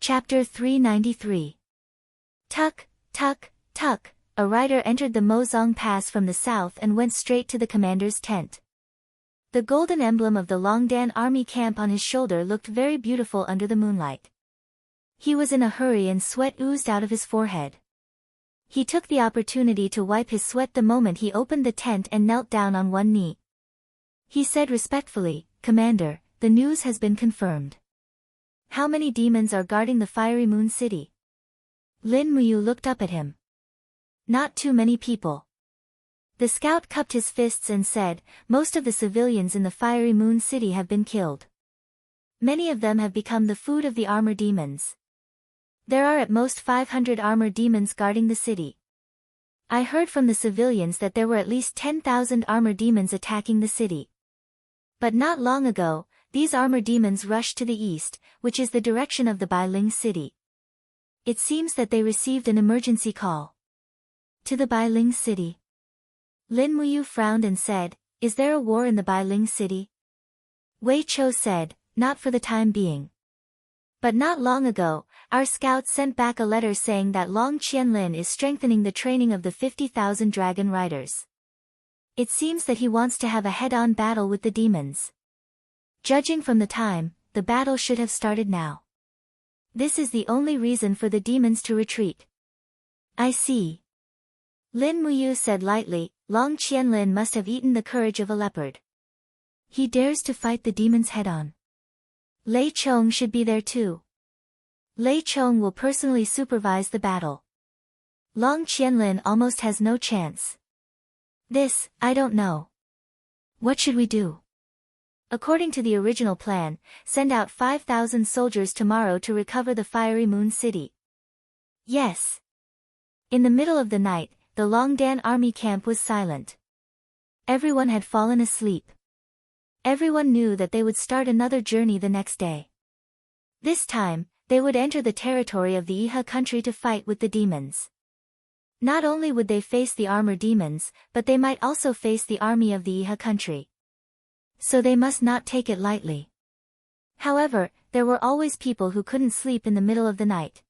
Chapter 393. Tuk, tuk, tuk, a rider entered the Mozong Pass from the south and went straight to the commander's tent. The golden emblem of the Longdan army camp on his shoulder looked very beautiful under the moonlight. He was in a hurry and sweat oozed out of his forehead. He took the opportunity to wipe his sweat the moment he opened the tent and knelt down on one knee. He said respectfully, "Commander, the news has been confirmed. How many demons are guarding the fiery moon city?" Lin Muyu looked up at him. "Not too many people." The scout cupped his fists and said, "Most of the civilians in the fiery moon city have been killed. Many of them have become the food of the armor demons. There are at most 500 armor demons guarding the city. I heard from the civilians that there were at least 10,000 armor demons attacking the city. But not long ago, these armor demons rushed to the east, which is the direction of the Bailing city. It seems that they received an emergency call." "To the Bailing city?" Lin Muyu frowned and said, "Is there a war in the Bailing city?" Wei Chou said, "Not for the time being. But not long ago, our scouts sent back a letter saying that Long Qianlin is strengthening the training of the 50,000 dragon riders. It seems that he wants to have a head-on battle with the demons. Judging from the time, the battle should have started now. This is the only reason for the demons to retreat." "I see." Lin Muyu said lightly, "Long Qianlin must have eaten the courage of a leopard. He dares to fight the demons head-on. Lei Chong should be there too. Lei Chong will personally supervise the battle. Long Qianlin almost has no chance. This, I don't know. What should we do?" "According to the original plan, send out 5,000 soldiers tomorrow to recover the fiery moon city." "Yes." In the middle of the night, the Longdan army camp was silent. Everyone had fallen asleep. Everyone knew that they would start another journey the next day. This time, they would enter the territory of the Iha country to fight with the demons. Not only would they face the armor demons, but they might also face the army of the Iha country. So they must not take it lightly. However, there were always people who couldn't sleep in the middle of the night.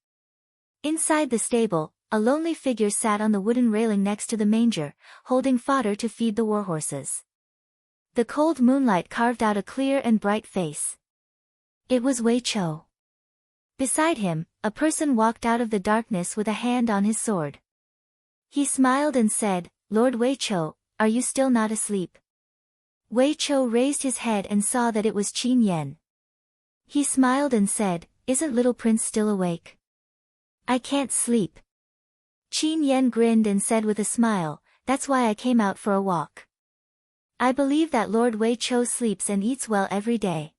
Inside the stable, a lonely figure sat on the wooden railing next to the manger, holding fodder to feed the warhorses. The cold moonlight carved out a clear and bright face. It was Wei Chou. Beside him, a person walked out of the darkness with a hand on his sword. He smiled and said, "Lord Wei Chou, are you still not asleep?" Wei Chou raised his head and saw that it was Qin Yan. He smiled and said, "Isn't little prince still awake?" "I can't sleep." Qin Yan grinned and said with a smile, "That's why I came out for a walk. I believe that Lord Wei Chou sleeps and eats well every day.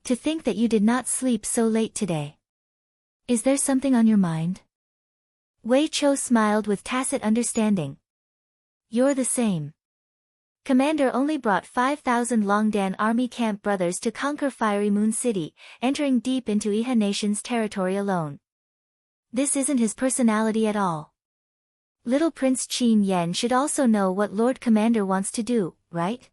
To think that you did not sleep so late today. Is there something on your mind?" Wei Chou smiled with tacit understanding. "You're the same. Commander only brought 5,000 Longdan army camp brothers to conquer Fiery Moon City, entering deep into Iha Nation's territory alone. This isn't his personality at all. Little Prince Qin Yan should also know what Lord Commander wants to do, right?"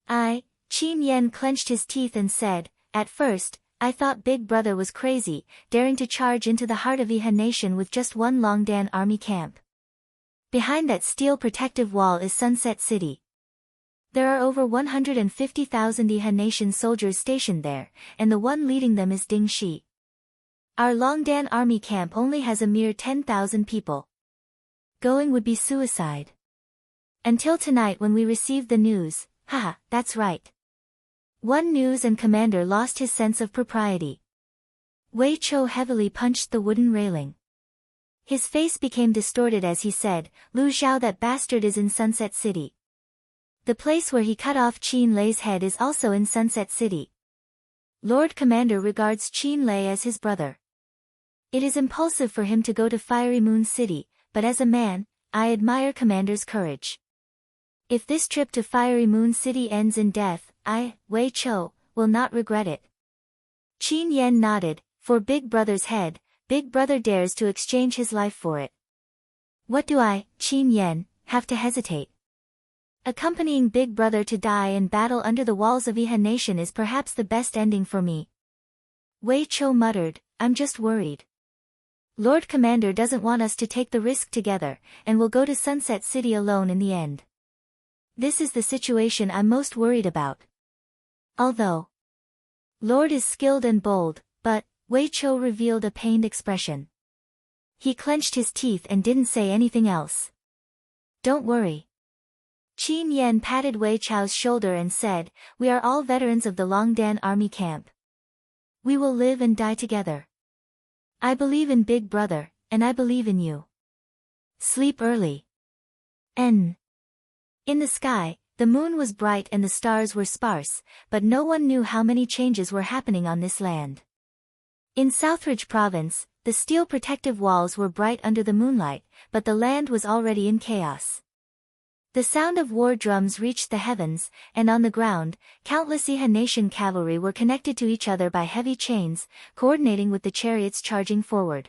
Qin Yan clenched his teeth and said, "At first, I thought Big Brother was crazy, daring to charge into the heart of Iha Nation with just one Longdan army camp. Behind that steel protective wall is Sunset City. There are over 150,000 Iha Nation soldiers stationed there, and the one leading them is Ding Shi. Our Longdan army camp only has a mere 10,000 people. Going would be suicide. Until tonight when we received the news, haha, that's right. One news and Commander lost his sense of propriety." Wei Chou heavily punched the wooden railing. His face became distorted as he said, "Lu Xiao, that bastard, is in Sunset City. The place where he cut off Qin Lei's head is also in Sunset City. Lord Commander regards Qin Lei as his brother. It is impulsive for him to go to Fiery Moon City, but as a man, I admire Commander's courage. If this trip to Fiery Moon City ends in death, I, Wei Chou, will not regret it." Qin Yan nodded. "For Big Brother's head, Big Brother dares to exchange his life for it. What do I, Qin Yan, have to hesitate? Accompanying Big Brother to die in battle under the walls of Iha Nation is perhaps the best ending for me." Wei Chou muttered, I'm just worried. Lord Commander doesn't want us to take the risk together, and we'll go to Sunset City alone in the end. This is the situation I'm most worried about. Although Lord is skilled and bold, but, Wei Chou revealed a pained expression. He clenched his teeth and didn't say anything else. Don't worry. Qin Yan patted Wei Chou's shoulder and said, we are all veterans of the Longdan army camp. We will live and die together. I believe in Big Brother, and I believe in you. Sleep early. In the sky, the moon was bright and the stars were sparse, but no one knew how many changes were happening on this land. In Southridge Province, the steel protective walls were bright under the moonlight, but the land was already in chaos. The sound of war drums reached the heavens, and on the ground, countless Iha Nation cavalry were connected to each other by heavy chains, coordinating with the chariots charging forward.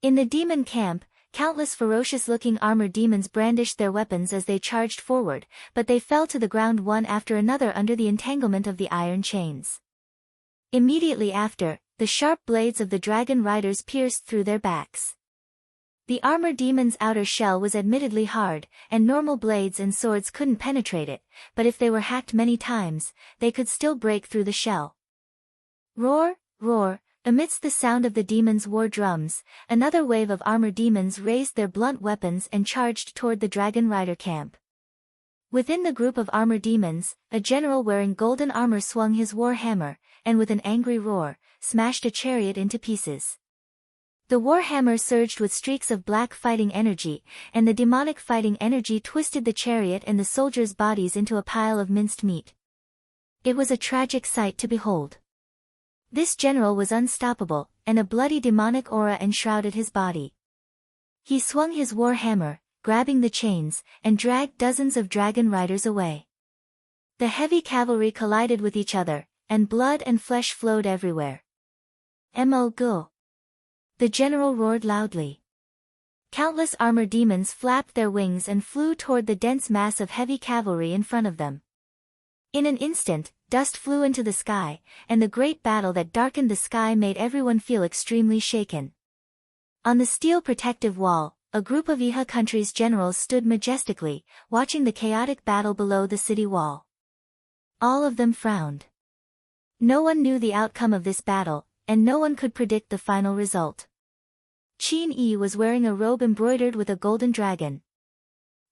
In the demon camp, countless ferocious-looking armored demons brandished their weapons as they charged forward, but they fell to the ground one after another under the entanglement of the iron chains. Immediately after, the sharp blades of the dragon riders pierced through their backs. The armor demon's outer shell was admittedly hard, and normal blades and swords couldn't penetrate it, but if they were hacked many times, they could still break through the shell. Roar, roar, amidst the sound of the demon's war drums, another wave of armor demons raised their blunt weapons and charged toward the dragon rider camp. Within the group of armor demons, a general wearing golden armor swung his war hammer, and with an angry roar, smashed a chariot into pieces. The warhammer surged with streaks of black fighting energy, and the demonic fighting energy twisted the chariot and the soldiers' bodies into a pile of minced meat. It was a tragic sight to behold. This general was unstoppable, and a bloody demonic aura enshrouded his body. He swung his warhammer, grabbing the chains, and dragged dozens of dragon riders away. The heavy cavalry collided with each other, and blood and flesh flowed everywhere. Mo go! The general roared loudly. Countless armor demons flapped their wings and flew toward the dense mass of heavy cavalry in front of them. In an instant, dust flew into the sky, and the great battle that darkened the sky made everyone feel extremely shaken. On the steel protective wall, a group of Iha country's generals stood majestically, watching the chaotic battle below the city wall. All of them frowned. No one knew the outcome of this battle, and no one could predict the final result. Qin Yi was wearing a robe embroidered with a golden dragon.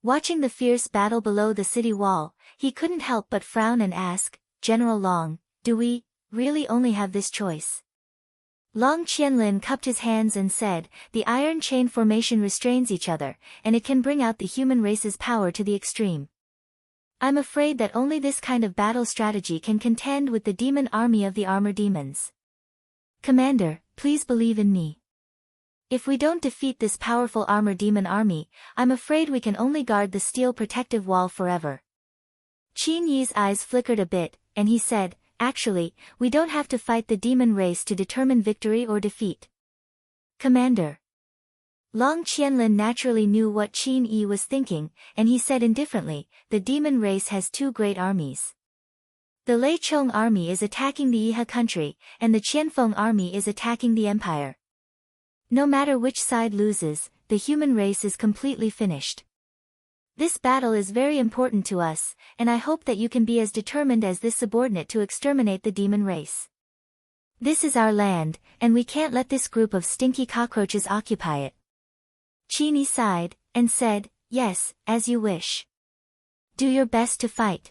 Watching the fierce battle below the city wall, he couldn't help but frown and ask, General Long, do we really only have this choice? Long Qianlin cupped his hands and said, the iron chain formation restrains each other, and it can bring out the human race's power to the extreme. I'm afraid that only this kind of battle strategy can contend with the demon army of the armor demons. Commander, please believe in me. If we don't defeat this powerful armor demon army, I'm afraid we can only guard the steel protective wall forever. Qin Yi's eyes flickered a bit, and he said, actually, we don't have to fight the demon race to determine victory or defeat. Commander. Long Qianlin naturally knew what Qin Yi was thinking, and he said indifferently, the demon race has two great armies. The Lei Chong army is attacking the Iha country, and the Qianfeng army is attacking the empire. No matter which side loses, the human race is completely finished. This battle is very important to us, and I hope that you can be as determined as this subordinate to exterminate the demon race. This is our land, and we can't let this group of stinky cockroaches occupy it. Qin Yi sighed, and said, yes, as you wish. Do your best to fight.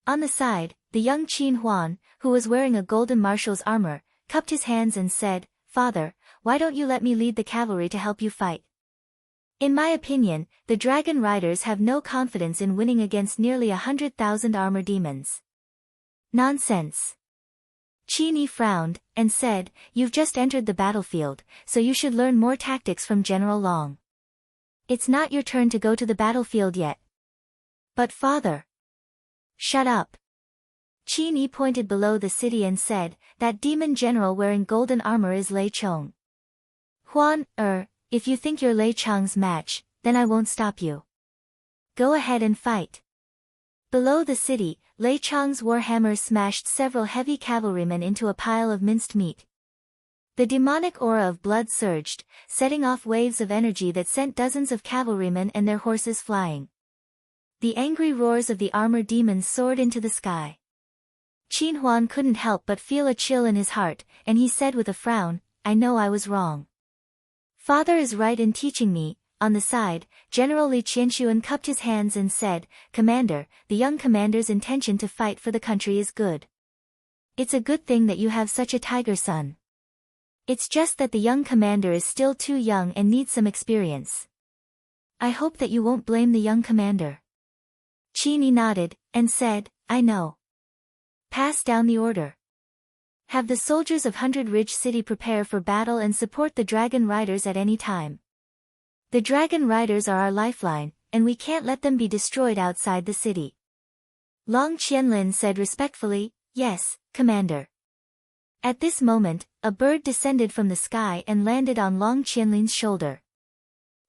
On the side, the young Qin Huan, who was wearing a golden marshal's armor, cupped his hands and said, Father, why don't you let me lead the cavalry to help you fight? In my opinion, the dragon riders have no confidence in winning against nearly 100,000 armor demons. Nonsense. Qin Yi frowned, and said, you've just entered the battlefield, so you should learn more tactics from General Long. It's not your turn to go to the battlefield yet. But father. Shut up. Qin Yi pointed below the city and said, that demon general wearing golden armor is Lei Chong. Huan, if you think you're Lei Chong's match, then I won't stop you. Go ahead and fight. Below the city, Lei Chang's warhammer smashed several heavy cavalrymen into a pile of minced meat. The demonic aura of blood surged, setting off waves of energy that sent dozens of cavalrymen and their horses flying. The angry roars of the armored demons soared into the sky. Qin Huan couldn't help but feel a chill in his heart, and he said with a frown, "I know I was wrong. Father is right in teaching me." On the side, General Li Qianxuan cupped his hands and said, "Commander, the young commander's intention to fight for the country is good. It's a good thing that you have such a tiger son. It's just that the young commander is still too young and needs some experience. I hope that you won't blame the young commander." Qin Yi nodded, and said, "I know. Pass down the order. Have the soldiers of Hundred Ridge City prepare for battle and support the dragon riders at any time. The dragon riders are our lifeline, and we can't let them be destroyed outside the city." Long Qianlin said respectfully, "Yes, Commander." At this moment, a bird descended from the sky and landed on Long Qianlin's shoulder.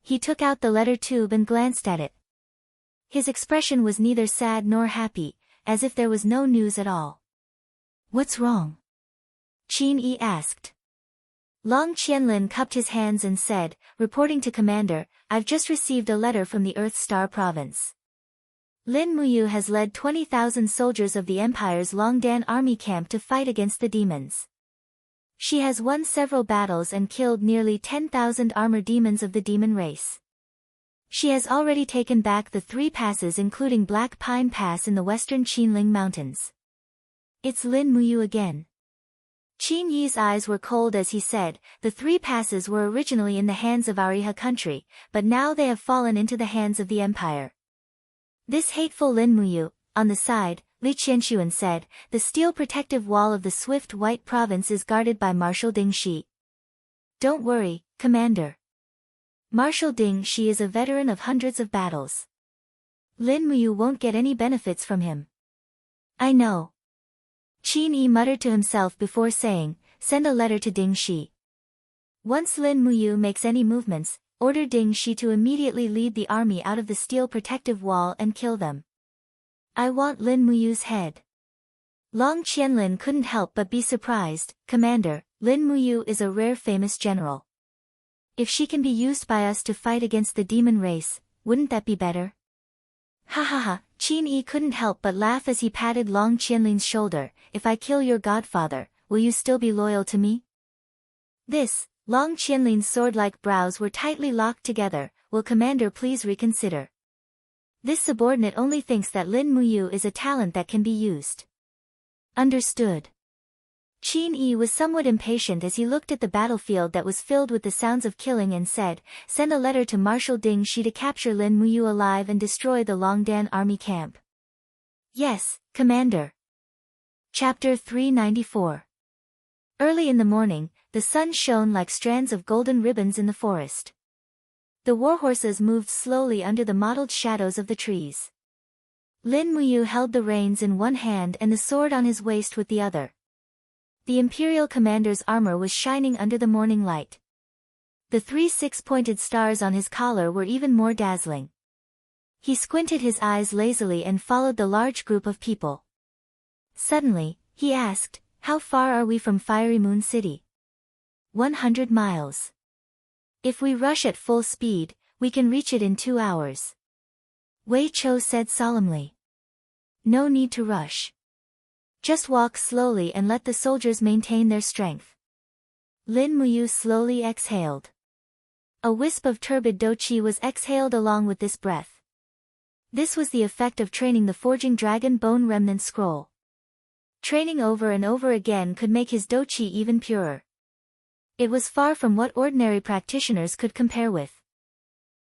He took out the letter tube and glanced at it. His expression was neither sad nor happy, as if there was no news at all. "What's wrong?" Qin Yi asked. Long Qianlin cupped his hands and said, reporting to Commander, "I've just received a letter from the Earth Star Province. Lin Muyu has led 20,000 soldiers of the Empire's Longdan army camp to fight against the demons. She has won several battles and killed nearly 10,000 armor demons of the demon race. She has already taken back the 3 passes including Black Pine Pass in the western Qinling Mountains." "It's Lin Muyu again." Qin Yi's eyes were cold as he said, "The 3 passes were originally in the hands of Ariha country, but now they have fallen into the hands of the Empire. This hateful Lin Muyu." On the side, Li Qianxuan said, "The steel protective wall of the Swift White Province is guarded by Marshal Ding Shi." "Don't worry, Commander. Marshal Ding Shi is a veteran of hundreds of battles. Lin Muyu won't get any benefits from him." "I know." Qin Yi muttered to himself before saying, "Send a letter to Ding Shi. Once Lin Muyu makes any movements, order Ding Shi to immediately lead the army out of the steel protective wall and kill them. I want Lin Muyu's head." Long Qianlin couldn't help but be surprised. "Commander, Lin Muyu is a rare famous general. If she can be used by us to fight against the demon race, wouldn't that be better?" "Ha ha ha," Qin Yi couldn't help but laugh as he patted Long Qianlin's shoulder. "If I kill your godfather, will you still be loyal to me?" Long Qianlin's sword-like brows were tightly locked together. "Will Commander please reconsider? This subordinate only thinks that Lin Muyu is a talent that can be used." "Understood." Qin Yi was somewhat impatient as he looked at the battlefield that was filled with the sounds of killing and said, "Send a letter to Marshal Ding Shi to capture Lin Muyu alive and destroy the Longdan army camp." "Yes, Commander." Chapter 394. Early in the morning, the sun shone like strands of golden ribbons in the forest. The warhorses moved slowly under the mottled shadows of the trees. Lin Muyu held the reins in one hand and the sword on his waist with the other. The Imperial Commander's armor was shining under the morning light. The 3 six-pointed stars on his collar were even more dazzling. He squinted his eyes lazily and followed the large group of people. Suddenly, he asked, "How far are we from Fiery Moon City?" 100 miles. If we rush at full speed, we can reach it in 2 hours. Wei Chou said solemnly. No need to rush. Just walk slowly and let the soldiers maintain their strength. Lin Muyu slowly exhaled. A wisp of turbid doqi was exhaled along with this breath. This was the effect of training the forging dragon bone remnant scroll. Training over and over again could make his doqi even purer. It was far from what ordinary practitioners could compare with.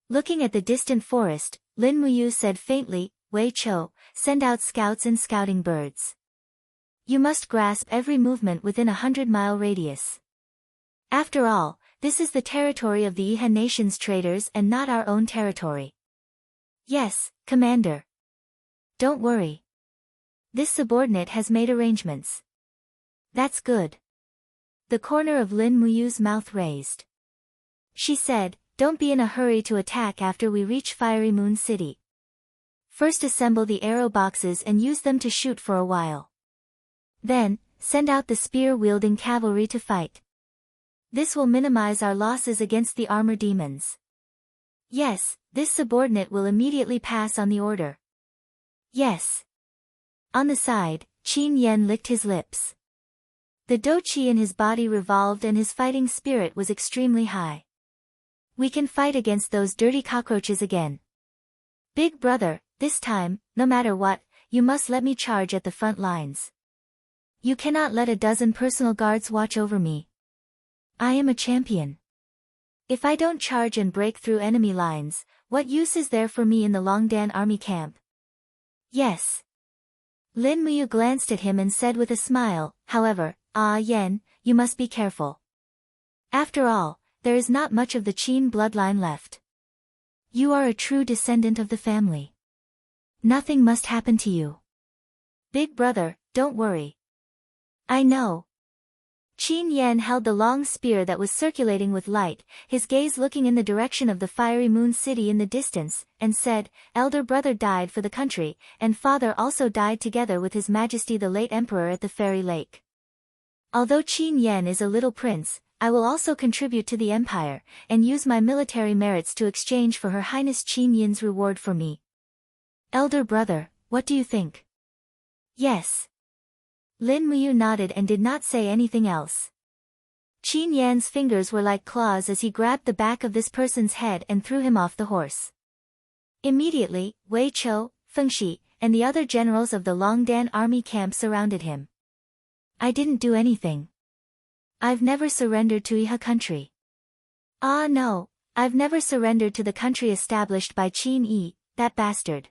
Looking at the distant forest, Lin Muyu said faintly, "Wei Chou, send out scouts and scouting birds. You must grasp every movement within a 100-mile radius. After all, this is the territory of the Iha nation's traders and not our own territory." "Yes, Commander." "Don't worry. This subordinate has made arrangements." "That's good." The corner of Lin Muyu's mouth raised. She said, "Don't be in a hurry to attack after we reach Fiery Moon City. First assemble the arrow boxes and use them to shoot for a while. Then, send out the spear-wielding cavalry to fight. This will minimize our losses against the armor demons. Yes, this subordinate will immediately pass on the order. Yes. On the side, Qin Yen licked his lips. The Doqi in his body revolved and his fighting spirit was extremely high. We can fight against those dirty cockroaches again. Big brother, this time, no matter what, you must let me charge at the front lines. You cannot let a dozen personal guards watch over me. I am a champion. If I don't charge and break through enemy lines, what use is there for me in the Longdan army camp? Yes. Lin Muyu glanced at him and said with a smile, however, Yen, you must be careful. After all, there is not much of the Qin bloodline left. You are a true descendant of the family. Nothing must happen to you. Big brother, don't worry. I know. Qin Yen held the long spear that was circulating with light, his gaze looking in the direction of the fiery moon city in the distance, and said, Elder brother died for the country, and father also died together with his majesty the late emperor at the fairy lake. Although Qin Yen is a little prince, I will also contribute to the empire, and use my military merits to exchange for Her Highness Qin Yin's reward for me. Elder brother, what do you think? Yes. Lin Muyu nodded and did not say anything else. Qin Yan's fingers were like claws as he grabbed the back of this person's head and threw him off the horse. Immediately, Wei Chou, Feng Shi, and the other generals of the Longdan army camp surrounded him. I didn't do anything. I've never surrendered to Iha country. Ah no, I've never surrendered to the country established by Qin Yi, that bastard.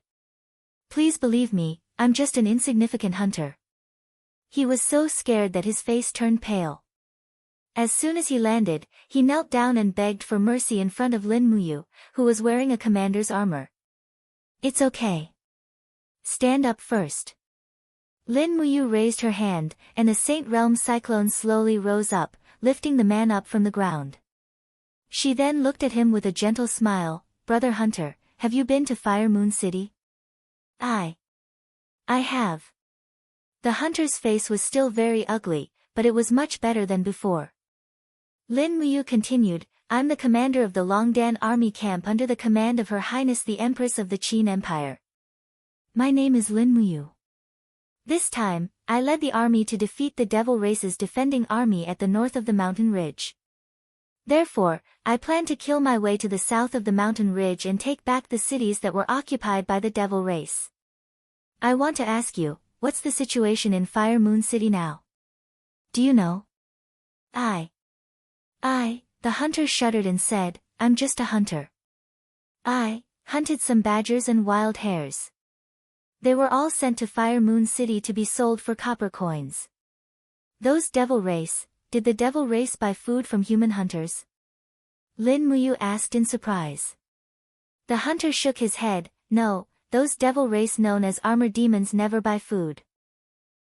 Please believe me, I'm just an insignificant hunter. He was so scared that his face turned pale. As soon as he landed, he knelt down and begged for mercy in front of Lin Muyu, who was wearing a commander's armor. It's okay. Stand up first. Lin Muyu raised her hand, and a Saint Realm cyclone slowly rose up, lifting the man up from the ground. She then looked at him with a gentle smile, Brother Hunter, have you been to Fire Moon City? I have. The hunter's face was still very ugly, but it was much better than before. Lin Muyu continued, I'm the commander of the Longdan army camp under the command of Her Highness the Empress of the Qin Empire. My name is Lin Muyu. This time, I led the army to defeat the Devil Race's defending army at the north of the mountain ridge. Therefore, I plan to kill my way to the south of the mountain ridge and take back the cities that were occupied by the Devil Race. I want to ask you, what's the situation in Fire Moon City now? Do you know? The hunter shuddered and said, I'm just a hunter. I hunted some badgers and wild hares. They were all sent to Fire Moon City to be sold for copper coins. Those Devil Race, did the Devil Race buy food from human hunters? Lin Muyu asked in surprise. The hunter shook his head, no, those Devil Race known as armor demons never buy food.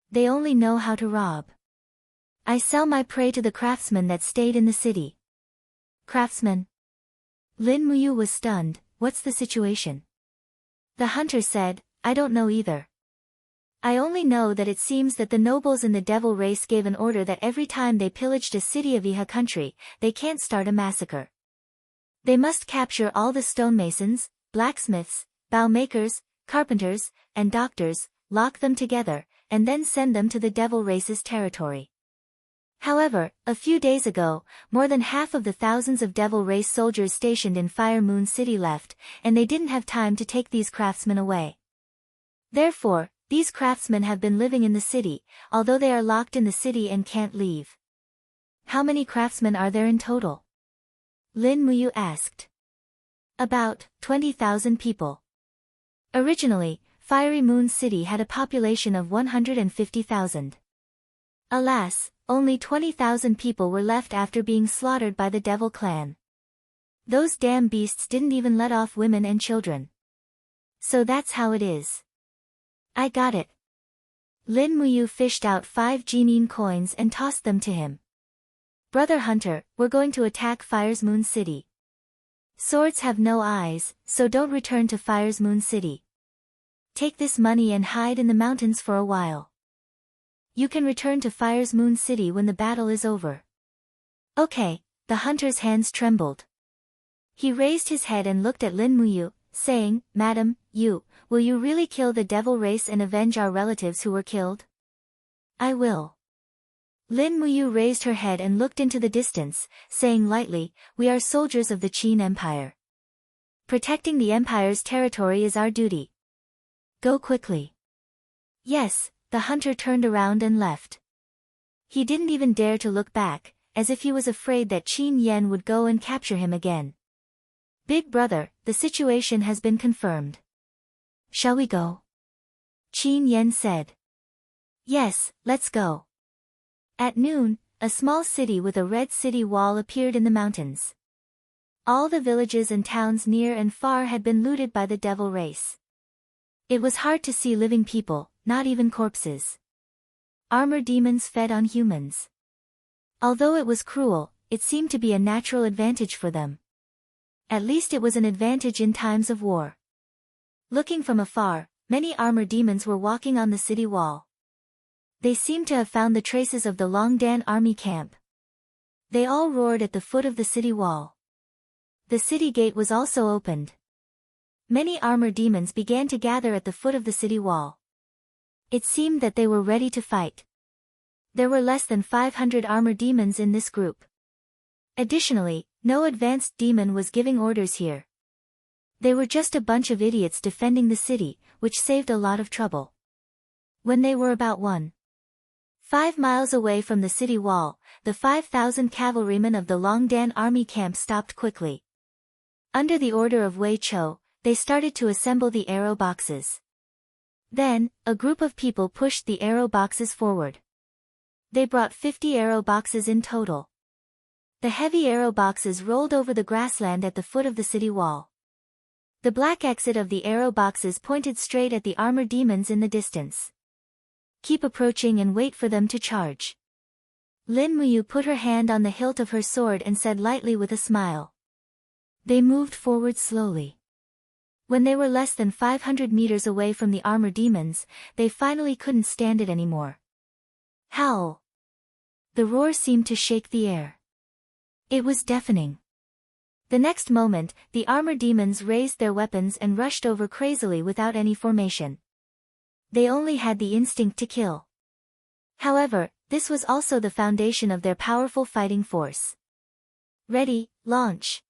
They only know how to rob. I sell my prey to the craftsmen that stayed in the city. Craftsmen? Lin Muyu was stunned, what's the situation? The hunter said, I don't know either. I only know that it seems that the nobles in the Devil Race gave an order that every time they pillaged a city of Iha country, they can't start a massacre. They must capture all the stonemasons, blacksmiths, bow makers, carpenters, and doctors, lock them together, and then send them to the Devil Race's territory. However, a few days ago, more than half of the thousands of Devil Race soldiers stationed in Fire Moon City left, and they didn't have time to take these craftsmen away. Therefore, these craftsmen have been living in the city, although they are locked in the city and can't leave. How many craftsmen are there in total? Lin Muyu asked. About 20,000 people. Originally, Fiery Moon City had a population of 150,000. Alas, only 20,000 people were left after being slaughtered by the Devil Clan. Those damn beasts didn't even let off women and children. So that's how it is. I got it. Lin Muyu fished out 5 Jinyin coins and tossed them to him. Brother Hunter, we're going to attack Fire's Moon City. Swords have no eyes, so don't return to Fire's Moon City. Take this money and hide in the mountains for a while. You can return to Fire's Moon City when the battle is over. Okay, the hunter's hands trembled. He raised his head and looked at Lin Muyu, saying, Madam, will you really kill the devil race and avenge our relatives who were killed? I will. Lin Muyu raised her head and looked into the distance, saying lightly, we are soldiers of the Qin Empire. Protecting the Empire's territory is our duty. Go quickly. Yes, the hunter turned around and left. He didn't even dare to look back, as if he was afraid that Qin Yen would go and capture him again. Big brother, the situation has been confirmed. Shall we go? Qin Yen said. Yes, let's go. At noon, a small city with a red city wall appeared in the mountains. All the villages and towns near and far had been looted by the devil race. It was hard to see living people, not even corpses. Armor demons fed on humans. Although it was cruel, it seemed to be a natural advantage for them. At least it was an advantage in times of war. Looking from afar, many armor demons were walking on the city wall. They seemed to have found the traces of the Longdan army camp. They all roared at the foot of the city wall. The city gate was also opened. Many armor demons began to gather at the foot of the city wall. It seemed that they were ready to fight. There were less than 500 armor demons in this group. Additionally, no advanced demon was giving orders here. They were just a bunch of idiots defending the city, which saved a lot of trouble. When they were about 1.5 miles away from the city wall, the 5,000 cavalrymen of the Longdan army camp stopped quickly. Under the order of Wei Chou, they started to assemble the arrow boxes. Then, a group of people pushed the arrow boxes forward. They brought 50 arrow boxes in total. The heavy arrow boxes rolled over the grassland at the foot of the city wall. The black exit of the arrow boxes pointed straight at the armor demons in the distance. Keep approaching and wait for them to charge. Lin Muyu put her hand on the hilt of her sword and said lightly with a smile. They moved forward slowly. When they were less than 500 meters away from the armor demons, they finally couldn't stand it anymore. Howl! The roar seemed to shake the air. It was deafening. The next moment, the armor demons raised their weapons and rushed over crazily without any formation. They only had the instinct to kill. However, this was also the foundation of their powerful fighting force. Ready, launch!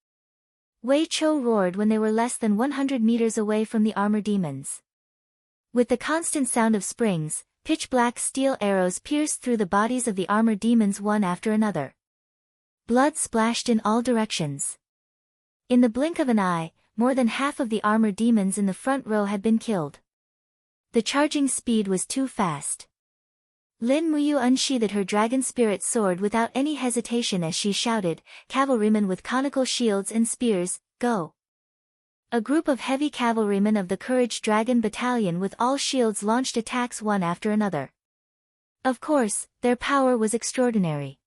Wei Chou roared when they were less than 100 meters away from the armor demons. With the constant sound of springs, pitch-black steel arrows pierced through the bodies of the armor demons one after another. Blood splashed in all directions. In the blink of an eye, more than half of the armor demons in the front row had been killed. The charging speed was too fast. Lin Muyu unsheathed her dragon spirit sword without any hesitation as she shouted, "Cavalrymen with conical shields and spears, go!" A group of heavy cavalrymen of the Courage Dragon Battalion with all shields launched attacks one after another. Of course, their power was extraordinary.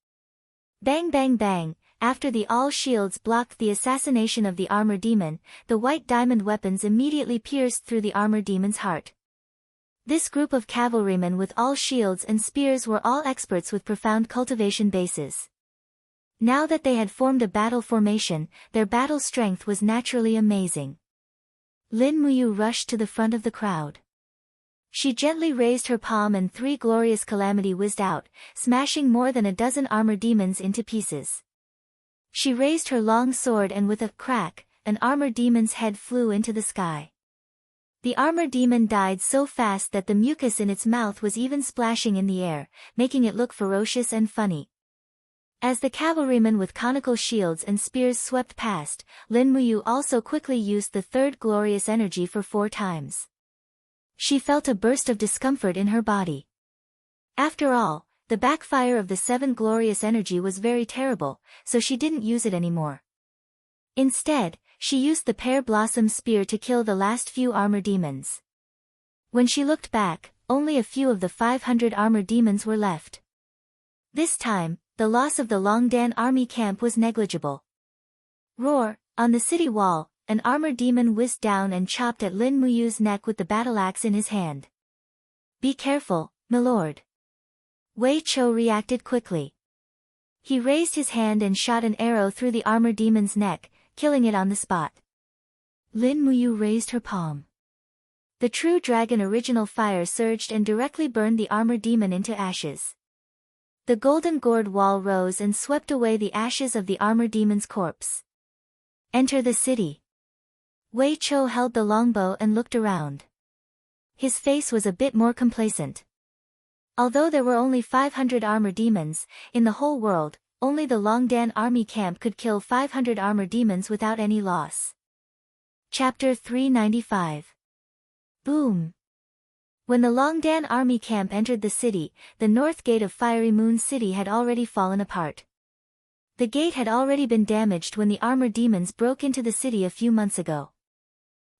Bang bang bang, after the all shields blocked the assassination of the armor demon, the white diamond weapons immediately pierced through the armor demon's heart. This group of cavalrymen with all shields and spears were all experts with profound cultivation bases. Now that they had formed a battle formation, their battle strength was naturally amazing. Lin Muyu rushed to the front of the crowd. She gently raised her palm and 3 glorious calamity whizzed out, smashing more than a dozen armor demons into pieces. She raised her long sword and with a crack, an armor demon's head flew into the sky. The armor demon died so fast that the mucus in its mouth was even splashing in the air, making it look ferocious and funny. As the cavalrymen with conical shields and spears swept past, Lin Muyu also quickly used the 3rd glorious energy for 4 times. She felt a burst of discomfort in her body. After all, the backfire of the 7th glorious energy was very terrible, so she didn't use it anymore. Instead, she used the pear blossom spear to kill the last few armor demons. When she looked back, only a few of the 500 armor demons were left. This time, the loss of the Longdan army camp was negligible. Roar! On the city wall, an armor demon whizzed down and chopped at Lin Muyu's neck with the battle axe in his hand. "Be careful, milord." Wei Chou reacted quickly. He raised his hand and shot an arrow through the armor demon's neck, killing it on the spot. Lin Muyu raised her palm. The true dragon original fire surged and directly burned the armor demon into ashes. The golden gourd wall rose and swept away the ashes of the armor demon's corpse. "Enter the city." Wei Chou held the longbow and looked around. His face was a bit more complacent. Although there were only 500 armor demons, in the whole world, only the Longdan army camp could kill 500 armor demons without any loss. Chapter 395. Boom! When the Longdan army camp entered the city, the north gate of Fiery Moon City had already fallen apart. The gate had already been damaged when the armor demons broke into the city a few months ago.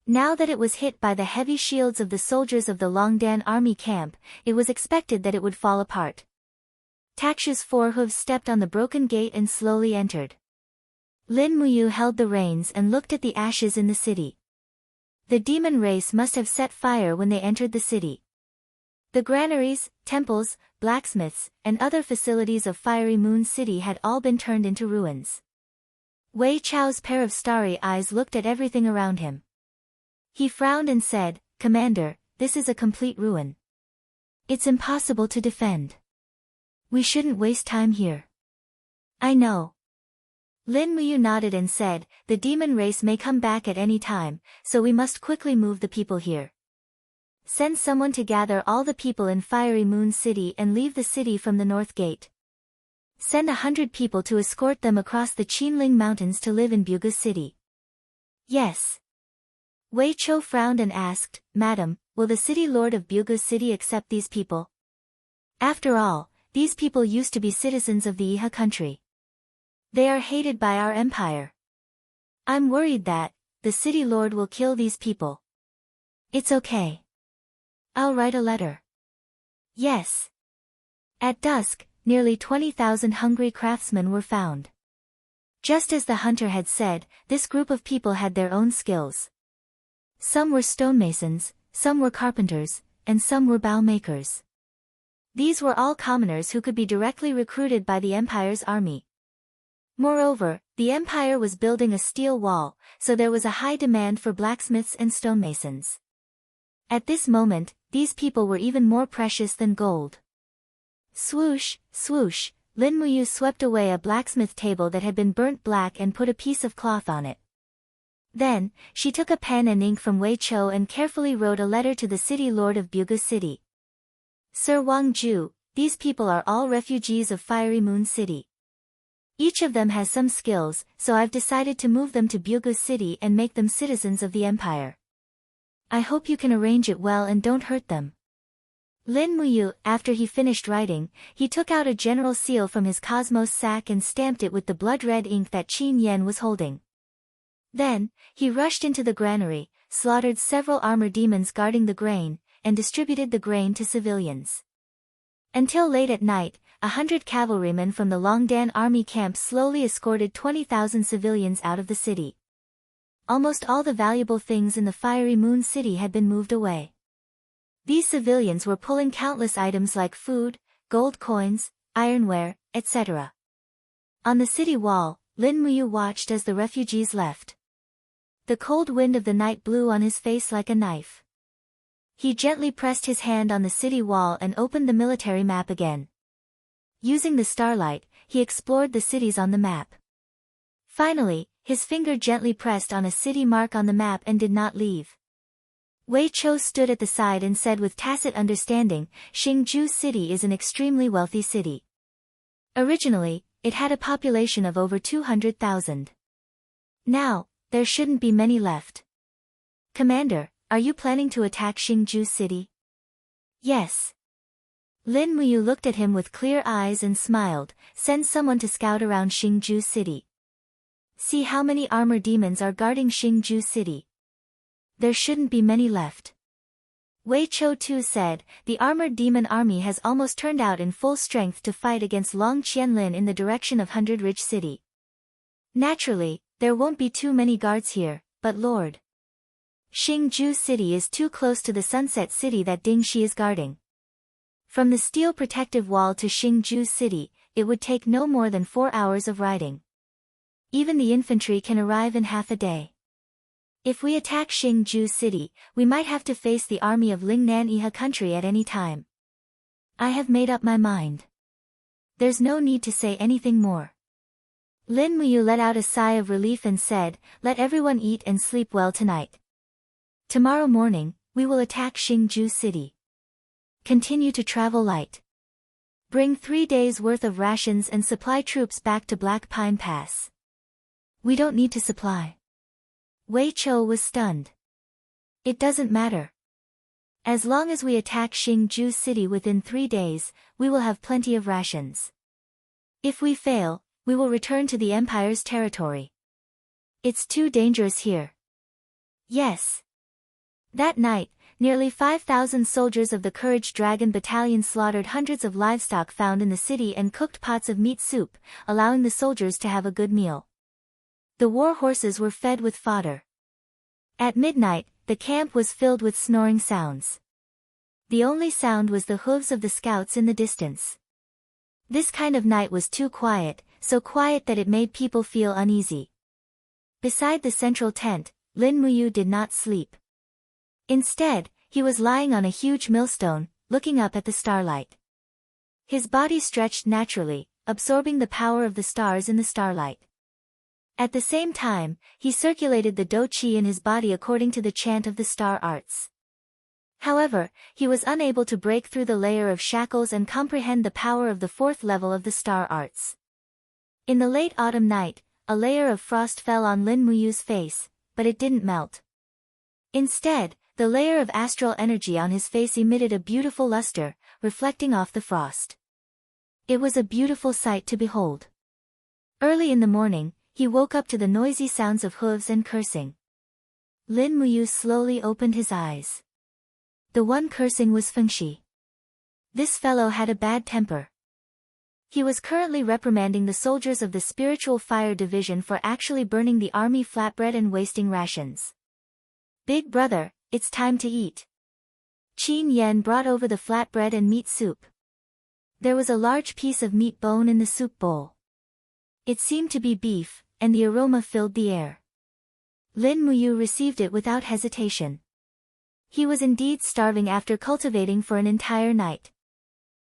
Now that it was hit by the heavy shields of the soldiers of the Longdan army camp, it was expected that it would fall apart. Takshu's four hooves stepped on the broken gate and slowly entered. Lin Muyu held the reins and looked at the ashes in the city. The demon race must have set fire when they entered the city. The granaries, temples, blacksmiths, and other facilities of Fiery Moon City had all been turned into ruins. Wei Chou's pair of starry eyes looked at everything around him. He frowned and said, "Commander, this is a complete ruin. It's impossible to defend. We shouldn't waste time here." "I know." Lin Muyu nodded and said, "The demon race may come back at any time, so we must quickly move the people here. Send someone to gather all the people in Fiery Moon City and leave the city from the north gate. Send 100 people to escort them across the Qinling Mountains to live in Buga City." "Yes." Wei Chou frowned and asked, "Madam, will the city lord of Buga City accept these people? After all, these people used to be citizens of the Iha country. They are hated by our empire. I'm worried that the city lord will kill these people." "It's okay. I'll write a letter." "Yes." At dusk, nearly 20,000 hungry craftsmen were found. Just as the hunter had said, this group of people had their own skills. Some were stonemasons, some were carpenters, and some were bow makers. These were all commoners who could be directly recruited by the Empire's army. Moreover, the Empire was building a steel wall, so there was a high demand for blacksmiths and stonemasons. At this moment, these people were even more precious than gold. Swoosh, swoosh, Lin Muyu swept away a blacksmith table that had been burnt black and put a piece of cloth on it. Then, she took a pen and ink from Wei Chou and carefully wrote a letter to the city lord of Buga City. "Sir Wang Ju, these people are all refugees of Fiery Moon City. Each of them has some skills, so I've decided to move them to Buga City and make them citizens of the Empire. I hope you can arrange it well and don't hurt them." Lin Muyu, after he finished writing, he took out a general seal from his cosmos sack and stamped it with the blood-red ink that Qin Yan was holding. Then, he rushed into the granary, slaughtered several armor demons guarding the grain, and distributed the grain to civilians. Until late at night, 100 cavalrymen from the Longdan army camp slowly escorted 20,000 civilians out of the city. Almost all the valuable things in the Fiery Moon City had been moved away. These civilians were pulling countless items like food, gold coins, ironware, etc. On the city wall, Lin Muyu watched as the refugees left. The cold wind of the night blew on his face like a knife. He gently pressed his hand on the city wall and opened the military map again. Using the starlight, he explored the cities on the map. Finally, his finger gently pressed on a city mark on the map and did not leave. Wei Chou stood at the side and said with tacit understanding, "Xingju City is an extremely wealthy city. Originally, it had a population of over 200,000. Now, there shouldn't be many left. Commander, are you planning to attack Xingju City?" "Yes." Lin Muyu looked at him with clear eyes and smiled, "Send someone to scout around Xingju City. See how many armor demons are guarding Xingju City. There shouldn't be many left." Wei Chou too said, "The armored demon army has almost turned out in full strength to fight against Long Qianlin in the direction of Hundred Ridge City. Naturally, there won't be too many guards here, but Lord Xingju City is too close to the Sunset City that Ding Shi is guarding. From the steel protective wall to Xingju City, it would take no more than 4 hours of riding. Even the infantry can arrive in half a day. If we attack Xingju City, we might have to face the army of Lingnan Iha country at any time. I have made up my mind. There's no need to say anything more. Lin Muyu let out a sigh of relief and said, "Let everyone eat and sleep well tonight. Tomorrow morning, we will attack Xingju City. Continue to travel light. Bring 3 days' worth of rations and supply troops back to Black Pine Pass." "We don't need to supply." Wei Chou was stunned. "It doesn't matter. As long as we attack Xingju City within 3 days, we will have plenty of rations. If we fail, we will return to the Empire's territory. It's too dangerous here." "Yes." That night, nearly 5,000 soldiers of the Courage Dragon Battalion slaughtered hundreds of livestock found in the city and cooked pots of meat soup, allowing the soldiers to have a good meal. The war horses were fed with fodder. At midnight, the camp was filled with snoring sounds. The only sound was the hooves of the scouts in the distance. This kind of night was too quiet, so quiet that it made people feel uneasy. Beside the central tent, Lin Muyu did not sleep. Instead, he was lying on a huge millstone, looking up at the starlight. His body stretched naturally, absorbing the power of the stars in the starlight. At the same time, he circulated the Do Qi in his body according to the chant of the star arts. However, he was unable to break through the layer of shackles and comprehend the power of the 4th level of the star arts. In the late autumn night, a layer of frost fell on Lin Muyu's face, but it didn't melt. Instead, the layer of astral energy on his face emitted a beautiful luster, reflecting off the frost. It was a beautiful sight to behold. Early in the morning, he woke up to the noisy sounds of hooves and cursing. Lin Muyu slowly opened his eyes. The one cursing was Fengxi. This fellow had a bad temper. He was currently reprimanding the soldiers of the Spiritual Fire Division for actually burning the army flatbread and wasting rations. "Big brother, it's time to eat." Qin Yan brought over the flatbread and meat soup. There was a large piece of meat bone in the soup bowl. It seemed to be beef, and the aroma filled the air. Lin Muyu received it without hesitation. He was indeed starving after cultivating for an entire night.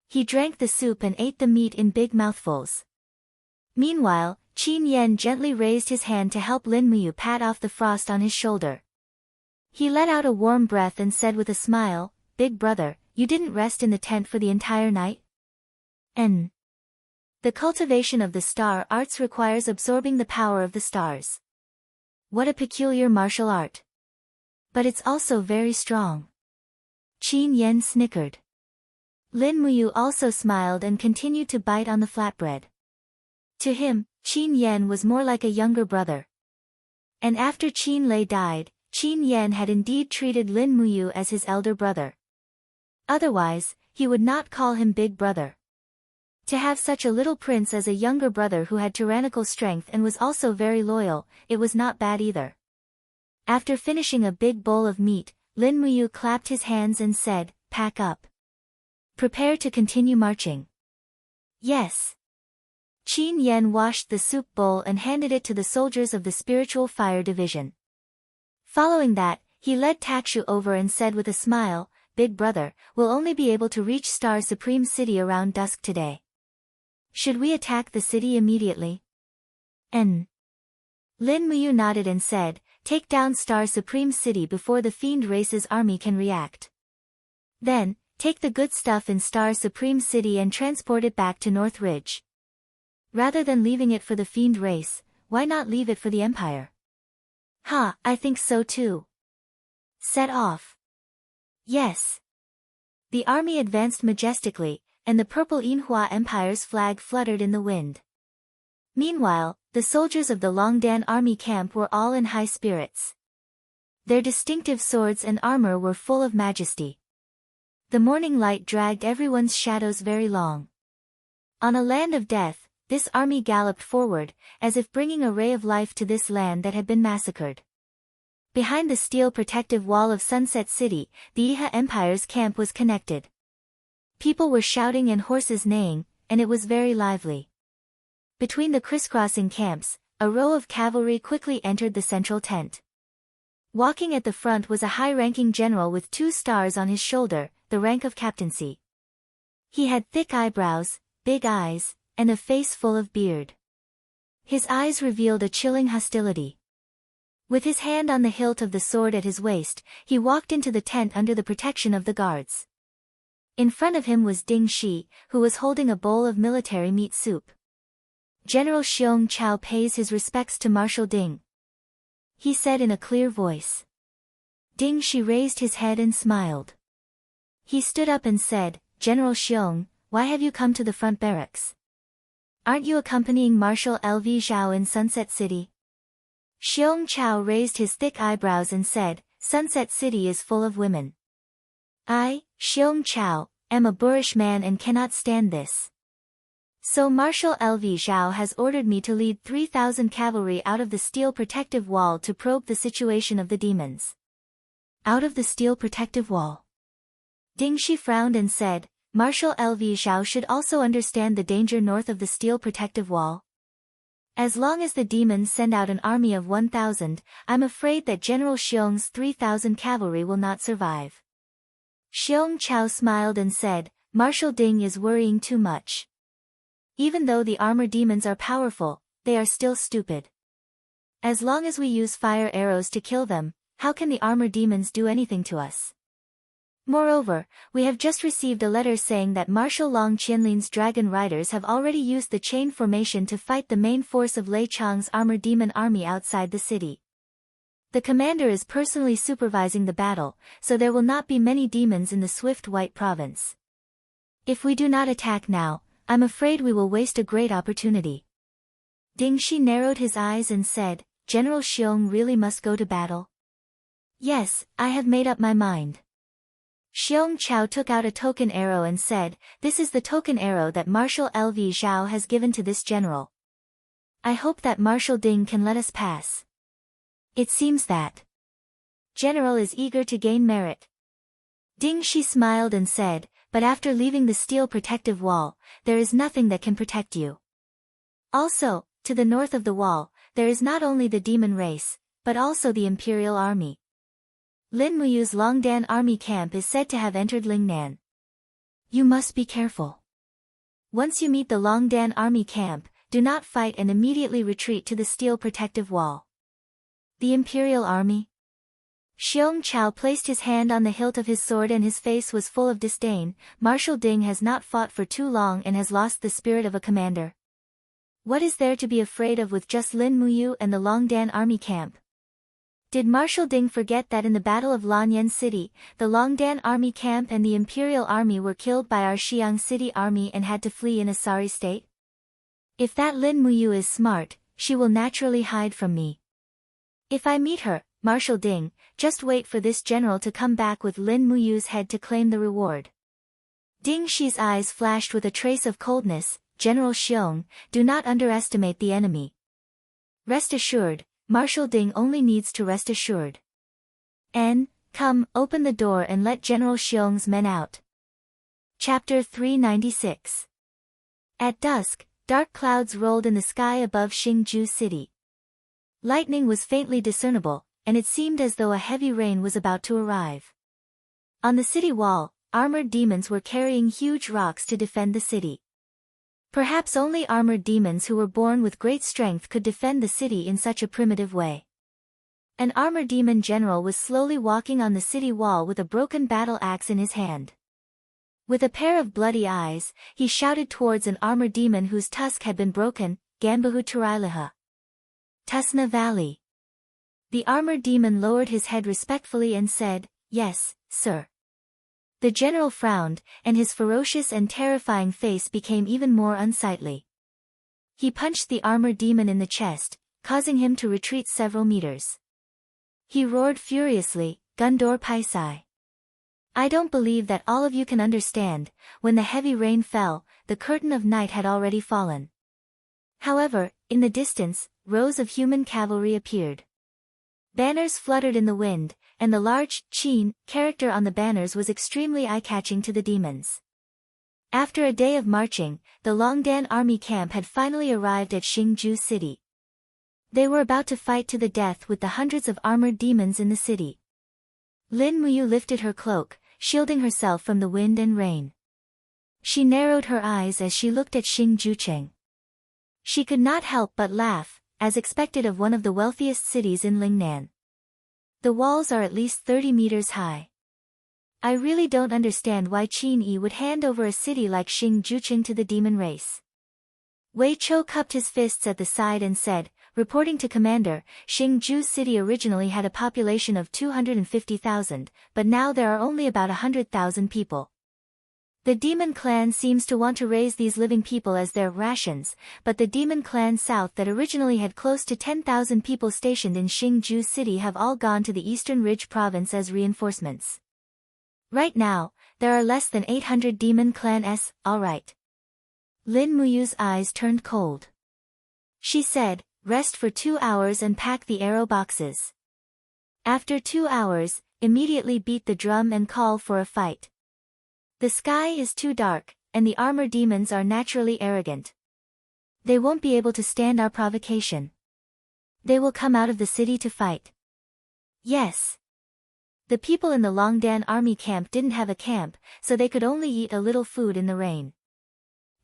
He drank the soup and ate the meat in big mouthfuls. Meanwhile, Qin Yan gently raised his hand to help Lin Muyu pat off the frost on his shoulder. He let out a warm breath and said with a smile, "Big brother, you didn't rest in the tent for the entire night?" "N." The cultivation of the star arts requires absorbing the power of the stars. What a peculiar martial art. But it's also very strong. Qin Yan snickered. Lin Muyu also smiled and continued to bite on the flatbread. To him, Qin Yan was more like a younger brother. And after Qin Lei died, Qin Yan had indeed treated Lin Muyu as his elder brother. Otherwise, he would not call him big brother. To have such a little prince as a younger brother who had tyrannical strength and was also very loyal, it was not bad either. After finishing a big bowl of meat, Lin Muyu clapped his hands and said, "Pack up. Prepare to continue marching." "Yes." Qin Yan washed the soup bowl and handed it to the soldiers of the Spiritual Fire Division. Following that, he led Takshu over and said with a smile, "Big brother, we'll only be able to reach Star Supreme City around dusk today. Should we attack the city immediately?" N. Lin Muyu nodded and said, "Take down Star Supreme City before the Fiend Race's army can react. Then, take the good stuff in Star Supreme City and transport it back to North Ridge. Rather than leaving it for the Fiend Race, why not leave it for the Empire?" "Ha, I think so too." "Set off." "Yes." The army advanced majestically, and the purple Yinhua Empire's flag fluttered in the wind. Meanwhile, the soldiers of the Longdan army camp were all in high spirits. Their distinctive swords and armor were full of majesty. The morning light dragged everyone's shadows very long. On a land of death, this army galloped forward, as if bringing a ray of life to this land that had been massacred. Behind the steel protective wall of Sunset City, the Iha Empire's camp was connected. People were shouting and horses neighing, and it was very lively. Between the crisscrossing camps, a row of cavalry quickly entered the central tent. Walking at the front was a high-ranking general with 2 stars on his shoulder, the rank of captaincy. He had thick eyebrows, big eyes, and a face full of beard. His eyes revealed a chilling hostility. With his hand on the hilt of the sword at his waist, he walked into the tent under the protection of the guards. In front of him was Ding Shi, who was holding a bowl of military meat soup. General Xiong Chao pays his respects to Marshal Ding, he said in a clear voice. Ding Shi raised his head and smiled. He stood up and said, General Xiong, why have you come to the front barracks? Aren't you accompanying Marshal Lv Zhao in Sunset City? Xiong Chao raised his thick eyebrows and said, Sunset City is full of women. I, Xiong Chao, am a boorish man and cannot stand this. So Marshal Lv Zhao has ordered me to lead 3,000 cavalry out of the steel protective wall to probe the situation of the demons. Out of the steel protective wall. Ding Shi frowned and said, Marshal Lv Zhao should also understand the danger north of the steel protective wall. As long as the demons send out an army of 1,000, I'm afraid that General Xiong's 3,000 cavalry will not survive. Xiong Chao smiled and said, Marshal Ding is worrying too much. Even though the armor demons are powerful, they are still stupid. As long as we use fire arrows to kill them, how can the armor demons do anything to us? Moreover, we have just received a letter saying that Marshal Long Qianlin's dragon riders have already used the chain formation to fight the main force of Lei Chang's armor demon army outside the city. The commander is personally supervising the battle, so there will not be many demons in the Swift White province. If we do not attack now, I'm afraid we will waste a great opportunity. Ding Shi narrowed his eyes and said, General Xiong really must go to battle? Yes, I have made up my mind. Xiong Chao took out a token arrow and said, This is the token arrow that Marshal Lv Zhao has given to this general. I hope that Marshal Ding can let us pass. It seems that General is eager to gain merit. Ding Shi smiled and said, But after leaving the steel protective wall, there is nothing that can protect you. Also, to the north of the wall, there is not only the demon race, but also the Imperial Army. Lin Muyu's Longdan army camp is said to have entered Lingnan. You must be careful. Once you meet the Longdan army camp, do not fight and immediately retreat to the steel protective wall. The Imperial Army? Xiong Chao placed his hand on the hilt of his sword and his face was full of disdain. Marshal Ding has not fought for too long and has lost the spirit of a commander. What is there to be afraid of with just Lin Muyu and the Longdan army camp? Did Marshal Ding forget that in the Battle of Lanyan City, the Longdan army camp and the Imperial Army were killed by our Xiang City army and had to flee in a sorry state? If that Lin Muyu is smart, she will naturally hide from me. If I meet her, Marshal Ding, just wait for this general to come back with Lin Muyu's head to claim the reward. Ding Shi's eyes flashed with a trace of coldness. General Xiong, do not underestimate the enemy. Rest assured, Marshal Ding only needs to rest assured. Come, open the door and let General Xiong's men out. Chapter 396. At dusk, dark clouds rolled in the sky above Xingju City. Lightning was faintly discernible, and it seemed as though a heavy rain was about to arrive. On the city wall, armored demons were carrying huge rocks to defend the city. Perhaps only armored demons who were born with great strength could defend the city in such a primitive way. An armored demon general was slowly walking on the city wall with a broken battle axe in his hand. With a pair of bloody eyes, he shouted towards an armored demon whose tusk had been broken, Gambahu Turailaha. Tusna Valley. The armored demon lowered his head respectfully and said, Yes, sir. The general frowned, and his ferocious and terrifying face became even more unsightly. He punched the armored demon in the chest, causing him to retreat several meters. He roared furiously, Gundor Paisai. I don't believe that all of you can understand. When the heavy rain fell, the curtain of night had already fallen. However, in the distance, rows of human cavalry appeared. Banners fluttered in the wind, and the large, Qin, character on the banners was extremely eye-catching to the demons. After a day of marching, the Longdan army camp had finally arrived at Xingju City. They were about to fight to the death with the hundreds of armored demons in the city. Lin Muyu lifted her cloak, shielding herself from the wind and rain. She narrowed her eyes as she looked at Xingjucheng. She could not help but laugh, as expected of one of the wealthiest cities in Lingnan. The walls are at least 30 meters high. I really don't understand why Qin Yi would hand over a city like Xingjucheng to the demon race. Wei Chou cupped his fists at the side and said, reporting to Commander, Xingju City originally had a population of 250,000, but now there are only about 100,000 people. The demon clan seems to want to raise these living people as their rations, but the demon clan south that originally had close to 10,000 people stationed in Xingju City have all gone to the Eastern Ridge province as reinforcements. Right now, there are less than 800 demon clans, alright. Lin Muyu's eyes turned cold. She said, rest for 2 hours and pack the arrow boxes. After 2 hours, immediately beat the drum and call for a fight. The sky is too dark, and the armor demons are naturally arrogant. They won't be able to stand our provocation. They will come out of the city to fight. Yes. The people in the Longdan army camp didn't have a camp, so they could only eat a little food in the rain.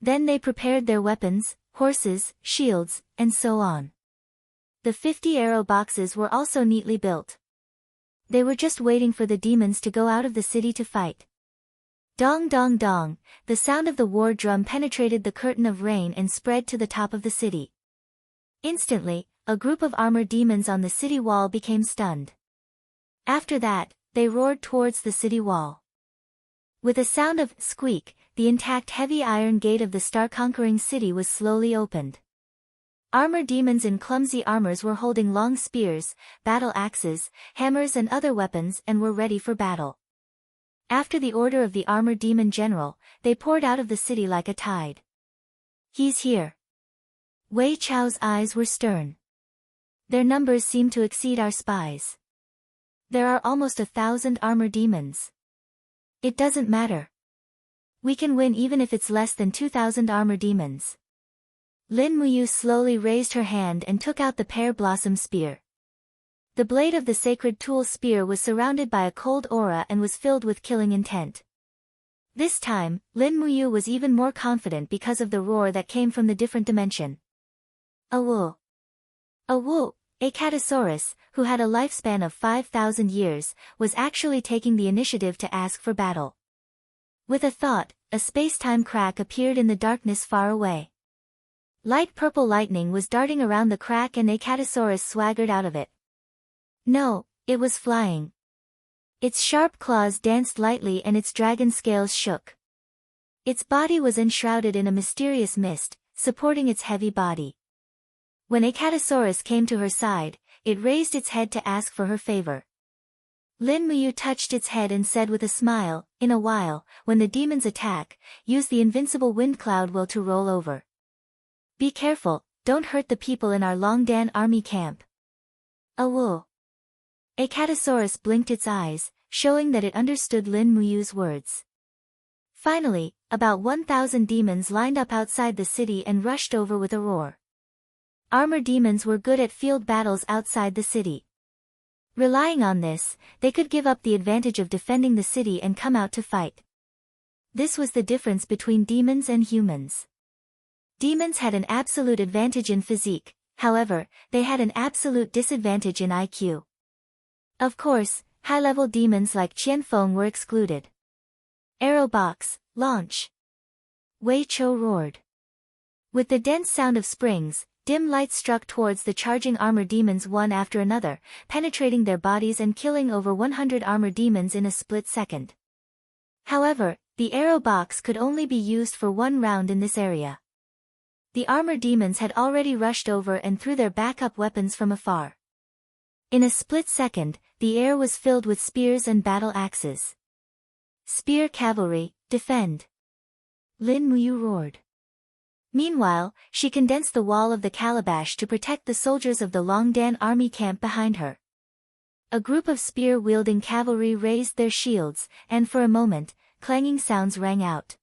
Then they prepared their weapons, horses, shields, and so on. The 50 arrow boxes were also neatly built. They were just waiting for the demons to go out of the city to fight. Dong dong dong, the sound of the war drum penetrated the curtain of rain and spread to the top of the city. Instantly, a group of armored demons on the city wall became stunned. After that, they roared towards the city wall. With a sound of squeak, the intact heavy iron gate of the star-conquering city was slowly opened. Armored demons in clumsy armors were holding long spears, battle axes, hammers and other weapons and were ready for battle. After the order of the armored demon general, they poured out of the city like a tide. He's here. Wei Chou's eyes were stern. Their numbers seem to exceed our spies. There are almost 1,000 armored demons. It doesn't matter. We can win even if it's less than 2,000 armored demons. Lin Muyu slowly raised her hand and took out the pear blossom spear. The blade of the sacred tool spear was surrounded by a cold aura and was filled with killing intent. This time, Lin Muyu was even more confident because of the roar that came from the different dimension. Awu! Awu! A Catasaurus, who had a lifespan of 5,000 years, was actually taking the initiative to ask for battle. With a thought, a space-time crack appeared in the darkness far away. Light purple lightning was darting around the crack and a Catasaurus swaggered out of it. No, it was flying. Its sharp claws danced lightly and its dragon scales shook. Its body was enshrouded in a mysterious mist, supporting its heavy body. When a Catasaurus came to her side, it raised its head to ask for her favor. Lin Muyu touched its head and said with a smile, in a while, when the demons attack, use the invincible wind cloud will to roll over. Be careful, don't hurt the people in our Longdan army camp. Awu! A Catasaurus blinked its eyes, showing that it understood Lin Muyu's words. Finally, about 1,000 demons lined up outside the city and rushed over with a roar. Armored demons were good at field battles outside the city. Relying on this, they could give up the advantage of defending the city and come out to fight. This was the difference between demons and humans. Demons had an absolute advantage in physique, however, they had an absolute disadvantage in IQ. Of course, high-level demons like Qianfeng were excluded. Arrow box, launch! Wei Chou roared. With the dense sound of springs, dim lights struck towards the charging armor demons one after another, penetrating their bodies and killing over 100 armor demons in a split second. However, the arrow box could only be used for one round in this area. The armor demons had already rushed over and threw their backup weapons from afar. In a split second, the air was filled with spears and battle axes. Spear cavalry, defend! Lin Muyu roared. Meanwhile, she condensed the wall of the calabash to protect the soldiers of the Longdan army camp behind her. A group of spear-wielding cavalry raised their shields, and for a moment, clanging sounds rang out.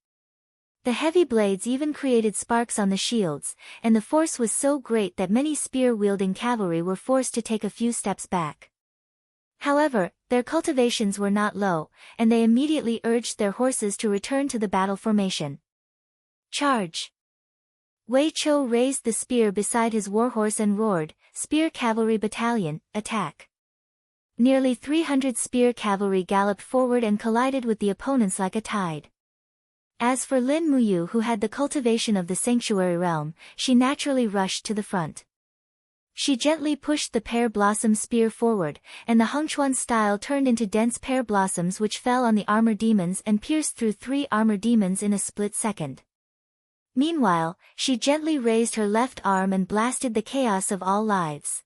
The heavy blades even created sparks on the shields, and the force was so great that many spear-wielding cavalry were forced to take a few steps back. However, their cultivations were not low, and they immediately urged their horses to return to the battle formation. Charge! Wei Chou raised the spear beside his warhorse and roared, "Spear Cavalry Battalion, attack!" Nearly 300 spear cavalry galloped forward and collided with the opponents like a tide. As for Lin Muyu, who had the cultivation of the sanctuary realm, she naturally rushed to the front. She gently pushed the pear blossom spear forward, and the Hengchuan style turned into dense pear blossoms which fell on the armor demons and pierced through 3 armor demons in a split second. Meanwhile, she gently raised her left arm and blasted the chaos of all lives.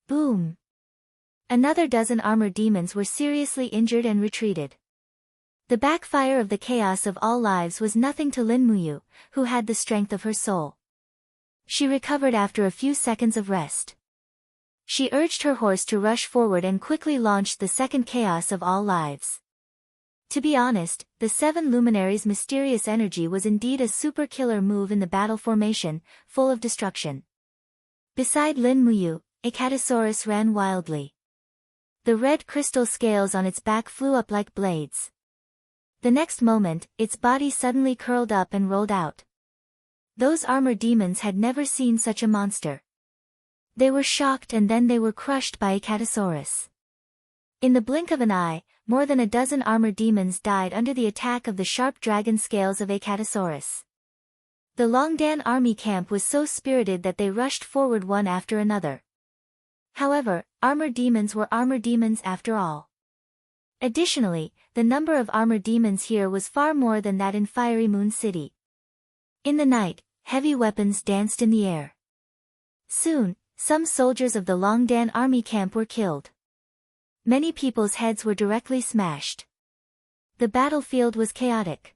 Boom! Another dozen armor demons were seriously injured and retreated. The backfire of the chaos of all lives was nothing to Lin Muyu, who had the strength of her soul. She recovered after a few seconds of rest. She urged her horse to rush forward and quickly launched the second chaos of all lives. To be honest, the 7 luminaries' mysterious energy was indeed a super killer move in the battle formation, full of destruction. Beside Lin Muyu, a Catasaurus ran wildly. The red crystal scales on its back flew up like blades. The next moment, its body suddenly curled up and rolled out. Those armor demons had never seen such a monster. They were shocked and then they were crushed by a Catasaurus. In the blink of an eye, more than a dozen armor demons died under the attack of the sharp dragon scales of a Catasaurus. The Longdan army camp was so spirited that they rushed forward one after another. However, armor demons were armor demons after all. Additionally, the number of armor demons here was far more than that in Fiery Moon City. In the night, heavy weapons danced in the air. Soon, some soldiers of the Longdan army camp were killed. Many people's heads were directly smashed. The battlefield was chaotic.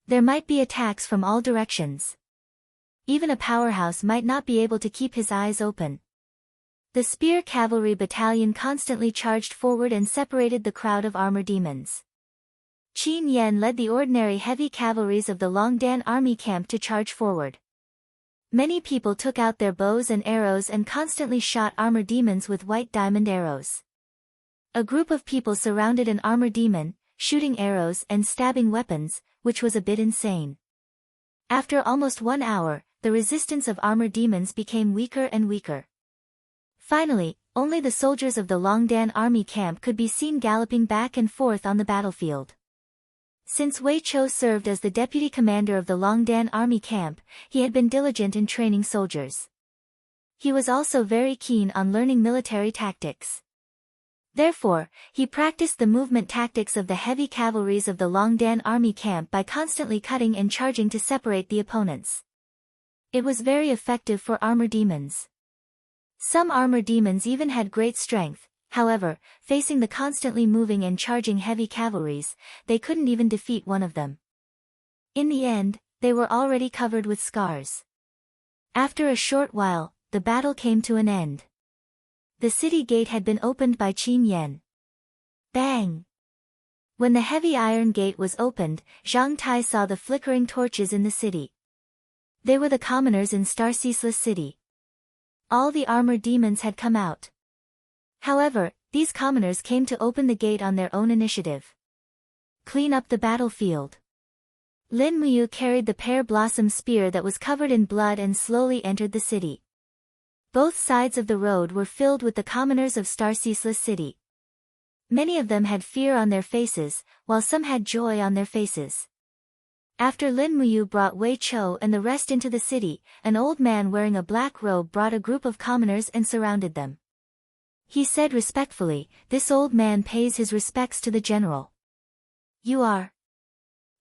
There might be attacks from all directions. Even a powerhouse might not be able to keep his eyes open. The spear cavalry battalion constantly charged forward and separated the crowd of armor demons. Qin Yan led the ordinary heavy cavalries of the Longdan army camp to charge forward. Many people took out their bows and arrows and constantly shot armor demons with white diamond arrows. A group of people surrounded an armor demon, shooting arrows and stabbing weapons, which was a bit insane. After almost 1 hour, the resistance of armor demons became weaker and weaker. Finally, only the soldiers of the Longdan army camp could be seen galloping back and forth on the battlefield. Since Wei Chou served as the deputy commander of the Longdan army camp, he had been diligent in training soldiers. He was also very keen on learning military tactics. Therefore, he practiced the movement tactics of the heavy cavalries of the Longdan army camp by constantly cutting and charging to separate the opponents. It was very effective for armor demons. Some armor demons even had great strength. However, facing the constantly moving and charging heavy cavalries, they couldn't even defeat one of them. In the end, they were already covered with scars. After a short while, the battle came to an end. The city gate had been opened by Qin Yan. Bang! When the heavy iron gate was opened, Zhang Tai saw the flickering torches in the city. They were the commoners in Star Ceaseless City. All the armor demons had come out. However, these commoners came to open the gate on their own initiative. Clean up the battlefield. Lin Muyu carried the pear blossom spear that was covered in blood and slowly entered the city. Both sides of the road were filled with the commoners of Star Ceaseless City. Many of them had fear on their faces, while some had joy on their faces. After Lin Muyu brought Wei Chou and the rest into the city, an old man wearing a black robe brought a group of commoners and surrounded them. He said respectfully, "This old man pays his respects to the general." "You are?"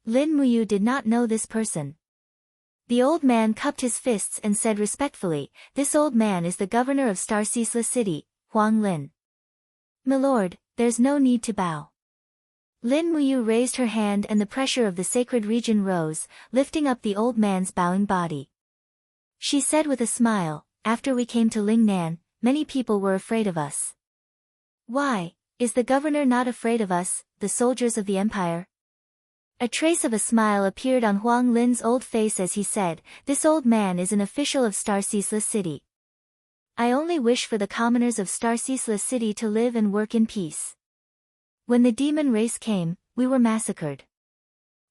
Lin Muyu did not know this person. The old man cupped his fists and said respectfully, "This old man is the governor of Star Ceaseless City, Huang Lin." "Milord, there's no need to bow." Lin Muyu raised her hand and the pressure of the sacred region rose, lifting up the old man's bowing body. She said with a smile, "After we came to Lingnan, many people were afraid of us. Why, is the governor not afraid of us, the soldiers of the empire? A trace of a smile appeared on Huang Lin's old face as he said, this old man is an official of Star Ceaseless City. I only wish for the commoners of Star Ceaseless City to live and work in peace. When the demon race came, we were massacred.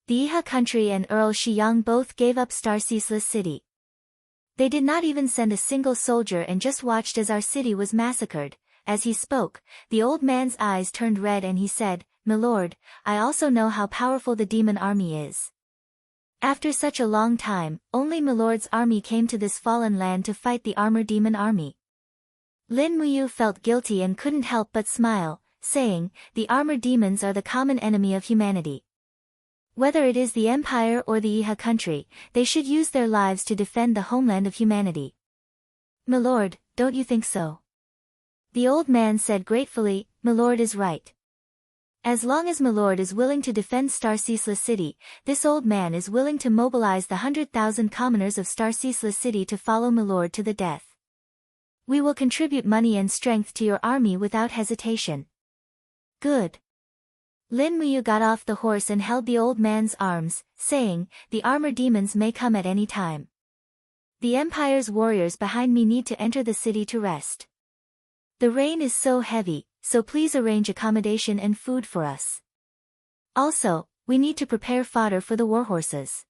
The Iha country and Earl Shiyang both gave up Star Ceaseless City. They did not even send a single soldier and just watched as our city was massacred. As he spoke, the old man's eyes turned red and he said, "My lord, I also know how powerful the demon army is. After such a long time, only my lord's army came to this fallen land to fight the armor demon army." Lin Muyu felt guilty and couldn't help but smile, saying, the armor demons are the common enemy of humanity. Whether it is the empire or the Iha country, they should use their lives to defend the homeland of humanity. My lord, don't you think so? The old man said gratefully, my lord is right. As long as my lord is willing to defend Star Ceaseless City, this old man is willing to mobilize the 100,000 commoners of Star Ceaseless City to follow my lord to the death. We will contribute money and strength to your army without hesitation. Good. Lin Muyu got off the horse and held the old man's arms, saying, the armor demons may come at any time. The Empire's warriors behind me need to enter the city to rest. The rain is so heavy, so please arrange accommodation and food for us. Also, we need to prepare fodder for the warhorses.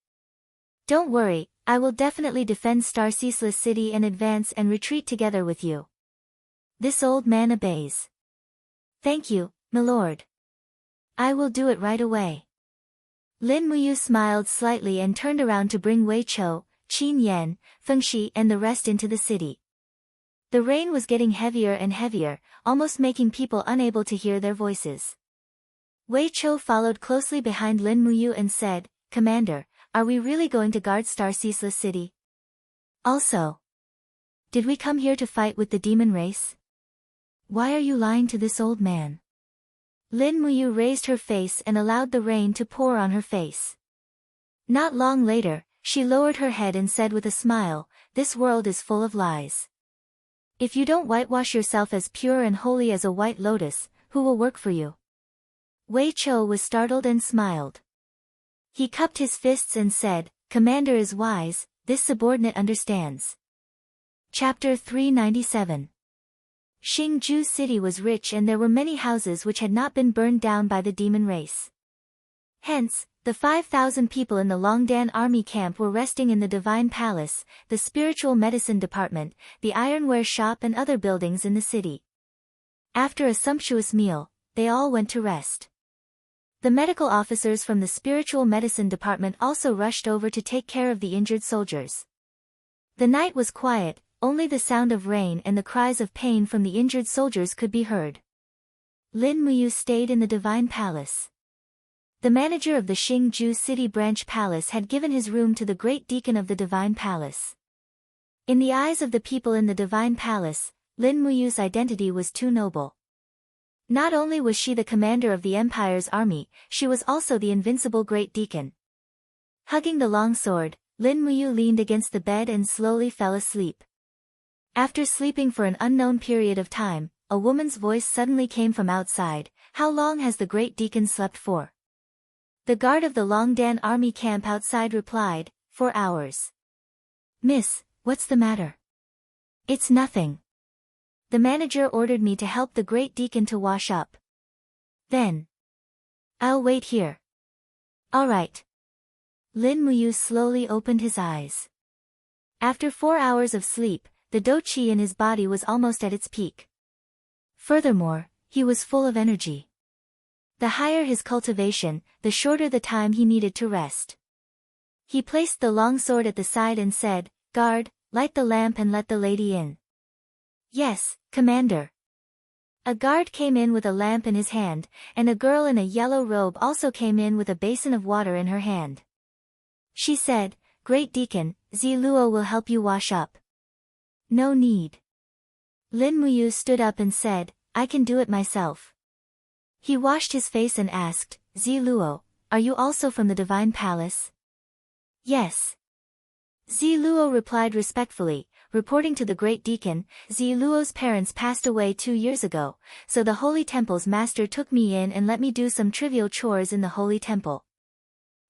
Don't worry, I will definitely defend Star Ceaseless City and advance and retreat together with you. This old man obeys. Thank you, my lord. I will do it right away. Lin Muyu smiled slightly and turned around to bring Wei Chou, Qin Yan, Feng Shi and the rest into the city. The rain was getting heavier and heavier, almost making people unable to hear their voices. Wei Chou followed closely behind Lin Muyu and said, Commander, are we really going to guard Star Ceaseless City? Also, did we come here to fight with the demon race? Why are you lying to this old man? Lin Muyu raised her face and allowed the rain to pour on her face. Not long later, she lowered her head and said with a smile, this world is full of lies. If you don't whitewash yourself as pure and holy as a white lotus, who will work for you? Wei Chou was startled and smiled. He cupped his fists and said, Commander is wise, this subordinate understands. Chapter 397. Xingju City was rich and there were many houses which had not been burned down by the demon race. Hence, the 5,000 people in the Longdan army camp were resting in the Divine Palace, the Spiritual Medicine Department, the Ironware Shop and other buildings in the city. After a sumptuous meal, they all went to rest. The medical officers from the Spiritual Medicine Department also rushed over to take care of the injured soldiers. The night was quiet, only the sound of rain and the cries of pain from the injured soldiers could be heard. Lin Muyu stayed in the Divine Palace. The manager of the Xingju City Branch Palace had given his room to the Great Deacon of the Divine Palace. In the eyes of the people in the Divine Palace, Lin Muyu's identity was too noble. Not only was she the commander of the Empire's army, she was also the invincible Great Deacon. Hugging the long sword, Lin Muyu leaned against the bed and slowly fell asleep. After sleeping for an unknown period of time, a woman's voice suddenly came from outside, How long has the Great Deacon slept for? The guard of the Longdan army camp outside replied, 4 hours. Miss, what's the matter? It's nothing. The manager ordered me to help the Great Deacon to wash up. Then, I'll wait here. All right. Lin Muyu slowly opened his eyes. After 4 hours of sleep, the Doqi in his body was almost at its peak. Furthermore, he was full of energy. The higher his cultivation, the shorter the time he needed to rest. He placed the long sword at the side and said, Guard, light the lamp and let the lady in. Yes, Commander. A guard came in with a lamp in his hand, and a girl in a yellow robe also came in with a basin of water in her hand. She said, Great Deacon, Ziluo will help you wash up. No need. Lin Muyu stood up and said, I can do it myself. He washed his face and asked, Ziluo, are you also from the Divine Palace? Yes. Ziluo replied respectfully, reporting to the great deacon, Ziluo's parents passed away 2 years ago, so the Holy Temple's master took me in and let me do some trivial chores in the Holy Temple.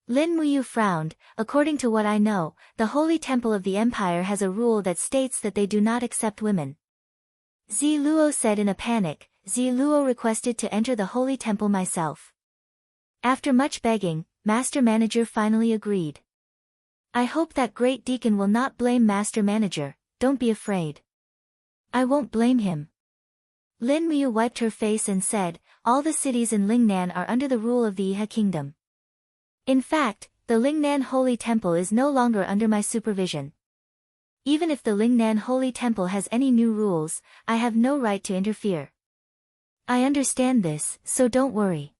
Lin Muyu frowned. According to what I know, the Holy Temple of the Empire has a rule that states that they do not accept women. Ziluo said in a panic. Ziluo requested to enter the Holy Temple myself. After much begging, Master Manager finally agreed. I hope that great deacon will not blame Master Manager, don't be afraid. I won't blame him. Lin Muyu wiped her face and said, all the cities in Lingnan are under the rule of the Iha Kingdom. In fact, the Lingnan Holy Temple is no longer under my supervision. Even if the Lingnan Holy Temple has any new rules, I have no right to interfere. I understand this, so don't worry.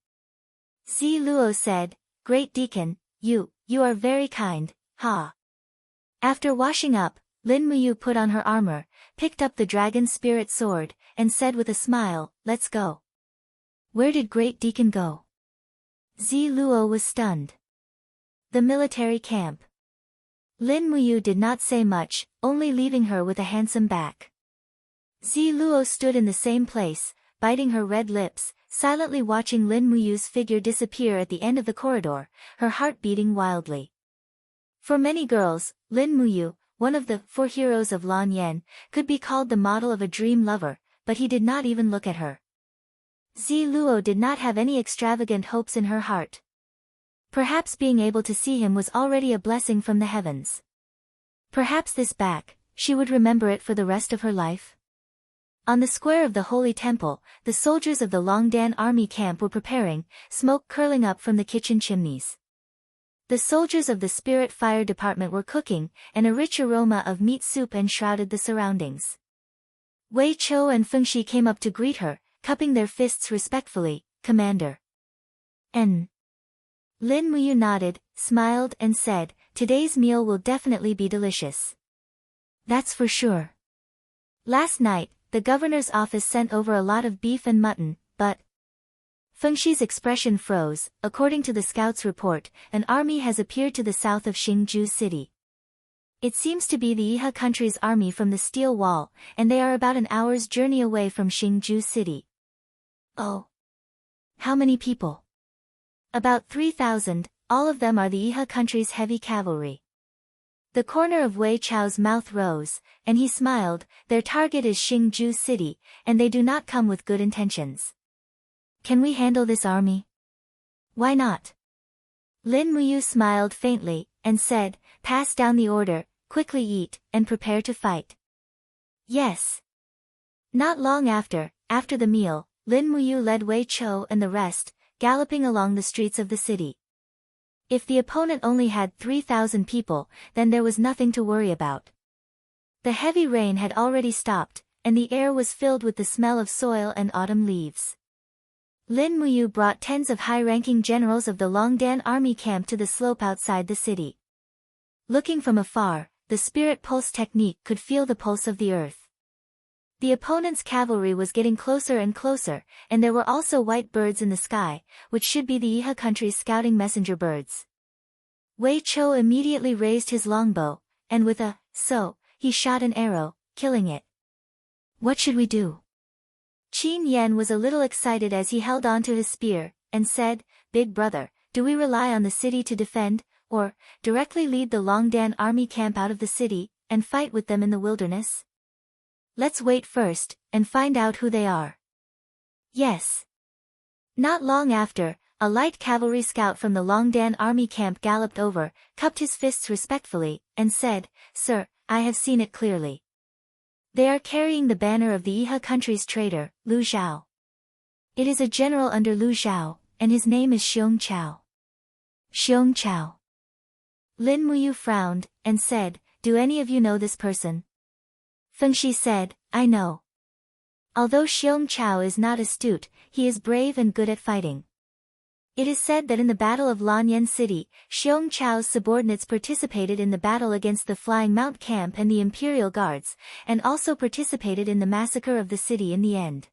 Ziluo said, Great Deacon, you are very kind, ha. After washing up, Lin Muyu put on her armor, picked up the dragon spirit sword, and said with a smile, let's go. Where did Great Deacon go? Ziluo was stunned. The military camp. Lin Muyu did not say much, only leaving her with a handsome back. Ziluo stood in the same place, biting her red lips, silently watching Lin Muyu's figure disappear at the end of the corridor, her heart beating wildly. For many girls, Lin Muyu, one of the 4 heroes of Lan Yan, could be called the model of a dream lover, but he did not even look at her. Ziluo did not have any extravagant hopes in her heart. Perhaps being able to see him was already a blessing from the heavens. Perhaps this back, she would remember it for the rest of her life. On the square of the Holy Temple, the soldiers of the Longdan army camp were preparing, smoke curling up from the kitchen chimneys. The soldiers of the Spirit Fire Department were cooking, and a rich aroma of meat soup enshrouded the surroundings. Wei Chou and Feng Shi came up to greet her, cupping their fists respectfully, Commander. N. Lin Muyu nodded, smiled and said, today's meal will definitely be delicious. That's for sure. Last night, the governor's office sent over a lot of beef and mutton, but... Feng Shi's expression froze. According to the scouts' report, an army has appeared to the south of Xingju City. It seems to be the Iha country's army from the Steel Wall, and they are about an hour's journey away from Xingju City. Oh. How many people? About 3,000, all of them are the Iha country's heavy cavalry. The corner of Wei Chao's mouth rose, and he smiled. Their target is Xingju City, and they do not come with good intentions. Can we handle this army? Why not? Lin Muyu smiled faintly, and said, pass down the order, quickly eat, and prepare to fight. Yes. Not long after the meal, Lin Muyu led Wei Chou and the rest, galloping along the streets of the city. If the opponent only had 3,000 people, then there was nothing to worry about. The heavy rain had already stopped, and the air was filled with the smell of soil and autumn leaves. Lin Muyu brought tens of high-ranking generals of the Longdan army camp to the slope outside the city. Looking from afar, the spirit pulse technique could feel the pulse of the earth. The opponent's cavalry was getting closer and closer, and there were also white birds in the sky, which should be the Iha country's scouting messenger birds. Wei Chou immediately raised his longbow, and with a "so," he shot an arrow, killing it. What should we do? Qin Yan was a little excited as he held on to his spear, and said, Big brother, do we rely on the city to defend, or directly lead the Longdan army camp out of the city, and fight with them in the wilderness? Let's wait first, and find out who they are. Yes. Not long after, a light cavalry scout from the Longdan army camp galloped over, cupped his fists respectfully, and said, Sir, I have seen it clearly. They are carrying the banner of the Iha country's traitor, Lu Zhao. It is a general under Lu Zhao, and his name is Xiong Chao. Xiong Chao. Lin Muyu frowned, and said, Do any of you know this person? Feng Shi said, I know. Although Xiong Chao is not astute, he is brave and good at fighting. It is said that in the Battle of Lanyan City, Xiong Chao's subordinates participated in the battle against the Flying Mount Camp and the Imperial Guards, and also participated in the massacre of the city in the end.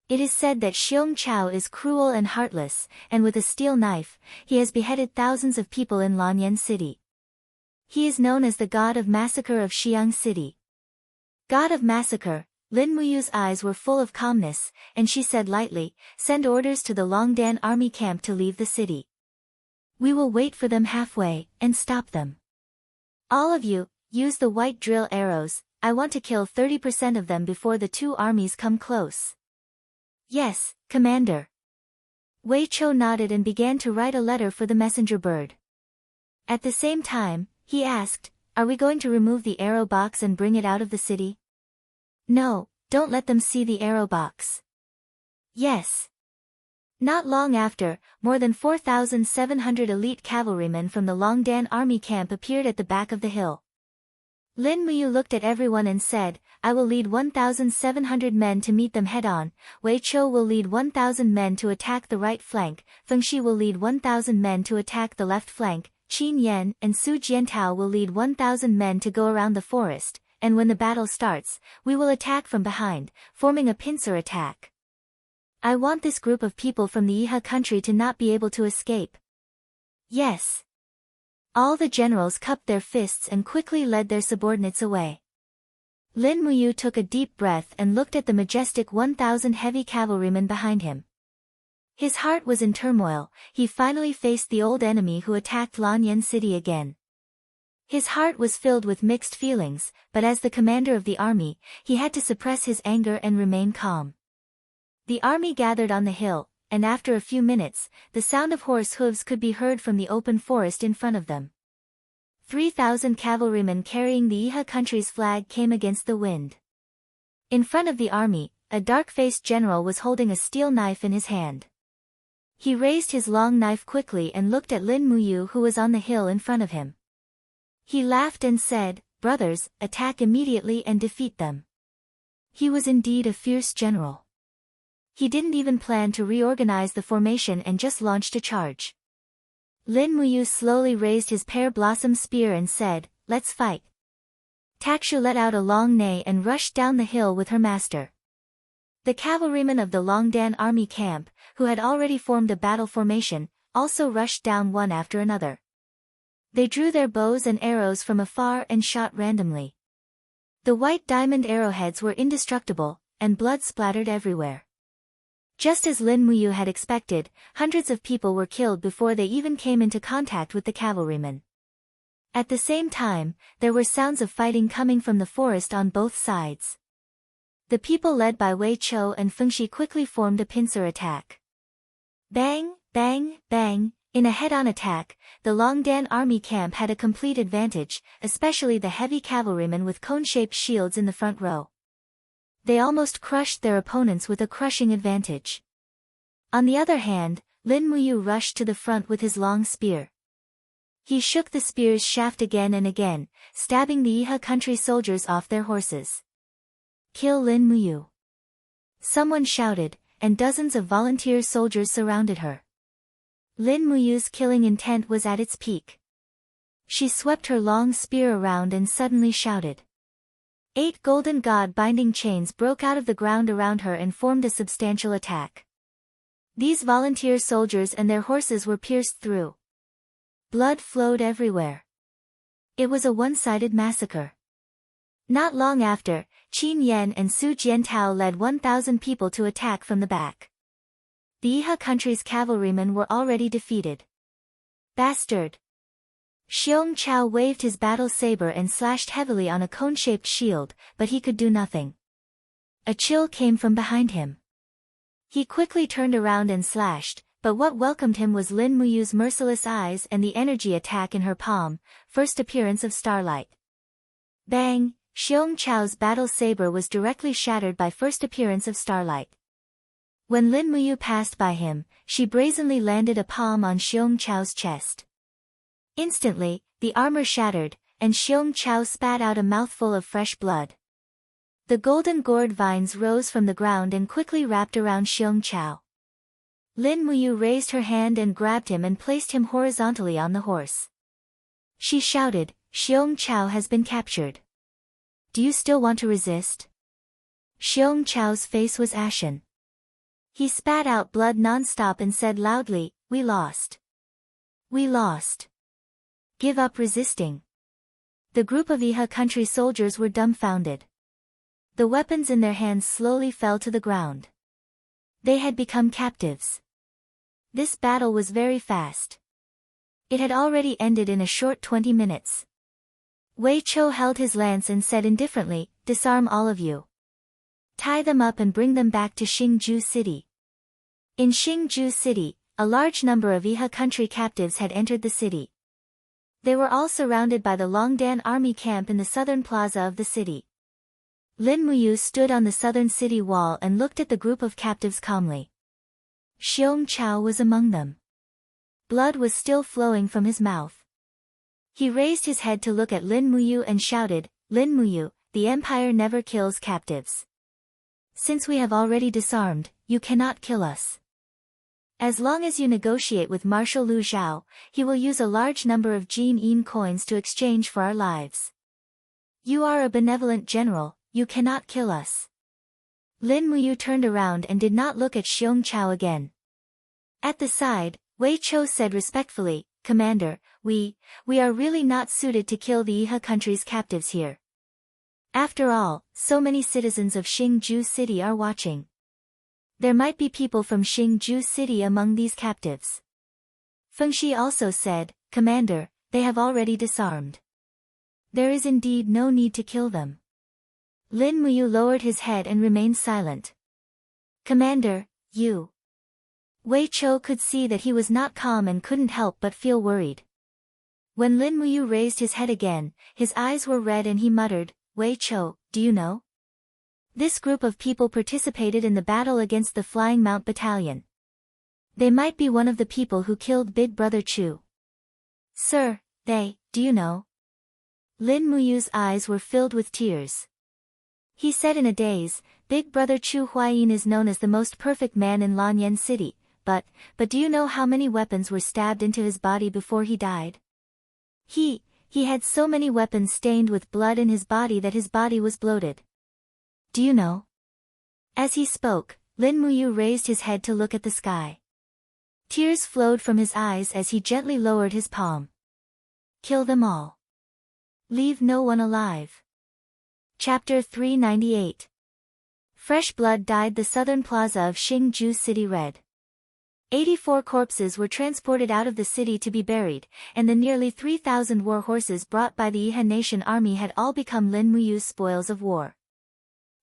It is said that Xiong Chao is cruel and heartless, and with a steel knife, he has beheaded thousands of people in Lanyan City. He is known as the god of massacre of Xiang City. God of massacre, Lin Muyu's eyes were full of calmness, and she said lightly, send orders to the Longdan army camp to leave the city. We will wait for them halfway, and stop them. All of you, use the white drill arrows, I want to kill 30% of them before the two armies come close. Yes, Commander. Wei Chou nodded and began to write a letter for the messenger bird. At the same time, he asked, are we going to remove the arrow box and bring it out of the city? No, don't let them see the arrow box. Yes. Not long after, more than 4,700 elite cavalrymen from the Longdan army camp appeared at the back of the hill. Lin Muyu looked at everyone and said, I will lead 1,700 men to meet them head-on, Wei Chou will lead 1,000 men to attack the right flank, Feng Shi will lead 1,000 men to attack the left flank, Qin Yan and Su Jiantao will lead 1,000 men to go around the forest, and when the battle starts, we will attack from behind, forming a pincer attack. I want this group of people from the Yihe country to not be able to escape. Yes. All the generals cupped their fists and quickly led their subordinates away. Lin Muyu took a deep breath and looked at the majestic 1,000 heavy cavalrymen behind him. His heart was in turmoil, he finally faced the old enemy who attacked Lanyan City again. His heart was filled with mixed feelings, but as the commander of the army, he had to suppress his anger and remain calm. The army gathered on the hill, and after a few minutes, the sound of horse hooves could be heard from the open forest in front of them. 3,000 cavalrymen carrying the Yihe country's flag came against the wind. In front of the army, a dark-faced general was holding a steel knife in his hand. He raised his long knife quickly and looked at Lin Muyu who was on the hill in front of him. He laughed and said, brothers, attack immediately and defeat them. He was indeed a fierce general. He didn't even plan to reorganize the formation and just launched a charge. Lin Muyu slowly raised his pear-blossom spear and said, let's fight. Takshu let out a long neigh and rushed down the hill with her master. The cavalrymen of the Longdan army camp, who had already formed a battle formation, also rushed down one after another. They drew their bows and arrows from afar and shot randomly. The white diamond arrowheads were indestructible, and blood splattered everywhere. Just as Lin Muyu had expected, hundreds of people were killed before they even came into contact with the cavalrymen. At the same time, there were sounds of fighting coming from the forest on both sides. The people led by Wei Chou and Feng Shi quickly formed a pincer attack. Bang, bang, bang, in a head-on attack, the Longdan army camp had a complete advantage, especially the heavy cavalrymen with cone-shaped shields in the front row. They almost crushed their opponents with a crushing advantage. On the other hand, Lin Muyu rushed to the front with his long spear. He shook the spear's shaft again and again, stabbing the Yihe country soldiers off their horses. Kill Lin Muyu. Someone shouted, and dozens of volunteer soldiers surrounded her. Lin Muyu's killing intent was at its peak. She swept her long spear around and suddenly shouted. 8 golden god-binding chains broke out of the ground around her and formed a substantial attack. These volunteer soldiers and their horses were pierced through. Blood flowed everywhere. It was a one-sided massacre. Not long after, Qin Yan and Su Jiantao led 1,000 people to attack from the back. The Yihe country's cavalrymen were already defeated. Bastard! Xiong Chao waved his battle saber and slashed heavily on a cone-shaped shield, but he could do nothing. A chill came from behind him. He quickly turned around and slashed, but what welcomed him was Lin Muyu's merciless eyes and the energy attack in her palm, first appearance of starlight. Bang! Xiong Chao's battle saber was directly shattered by first appearance of starlight. When Lin Muyu passed by him, she brazenly landed a palm on Xiong Chao's chest. Instantly, the armor shattered, and Xiong Chao spat out a mouthful of fresh blood. The golden gourd vines rose from the ground and quickly wrapped around Xiong Chao. Lin Muyu raised her hand and grabbed him and placed him horizontally on the horse. She shouted, Xiong Chao has been captured. Do you still want to resist? Xiong Chao's face was ashen. He spat out blood non-stop and said loudly, we lost. We lost. Give up resisting. The group of Yihe country soldiers were dumbfounded. The weapons in their hands slowly fell to the ground. They had become captives. This battle was very fast. It had already ended in a short 20 minutes. Wei Chou held his lance and said indifferently, "Disarm all of you. Tie them up and bring them back to Xingju City." In Xingju City, a large number of Iha country captives had entered the city. They were all surrounded by the Longdan army camp in the southern plaza of the city. Lin Muyu stood on the southern city wall and looked at the group of captives calmly. Xiong Chao was among them. Blood was still flowing from his mouth. He raised his head to look at Lin Muyu and shouted, "Lin Muyu, the empire never kills captives. Since we have already disarmed, you cannot kill us. As long as you negotiate with Marshal Lu Zhao, he will use a large number of Jin Yin coins to exchange for our lives. You are a benevolent general, you cannot kill us." Lin Muyu turned around and did not look at Xiong Chao again. At the side, Wei Chou said respectfully, "Commander, we are really not suited to kill the Iha country's captives here. After all, so many citizens of Xingju City are watching. There might be people from Xingju City among these captives." Feng Shi also said, "Commander, they have already disarmed. There is indeed no need to kill them." Lin Muyu lowered his head and remained silent. "Commander, you..." Wei Chou could see that he was not calm and couldn't help but feel worried. When Lin Muyu raised his head again, his eyes were red and he muttered, "Wei Chou, do you know? This group of people participated in the battle against the Flying Mount Battalion. They might be one of the people who killed Big Brother Chu." "Sir, do you know?" Lin Muyu's eyes were filled with tears. He said in a daze, "Big Brother Chu Huayin is known as the most perfect man in Lanyan City, but do you know how many weapons were stabbed into his body before he died? He had so many weapons stained with blood in his body that his body was bloated. Do you know?" As he spoke, Lin Muyu raised his head to look at the sky. Tears flowed from his eyes as he gently lowered his palm. "Kill them all. Leave no one alive." Chapter 398. Fresh blood dyed the southern plaza of Xingju City red. 84 corpses were transported out of the city to be buried, and the nearly 3,000 war horses brought by the Iha Nation army had all become Lin Muyu's spoils of war.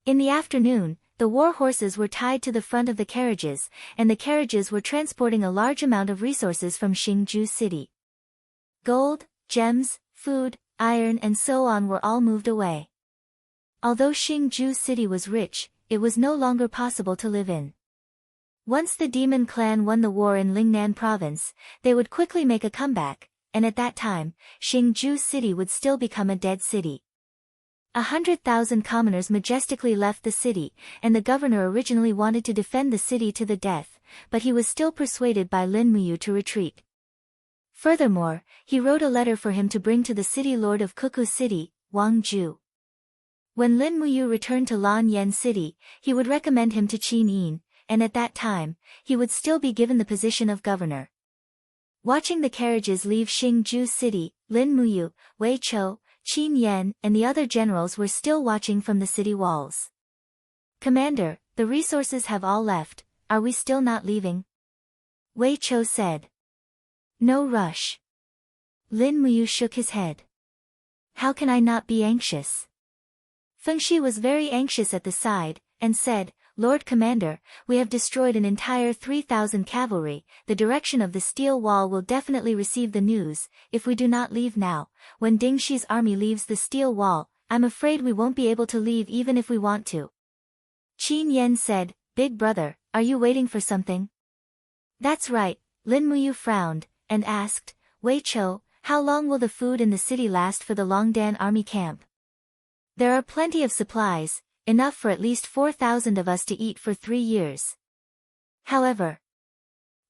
In the afternoon, the war horses were tied to the front of the carriages, and the carriages were transporting a large amount of resources from Xingju City. Gold, gems, food, iron and so on were all moved away. Although Xingju City was rich, it was no longer possible to live in. Once the demon clan won the war in Lingnan province, they would quickly make a comeback, and at that time, Xingju City would still become a dead city. 100,000 commoners majestically left the city, and the governor originally wanted to defend the city to the death, but he was still persuaded by Lin Muyu to retreat. Furthermore, he wrote a letter for him to bring to the city lord of Kuku City, Wang Ju. When Lin Muyu returned to Lan Yen City, he would recommend him to Qin Yin, and at that time, he would still be given the position of governor. Watching the carriages leave Xingju City, Lin Muyu, Wei Chou, Qin Yan, and the other generals were still watching from the city walls. "Commander, the resources have all left, are we still not leaving?" Wei Chou said. "No rush." Lin Muyu shook his head. "How can I not be anxious?" Feng Shi was very anxious at the side, and said, "Lord Commander, we have destroyed an entire 3,000 cavalry, the direction of the steel wall will definitely receive the news. If we do not leave now, when Ding Shi's army leaves the steel wall, I'm afraid we won't be able to leave even if we want to." Qin Yan said, "Big brother, are you waiting for something?" "That's right," Lin Muyu frowned, and asked, "Wei Chou, how long will the food in the city last for the Longdan army camp?" "There are plenty of supplies, enough for at least 4,000 of us to eat for 3 years. However,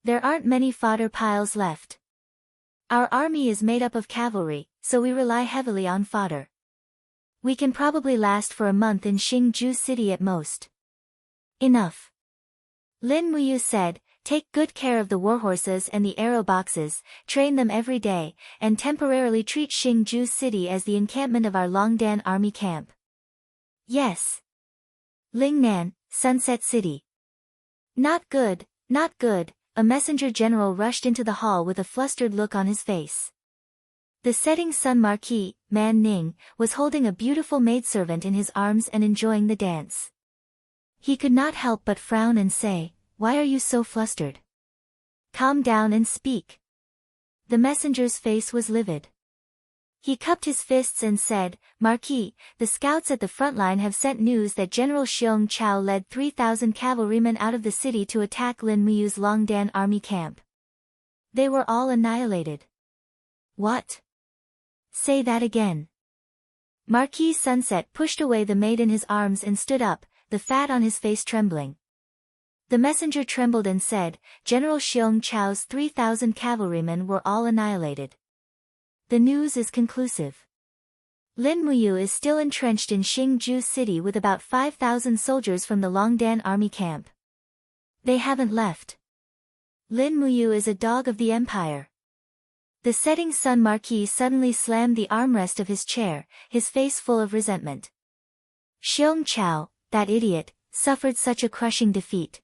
there aren't many fodder piles left. Our army is made up of cavalry, so we rely heavily on fodder. We can probably last for a month in Xingju City at most." "Enough." Lin Muyu said, "Take good care of the warhorses and the arrow boxes, train them every day, and temporarily treat Xingju City as the encampment of our Longdan army camp." "Yes." Lingnan, Sunset City. Not good, not good, a messenger general rushed into the hall with a flustered look on his face. The setting sun Marquis, Man Ning, was holding a beautiful maidservant in his arms and enjoying the dance. He could not help but frown and say, "Why are you so flustered? Calm down and speak." The messenger's face was livid. He cupped his fists and said, "Marquis, the scouts at the front line have sent news that General Xiong Chao led 3,000 cavalrymen out of the city to attack Lin Muyu's Longdan army camp. They were all annihilated." "What? Say that again." Marquis Sunset pushed away the maid in his arms and stood up, the fat on his face trembling. The messenger trembled and said, "General Xiong Chao's 3,000 cavalrymen were all annihilated. The news is conclusive. Lin Muyu is still entrenched in Xingju City with about 5,000 soldiers from the Longdan army camp. They haven't left. Lin Muyu is a dog of the empire." The setting sun Marquis suddenly slammed the armrest of his chair, his face full of resentment. Xiong Chao, that idiot, suffered such a crushing defeat.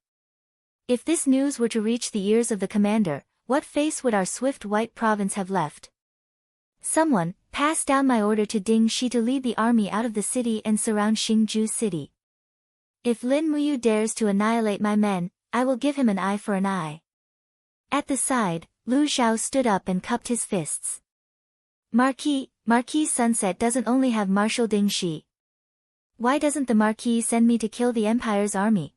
If this news were to reach the ears of the commander, what face would our swift white province have left? "Someone, pass down my order to Ding Shi to lead the army out of the city and surround Xingju City. If Lin Muyu dares to annihilate my men, I will give him an eye for an eye." At the side, Lu Xiao stood up and cupped his fists. Marquis Sunset doesn't only have Marshal Ding Shi. Why doesn't the Marquis send me to kill the Empire's army?"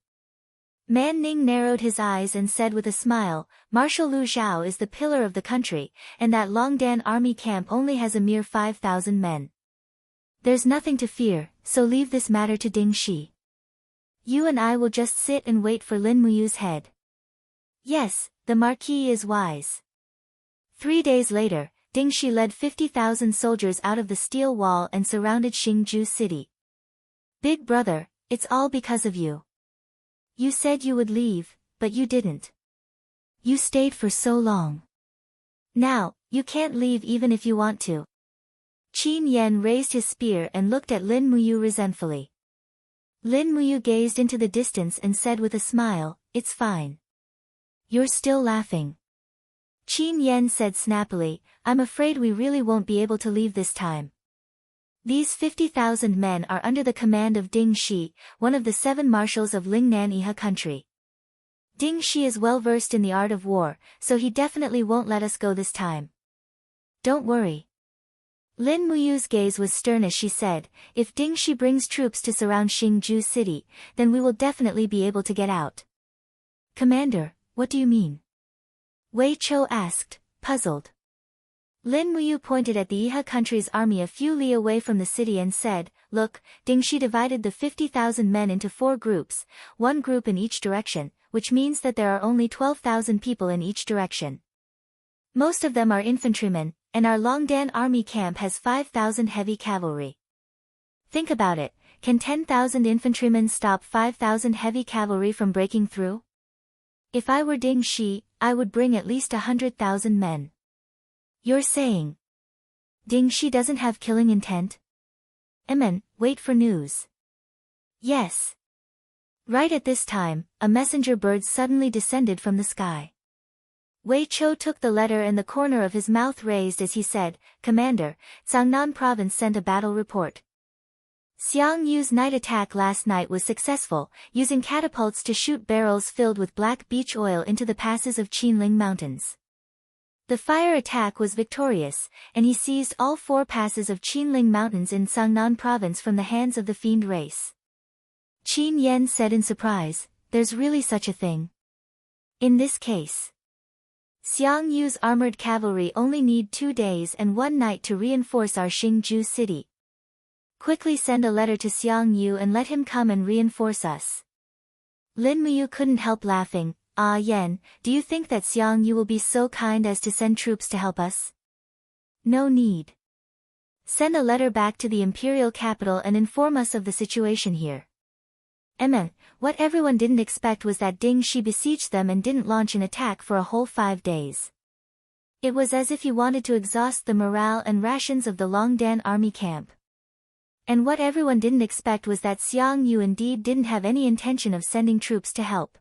Man Ning narrowed his eyes and said with a smile, "Marshal Lu Xiao is the pillar of the country, and that Longdan army camp only has a mere 5,000 men. There's nothing to fear, so leave this matter to Ding Shi. You and I will just sit and wait for Lin Muyu's head." Yes, the Marquis is wise. 3 days later, Ding Shi led 50,000 soldiers out of the steel wall and surrounded Xingju City. "Big brother, it's all because of you. You said you would leave, but you didn't. You stayed for so long. Now, you can't leave even if you want to." Qin Yan raised his spear and looked at Lin Muyu resentfully. Lin Muyu gazed into the distance and said with a smile, "It's fine." "You're still laughing." Qin Yan said snappily, "I'm afraid we really won't be able to leave this time. These 50,000 men are under the command of Ding Shi, one of the 7 marshals of Lingnan Iha country. Ding Shi is well versed in the art of war, so he definitely won't let us go this time. Don't worry." Lin Muyu's gaze was stern as she said, "If Ding Shi brings troops to surround Xingju City, then we will definitely be able to get out." "Commander, what do you mean?" Wei Chou asked, puzzled. Lin Muyu pointed at the Iha country's army a few li away from the city and said, "Look, Ding Shi divided the 50,000 men into 4 groups, 1 group in each direction, which means that there are only 12,000 people in each direction. Most of them are infantrymen, and our Longdan army camp has 5,000 heavy cavalry. Think about it, can 10,000 infantrymen stop 5,000 heavy cavalry from breaking through? If I were Ding Shi, I would bring at least 100,000 men." "You're saying Ding Shi doesn't have killing intent?" Wait for news." "Yes." Right at this time, a messenger bird suddenly descended from the sky. Wei Chou took the letter and the corner of his mouth raised as he said, "Commander, Cangnan province sent a battle report. Xiang Yu's night attack last night was successful, using catapults to shoot barrels filled with black beech oil into the passes of Qinling Mountains. The fire attack was victorious, and he seized all 4 passes of Qinling Mountains in Cangnan province from the hands of the fiend race." Qin Yan said in surprise, "There's really such a thing? In this case, Xiang Yu's armored cavalry only need 2 days and 1 night to reinforce our Xingju city. Quickly send a letter to Xiang Yu and let him come and reinforce us." Lin Muyu couldn't help laughing. "Ah Yan, do you think that Xiang Yu will be so kind as to send troops to help us? No need. Send a letter back to the imperial capital and inform us of the situation here." What everyone didn't expect was that Ding Shi besieged them and didn't launch an attack for a whole 5 days. It was as if he wanted to exhaust the morale and rations of the Longdan army camp. And what everyone didn't expect was that Xiang Yu indeed didn't have any intention of sending troops to help.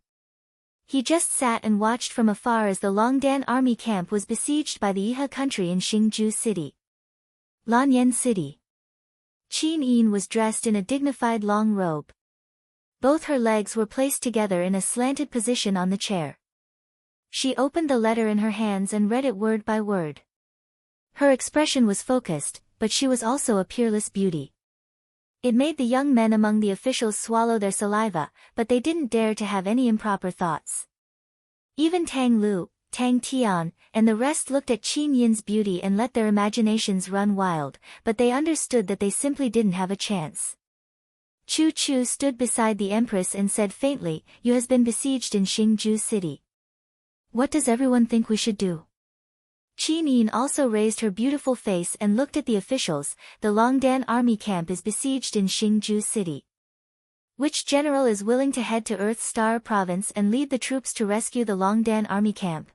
He just sat and watched from afar as the Longdan army camp was besieged by the Iha country in Xingju City. Lanyan City. Qin Yin was dressed in a dignified long robe. Both her legs were placed together in a slanted position on the chair. She opened the letter in her hands and read it word by word. Her expression was focused, but she was also a peerless beauty. It made the young men among the officials swallow their saliva, but they didn't dare to have any improper thoughts. Even Tang Lu, Tang Tian, and the rest looked at Qin Yin's beauty and let their imaginations run wild, but they understood that they simply didn't have a chance. Chu Chu stood beside the Empress and said faintly, "You has been besieged in Xingju City. What does everyone think we should do?" Qin Yin also raised her beautiful face and looked at the officials. The Longdan army camp is besieged in Xingju City. Which general is willing to head to Earth Star Province and lead the troops to rescue the Longdan army camp?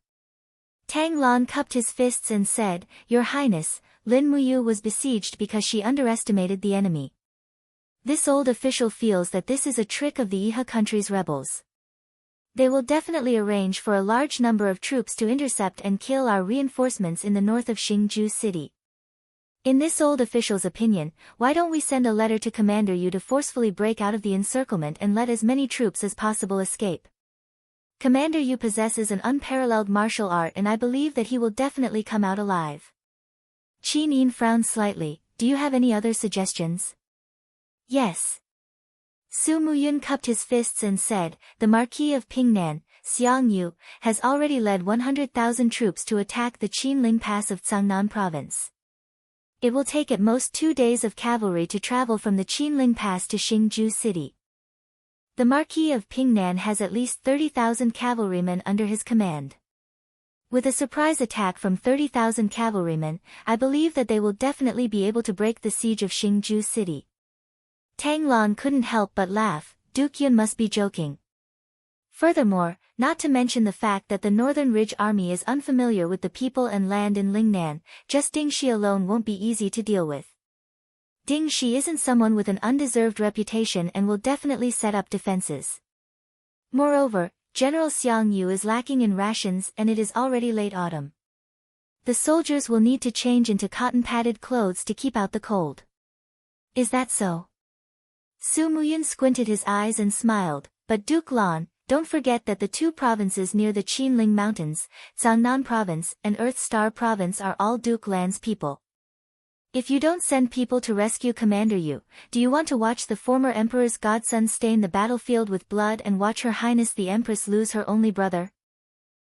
Tang Lan cupped his fists and said, "Your Highness, Lin Muyu was besieged because she underestimated the enemy. This old official feels that this is a trick of the Iha country's rebels. They will definitely arrange for a large number of troops to intercept and kill our reinforcements in the north of Xingju City. In this old official's opinion, why don't we send a letter to Commander Yu to forcefully break out of the encirclement and let as many troops as possible escape? Commander Yu possesses an unparalleled martial art and I believe that he will definitely come out alive." Qin Yin frowned slightly. "Do you have any other suggestions?" "Yes." Su Muyun cupped his fists and said, "The Marquis of Pingnan, Xiang Yu, has already led 100,000 troops to attack the Qinling Pass of Cangnan Province. It will take at most 2 days of cavalry to travel from the Qinling Pass to Xingju City. The Marquis of Pingnan has at least 30,000 cavalrymen under his command. With a surprise attack from 30,000 cavalrymen, I believe that they will definitely be able to break the siege of Xingju City." Tang Lan couldn't help but laugh. Duke Yun must be joking. Furthermore, not to mention the fact that the Northern Ridge Army is unfamiliar with the people and land in Lingnan, just Ding Shi alone won't be easy to deal with. Ding Shi isn't someone with an undeserved reputation and will definitely set up defenses. Moreover, General Xiang Yu is lacking in rations and it is already late autumn. The soldiers will need to change into cotton-padded clothes to keep out the cold. Is that so? Su Muyun squinted his eyes and smiled, "But Duke Lan, don't forget that the 2 provinces near the Qinling Mountains, Cangnan Province and Earth Star Province are all Duke Lan's people. If you don't send people to rescue Commander Yu, do you want to watch the former Emperor's godson stain the battlefield with blood and watch Her Highness the Empress lose her only brother?"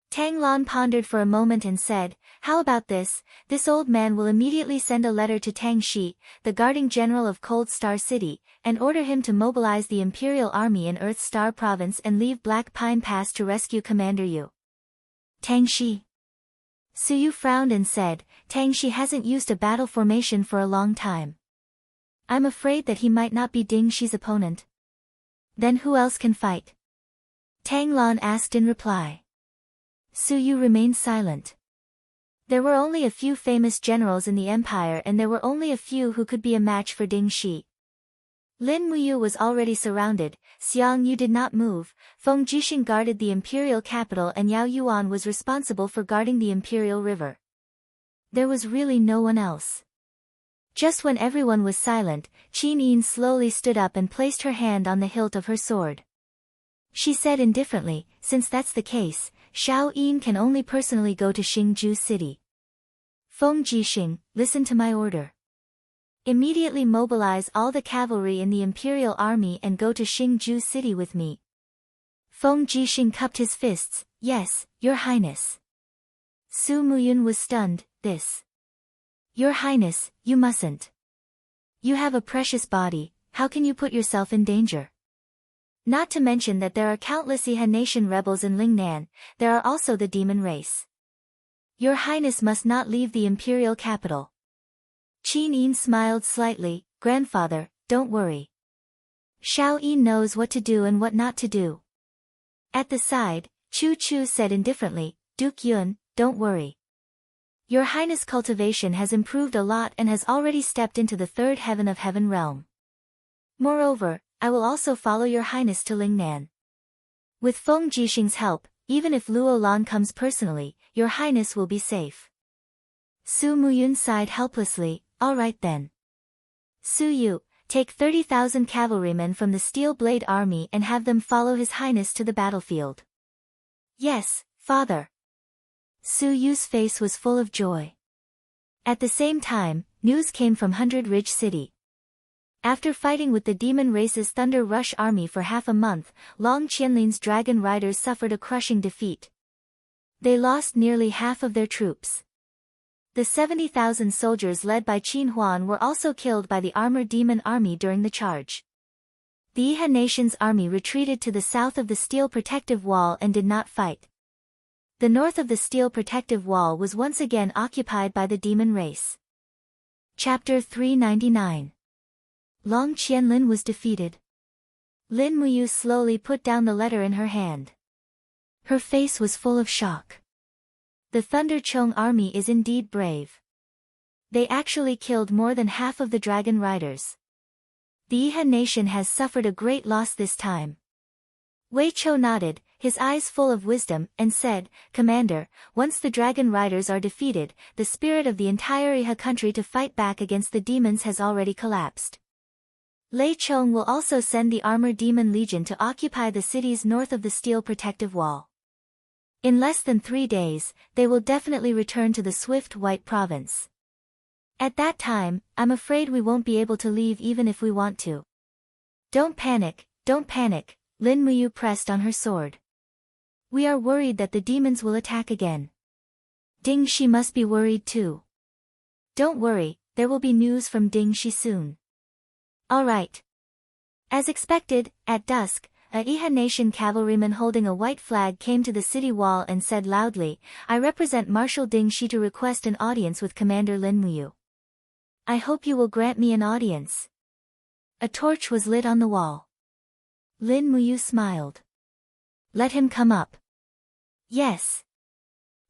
Tang Lan pondered for a moment and said, "How about this? This old man will immediately send a letter to Tang Shi, the guarding general of Cold Star City, and order him to mobilize the Imperial Army in Earth Star Province and leave Black Pine Pass to rescue Commander Yu." Tang Shi. Su Yu frowned and said, "Tang Shi hasn't used a battle formation for a long time. I'm afraid that he might not be Ding Shi's opponent." "Then who else can fight?" Tang Lan asked in reply. Su Yu remained silent. There were only a few famous generals in the empire and there were only a few who could be a match for Ding Shi. Lin Muyu was already surrounded, Xiang Yu did not move, Feng Jixing guarded the imperial capital and Yao Yuan was responsible for guarding the imperial river. There was really no one else. Just when everyone was silent, Qin Yin slowly stood up and placed her hand on the hilt of her sword. She said indifferently, "Since that's the case, Xiao Yin can only personally go to Xingju City. Feng Jixing, listen to my order. Immediately mobilize all the cavalry in the Imperial Army and go to Xingju City with me." Feng Jixing cupped his fists, "Yes, Your Highness." Su Muyun was stunned, "This. Your Highness, you mustn't. You have a precious body, how can you put yourself in danger? Not to mention that there are countless Iha nation rebels in Lingnan, there are also the demon race. Your Highness must not leave the imperial capital." Qin Yin smiled slightly, "Grandfather, don't worry. Xiao Yin knows what to do and what not to do." At the side, Chu Chu said indifferently, "Duke Yun, don't worry. Your Highness' cultivation has improved a lot and has already stepped into the 3rd heaven of Heaven Realm. Moreover, I will also follow your highness to Lingnan. With Feng Jixing's help, even if Luo Lan comes personally, your highness will be safe. Su Muyun sighed helplessly. All right then. Su Yu, take 30,000 cavalrymen from the Steel Blade Army and have them follow his highness to the battlefield. Yes, father. Su Yu's face was full of joy. At the same time, news came from Hundred Ridge City. After fighting with the Demon Race's Thunder Rush army for half a month, Long Qianlin's Dragon Riders suffered a crushing defeat. They lost nearly half of their troops. The 70,000 soldiers led by Qin Huan were also killed by the Armored Demon Army during the charge. The Yihan Nation's army retreated to the south of the Steel Protective Wall and did not fight. The north of the Steel Protective Wall was once again occupied by the Demon Race. Chapter 399. Long Qianlin was defeated. Lin Muyu slowly put down the letter in her hand. Her face was full of shock. The Thunder Chong army is indeed brave. They actually killed more than half of the Dragon Riders. The Yihan Nation has suffered a great loss this time. Wei Chou nodded, his eyes full of wisdom, and said, Commander, once the Dragon Riders are defeated, the spirit of the entire Yiha country to fight back against the demons has already collapsed. Lei Chong will also send the Armored Demon Legion to occupy the cities north of the Steel Protective Wall. In less than 3 days, they will definitely return to the Swift White Province. At that time, I'm afraid we won't be able to leave even if we want to. Don't panic, Lin Muyu pressed on her sword. We are worried that the demons will attack again. Ding Shi must be worried too. Don't worry, there will be news from Ding Shi soon. All right. As expected, at dusk, a Yihan Nation cavalryman holding a white flag came to the city wall and said loudly, I represent Marshal Ding Shi to request an audience with Commander Lin Muyu. I hope you will grant me an audience. A torch was lit on the wall. Lin Muyu smiled. Let him come up. Yes.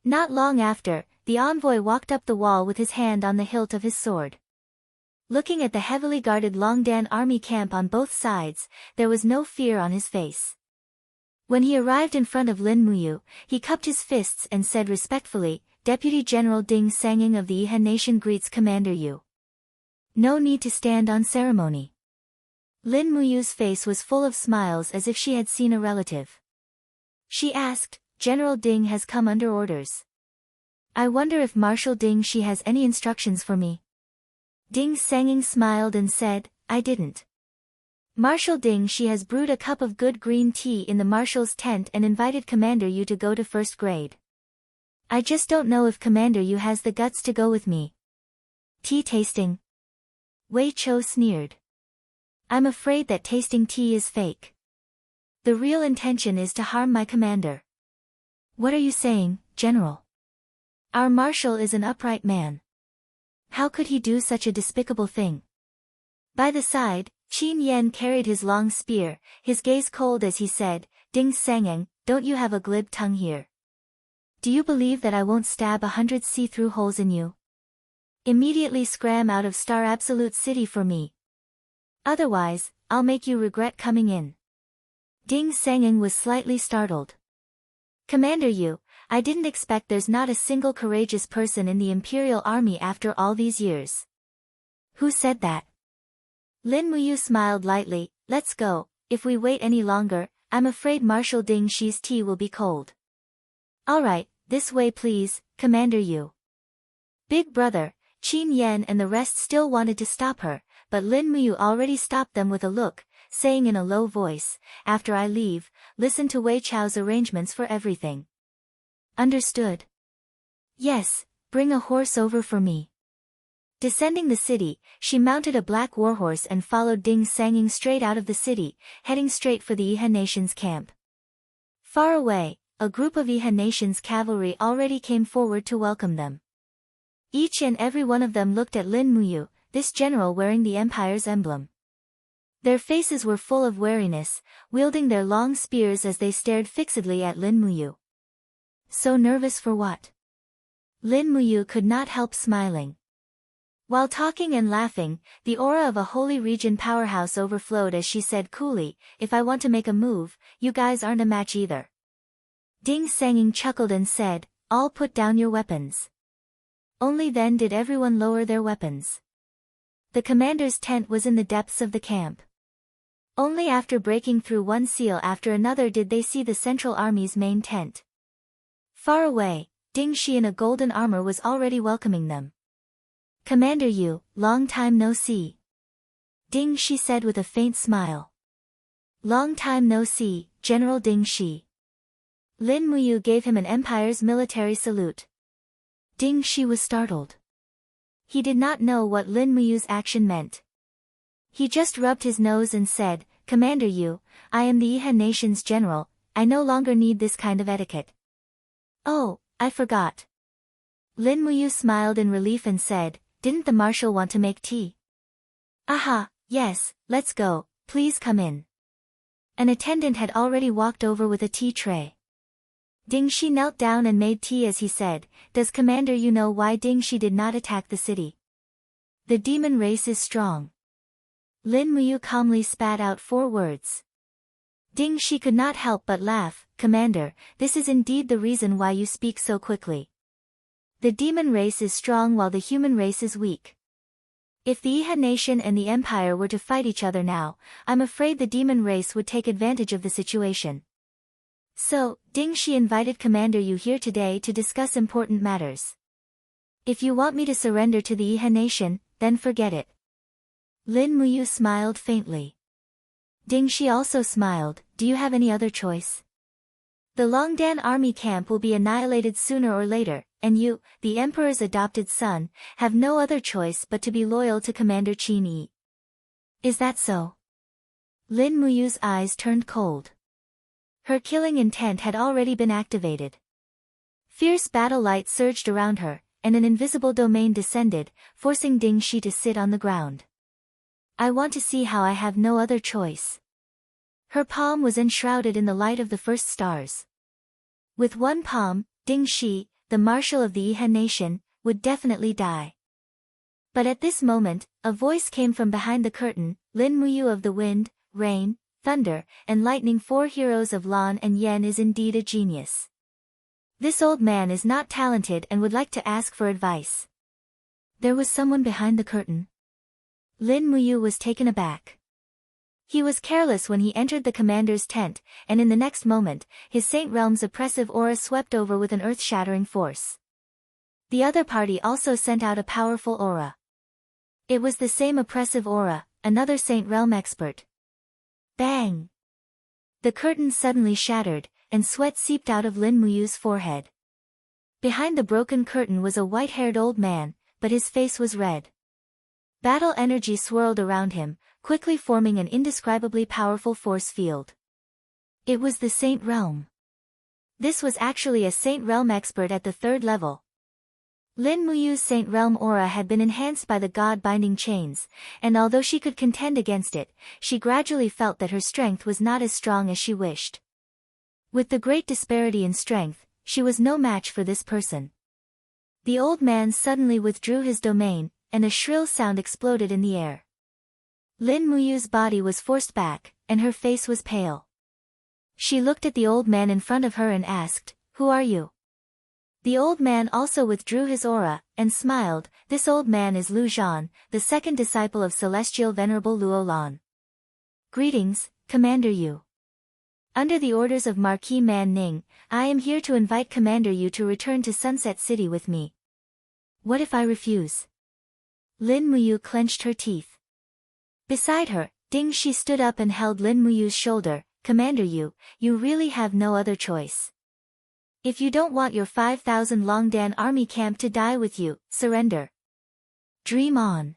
Not long after, the envoy walked up the wall with his hand on the hilt of his sword. Looking at the heavily guarded Longdan army camp on both sides, there was no fear on his face. When he arrived in front of Lin Muyu, he cupped his fists and said respectfully, Deputy General Ding Sanging of the Yihan Nation greets Commander Yu. No need to stand on ceremony. Lin Muyu's face was full of smiles as if she had seen a relative. She asked, General Ding has come under orders. I wonder if Marshal Ding Shi has any instructions for me. Ding Sanging smiled and said, I didn't. Marshal Ding Shi has brewed a cup of good green tea in the Marshal's tent and invited Commander Yu to go to first grade. I just don't know if Commander Yu has the guts to go with me. Tea tasting. Wei Chou sneered. I'm afraid that tasting tea is fake. The real intention is to harm my commander. What are you saying, General? Our Marshal is an upright man. How could he do such a despicable thing? By the side, Qin Yan carried his long spear, his gaze cold as he said, Ding Sangeng, don't you have a glib tongue here? Do you believe that I won't stab 100 see-through holes in you? Immediately scram out of Star Absolute City for me. Otherwise, I'll make you regret coming in. Ding Sangeng was slightly startled. Commander Yu, I didn't expect there's not a single courageous person in the Imperial Army after all these years. Who said that? Lin Muyu smiled lightly, let's go, if we wait any longer, I'm afraid Marshal Ding Shi's tea will be cold. Alright, this way please, Commander Yu. Big brother, Qin Yan and the rest still wanted to stop her, but Lin Muyu already stopped them with a look, saying in a low voice, after I leave, listen to Wei Chao's arrangements for everything. Understood. Yes, bring a horse over for me. Descending the city, she mounted a black warhorse and followed Ding Sanging straight out of the city, heading straight for the Yihan Nation's camp. Far away, a group of Yihan Nation's cavalry already came forward to welcome them. Each and every one of them looked at Lin Muyu, this general wearing the Empire's emblem. Their faces were full of wariness, wielding their long spears as they stared fixedly at Lin Muyu. So nervous for what? Lin Muyu could not help smiling. While talking and laughing, the aura of a holy region powerhouse overflowed as she said coolly, "If I want to make a move, you guys aren't a match either." Ding Sanging chuckled and said, "All put down your weapons." Only then did everyone lower their weapons. The commander's tent was in the depths of the camp. Only after breaking through one seal after another did they see the Central Army's main tent. Far away, Ding Shi in a golden armor was already welcoming them. "Commander Yu, long time no see." Ding Shi said with a faint smile. "Long time no see, General Ding Shi." Lin Muyu gave him an empire's military salute. Ding Shi was startled. He did not know what Lin Muyu's action meant. He just rubbed his nose and said, "Commander Yu, I am the Iha nation's general, I no longer need this kind of etiquette." "Oh, I forgot." Lin Muyu smiled in relief and said, "Didn't the marshal want to make tea?" "Aha, yes, let's go, please come in." An attendant had already walked over with a tea tray. Ding Shi knelt down and made tea as he said, "Does Commander Yu know why Ding Shi did not attack the city?" "The demon race is strong." Lin Muyu calmly spat out 4 words. Ding Shi could not help but laugh. "Commander, this is indeed the reason why you speak so quickly. The demon race is strong while the human race is weak. If the Iha nation and the Empire were to fight each other now, I'm afraid the demon race would take advantage of the situation. So, Ding Shi invited Commander Yu here today to discuss important matters. If you want me to surrender to the Iha nation, then forget it." Lin Muyu smiled faintly. Ding Shi also smiled. "Do you have any other choice? The Longdan army camp will be annihilated sooner or later, and you, the Emperor's adopted son, have no other choice but to be loyal to Commander Qin Yi. Is that so?" Lin Muyu's eyes turned cold. Her killing intent had already been activated. Fierce battle light surged around her, and an invisible domain descended, forcing Ding Shi to sit on the ground. "I want to see how I have no other choice." Her palm was enshrouded in the light of the first stars. With one palm, Ding Shi, the marshal of the Iha nation, would definitely die. But at this moment, a voice came from behind the curtain, "Lin Muyu of the wind, rain, thunder, and lightning, 4 heroes of Lan and Yen is indeed a genius. This old man is not talented and would like to ask for advice." There was someone behind the curtain. Lin Muyu was taken aback. He was careless when he entered the commander's tent, and in the next moment, his Saint Realm's oppressive aura swept over with an earth-shattering force. The other party also sent out a powerful aura. It was the same oppressive aura, another Saint Realm expert. Bang! The curtain suddenly shattered, and sweat seeped out of Lin Muyu's forehead. Behind the broken curtain was a white-haired old man, but his face was red. Battle energy swirled around him, quickly forming an indescribably powerful force field. It was the Saint Realm. This was actually a Saint Realm expert at the 3rd level. Lin Muyu's Saint Realm aura had been enhanced by the god-binding chains, and although she could contend against it, she gradually felt that her strength was not as strong as she wished. With the great disparity in strength, she was no match for this person. The old man suddenly withdrew his domain, and a shrill sound exploded in the air. Lin Muyu's body was forced back, and her face was pale. She looked at the old man in front of her and asked, "Who are you?" The old man also withdrew his aura, and smiled. "This old man is Lu Zhan, the 2nd disciple of Celestial Venerable Luo Lan. Greetings, Commander Yu. Under the orders of Marquis Man Ning, I am here to invite Commander Yu to return to Sunset City with me. What if I refuse?" Lin Muyu clenched her teeth. Beside her, Ding Shi stood up and held Lin Muyu's shoulder. "Commander Yu, you really have no other choice. If you don't want your 5,000 Longdan army camp to die with you, surrender. Dream on."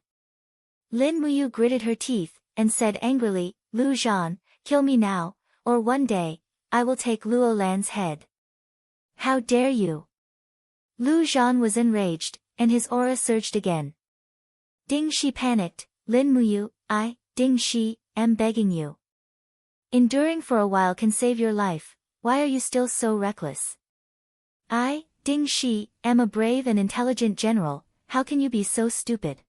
Lin Muyu gritted her teeth, and said angrily, "Lu Zhan, kill me now, or one day, I will take Luo Lan's head." "How dare you!" Lu Zhan was enraged, and his aura surged again. Ding Shi panicked. "Lin Muyu, I, Ding Shi, am begging you. Enduring for a while can save your life, why are you still so reckless? I, Ding Shi, am a brave and intelligent general, how can you be so stupid?"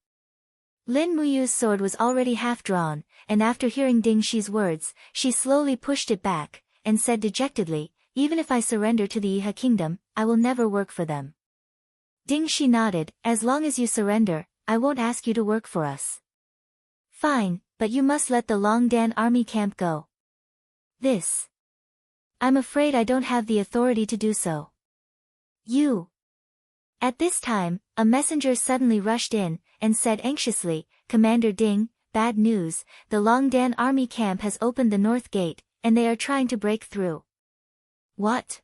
Lin Muyu's sword was already half drawn, and after hearing Ding Shi's words, she slowly pushed it back, and said dejectedly, even if I surrender to the Iha kingdom, I will never work for them. Ding Shi nodded, as long as you surrender, I won't ask you to work for us. Fine, but you must let the Longdan army camp go. This. I'm afraid I don't have the authority to do so. You. At this time, a messenger suddenly rushed in, and said anxiously, Commander Ding, bad news, the Longdan army camp has opened the north gate, and they are trying to break through. What?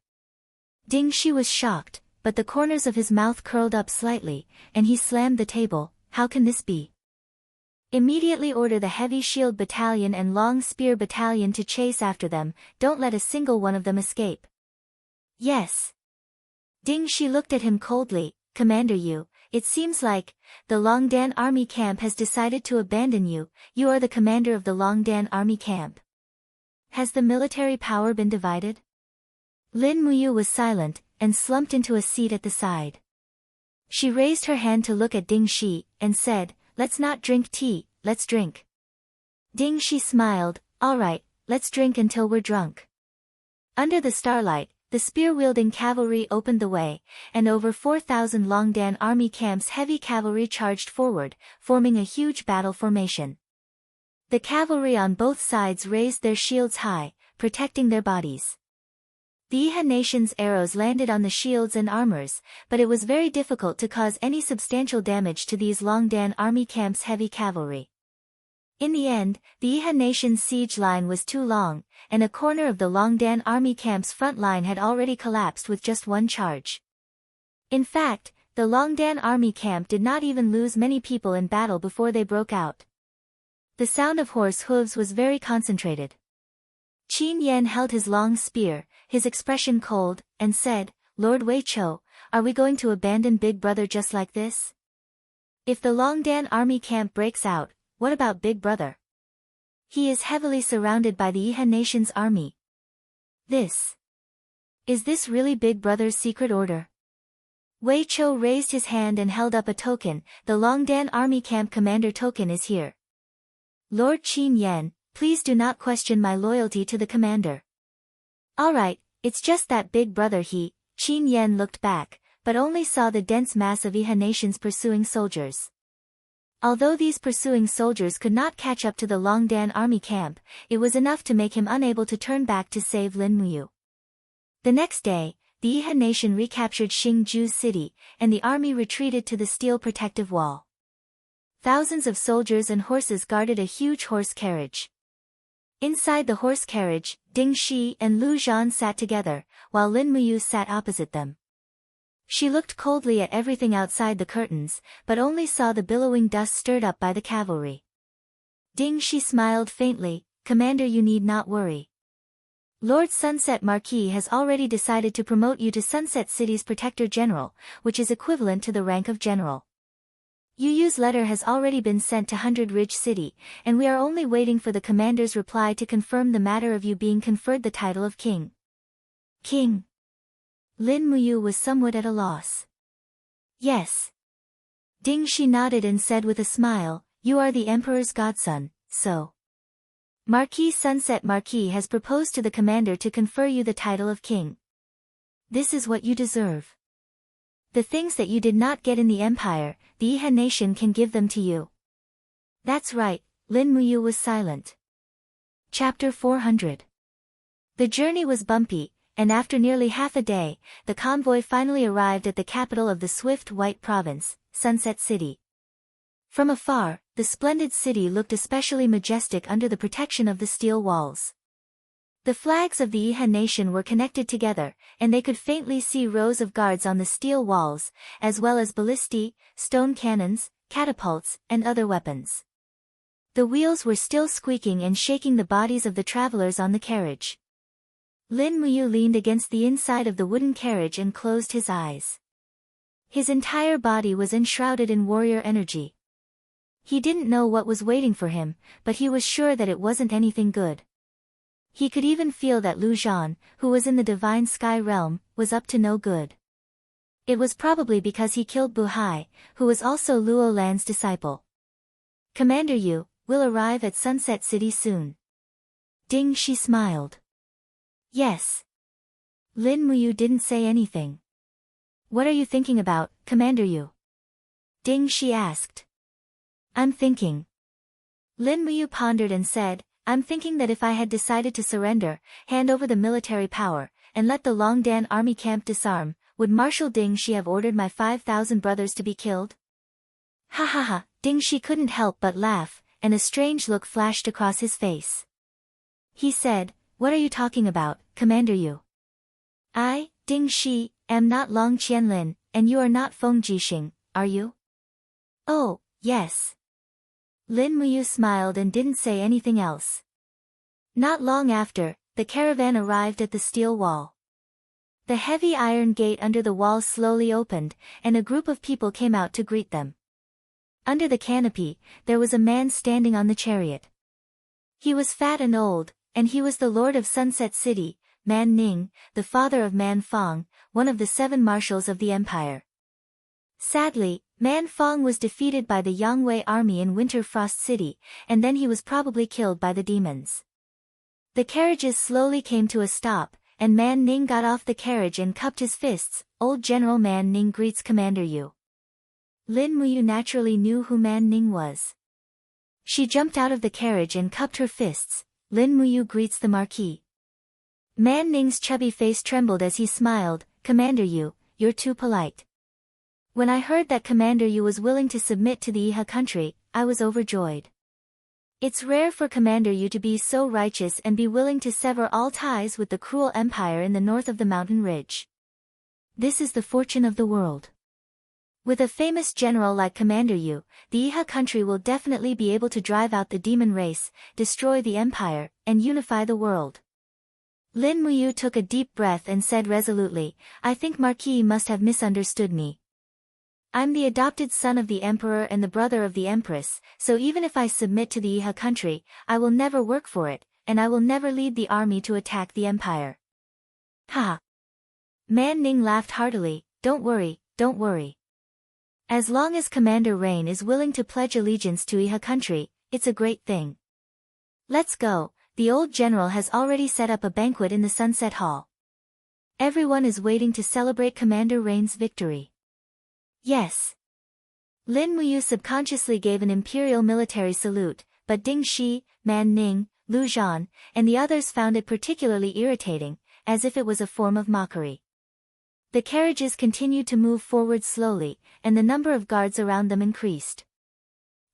Ding Shi was shocked, but the corners of his mouth curled up slightly, and he slammed the table. How can this be? Immediately order the Heavy Shield Battalion and Long Spear Battalion to chase after them, don't let a single one of them escape. Yes. Ding Shi looked at him coldly, Commander Yu, it seems like, the Longdan army camp has decided to abandon you, you are the commander of the Longdan army camp. Has the military power been divided? Lin Muyu was silent, and slumped into a seat at the side. She raised her hand to look at Ding Shi, and said, let's not drink tea, let's drink. Ding Shi smiled, all right, let's drink until we're drunk. Under the starlight, the spear-wielding cavalry opened the way, and over 4,000 Longdan army camp's heavy cavalry charged forward, forming a huge battle formation. The cavalry on both sides raised their shields high, protecting their bodies. The Iha nation's arrows landed on the shields and armors, but it was very difficult to cause any substantial damage to these Longdan army camp's heavy cavalry. In the end, the Iha nation's siege line was too long, and a corner of the Longdan army camp's front line had already collapsed with just one charge. In fact, the Longdan army camp did not even lose many people in battle before they broke out. The sound of horse hooves was very concentrated. Qin Yan held his long spear, his expression cold, and said, Lord Wei Chou, are we going to abandon Big Brother just like this? If the Longdan army camp breaks out, what about Big Brother? He is heavily surrounded by the Iha nation's army. Is this really Big Brother's secret order? Wei Chou raised his hand and held up a token, the Longdan army camp commander token is here. Lord Qin Yan, please do not question my loyalty to the commander. Alright, it's just that Big Brother Qin Yan looked back, but only saw the dense mass of Iha nation's pursuing soldiers. Although these pursuing soldiers could not catch up to the Longdan army camp, it was enough to make him unable to turn back to save Lin Muyu. The next day, the Iha nation recaptured Xingju's city, and the army retreated to the steel protective wall. Thousands of soldiers and horses guarded a huge horse carriage. Inside the horse carriage, Ding Shi and Lu Zhan sat together, while Lin Muyu sat opposite them. She looked coldly at everything outside the curtains, but only saw the billowing dust stirred up by the cavalry. Ding Shi smiled faintly, Commander, you need not worry. Lord Sunset Marquis has already decided to promote you to Sunset City's Protector General, which is equivalent to the rank of General. Yu's letter has already been sent to 100 Ridge City, and we are only waiting for the commander's reply to confirm the matter of you being conferred the title of King. King? Lin Muyu was somewhat at a loss. Yes. Ding Shi nodded and said with a smile, you are the Emperor's godson, so. Marquis Sunset Marquis has proposed to the commander to confer you the title of King. This is what you deserve. The things that you did not get in the Empire, the Iha nation can give them to you. That's right, Lin Muyu was silent. Chapter 400. The journey was bumpy, and after nearly half a day, the convoy finally arrived at the capital of the Swift White Province, Sunset City. From afar, the splendid city looked especially majestic under the protection of the steel walls. The flags of the Iha nation were connected together, and they could faintly see rows of guards on the steel walls, as well as ballistae, stone cannons, catapults, and other weapons. The wheels were still squeaking and shaking the bodies of the travelers on the carriage. Lin Muyu leaned against the inside of the wooden carriage and closed his eyes. His entire body was enshrouded in warrior energy. He didn't know what was waiting for him, but he was sure that it wasn't anything good. He could even feel that Lu Zhan, who was in the Divine Sky Realm, was up to no good. It was probably because he killed Bu Hai, who was also Luo Lan's disciple. Commander Yu, will arrive at Sunset City soon. Ding Shi smiled. Yes. Lin Muyu didn't say anything. What are you thinking about, Commander Yu? Ding Shi asked. I'm thinking. Lin Muyu pondered and said, I'm thinking that if I had decided to surrender, hand over the military power, and let the Longdan army camp disarm, would Marshal Ding Shi have ordered my 5,000 brothers to be killed? Ha ha ha, Ding Shi couldn't help but laugh, and a strange look flashed across his face. He said, what are you talking about, Commander Yu? I, Ding Shi, am not Long Qianlin, and you are not Feng Jixing, are you? Oh, yes. Lin Muyu smiled and didn't say anything else. Not long after, the caravan arrived at the steel wall. The heavy iron gate under the wall slowly opened, and a group of people came out to greet them. Under the canopy, there was a man standing on the chariot. He was fat and old, and he was the lord of Sunset City, Man Ning, the father of Man Fong, one of the 7 marshals of the empire. Sadly, Man Fong was defeated by the Yangwei army in Winter Frost City, and then he was probably killed by the demons. The carriages slowly came to a stop, and Man Ning got off the carriage and cupped his fists. Old General Man Ning greets Commander Yu. Lin Muyu naturally knew who Man Ning was. She jumped out of the carriage and cupped her fists. Lin Muyu greets the Marquis. Man Ning's chubby face trembled as he smiled. Commander Yu, you're too polite. When I heard that Commander Yu was willing to submit to the Iha country, I was overjoyed. It's rare for Commander Yu to be so righteous and be willing to sever all ties with the cruel empire in the north of the mountain ridge. This is the fortune of the world. With a famous general like Commander Yu, the Iha country will definitely be able to drive out the demon race, destroy the empire, and unify the world. Lin Muyu took a deep breath and said resolutely, I think Marquis must have misunderstood me. I'm the adopted son of the emperor and the brother of the empress, so even if I submit to the Iha country, I will never work for it, and I will never lead the army to attack the empire. Ha! Man Ning laughed heartily. Don't worry, don't worry. As long as Commander Rain is willing to pledge allegiance to Iha country, it's a great thing. Let's go, the old general has already set up a banquet in the Sunset Hall. Everyone is waiting to celebrate Commander Rain's victory. Yes. Lin Muyu subconsciously gave an imperial military salute, but Ding Shi, Man Ning, Lu Zhan, and the others found it particularly irritating, as if it was a form of mockery. The carriages continued to move forward slowly, and the number of guards around them increased.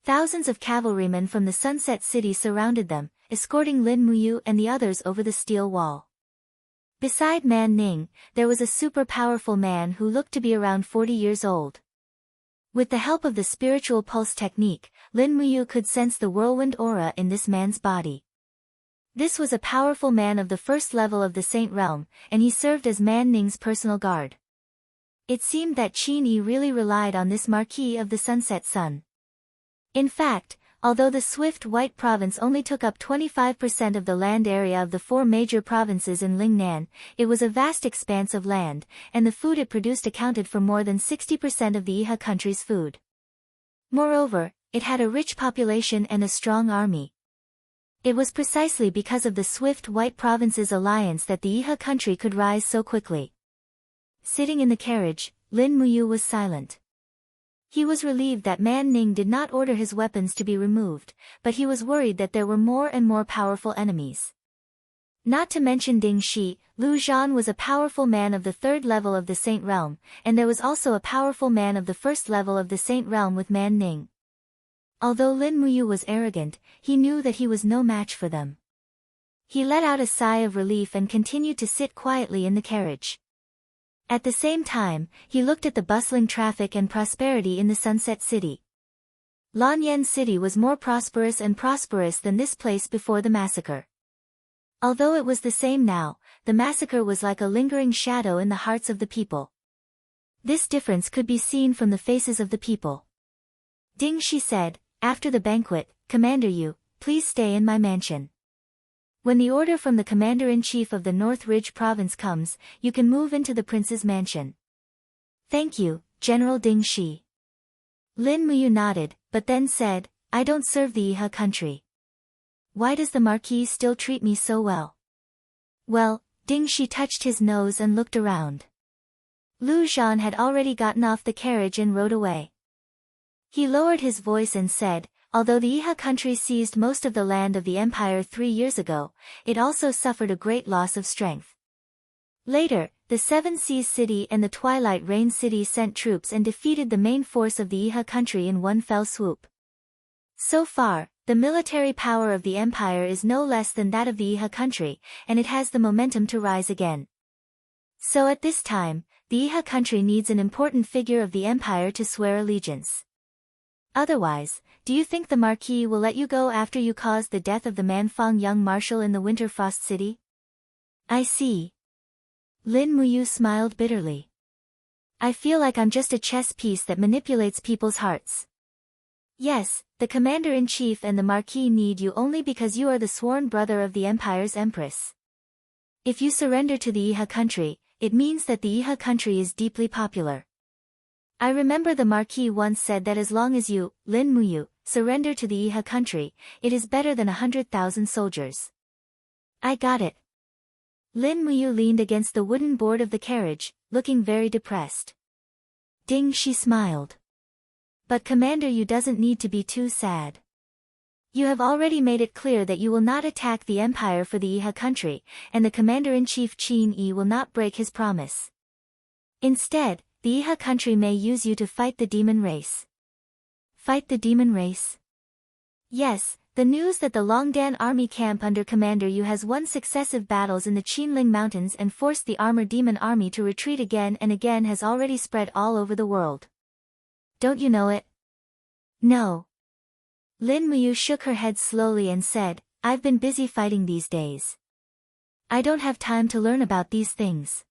Thousands of cavalrymen from the Sunset City surrounded them, escorting Lin Muyu and the others over the steel wall. Beside Man Ning, there was a super powerful man who looked to be around 40 years old. With the help of the spiritual pulse technique, Lin Muyu could sense the whirlwind aura in this man's body. This was a powerful man of the first level of the Saint Realm, and he served as Man Ning's personal guard. It seemed that Qin Yi really relied on this Marquis of the Sunset Sun. In fact, although the Swift White Province only took up 25% of the land area of the 4 major provinces in Lingnan, it was a vast expanse of land, and the food it produced accounted for more than 60% of the Iha country's food. Moreover, it had a rich population and a strong army. It was precisely because of the Swift White Province's alliance that the Iha country could rise so quickly. Sitting in the carriage, Lin Muyu was silent. He was relieved that Man Ning did not order his weapons to be removed, but he was worried that there were more and more powerful enemies. Not to mention Ding Shi, Lu Zhan was a powerful man of the 3rd level of the Saint Realm, and there was also a powerful man of the 1st level of the Saint Realm with Man Ning. Although Lin Muyu was arrogant, he knew that he was no match for them. He let out a sigh of relief and continued to sit quietly in the carriage. At the same time, he looked at the bustling traffic and prosperity in the Sunset City. Lanyan City was more prosperous than this place before the massacre. Although it was the same now, the massacre was like a lingering shadow in the hearts of the people. This difference could be seen from the faces of the people. Ding Shi said, after the banquet, Commander Yu, please stay in my mansion. When the order from the Commander-in-Chief of the North Ridge Province comes, you can move into the Prince's mansion. Thank you, General Ding Shi. Lin Muyu nodded, but then said, I don't serve the Iha country. Why does the Marquis still treat me so well? Well, Ding Shi touched his nose and looked around. Lu Zhan had already gotten off the carriage and rode away. He lowered his voice and said, although the Iha country seized most of the land of the empire 3 years ago, it also suffered a great loss of strength. Later, the Seven Seas City and the Twilight Rain City sent troops and defeated the main force of the Iha country in one fell swoop. So far, the military power of the empire is no less than that of the Iha country, and it has the momentum to rise again. So at this time, the Iha country needs an important figure of the empire to swear allegiance. Otherwise, do you think the Marquis will let you go after you caused the death of the Manfang young marshal in the Winter Frost City? I see. Lin Muyu smiled bitterly. I feel like I'm just a chess piece that manipulates people's hearts. Yes, the commander-in-chief and the Marquis need you only because you are the sworn brother of the empire's empress. If you surrender to the Iha country, it means that the Iha country is deeply popular. I remember the Marquis once said that as long as you, Lin Muyu, surrender to the Iha country, it is better than 100,000 soldiers. I got it. Lin Muyu leaned against the wooden board of the carriage, looking very depressed. Ding Shi smiled. But Commander, you doesn't need to be too sad. You have already made it clear that you will not attack the empire for the Iha country, and the Commander-in-Chief Qin Yi will not break his promise. Instead, the Iha country may use you to fight the demon race. Fight the demon race? Yes, the news that the Longdan army camp under Commander Yu has won successive battles in the Qinling Mountains and forced the armored demon army to retreat again and again has already spread all over the world. Don't you know it? No. Lin Muyu shook her head slowly and said, I've been busy fighting these days. I don't have time to learn about these things.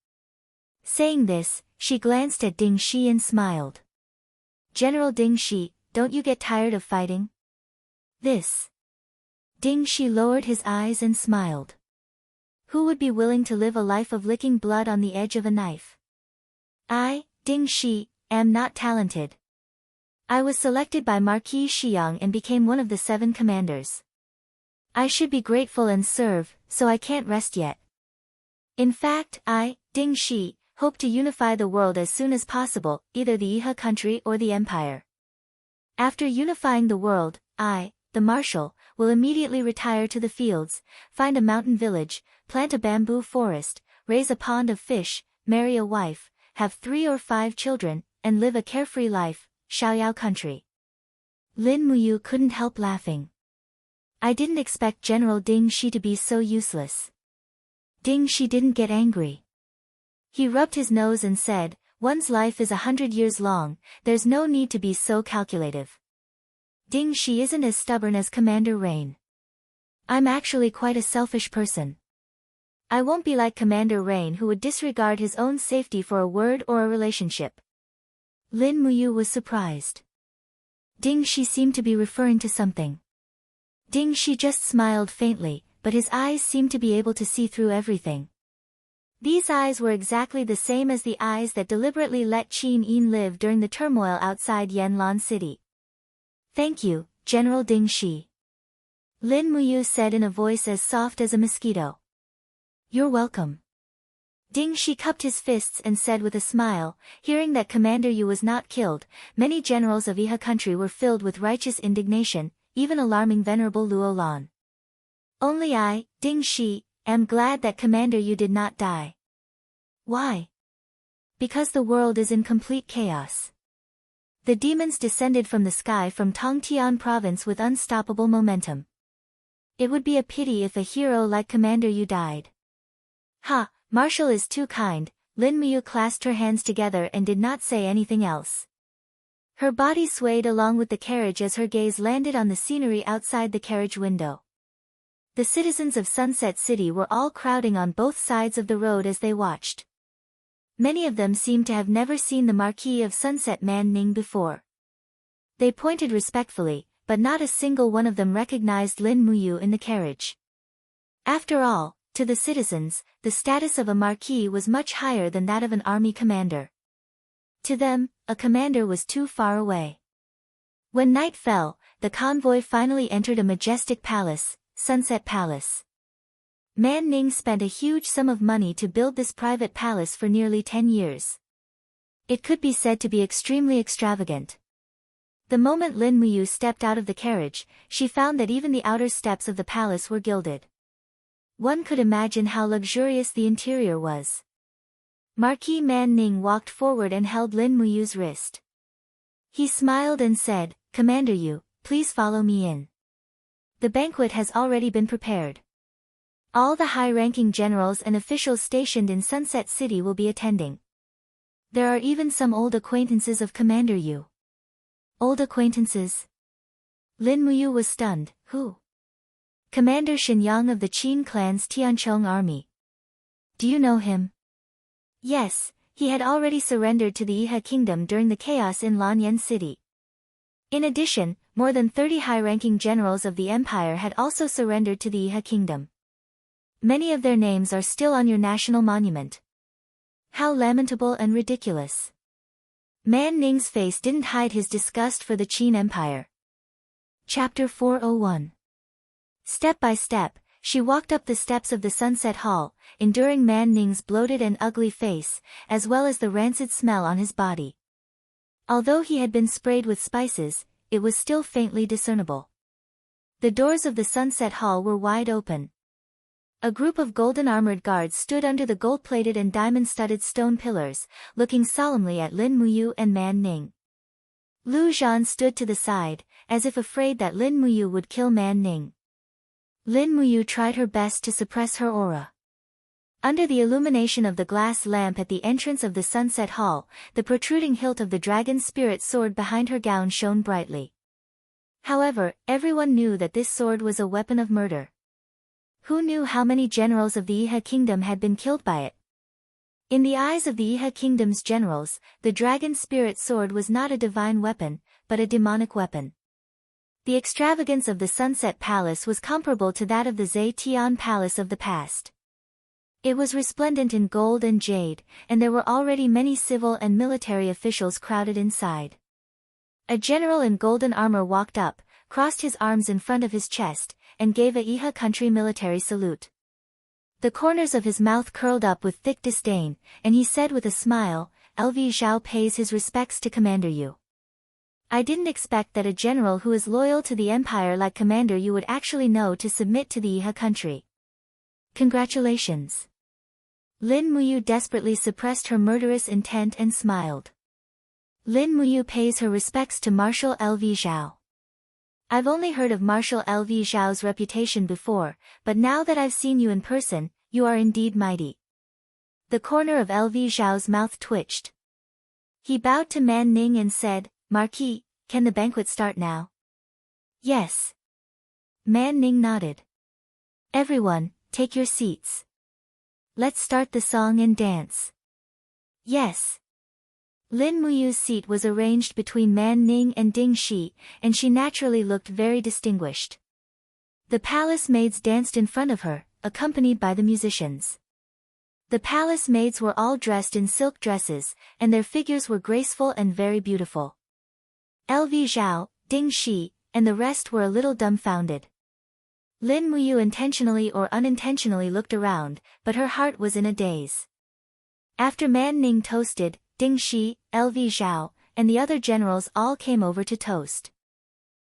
Saying this, she glanced at Ding Shi and smiled. General Ding Shi, don't you get tired of fighting? This. Ding Shi lowered his eyes and smiled. Who would be willing to live a life of licking blood on the edge of a knife? I, Ding Shi, am not talented. I was selected by Marquis Shiyang and became one of the 7 commanders. I should be grateful and serve, so I can't rest yet. In fact, I, Ding Shi, hope to unify the world as soon as possible, either the Iha country or the empire. After unifying the world, I, the marshal, will immediately retire to the fields, find a mountain village, plant a bamboo forest, raise a pond of fish, marry a wife, have 3 or 5 children, and live a carefree life, Xiaoyao country. Lin Muyu couldn't help laughing. I didn't expect General Ding Shi to be so useless. Ding Shi didn't get angry. He rubbed his nose and said, one's life is 100 years long, there's no need to be so calculative. Ding Shi isn't as stubborn as Commander Rain. I'm actually quite a selfish person. I won't be like Commander Rain who would disregard his own safety for a word or a relationship. Lin Muyu was surprised. Ding Shi seemed to be referring to something. Ding Shi just smiled faintly, but his eyes seemed to be able to see through everything. These eyes were exactly the same as the eyes that deliberately let Qin Yin live during the turmoil outside Yanlan City. Thank you, General Ding Shi. Lin Muyu said in a voice as soft as a mosquito. You're welcome. Ding Shi cupped his fists and said with a smile, hearing that Commander Yu was not killed, many generals of Iha country were filled with righteous indignation, even alarming Venerable Luo Lan. Only I, Ding Shi, am glad that Commander Yu did not die. Why? Because the world is in complete chaos. The demons descended from the sky from Tongtian province with unstoppable momentum. It would be a pity if a hero like Commander Yu died. Ha, Marshal is too kind. Lin Muyu clasped her hands together and did not say anything else. Her body swayed along with the carriage as her gaze landed on the scenery outside the carriage window. The citizens of Sunset City were all crowding on both sides of the road as they watched. Many of them seemed to have never seen the Marquis of Sunset Man Ning before. They pointed respectfully, but not a single one of them recognized Lin Muyu in the carriage. After all, to the citizens, the status of a marquis was much higher than that of an army commander. To them, a commander was too far away. When night fell, the convoy finally entered a majestic palace, Sunset Palace. Man Ning spent a huge sum of money to build this private palace for nearly 10 years. It could be said to be extremely extravagant. The moment Lin Muyu stepped out of the carriage, she found that even the outer steps of the palace were gilded. One could imagine how luxurious the interior was. Marquis Man Ning walked forward and held Lin Muyu's wrist. He smiled and said, "Commander Yu, please follow me in. The banquet has already been prepared. All the high-ranking generals and officials stationed in Sunset City will be attending. There are even some old acquaintances of Commander Yu." Old acquaintances? Lin Muyu was stunned. Who? Commander Shenyang of the Qin clan's Tianchong army. Do you know him? Yes, he had already surrendered to the Iha kingdom during the chaos in Lanyan City. In addition, more than 30 high-ranking generals of the empire had also surrendered to the Iha kingdom. Many of their names are still on your national monument. How lamentable and ridiculous. Man Ning's face didn't hide his disgust for the Qin Empire. Chapter 401. Step by step, she walked up the steps of the Sunset Hall, enduring Man Ning's bloated and ugly face, as well as the rancid smell on his body. Although he had been sprayed with spices, it was still faintly discernible. The doors of the Sunset Hall were wide open. A group of golden-armored guards stood under the gold-plated and diamond-studded stone pillars, looking solemnly at Lin Muyu and Man Ning. Lu Zhan stood to the side, as if afraid that Lin Muyu would kill Man Ning. Lin Muyu tried her best to suppress her aura. Under the illumination of the glass lamp at the entrance of the Sunset Hall, the protruding hilt of the dragon spirit sword behind her gown shone brightly. However, everyone knew that this sword was a weapon of murder. Who knew how many generals of the Iha kingdom had been killed by it? In the eyes of the Iha kingdom's generals, the dragon spirit sword was not a divine weapon, but a demonic weapon. The extravagance of the Sunset Palace was comparable to that of the Zetian Palace of the past. It was resplendent in gold and jade, and there were already many civil and military officials crowded inside. A general in golden armor walked up, crossed his arms in front of his chest, and gave a Iha country military salute. The corners of his mouth curled up with thick disdain, and he said with a smile, "LV Zhao pays his respects to Commander Yu. I didn't expect that a general who is loyal to the empire like Commander Yu would actually know to submit to the Iha country. Congratulations." Lin Muyu desperately suppressed her murderous intent and smiled. Lin Muyu pays her respects to Marshal LV Zhao. I've only heard of Marshal LV Zhao's reputation before, but now that I've seen you in person, you are indeed mighty. The corner of LV Zhao's mouth twitched. He bowed to Man Ning and said, "Marquis, can the banquet start now?" "Yes." Man Ning nodded. "Everyone, take your seats. Let's start the song and dance." "Yes." Lin Muyu's seat was arranged between Man Ning and Ding Shi, and she naturally looked very distinguished. The palace maids danced in front of her, accompanied by the musicians. The palace maids were all dressed in silk dresses, and their figures were graceful and very beautiful. LV Zhao, Ding Shi, and the rest were a little dumbfounded. Lin Muyu intentionally or unintentionally looked around, but her heart was in a daze. After Man Ning toasted, Ding Shi, LV Zhao, and the other generals all came over to toast.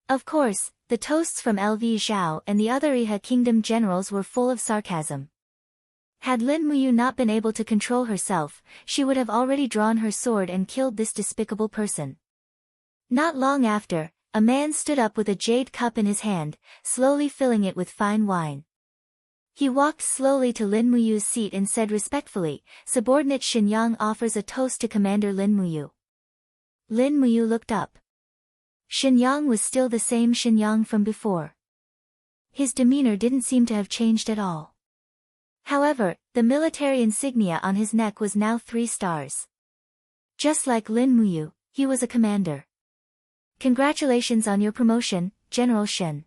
Of course, the toasts from LV Zhao and the other Iha kingdom generals were full of sarcasm. Had Lin Muyu not been able to control herself, she would have already drawn her sword and killed this despicable person. Not long after, a man stood up with a jade cup in his hand, slowly filling it with fine wine. He walked slowly to Lin Muyu's seat and said respectfully, "Subordinate Shenyang offers a toast to Commander Lin Muyu." Lin Muyu looked up. Shenyang was still the same Shenyang from before. His demeanor didn't seem to have changed at all. However, the military insignia on his neck was now 3 stars. Just like Lin Muyu, he was a commander. "Congratulations on your promotion, General Shen."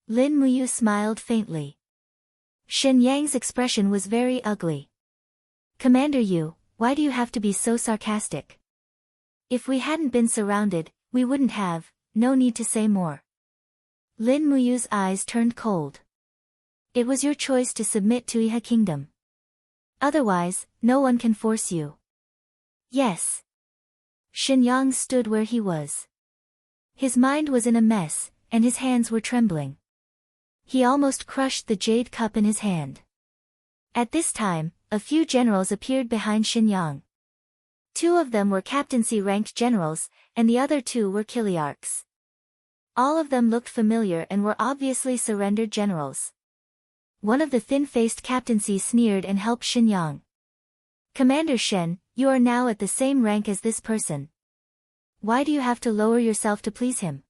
Lin Muyu smiled faintly. Shen Yang's expression was very ugly. "Commander Yu, why do you have to be so sarcastic? If we hadn't been surrounded, we wouldn't have, no need to say more." Lin Muyu's eyes turned cold. It was your choice to submit to Iha Kingdom. Otherwise, no one can force you. Yes. Shenyang stood where he was. His mind was in a mess, and his hands were trembling. He almost crushed the jade cup in his hand. At this time, a few generals appeared behind Shenyang. 2 of them were captaincy-ranked generals, and the other 2 were Kiliarchs. All of them looked familiar and were obviously surrendered generals. One of the thin-faced captaincy sneered and helped Shenyang. Commander Shen, you are now at the same rank as this person. Why do you have to lower yourself to please him?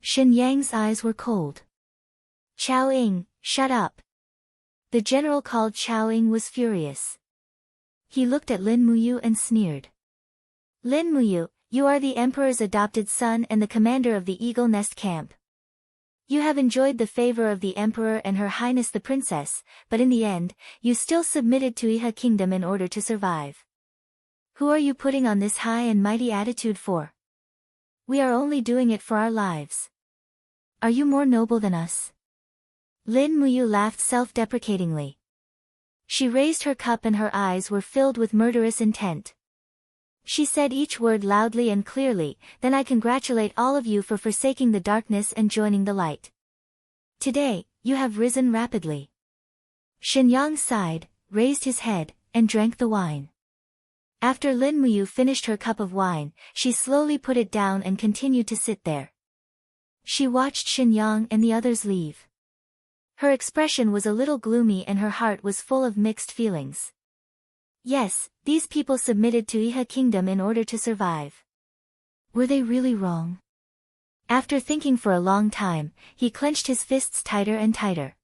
Shenyang's eyes were cold. Chao Ying, shut up. The general called Chao Ying was furious. He looked at Lin Muyu and sneered. Lin Muyu, you are the emperor's adopted son and the commander of the Eagle Nest camp. You have enjoyed the favor of the emperor and her highness the princess, but in the end, you still submitted to Iha Kingdom in order to survive. Who are you putting on this high and mighty attitude for? We are only doing it for our lives. Are you more noble than us? Lin Muyu laughed self-deprecatingly. She raised her cup and her eyes were filled with murderous intent. She said each word loudly and clearly, then I congratulate all of you for forsaking the darkness and joining the light. Today, you have risen rapidly. Shenyang sighed, raised his head, and drank the wine. After Lin Muyu finished her cup of wine, she slowly put it down and continued to sit there. She watched Shenyang and the others leave. Her expression was a little gloomy and her heart was full of mixed feelings. Yes, these people submitted to Iha Kingdom in order to survive. Were they really wrong? After thinking for a long time, he clenched his fists tighter and tighter.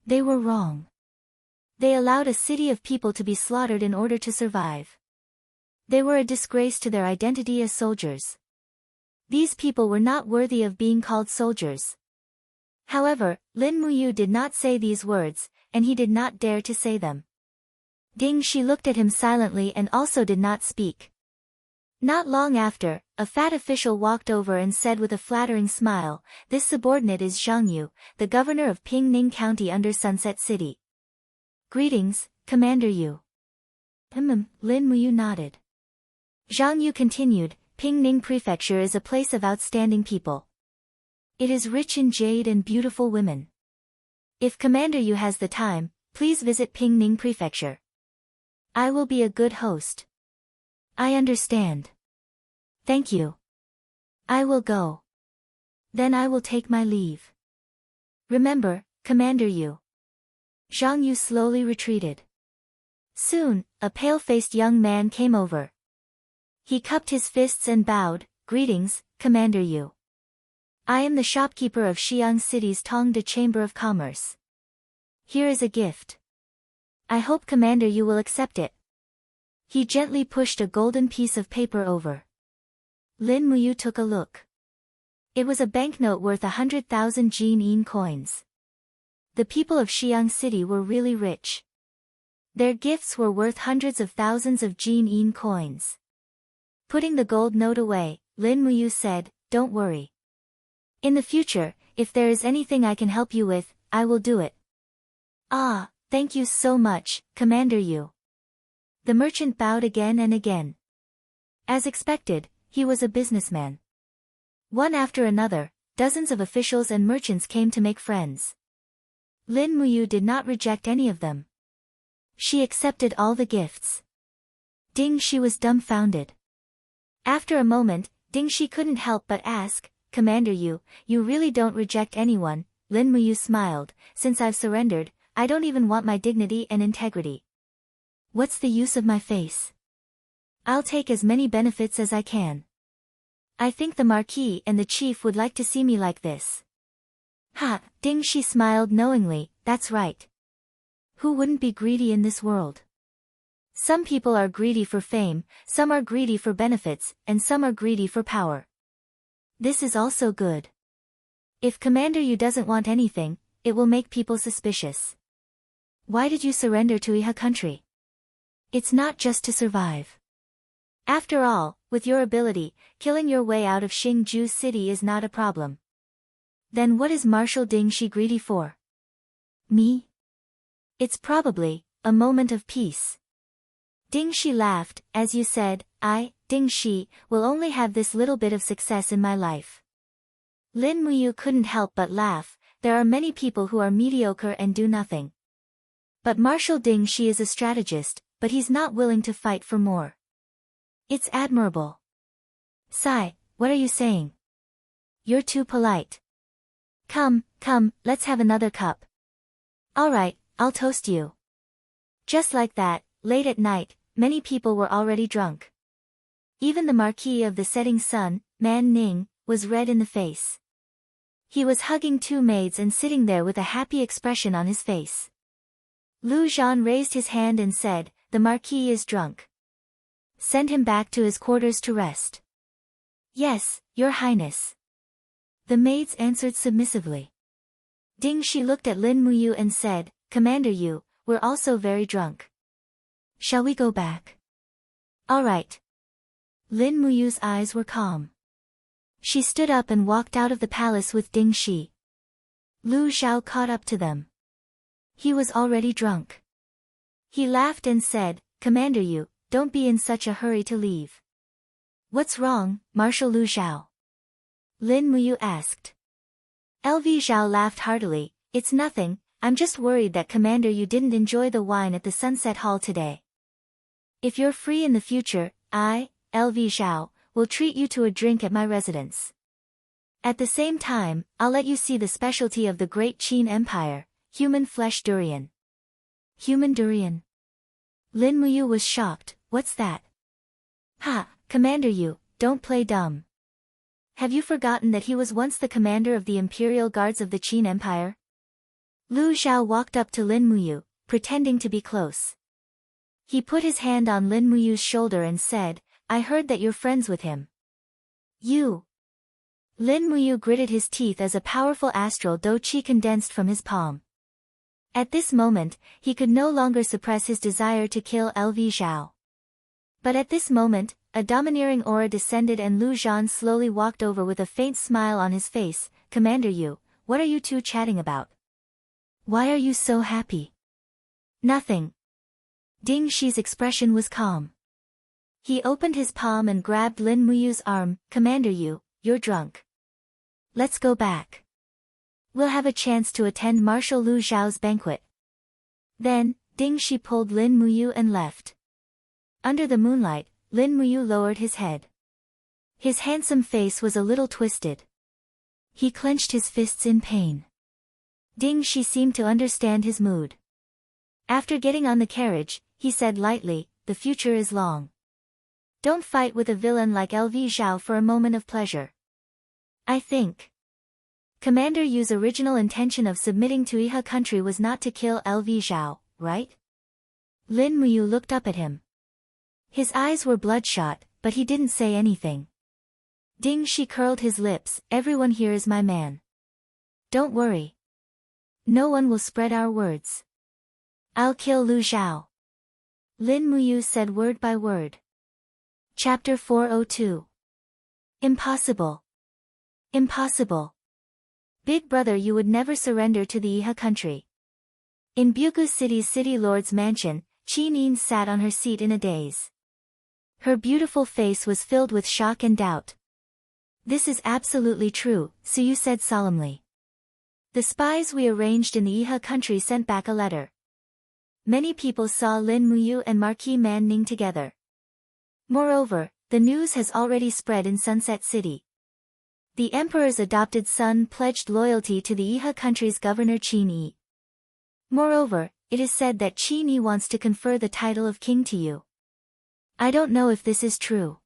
They were wrong. They allowed a city of people to be slaughtered in order to survive. They were a disgrace to their identity as soldiers. These people were not worthy of being called soldiers. However, Lin Muyu did not say these words, and he did not dare to say them. Ding Shi looked at him silently and also did not speak. Not long after, a fat official walked over and said with a flattering smile, "This subordinate is Zhang Yu, the governor of Pingning County under Sunset City." "Greetings, Commander Yu." Lin Muyu nodded. Zhang Yu continued, "Pingning Prefecture is a place of outstanding people. It is rich in jade and beautiful women. If Commander Yu has the time, please visit Pingning Prefecture. I will be a good host." "I understand. Thank you. I will go. Then I will take my leave. Remember, Commander Yu." Zhang Yu slowly retreated. Soon, a pale-faced young man came over. He cupped his fists and bowed, "Greetings, Commander Yu. I am the shopkeeper of Xi'an City's Tongde Chamber of Commerce. Here is a gift. I hope Commander Yu will accept it." He gently pushed a golden piece of paper over. Lin Muyu took a look. It was a banknote worth 100,000 Jin coins. The people of Xi'an City were really rich. Their gifts were worth hundreds of thousands of Jin coins. Putting the gold note away, Lin Muyu said, "Don't worry. In the future, if there is anything I can help you with, I will do it." "Ah, thank you so much, Commander Yu." The merchant bowed again and again. As expected, he was a businessman. One after another, dozens of officials and merchants came to make friends. Lin Muyu did not reject any of them. She accepted all the gifts. Ding Shi was dumbfounded. After a moment, Ding Shi couldn't help but ask, "Commander Yu, you really don't reject anyone?" Lin Muyu smiled, "Since I've surrendered, I don't even want my dignity and integrity. What's the use of my face? I'll take as many benefits as I can. I think the Marquis and the Chief would like to see me like this." "Ha," Ding Shi smiled knowingly, "that's right. Who wouldn't be greedy in this world? Some people are greedy for fame, some are greedy for benefits, and some are greedy for power. This is also good. If Commander Yu doesn't want anything, it will make people suspicious. Why did you surrender to Iha country? It's not just to survive. After all, with your ability, killing your way out of Xingju City is not a problem. Then what is Marshal Ding Shi greedy for? Me? It's probably a moment of peace. Ding Shi laughed. As you said, I, Ding Shi, will only have this little bit of success in my life. Lin Muyu couldn't help but laugh. There are many people who are mediocre and do nothing. But Marshal Ding Shi is a strategist, but he's not willing to fight for more. It's admirable. Sigh, what are you saying? You're too polite. Come, let's have another cup. All right, I'll toast you. Just like that, late at night, many people were already drunk. Even the Marquis of the Setting Sun, Man Ning, was red in the face. He was hugging two maids and sitting there with a happy expression on his face. Lu Zhan raised his hand and said, "The Marquis is drunk. Send him back to his quarters to rest." "Yes, Your Highness." The maids answered submissively. Ding Shi looked at Lin Muyu and said, "Commander Yu, we're also very drunk. Shall we go back?" "All right." Lin Muyu's eyes were calm. She stood up and walked out of the palace with Ding Shi. Lu Zhao caught up to them. He was already drunk. He laughed and said, "Commander Yu, don't be in such a hurry to leave." "What's wrong, Marshal Lu Zhao?" Lin Muyu asked. LV Zhao laughed heartily. "It's nothing, I'm just worried that Commander Yu didn't enjoy the wine at the Sunset Hall today. If you're free in the future, I, LV Zhao, will treat you to a drink at my residence. At the same time, I'll let you see the specialty of the great Qin Empire, human flesh durian." Human durian? Lin Muyu was shocked. "What's that?" "Ha, Commander Yu, don't play dumb. Have you forgotten that he was once the commander of the Imperial Guards of the Qin Empire?" Lu Zhao walked up to Lin Muyu, pretending to be close. He put his hand on Lin Muyu's shoulder and said, "I heard that you're friends with him." "You?" Lin Muyu gritted his teeth as a powerful astral do chi condensed from his palm. At this moment, he could no longer suppress his desire to kill LV Zhao. But at this moment, a domineering aura descended and Lu Zhan slowly walked over with a faint smile on his face. "Commander Yu, what are you two chatting about? Why are you so happy?" "Nothing." Ding Shi's expression was calm. He opened his palm and grabbed Lin Muyu's arm. "Commander Yu, you're drunk. Let's go back. We'll have a chance to attend Marshal Lu Zhao's banquet." Then, Ding Shi pulled Lin Muyu and left. Under the moonlight, Lin Muyu lowered his head. His handsome face was a little twisted. He clenched his fists in pain. Ding Shi seemed to understand his mood. After getting on the carriage, he said lightly, "The future is long. Don't fight with a villain like LV Zhao for a moment of pleasure. I think Commander Yu's original intention of submitting to Iha country was not to kill LV Zhao, right?" Lin Muyu looked up at him. His eyes were bloodshot, but he didn't say anything. Ding Shi curled his lips. "Everyone here is my man. Don't worry. No one will spread our words. I'll kill Lu Zhao." Lin Muyu said word by word. Chapter 402. Impossible. Impossible. Big brother, you would never surrender to the Iha country. In Buku City's city lord's mansion, Qin Yin sat on her seat in a daze. Her beautiful face was filled with shock and doubt. "This is absolutely true," Suyu said solemnly. "The spies we arranged in the Iha country sent back a letter. Many people saw Lin Muyu and Marquis Man Ning together. Moreover, the news has already spread in Sunset City. The emperor's adopted son pledged loyalty to the Iha country's governor Qin Yi. Moreover, it is said that Qin Yi wants to confer the title of king to you. I don't know if this is true."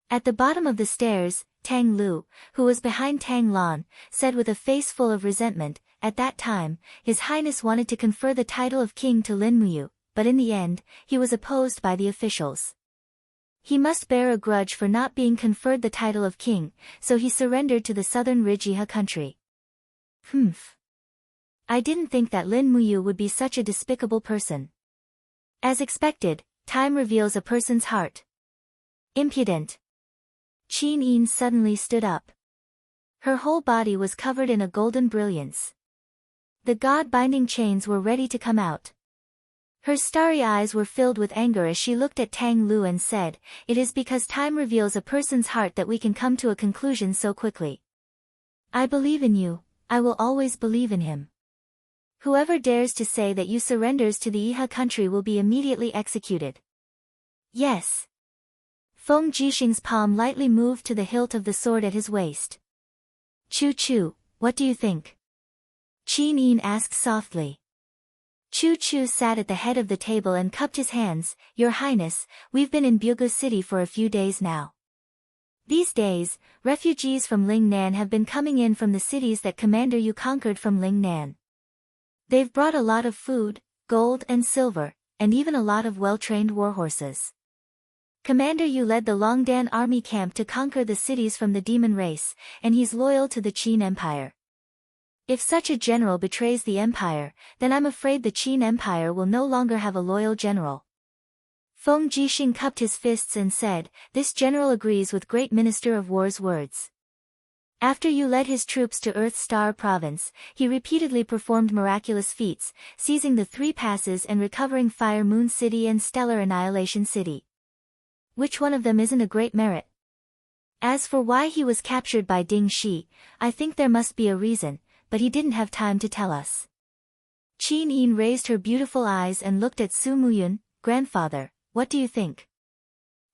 At the bottom of the stairs, Tang Lu, who was behind Tang Lan, said with a face full of resentment, "At that time, His Highness wanted to confer the title of king to Lin Muyu, but in the end, he was opposed by the officials. He must bear a grudge for not being conferred the title of king, so he surrendered to the southern Ridge Iha country." "Humph. I didn't think that Lin Muyu would be such a despicable person." As expected, time reveals a person's heart. Impudent. Qin Yin suddenly stood up. Her whole body was covered in a golden brilliance. The god-binding chains were ready to come out. Her starry eyes were filled with anger as she looked at Tang Lu and said, "It is because time reveals a person's heart that we can come to a conclusion so quickly. I believe in you, I will always believe in him. Whoever dares to say that you surrenders to the Iha country will be immediately executed." "Yes." Feng Jixing's palm lightly moved to the hilt of the sword at his waist. "Chu Chu, what do you think?" Qin Yin asked softly. Chu Chu sat at the head of the table and cupped his hands. "Your Highness, we've been in Bugu City for a few days now. These days, refugees from Lingnan have been coming in from the cities that Commander Yu conquered from Lingnan. They've brought a lot of food, gold and silver, and even a lot of well-trained warhorses. Commander Yu led the Longdan army camp to conquer the cities from the demon race, and he's loyal to the Qin Empire. If such a general betrays the empire, then I'm afraid the Qin Empire will no longer have a loyal general." Feng Jixing cupped his fists and said, "This general agrees with Great Minister of War's words. After you led his troops to Earth Star Province, he repeatedly performed miraculous feats, seizing the 3 passes and recovering Fire Moon City and Stellar Annihilation City. Which one of them isn't a great merit? As for why he was captured by Ding Shi, I think there must be a reason, but he didn't have time to tell us." Qin Yin raised her beautiful eyes and looked at Su Muyun. "Grandfather, what do you think?"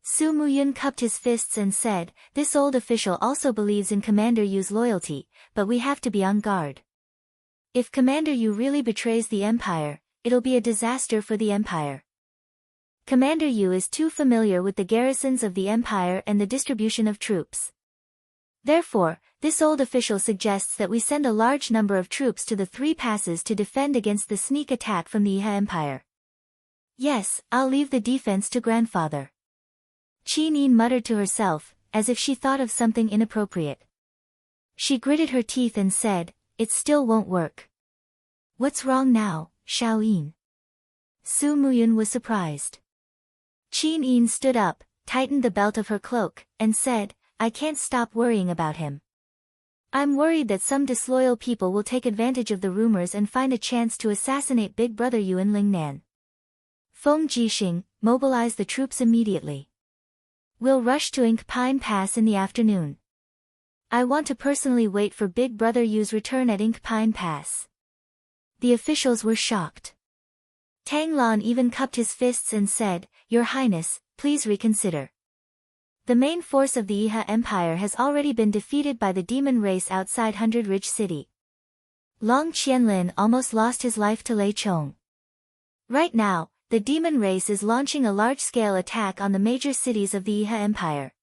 Su Muyun cupped his fists and said, "This old official also believes in Commander Yu's loyalty, but we have to be on guard. If Commander Yu really betrays the Empire, it'll be a disaster for the Empire. Commander Yu is too familiar with the garrisons of the Empire and the distribution of troops. Therefore, this old official suggests that we send a large number of troops to the 3 passes to defend against the sneak attack from the Iha Empire." "Yes, I'll leave the defense to grandfather." Qin Yin muttered to herself, as if she thought of something inappropriate. She gritted her teeth and said, "It still won't work." "What's wrong now, Xiaoyin?" Su Muyun was surprised. Qin Yin stood up, tightened the belt of her cloak, and said, "I can't stop worrying about him. I'm worried that some disloyal people will take advantage of the rumors and find a chance to assassinate Big Brother Yu in Lingnan. Feng Jixing, mobilize the troops immediately. We'll rush to Ink Pine Pass in the afternoon. I want to personally wait for Big Brother Yu's return at Ink Pine Pass." The officials were shocked. Tang Lan even cupped his fists and said, "Your Highness, please reconsider. The main force of the Iha Empire has already been defeated by the demon race outside Hundred Ridge City. Long Qianlin almost lost his life to Lei Chong. Right now, the demon race is launching a large-scale attack on the major cities of the Iha Empire.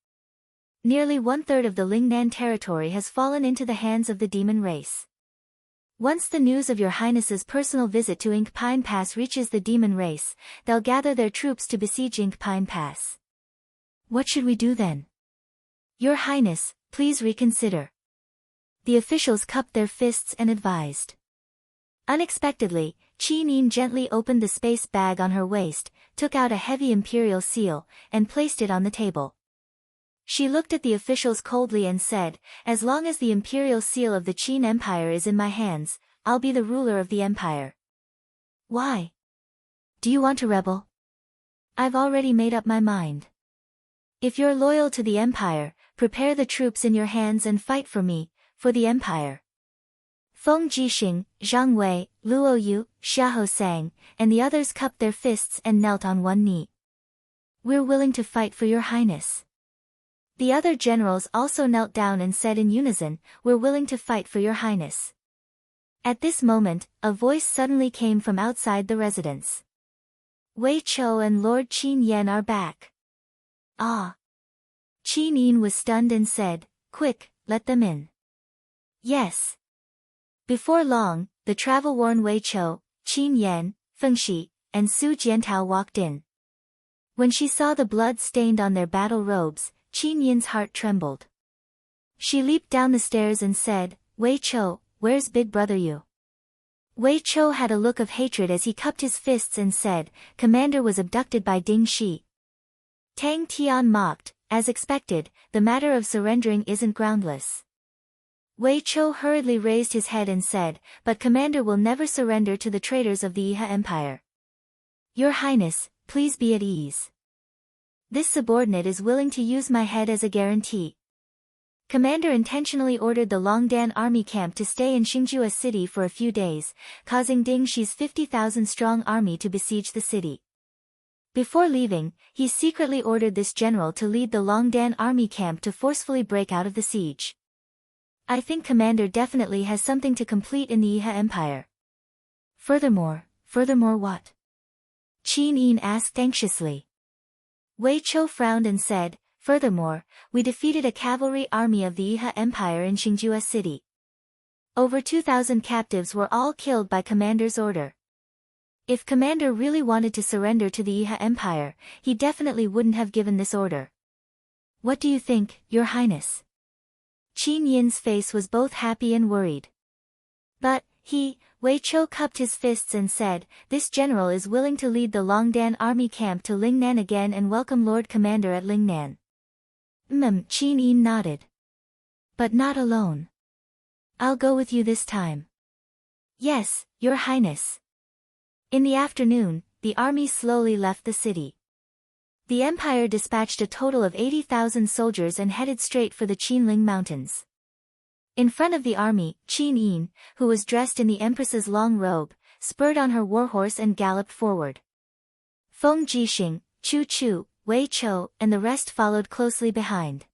Nearly 1/3 of the Lingnan territory has fallen into the hands of the demon race. Once the news of your Highness's personal visit to Ink Pine Pass reaches the demon race, they'll gather their troops to besiege Ink Pine Pass. What should we do then? Your Highness, please reconsider." The officials cupped their fists and advised. Unexpectedly, Qin Yin gently opened the space bag on her waist, took out a heavy imperial seal, and placed it on the table. She looked at the officials coldly and said, "As long as the imperial seal of the Qin Empire is in my hands, I'll be the ruler of the empire." "Why? Do you want to rebel?" "I've already made up my mind. If you're loyal to the Empire, prepare the troops in your hands and fight for me, for the Empire." Feng Jixing, Zhang Wei, Luo Yu, Xiahou Sang, and the others cupped their fists and knelt on one knee. "We're willing to fight for your Highness." The other generals also knelt down and said in unison, "We're willing to fight for your Highness." At this moment, a voice suddenly came from outside the residence. "Wei Chou and Lord Qin Yan are back." "Ah." Qin Yin was stunned and said, "Quick, let them in." "Yes." Before long, the travel-worn Wei Chou, Qin Yan, Feng Shi, and Su Jiantao walked in. When she saw the blood stained on their battle robes, Qin Yin's heart trembled. She leaped down the stairs and said, "Wei Chou, where's Big Brother Yu?" Wei Chou had a look of hatred as he cupped his fists and said, "Commander was abducted by Ding Shi." Tang Tian mocked, "As expected, the matter of surrendering isn't groundless. Wei Chou hurriedly raised his head and said, "But Commander will never surrender to the traitors of the Iha Empire." "Your Highness, please be at ease. This subordinate is willing to use my head as a guarantee." Commander intentionally ordered the Longdan army camp to stay in Xingjua city for a few days, causing Ding Shi's 50,000-strong army to besiege the city. Before leaving, he secretly ordered this general to lead the Longdan army camp to forcefully break out of the siege. "I think Commander definitely has something to complete in the Iha Empire." Furthermore what?" Qin Yin asked anxiously. Wei Chou frowned and said, "Furthermore, we defeated a cavalry army of the Iha Empire in Xingjua city. Over 2,000 captives were all killed by Commander's order. If Commander really wanted to surrender to the Iha Empire, he definitely wouldn't have given this order." "What do you think, Your Highness?" Qin Yin's face was both happy and worried. "But, Wei Chou cupped his fists and said, "This general is willing to lead the Longdan army camp to Lingnan again and welcome Lord Commander at Lingnan." Qin Yin nodded. "But not alone. I'll go with you this time." "Yes, Your Highness." In the afternoon, the army slowly left the city. The Empire dispatched a total of 80,000 soldiers and headed straight for the Qinling Mountains. In front of the army, Qin Yin, who was dressed in the Empress's long robe, spurred on her warhorse and galloped forward. Feng Jixing, Chu Chu, Wei Chou, and the rest followed closely behind.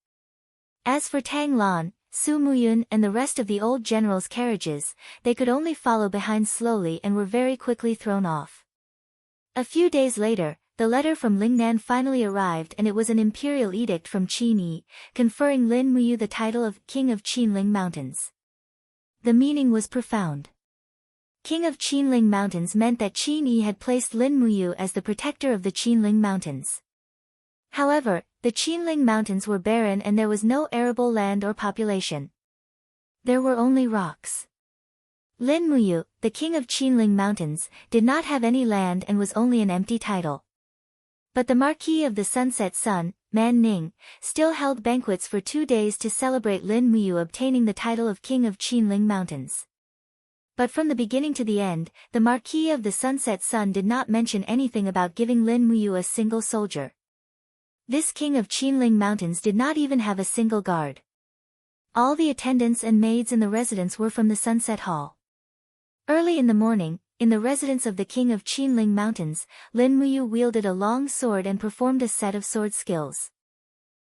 As for Tang Lan, Su Muyun and the rest of the old general's carriages, they could only follow behind slowly and were very quickly thrown off. A few days later, the letter from Lingnan finally arrived, and it was an imperial edict from Qin Yi, conferring Lin Muyu the title of King of Qinling Mountains. The meaning was profound. King of Qinling Mountains meant that Qin Yi had placed Lin Muyu as the protector of the Qinling Mountains. However, the Qinling Mountains were barren and there was no arable land or population. There were only rocks. Lin Muyu, the king of Qinling Mountains, did not have any land and was only an empty title. But the Marquis of the Sunset Sun, Man Ning, still held banquets for 2 days to celebrate Lin Muyu obtaining the title of King of Qinling Mountains. But from the beginning to the end, the Marquis of the Sunset Sun did not mention anything about giving Lin Muyu a single soldier. This King of Qinling Mountains did not even have a single guard. All the attendants and maids in the residence were from the Sunset Hall. Early in the morning, in the residence of the King of Qinling Mountains, Lin Muyu wielded a long sword and performed a set of sword skills.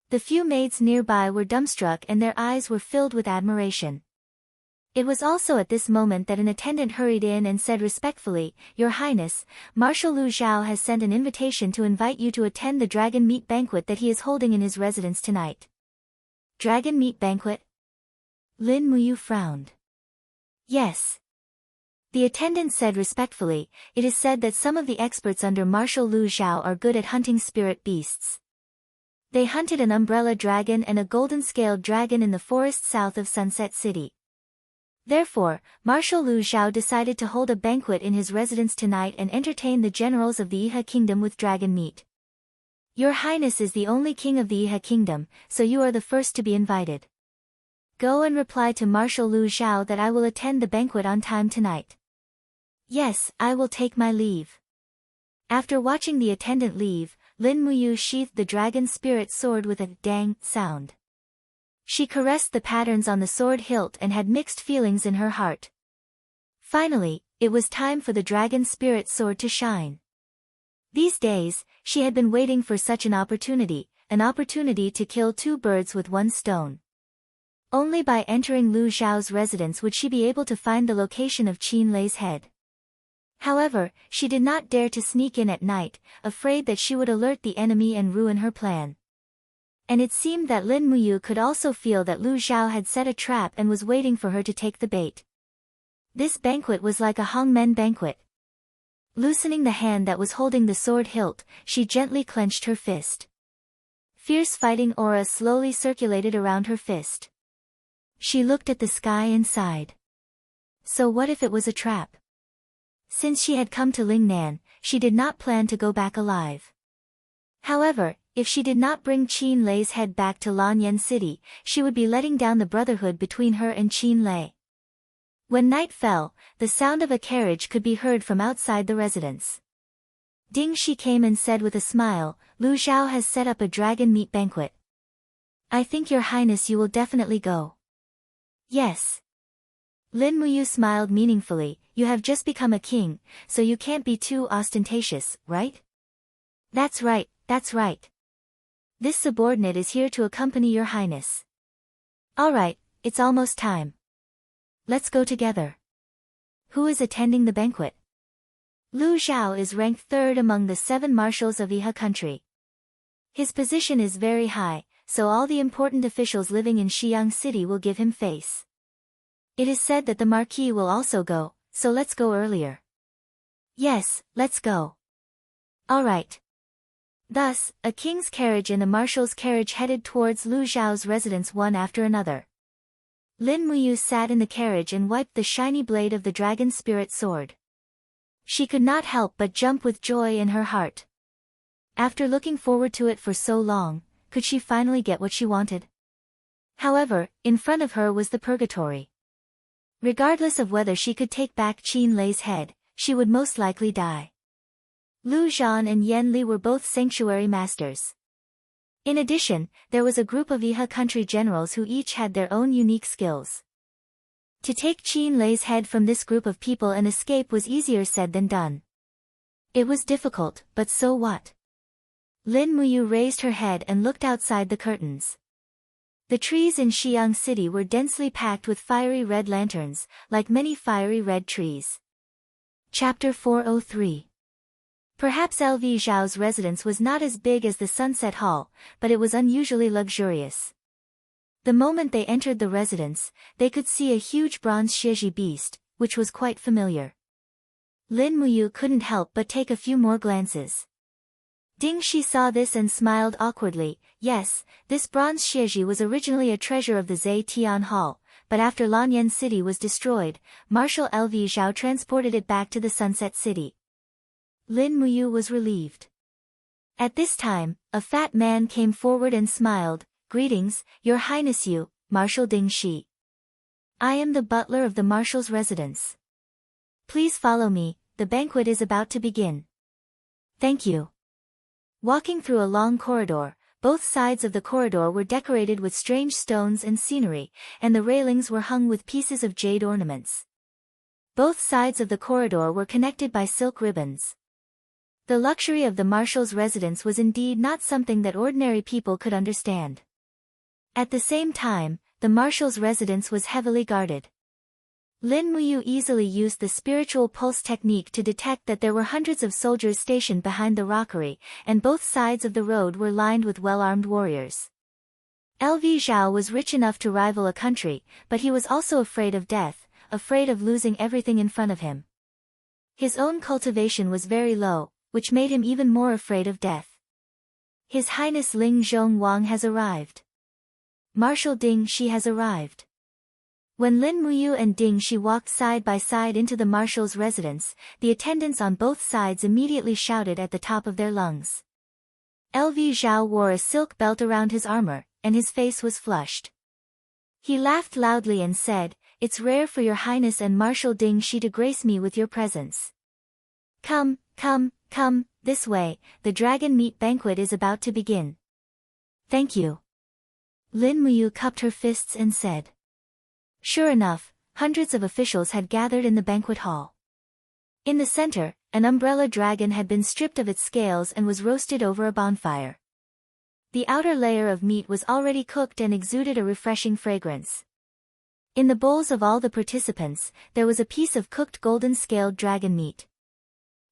The few maids nearby were dumbstruck and their eyes were filled with admiration. It was also at this moment that an attendant hurried in and said respectfully, "Your Highness, Marshal Lu Zhao has sent an invitation to invite you to attend the dragon meat banquet that he is holding in his residence tonight." "Dragon meat banquet?" Lin Muyu frowned. "Yes." The attendant said respectfully, "It is said that some of the experts under Marshal Lu Zhao are good at hunting spirit beasts. They hunted an umbrella dragon and a golden-scaled dragon in the forest south of Sunset City. Therefore, Marshal Lu Zhao decided to hold a banquet in his residence tonight and entertain the generals of the Iha Kingdom with dragon meat. Your Highness is the only king of the Iha Kingdom, so you are the first to be invited. Go and reply to Marshal Lu Zhao that I will attend the banquet on time tonight." "Yes, I will take my leave." After watching the attendant leave, Lin Muyu sheathed the dragon spirit sword with a dang sound. She caressed the patterns on the sword hilt and had mixed feelings in her heart. Finally, it was time for the dragon spirit sword to shine. These days, she had been waiting for such an opportunity to kill 2 birds with 1 stone. Only by entering Lu Zhao's residence would she be able to find the location of Qin Lei's head. However, she did not dare to sneak in at night, afraid that she would alert the enemy and ruin her plan. And it seemed that Lin Muyu could also feel that Lu Zhao had set a trap and was waiting for her to take the bait. This banquet was like a hongmen banquet. Loosening the hand that was holding the sword hilt, she gently clenched her fist. Fierce fighting aura slowly circulated around her fist. She looked at the sky and sighed. So what if it was a trap? Since she had come to Lingnan, she did not plan to go back alive. However, If she did not bring Qin Lei's head back to Lanyan City, she would be letting down the brotherhood between her and Qin Lei. When night fell, the sound of a carriage could be heard from outside the residence. Ding Shi came and said with a smile, "Lu Zhao has set up a dragon meat banquet. I think your highness you will definitely go." "Yes." Lin Muyu smiled meaningfully, "You have just become a king, so you can't be too ostentatious, right?" That's right, that's right. This subordinate is here to accompany your highness." "Alright, it's almost time. Let's go together." "Who is attending the banquet?" Lu Zhao is ranked third among the 7 marshals of Iha country. His position is very high, so all the important officials living in Xi'ang City will give him face. It is said that the Marquis will also go, so let's go earlier. Yes, let's go. Alright. Thus, a king's carriage and a marshal's carriage headed towards Lu Zhao's residence one after another. Lin Muyu sat in the carriage and wiped the shiny blade of the dragon spirit sword. She could not help but jump with joy in her heart. After looking forward to it for so long, could she finally get what she wanted? However, in front of her was the purgatory. Regardless of whether she could take back Qin Lei's head, she would most likely die. Lu Zhan and Yan Li were both sanctuary masters. In addition, there was a group of Iha country generals who each had their own unique skills. To take Qin Lei's head from this group of people and escape was easier said than done. It was difficult, but so what? Lin Muyu raised her head and looked outside the curtains. The trees in Xi'ang City were densely packed with fiery red lanterns, like many fiery red trees. Chapter 403. Perhaps LV Zhao's residence was not as big as the Sunset Hall, but it was unusually luxurious. The moment they entered the residence, they could see a huge bronze Shiji beast, which was quite familiar. Lin Muyu couldn't help but take a few more glances. Ding Shi saw this and smiled awkwardly. Yes, this bronze Shiji was originally a treasure of the Zhe Tian Hall, but after Lanyan City was destroyed, Marshal LV Zhao transported it back to the Sunset City. Lin Muyu was relieved. At this time, a fat man came forward and smiled. "Greetings, Your Highness you, Marshal Ding Shi. I am the butler of the Marshal's residence. Please follow me, the banquet is about to begin." "Thank you." Walking through a long corridor, both sides of the corridor were decorated with strange stones and scenery, and the railings were hung with pieces of jade ornaments. Both sides of the corridor were connected by silk ribbons. The luxury of the Marshal's residence was indeed not something that ordinary people could understand. At the same time, the Marshal's residence was heavily guarded. Lin Muyu easily used the spiritual pulse technique to detect that there were hundreds of soldiers stationed behind the rockery, and both sides of the road were lined with well-armed warriors. LV Zhao was rich enough to rival a country, but he was also afraid of death, afraid of losing everything in front of him. His own cultivation was very low, which made him even more afraid of death. His Highness Ling Zhong Wang has arrived. Marshal Ding Shi has arrived. When Lin Muyu and Ding Shi walked side by side into the Marshal's residence, the attendants on both sides immediately shouted at the top of their lungs. LV Zhao wore a silk belt around his armor, and his face was flushed. He laughed loudly and said, "It's rare for your highness and Marshal Ding Shi to grace me with your presence. Come, come, come, this way, the dragon meat banquet is about to begin." "Thank you." Lin Muyu cupped her fists and said. Sure enough, hundreds of officials had gathered in the banquet hall. In the center, an umbrella dragon had been stripped of its scales and was roasted over a bonfire. The outer layer of meat was already cooked and exuded a refreshing fragrance. In the bowls of all the participants, there was a piece of cooked golden-scaled dragon meat.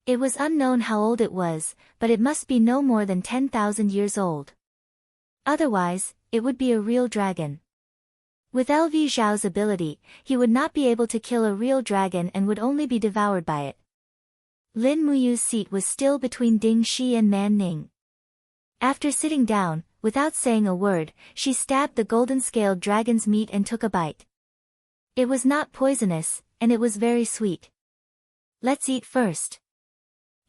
It was unknown how old it was, but it must be no more than 10,000 years old. Otherwise, it would be a real dragon. With LV Zhao's ability, he would not be able to kill a real dragon and would only be devoured by it. Lin Muyu's seat was still between Ding Shi and Man Ning. After sitting down, without saying a word, she stabbed the golden-scaled dragon's meat and took a bite. It was not poisonous, and it was very sweet. "Let's eat first."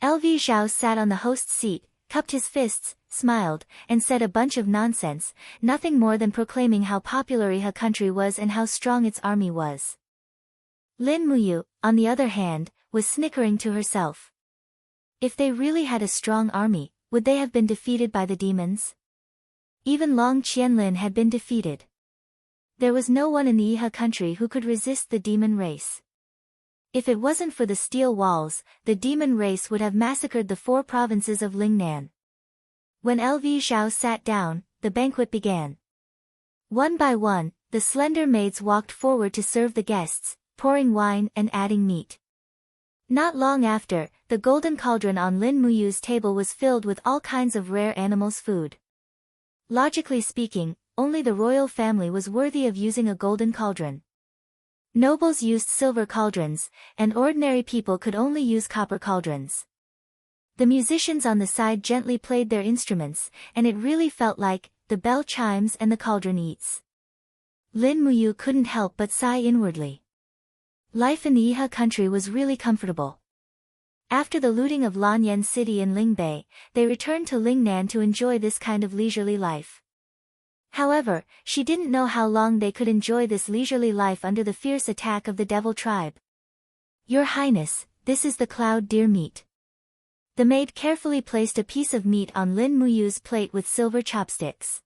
LV Zhao sat on the host's seat, cupped his fists, smiled, and said a bunch of nonsense, nothing more than proclaiming how popular Iha country was and how strong its army was. Lin Muyu, on the other hand, was snickering to herself. If they really had a strong army, would they have been defeated by the demons? Even Long Qianlin had been defeated. There was no one in the Iha country who could resist the demon race. If it wasn't for the steel walls, the demon race would have massacred the 4 provinces of Lingnan. When LV Zhao sat down, the banquet began. One by one, the slender maids walked forward to serve the guests, pouring wine and adding meat. Not long after, the golden cauldron on Lin Muyu's table was filled with all kinds of rare animals' food. Logically speaking, only the royal family was worthy of using a golden cauldron. Nobles used silver cauldrons, and ordinary people could only use copper cauldrons. The musicians on the side gently played their instruments, and it really felt like, the bell chimes and the cauldron eats. Lin Muyu couldn't help but sigh inwardly. Life in the Iha country was really comfortable. After the looting of Lanyan City and Lingbei, they returned to Lingnan to enjoy this kind of leisurely life. However, she didn't know how long they could enjoy this leisurely life under the fierce attack of the devil tribe. Your Highness, this is the cloud deer meat. The maid carefully placed a piece of meat on Lin Muyu's plate with silver chopsticks.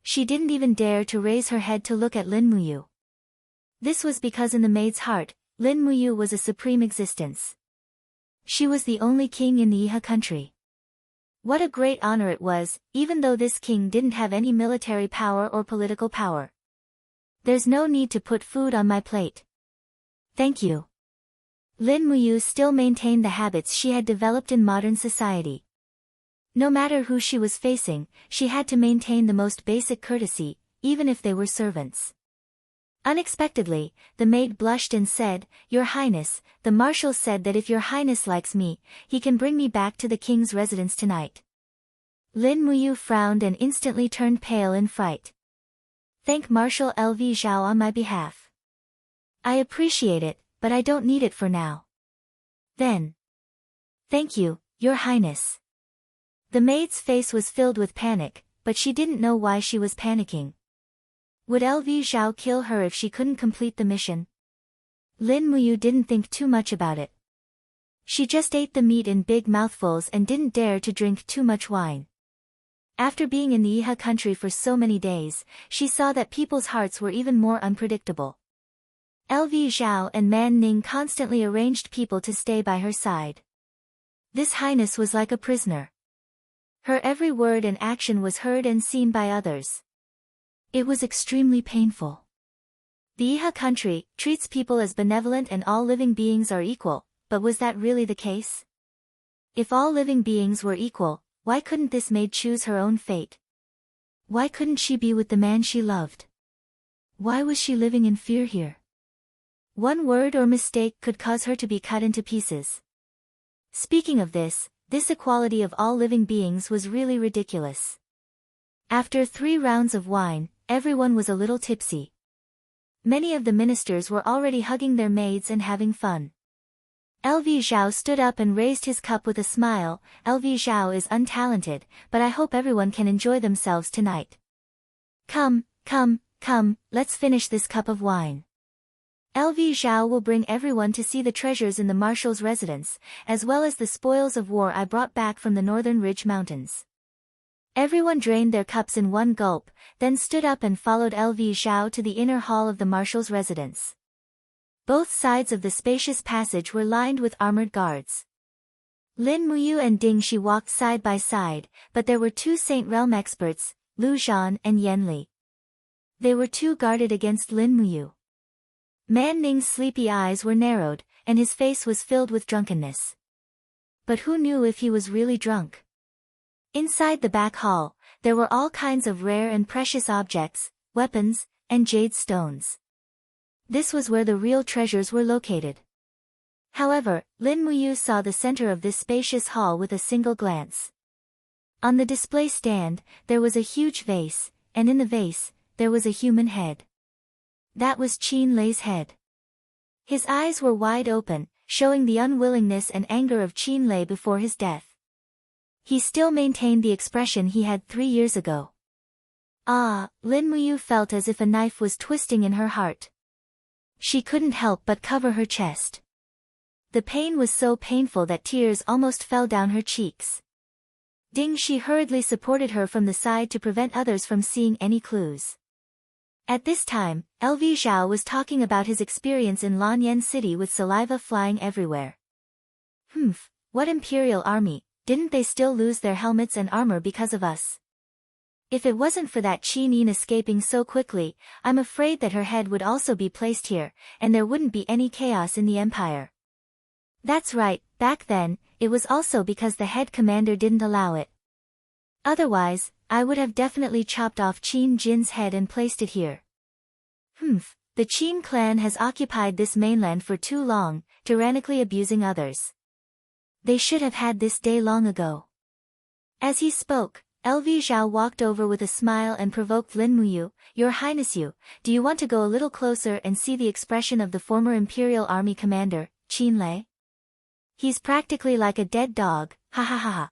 She didn't even dare to raise her head to look at Lin Muyu. This was because in the maid's heart, Lin Muyu was a supreme existence. She was the only king in the Iha country. What a great honor it was, even though this king didn't have any military power or political power. There's no need to put food on my plate. Thank you. Lin Muyu still maintained the habits she had developed in modern society. No matter who she was facing, she had to maintain the most basic courtesy, even if they were servants. Unexpectedly, the maid blushed and said, Your Highness, the marshal said that if Your Highness likes me, he can bring me back to the king's residence tonight. Lin Muyu frowned and instantly turned pale in fright. Thank Marshal LV Zhao on my behalf. I appreciate it, but I don't need it for now. Then. Thank you, Your Highness. The maid's face was filled with panic, but she didn't know why she was panicking. Would LV Zhao kill her if she couldn't complete the mission? Lin Muyu didn't think too much about it. She just ate the meat in big mouthfuls and didn't dare to drink too much wine. After being in the Iha country for so many days, she saw that people's hearts were even more unpredictable. LV Zhao and Man Ning constantly arranged people to stay by her side. This highness was like a prisoner. Her every word and action was heard and seen by others. It was extremely painful. The Iha country treats people as benevolent and all living beings are equal, but was that really the case? If all living beings were equal, why couldn't this maid choose her own fate? Why couldn't she be with the man she loved? Why was she living in fear here? One word or mistake could cause her to be cut into pieces. Speaking of this equality of all living beings was really ridiculous. After 3 rounds of wine, everyone was a little tipsy. Many of the ministers were already hugging their maids and having fun. LV Zhao stood up and raised his cup with a smile. LV Zhao is untalented, but I hope everyone can enjoy themselves tonight. Come, let's finish this cup of wine. LV Zhao will bring everyone to see the treasures in the marshal's residence, as well as the spoils of war I brought back from the northern ridge mountains. Everyone drained their cups in one gulp, then stood up and followed LV Zhao to the inner hall of the marshal's residence. Both sides of the spacious passage were lined with armored guards. Lin Muyu and Ding Shi walked side by side, but there were 2 Saint Realm experts, Lu Zhan and Yan Li. They were too guarded against Lin Muyu. Man Ning's sleepy eyes were narrowed, and his face was filled with drunkenness. But who knew if he was really drunk? Inside the back hall, there were all kinds of rare and precious objects, weapons, and jade stones. This was where the real treasures were located. However, Lin Muyu saw the center of this spacious hall with a single glance. On the display stand, there was a huge vase, and in the vase, there was a human head. That was Qin Lei's head. His eyes were wide open, showing the unwillingness and anger of Qin Lei before his death. He still maintained the expression he had 3 years ago. Ah, Lin Muyu felt as if a knife was twisting in her heart. She couldn't help but cover her chest. The pain was so painful that tears almost fell down her cheeks. Ding Shi hurriedly supported her from the side to prevent others from seeing any clues. At this time, LV Zhao was talking about his experience in Lanyan City with saliva flying everywhere. What imperial army, didn't they still lose their helmets and armor because of us? If it wasn't for that Qin Yin escaping so quickly, I'm afraid that her head would also be placed here, and there wouldn't be any chaos in the empire. That's right, back then, it was also because the head commander didn't allow it. Otherwise, I would have definitely chopped off Qin Jin's head and placed it here. The Qin clan has occupied this mainland for too long, tyrannically abusing others. They should have had this day long ago. As he spoke, LV Zhao walked over with a smile and provoked Lin Muyu. Your Highness, do you want to go a little closer and see the expression of the former Imperial Army commander, Qin Lei? He's practically like a dead dog, ha ha ha ha.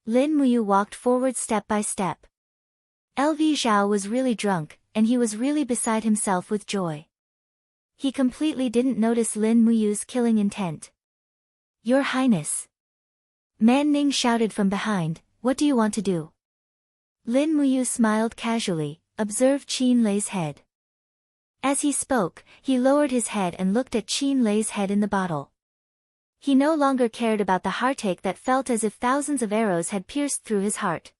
Lin Muyu walked forward step by step. LV Zhao was really drunk, and he was really beside himself with joy. He completely didn't notice Lin Muyu's killing intent. Your Highness. Man Ning shouted from behind, what do you want to do? Lin Muyu smiled casually, observed Qin Lei's head. As he spoke, he lowered his head and looked at Qin Lei's head in the bottle. He no longer cared about the heartache that felt as if thousands of arrows had pierced through his heart.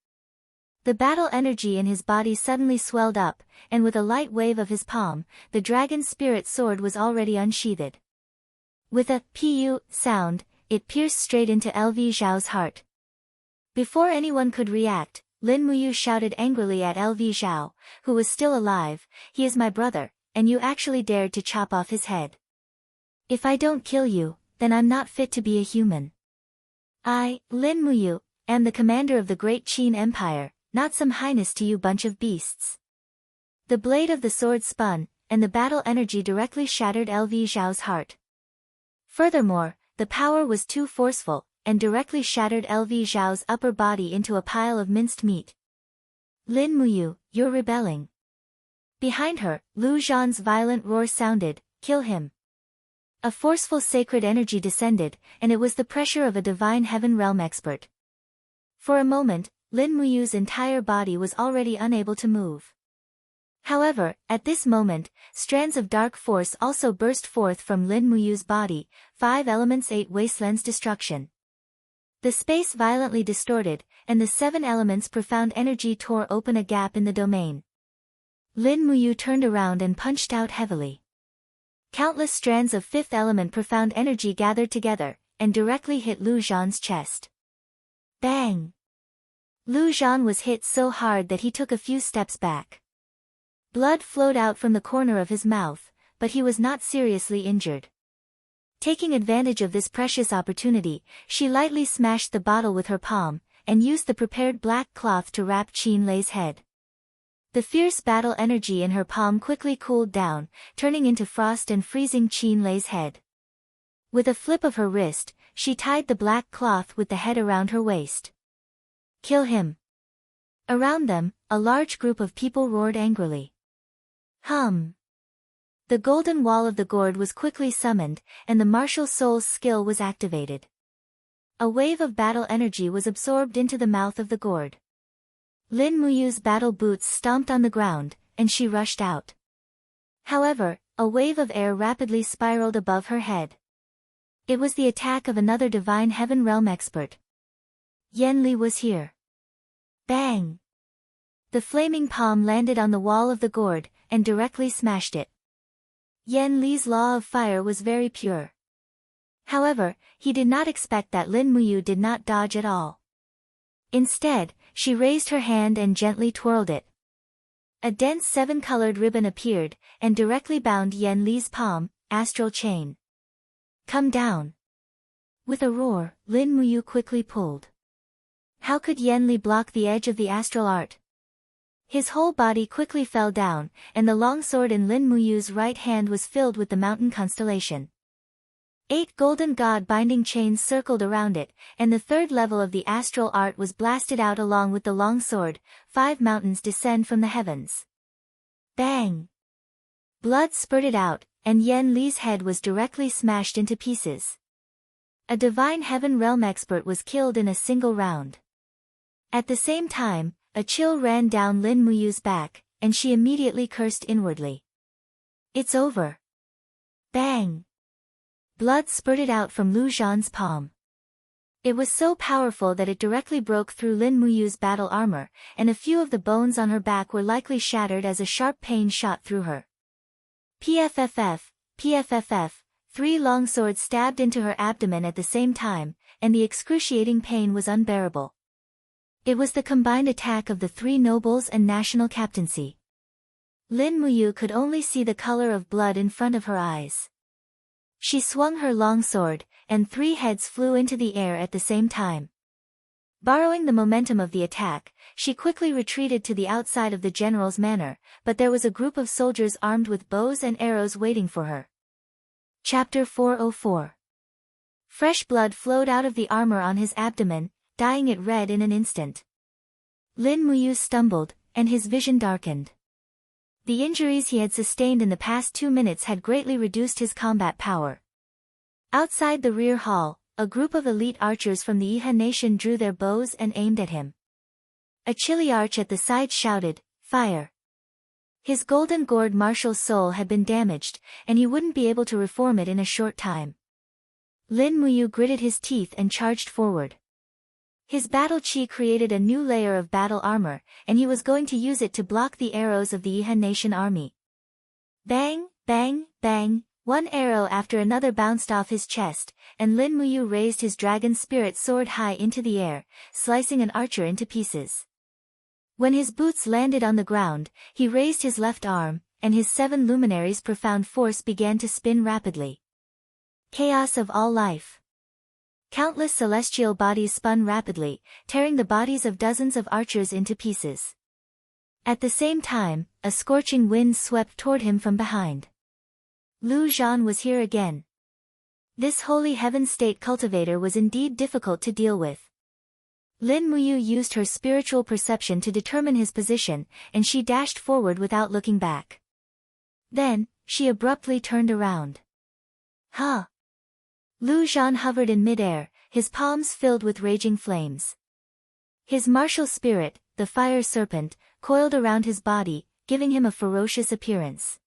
The battle energy in his body suddenly swelled up, and with a light wave of his palm, the dragon spirit sword was already unsheathed. With a pu sound, it pierced straight into LV Zhao's heart. Before anyone could react, Lin Muyu shouted angrily at LV Zhao, who was still alive, he is my brother, and you actually dared to chop off his head. If I don't kill you, then I'm not fit to be a human. I, Lin Muyu, am the commander of the great Qin Empire, not some highness to you bunch of beasts. The blade of the sword spun, and the battle energy directly shattered LV Zhao's heart. Furthermore, the power was too forceful, and directly shattered LV Zhao's upper body into a pile of minced meat. Lin Muyu, you're rebelling. Behind her, Lu Zhan's violent roar sounded, kill him. A forceful sacred energy descended, and it was the pressure of a divine heaven realm expert. For a moment, Lin Muyu's entire body was already unable to move. However, at this moment, strands of dark force also burst forth from Lin Muyu's body, 5 elements 8 wastelands destruction. The space violently distorted, and the 7 elements profound energy tore open a gap in the domain. Lin Muyu turned around and punched out heavily. Countless strands of 5th element profound energy gathered together, and directly hit Lu Zhan's chest. Bang! Lu Zhan was hit so hard that he took a few steps back. Blood flowed out from the corner of his mouth, but he was not seriously injured. Taking advantage of this precious opportunity, she lightly smashed the bottle with her palm, and used the prepared black cloth to wrap Qin Lei's head. The fierce battle energy in her palm quickly cooled down, turning into frost and freezing Qin Lei's head. With a flip of her wrist, she tied the black cloth with the head around her waist. Kill him! Around them, a large group of people roared angrily. The golden wall of the gourd was quickly summoned, and the martial soul's skill was activated. A wave of battle energy was absorbed into the mouth of the gourd. Lin Muyu's battle boots stomped on the ground, and she rushed out. However, a wave of air rapidly spiraled above her head. It was the attack of another divine heaven realm expert. Yan Li was here. Bang! The flaming palm landed on the wall of the gourd, and directly smashed it. Yan Li's law of fire was very pure. However, he did not expect that Lin Muyu did not dodge at all. Instead, she raised her hand and gently twirled it. A dense 7-colored ribbon appeared, and directly bound Yan Li's palm, astral chain. Come down. With a roar, Lin Muyu quickly pulled. How could Yan Li block the edge of the astral art? His whole body quickly fell down, and the long sword in Lin Muyu's right hand was filled with the mountain constellation. 8 golden god-binding chains circled around it, and the third level of the astral art was blasted out along with the long sword. 5 mountains descend from the heavens. Bang! Blood spurted out, and Yen Li's head was directly smashed into pieces. A divine heaven realm expert was killed in a single round. At the same time, a chill ran down Lin Muyu's back, and she immediately cursed inwardly. It's over. Bang! Blood spurted out from Lu Zhan's palm. It was so powerful that it directly broke through Lin Muyu's battle armor, and a few of the bones on her back were likely shattered as a sharp pain shot through her. PFFF, PFFF, 3 long swords stabbed into her abdomen at the same time, and the excruciating pain was unbearable. It was the combined attack of the 3 nobles and national captaincy. Lin Muyu could only see the color of blood in front of her eyes. She swung her long sword, and 3 heads flew into the air at the same time. Borrowing the momentum of the attack, she quickly retreated to the outside of the general's manor, but there was a group of soldiers armed with bows and arrows waiting for her. Chapter 404. Fresh blood flowed out of the armor on his abdomen, dyeing it red in an instant. Lin Muyu stumbled, and his vision darkened. The injuries he had sustained in the past 2 minutes had greatly reduced his combat power. Outside the rear hall, a group of elite archers from the Iha nation drew their bows and aimed at him. A chilly arch at the side shouted, "Fire!" His golden gourd marshal's soul had been damaged, and he wouldn't be able to reform it in a short time. Lin Muyu gritted his teeth and charged forward. His battle chi created a new layer of battle armor, and he was going to use it to block the arrows of the Iha nation army. Bang, bang, bang, one arrow after another bounced off his chest, and Lin Muyu raised his dragon spirit sword high into the air, slicing an archer into pieces. When his boots landed on the ground, he raised his left arm, and his 7 luminaries' profound force began to spin rapidly. Chaos of all life. Countless celestial bodies spun rapidly, tearing the bodies of dozens of archers into pieces. At the same time, a scorching wind swept toward him from behind. Lu Zhan was here again. This holy heaven state cultivator was indeed difficult to deal with. Lin Muyu used her spiritual perception to determine his position, and she dashed forward without looking back. Then, she abruptly turned around. Huh! Lu Zhan hovered in midair, his palms filled with raging flames. His martial spirit, the fire serpent, coiled around his body, giving him a ferocious appearance.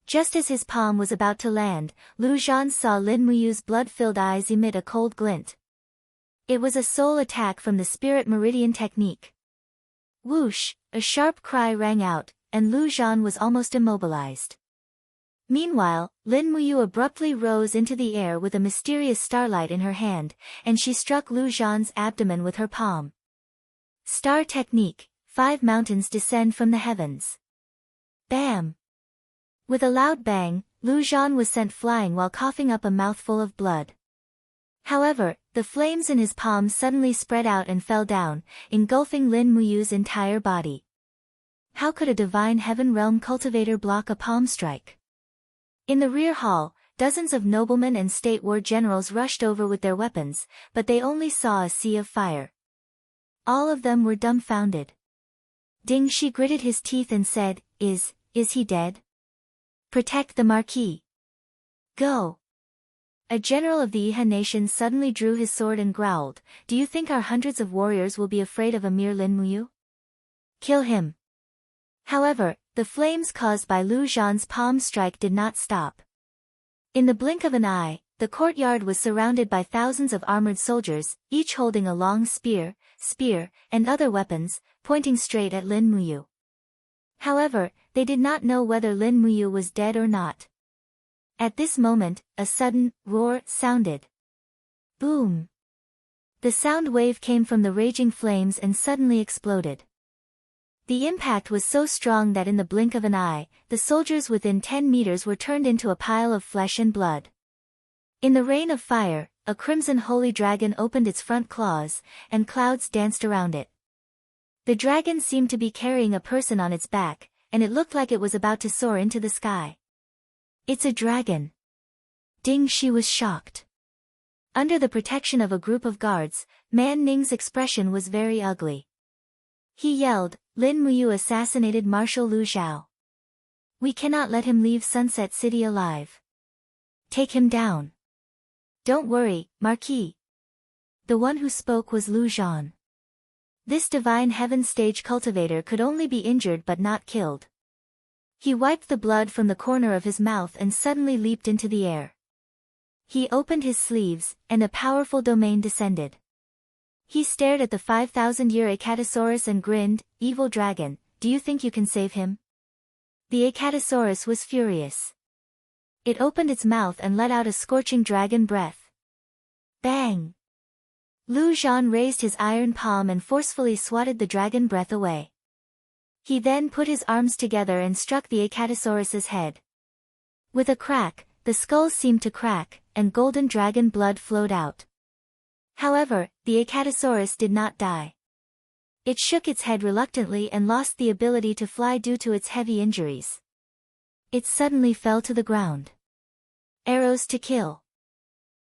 Just as his palm was about to land, Lu Zhan saw Lin Muyu's blood-filled eyes emit a cold glint. It was a soul attack from the Spirit Meridian technique. Whoosh! A sharp cry rang out, and Lu Zhan was almost immobilized. Meanwhile, Lin Muyu abruptly rose into the air with a mysterious starlight in her hand, and she struck Lu Zhan's abdomen with her palm. Star technique, 5 mountains descend from the heavens. Bam! With a loud bang, Lu Zhan was sent flying while coughing up a mouthful of blood. However, the flames in his palm suddenly spread out and fell down, engulfing Lin Muyu's entire body. How could a divine heaven realm cultivator block a palm strike? In the rear hall, dozens of noblemen and state war generals rushed over with their weapons, but they only saw a sea of fire. All of them were dumbfounded. Ding Shi gritted his teeth and said, Is he dead? Protect the Marquis. Go! A general of the Iha nation suddenly drew his sword and growled, Do you think our hundreds of warriors will be afraid of a mere Lin Muyu? Kill him. However, the flames caused by Lu Zhan's palm strike did not stop. In the blink of an eye, the courtyard was surrounded by thousands of armored soldiers, each holding a long spear, and other weapons, pointing straight at Lin Muyu. However, they did not know whether Lin Muyu was dead or not. At this moment, a sudden roar sounded. Boom! The sound wave came from the raging flames and suddenly exploded. The impact was so strong that in the blink of an eye, the soldiers within 10 meters were turned into a pile of flesh and blood. In the rain of fire, a crimson holy dragon opened its front claws, and clouds danced around it. The dragon seemed to be carrying a person on its back, and it looked like it was about to soar into the sky. It's a dragon. Ding Shi was shocked. Under the protection of a group of guards, Man Ning's expression was very ugly. He yelled, Lin Muyu assassinated Marshal Lu Zhao. We cannot let him leave Sunset City alive. Take him down. Don't worry, Marquis. The one who spoke was Lu Zhan. This divine heaven stage cultivator could only be injured but not killed. He wiped the blood from the corner of his mouth and suddenly leaped into the air. He opened his sleeves, and a powerful domain descended. He stared at the 5,000-year Acatosaurus and grinned, Evil dragon, do you think you can save him? The Acatosaurus was furious. It opened its mouth and let out a scorching dragon breath. Bang! Lu Zhan raised his iron palm and forcefully swatted the dragon breath away. He then put his arms together and struck the Acatosaurus's head. With a crack, the skull seemed to crack, and golden dragon blood flowed out. However, the Acatosaurus did not die. It shook its head reluctantly and lost the ability to fly due to its heavy injuries. It suddenly fell to the ground. Arrows to kill.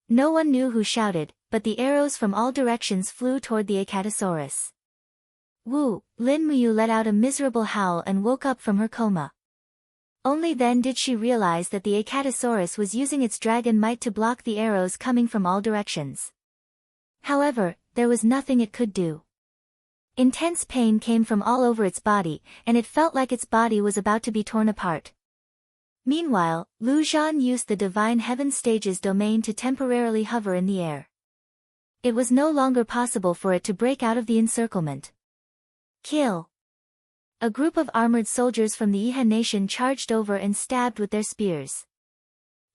No one knew who shouted, but the arrows from all directions flew toward the Acatosaurus. Woo! Lin Muyu let out a miserable howl and woke up from her coma. Only then did she realize that the Acatosaurus was using its dragon might to block the arrows coming from all directions. However, there was nothing it could do. Intense pain came from all over its body, and it felt like its body was about to be torn apart. Meanwhile, Lu Zhan used the Divine Heaven Stage's domain to temporarily hover in the air. It was no longer possible for it to break out of the encirclement. Kill! A group of armored soldiers from the Yihan nation charged over and stabbed with their spears.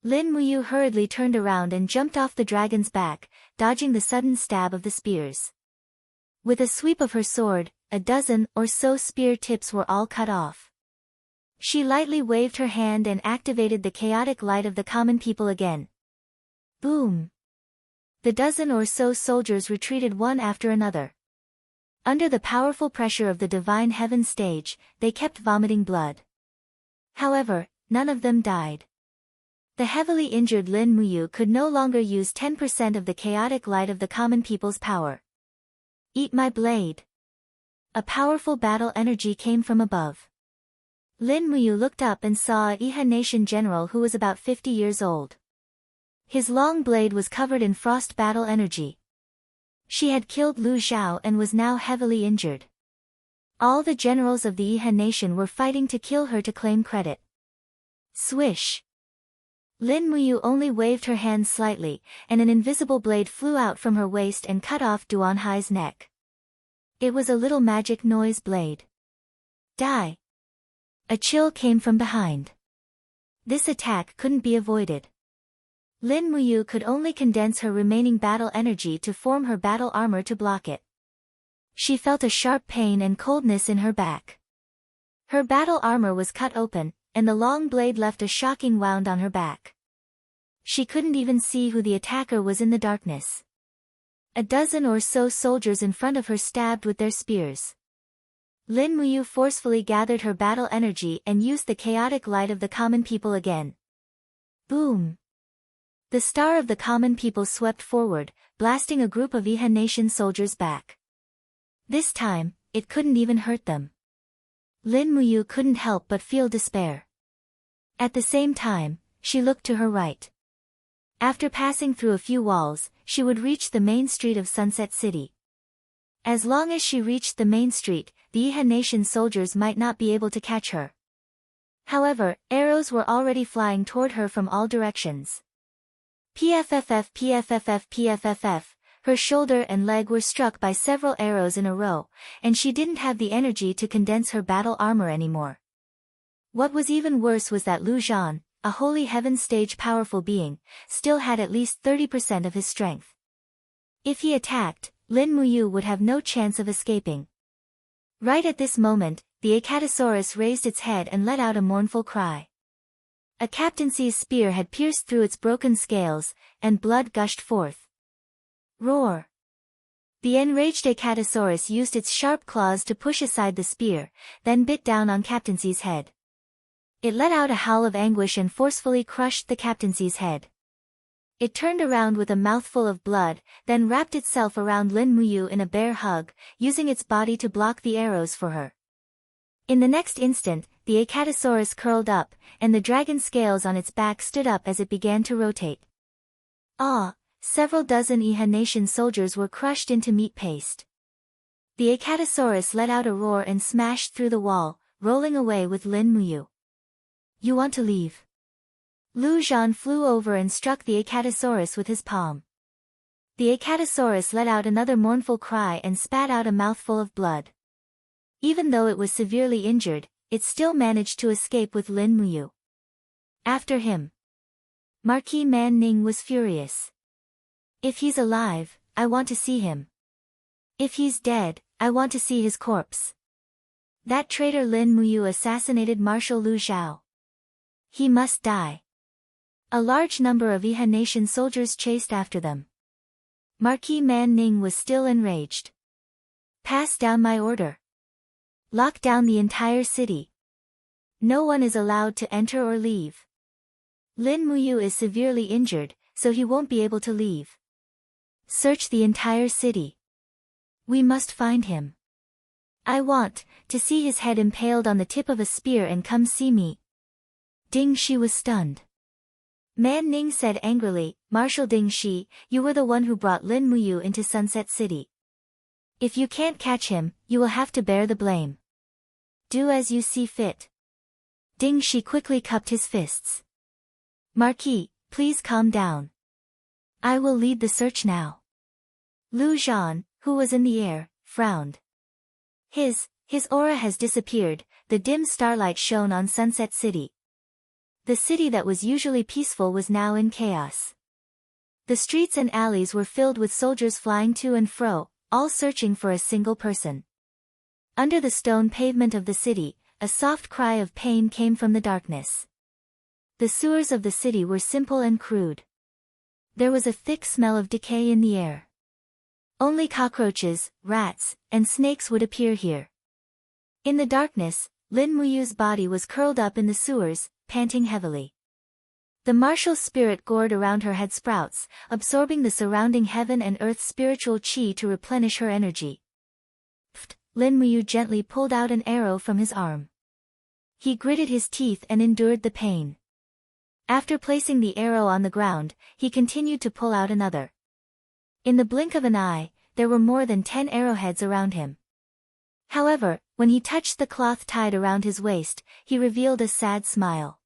Lin Muyu hurriedly turned around and jumped off the dragon's back, dodging the sudden stab of the spears. With a sweep of her sword, a dozen or so spear tips were all cut off. She lightly waved her hand and activated the chaotic light of the common people again. Boom! The dozen or so soldiers retreated one after another. Under the powerful pressure of the Divine Heaven Stage, they kept vomiting blood. However, none of them died. The heavily injured Lin Muyu could no longer use 10% of the chaotic light of the common people's power. Eat my blade! A powerful battle energy came from above. Lin Muyu looked up and saw a Yihan nation general who was about 50 years old. His long blade was covered in frost battle energy. She had killed Lu Zhao and was now heavily injured. All the generals of the Yihan nation were fighting to kill her to claim credit. Swish! Lin Muyu only waved her hand slightly, and an invisible blade flew out from her waist and cut off Duan Hai's neck. It was a little magic noise blade. Die! A chill came from behind. This attack couldn't be avoided. Lin Muyu could only condense her remaining battle energy to form her battle armor to block it. She felt a sharp pain and coldness in her back. Her battle armor was cut open, and the long blade left a shocking wound on her back. She couldn't even see who the attacker was in the darkness. A dozen or so soldiers in front of her stabbed with their spears. Lin Muyu forcefully gathered her battle energy and used the chaotic light of the common people again. Boom! The star of the common people swept forward, blasting a group of Yihan nation soldiers back. This time, it couldn't even hurt them. Lin Muyu couldn't help but feel despair. At the same time, she looked to her right. After passing through a few walls, she would reach the main street of Sunset City. As long as she reached the main street, the Yihan nation soldiers might not be able to catch her. However, arrows were already flying toward her from all directions. PFFF PFFF PFFF, her shoulder and leg were struck by several arrows in a row, and she didn't have the energy to condense her battle armor anymore. What was even worse was that Lu Zhan, a holy heaven stage powerful being, still had at least 30% of his strength. If he attacked, Lin Muyu would have no chance of escaping. Right at this moment, the Acatosaurus raised its head and let out a mournful cry. A captaincy's spear had pierced through its broken scales, and blood gushed forth. Roar! The enraged Acatosaurus used its sharp claws to push aside the spear, then bit down on captaincy's head. It let out a howl of anguish and forcefully crushed the captaincy's head. It turned around with a mouthful of blood, then wrapped itself around Lin Muyu in a bear hug, using its body to block the arrows for her. In the next instant, the Acatosaurus curled up, and the dragon scales on its back stood up as it began to rotate. Ah! Several dozen Iha Nation soldiers were crushed into meat paste. The Acatosaurus let out a roar and smashed through the wall, rolling away with Lin Muyu. You want to leave? Lu Zhan flew over and struck the Acatosaurus with his palm. The Acatosaurus let out another mournful cry and spat out a mouthful of blood. Even though it was severely injured, it still managed to escape with Lin Muyu. After him. Marquis Man Ning was furious. If he's alive, I want to see him. If he's dead, I want to see his corpse. That traitor Lin Muyu assassinated Marshal Lu Zhao. He must die. A large number of Iha Nation soldiers chased after them. Marquis Man Ning was still enraged. Pass down my order. Lock down the entire city. No one is allowed to enter or leave. Lin Muyu is severely injured, so he won't be able to leave. Search the entire city. We must find him. I want to see his head impaled on the tip of a spear and come see me. Ding Shi was stunned. Man Ning said angrily, Marshal Ding Shi, you were the one who brought Lin Muyu into Sunset City. If you can't catch him, you will have to bear the blame. Do as you see fit. Ding Shi quickly cupped his fists. Marquis, please calm down. I will lead the search now. Lu Zhan, who was in the air, frowned. His aura has disappeared, the dim starlight shone on Sunset City. The city that was usually peaceful was now in chaos. The streets and alleys were filled with soldiers flying to and fro, all searching for a single person. Under the stone pavement of the city, a soft cry of pain came from the darkness. The sewers of the city were simple and crude. There was a thick smell of decay in the air. Only cockroaches, rats, and snakes would appear here. In the darkness, Lin Muyu's body was curled up in the sewers, panting heavily. The martial spirit gored around her head sprouts, absorbing the surrounding heaven and earth's spiritual chi to replenish her energy. Pfft! Lin Muyu gently pulled out an arrow from his arm. He gritted his teeth and endured the pain. After placing the arrow on the ground, he continued to pull out another. In the blink of an eye, there were more than 10 arrowheads around him. However, when he touched the cloth tied around his waist, he revealed a sad smile.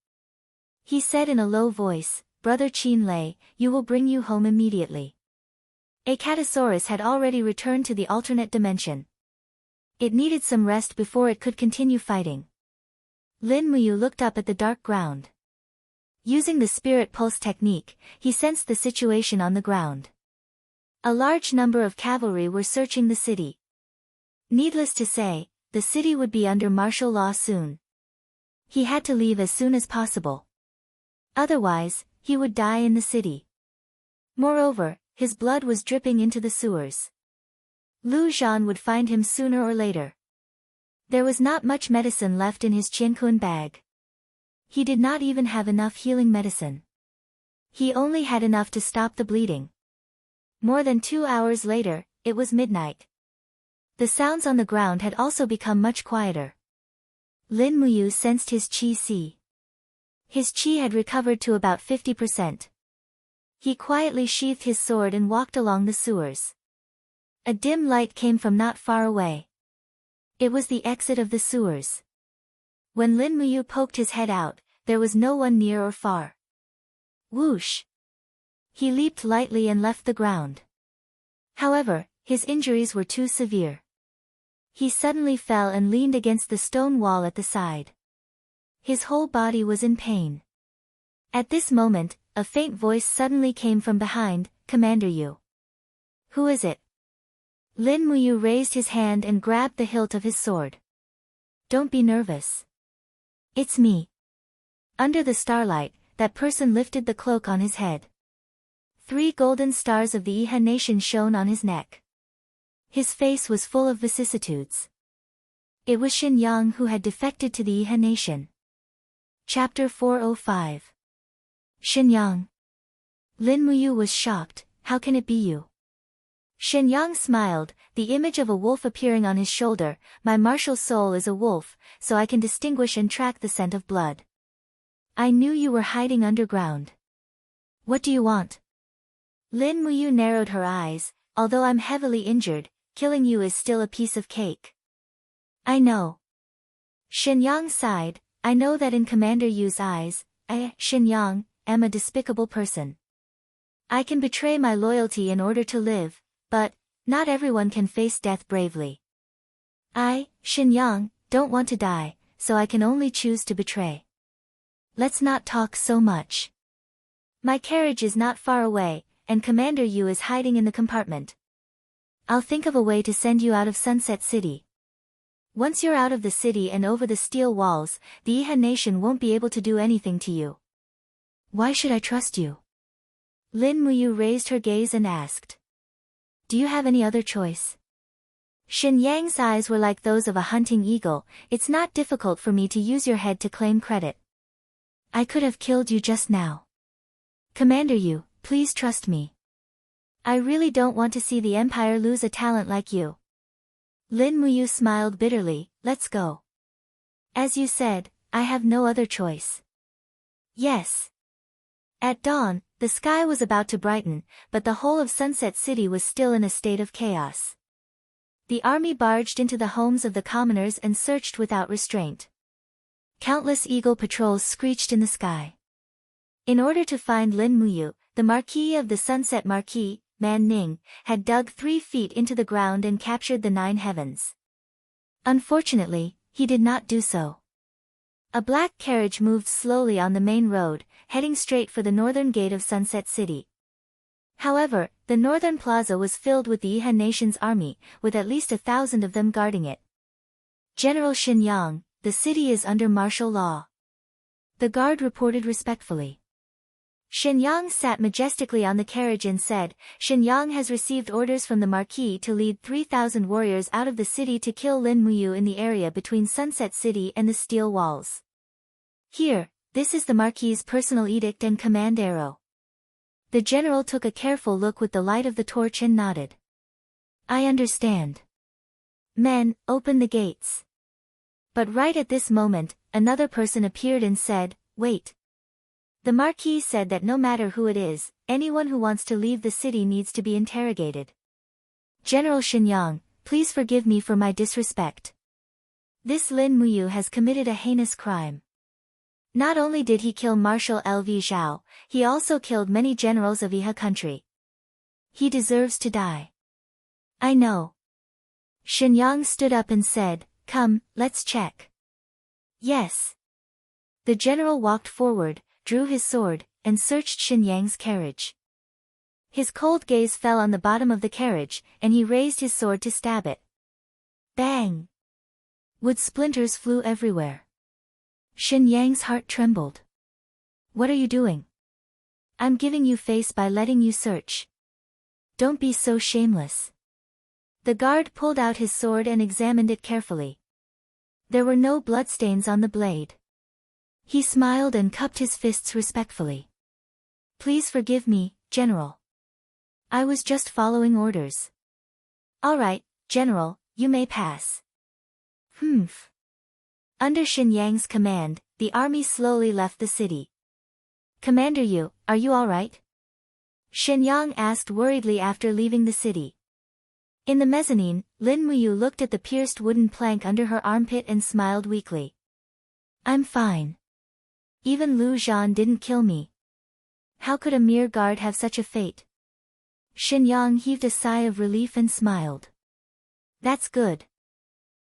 He said in a low voice, Brother Qin Lei, you will bring you home immediately. Acatosaurus had already returned to the alternate dimension. It needed some rest before it could continue fighting. Lin Muyu looked up at the dark ground. Using the spirit pulse technique, he sensed the situation on the ground. A large number of cavalry were searching the city. Needless to say, the city would be under martial law soon. He had to leave as soon as possible. Otherwise, he would die in the city. Moreover, his blood was dripping into the sewers. Lu Zhan would find him sooner or later. There was not much medicine left in his Qiankun bag. He did not even have enough healing medicine. He only had enough to stop the bleeding. More than 2 hours later, it was midnight. The sounds on the ground had also become much quieter. Lin Muyu sensed his qi. His qi had recovered to about 50%. He quietly sheathed his sword and walked along the sewers. A dim light came from not far away. It was the exit of the sewers. When Lin Muyu poked his head out, there was no one near or far. Whoosh! He leaped lightly and left the ground. However, his injuries were too severe. He suddenly fell and leaned against the stone wall at the side. His whole body was in pain. At this moment, a faint voice suddenly came from behind, Commander Yu. Who is it? Lin Muyu raised his hand and grabbed the hilt of his sword. Don't be nervous. It's me. Under the starlight, that person lifted the cloak on his head. 3 golden stars of the Iha nation shone on his neck. His face was full of vicissitudes. It was Xin Yang who had defected to the Iha nation. Chapter 405. Xin Yang. Lin Muyu was shocked. How can it be you? Shen Yang smiled, the image of a wolf appearing on his shoulder. My martial soul is a wolf, so I can distinguish and track the scent of blood. I knew you were hiding underground. What do you want? Lin Muyu narrowed her eyes. Although I'm heavily injured, killing you is still a piece of cake. I know. Shen Yang sighed. I know that in Commander Yu's eyes, I, Shen Yang, am a despicable person. I can betray my loyalty in order to live, but not everyone can face death bravely. I, Shen Yang, don't want to die, so I can only choose to betray. Let's not talk so much. My carriage is not far away, and Commander Yu is hiding in the compartment. I'll think of a way to send you out of Sunset City. Once you're out of the city and over the steel walls, the Iha nation won't be able to do anything to you. Why should I trust you? Lin Muyu raised her gaze and asked. Do you have any other choice? Shen Yang's eyes were like those of a hunting eagle. It's not difficult for me to use your head to claim credit. I could have killed you just now. Commander Yu, please trust me. I really don't want to see the Empire lose a talent like you. Lin Muyu smiled bitterly. Let's go. As you said, I have no other choice. Yes. At dawn, the sky was about to brighten, but the whole of Sunset City was still in a state of chaos. The army barged into the homes of the commoners and searched without restraint. Countless eagle patrols screeched in the sky. In order to find Lin Muyu, the Marquis of the Sunset Marquis, Man Ning, had dug 3 feet into the ground and captured the 9 heavens. Unfortunately, he did not do so. A black carriage moved slowly on the main road, heading straight for the northern gate of Sunset City. However, the northern plaza was filled with the Iha nation's army, with at least 1,000 of them guarding it. General Shen Yang, the city is under martial law. The guard reported respectfully. Shen Yang sat majestically on the carriage and said, Shen Yang has received orders from the Marquis to lead 3,000 warriors out of the city to kill Lin Muyu in the area between Sunset City and the steel walls. Here, this is the Marquis's personal edict and command arrow. The general took a careful look with the light of the torch and nodded. I understand. Men, open the gates. But right at this moment, another person appeared and said, wait. The Marquis said that no matter who it is, anyone who wants to leave the city needs to be interrogated. General Shen Yang, please forgive me for my disrespect. This Lin Muyu has committed a heinous crime. Not only did he kill Marshal Lv Zhao, he also killed many generals of Iha country. He deserves to die. I know. Shen Yang stood up and said, come, let's check. Yes. The general walked forward, drew his sword, and searched Shen Yang's carriage. His cold gaze fell on the bottom of the carriage, and he raised his sword to stab it. Bang! Wood splinters flew everywhere. Shen Yang's heart trembled. What are you doing? I'm giving you face by letting you search. Don't be so shameless. The guard pulled out his sword and examined it carefully. There were no bloodstains on the blade. He smiled and cupped his fists respectfully. Please forgive me, General. I was just following orders. All right, General, you may pass. Humph. Under Shen Yang's command, the army slowly left the city. Commander Yu, are you all right? Shen Yang asked worriedly after leaving the city. In the mezzanine, Lin Muyu looked at the pierced wooden plank under her armpit and smiled weakly. I'm fine. Even Lu Zhan didn't kill me. How could a mere guard have such a fate? Shen Yang heaved a sigh of relief and smiled. That's good.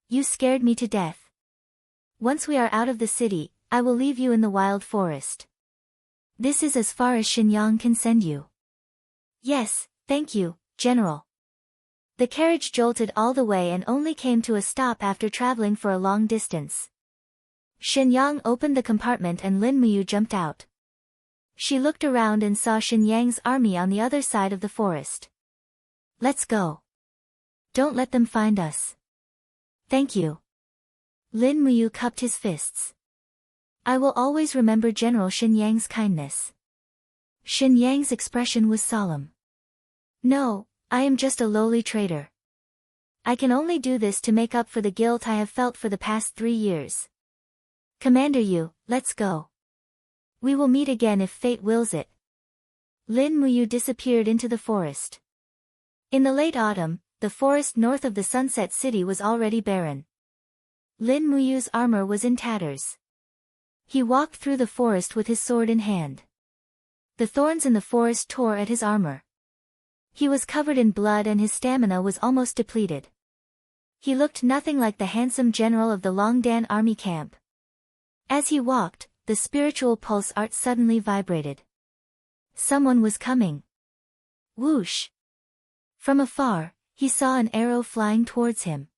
You scared me to death. Once we are out of the city, I will leave you in the wild forest. This is as far as Shen Yang can send you. Yes, thank you, General. The carriage jolted all the way and only came to a stop after traveling for a long distance. Shen Yang opened the compartment and Lin Muyu jumped out. She looked around and saw Shen Yang's army on the other side of the forest. Let's go. Don't let them find us. Thank you. Lin Muyu cupped his fists. I will always remember General Shen Yang's kindness. Shen Yang's expression was solemn. No, I am just a lowly trader. I can only do this to make up for the guilt I have felt for the past 3 years. Commander Yu, let's go. We will meet again if fate wills it. Lin Muyu disappeared into the forest. In the late autumn, the forest north of the Sunset City was already barren. Lin Muyu's armor was in tatters. He walked through the forest with his sword in hand. The thorns in the forest tore at his armor. He was covered in blood and his stamina was almost depleted. He looked nothing like the handsome general of the Longdan army camp. As he walked, the spiritual pulse art suddenly vibrated. Someone was coming. Whoosh! From afar, he saw an arrow flying towards him.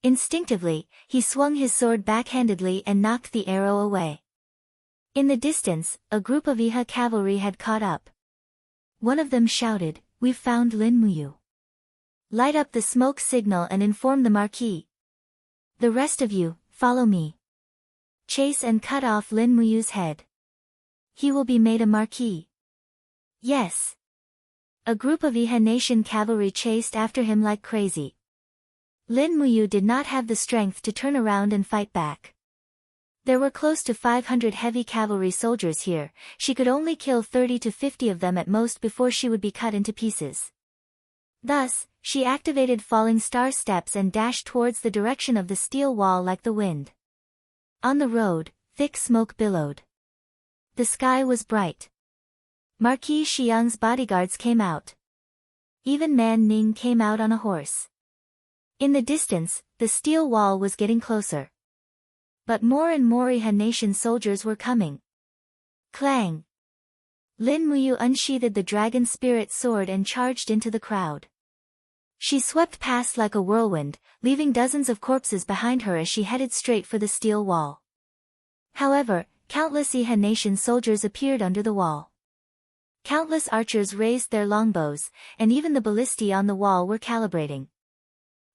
Instinctively, he swung his sword backhandedly and knocked the arrow away. In the distance, a group of Iha cavalry had caught up. One of them shouted, "We've found Lin Muyu. Light up the smoke signal and inform the Marquis. The rest of you, follow me. Chase and cut off Lin Muyu's head. He will be made a Marquis." Yes. A group of Iha Nation cavalry chased after him like crazy. Lin Muyu did not have the strength to turn around and fight back. There were close to 500 heavy cavalry soldiers here, she could only kill 30 to 50 of them at most before she would be cut into pieces. Thus, she activated falling star steps and dashed towards the direction of the steel wall like the wind. On the road, thick smoke billowed. The sky was bright. Marquis Xiang's bodyguards came out. Even Man Ning came out on a horse. In the distance, the steel wall was getting closer. But more and more Iha Nation soldiers were coming. Clang! Lin Muyu unsheathed the dragon spirit sword and charged into the crowd. She swept past like a whirlwind, leaving dozens of corpses behind her as she headed straight for the steel wall. However, countless Iha Nation soldiers appeared under the wall. Countless archers raised their longbows, and even the ballistae on the wall were calibrating.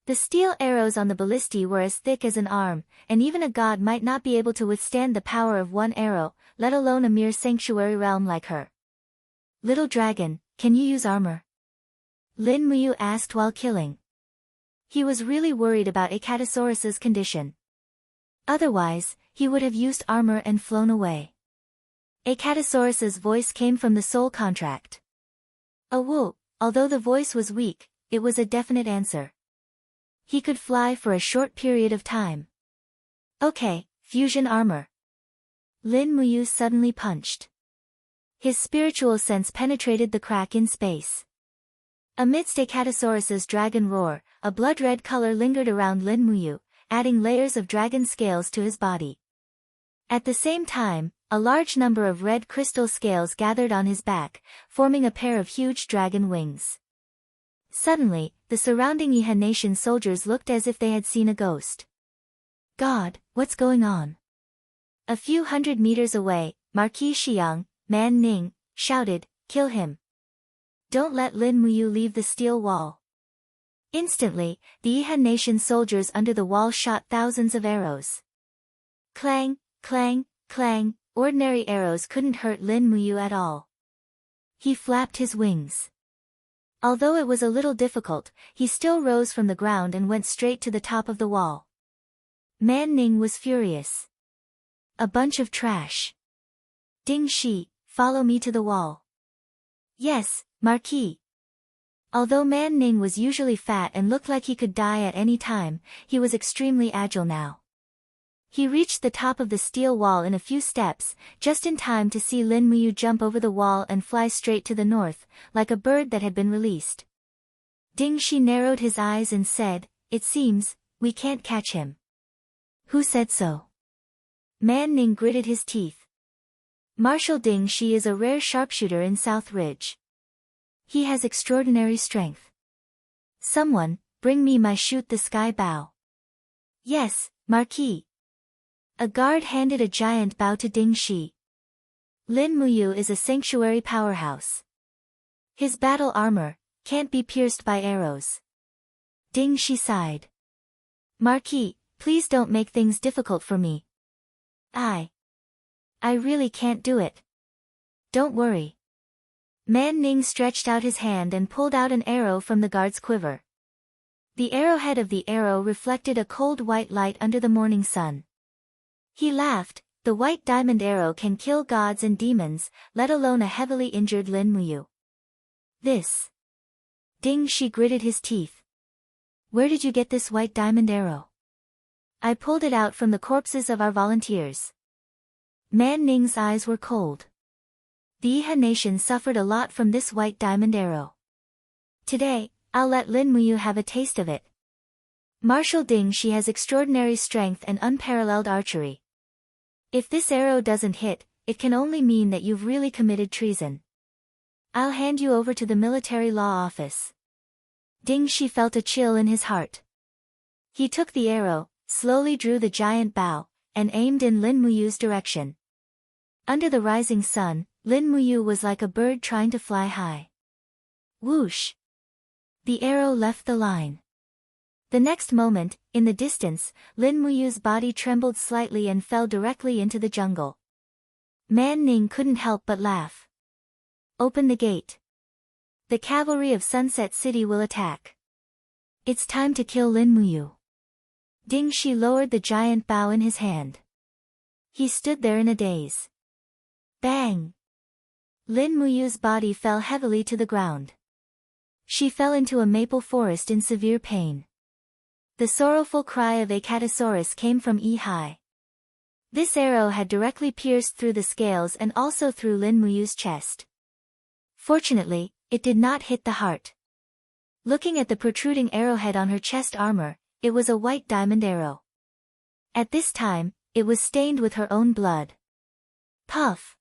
The steel arrows on the ballistae were as thick as an arm, and even a god might not be able to withstand the power of one arrow, let alone a mere sanctuary realm like her. "Little dragon, can you use armor?" Lin Muyu asked while killing. He was really worried about Acatosaurus's condition. Otherwise, he would have used armor and flown away. Acatosaurus's voice came from the soul contract. Woo, although the voice was weak, it was a definite answer. He could fly for a short period of time. Okay, fusion armor. Lin Muyu suddenly punched. His spiritual sense penetrated the crack in space. Amidst Acatosaurus's dragon roar, a blood-red color lingered around Lin Muyu, adding layers of dragon scales to his body. At the same time, a large number of red crystal scales gathered on his back, forming a pair of huge dragon wings. Suddenly, the surrounding Iha Nation soldiers looked as if they had seen a ghost. God, what's going on? A few hundred meters away, Marquis Xiang, Man Ning, shouted, "Kill him. Don't let Lin Muyu leave the steel wall." Instantly, the Iha Nation soldiers under the wall shot thousands of arrows. Clang, clang, clang, ordinary arrows couldn't hurt Lin Muyu at all. He flapped his wings. Although it was a little difficult, he still rose from the ground and went straight to the top of the wall. Man Ning was furious. "A bunch of trash. Ding Shi, follow me to the wall." "Yes, Marquis." Although Man Ning was usually fat and looked like he could die at any time, he was extremely agile now. He reached the top of the steel wall in a few steps, just in time to see Lin Muyu jump over the wall and fly straight to the north, like a bird that had been released. Ding Shi narrowed his eyes and said, "It seems, we can't catch him." "Who said so?" Man Ning gritted his teeth. "Marshal Ding Shi is a rare sharpshooter in South Ridge. He has extraordinary strength. Someone, bring me my shoot the sky bow." "Yes, Marquis." A guard handed a giant bow to Ding Shi. Lin Muyu is a sanctuary powerhouse. His battle armor can't be pierced by arrows. Ding Shi sighed. "Marquis, please don't make things difficult for me. I really can't do it." "Don't worry. Man Ning stretched out his hand and pulled out an arrow from the guard's quiver. The arrowhead of the arrow reflected a cold white light under the morning sun. He laughed. The white diamond arrow can kill gods and demons, let alone a heavily injured Lin Muyu. This. Ding Shi gritted his teeth. Where did you get this white diamond arrow? I pulled it out from the corpses of our volunteers. Man Ning's eyes were cold. The Iha nation suffered a lot from this white diamond arrow. Today, I'll let Lin Muyu have a taste of it. Marshal Ding Shi has extraordinary strength and unparalleled archery. If this arrow doesn't hit, it can only mean that you've really committed treason. I'll hand you over to the military law office. Ding Shi felt a chill in his heart. He took the arrow, slowly drew the giant bow, and aimed in Lin Muyu's direction. Under the rising sun, Lin Muyu was like a bird trying to fly high. Whoosh! The arrow left the line. The next moment, in the distance, Lin Muyu's body trembled slightly and fell directly into the jungle. Man Ning couldn't help but laugh. Open the gate. The cavalry of Sunset City will attack. It's time to kill Lin Muyu. Ding Shi lowered the giant bow in his hand. He stood there in a daze. Bang! Lin Muyu's body fell heavily to the ground. She fell into a maple forest in severe pain. The sorrowful cry of Acatosaurus came from Ihai. This arrow had directly pierced through the scales and also through Lin Muyu's chest. Fortunately, it did not hit the heart. Looking at the protruding arrowhead on her chest armor, it was a white diamond arrow. At this time, it was stained with her own blood. Puff!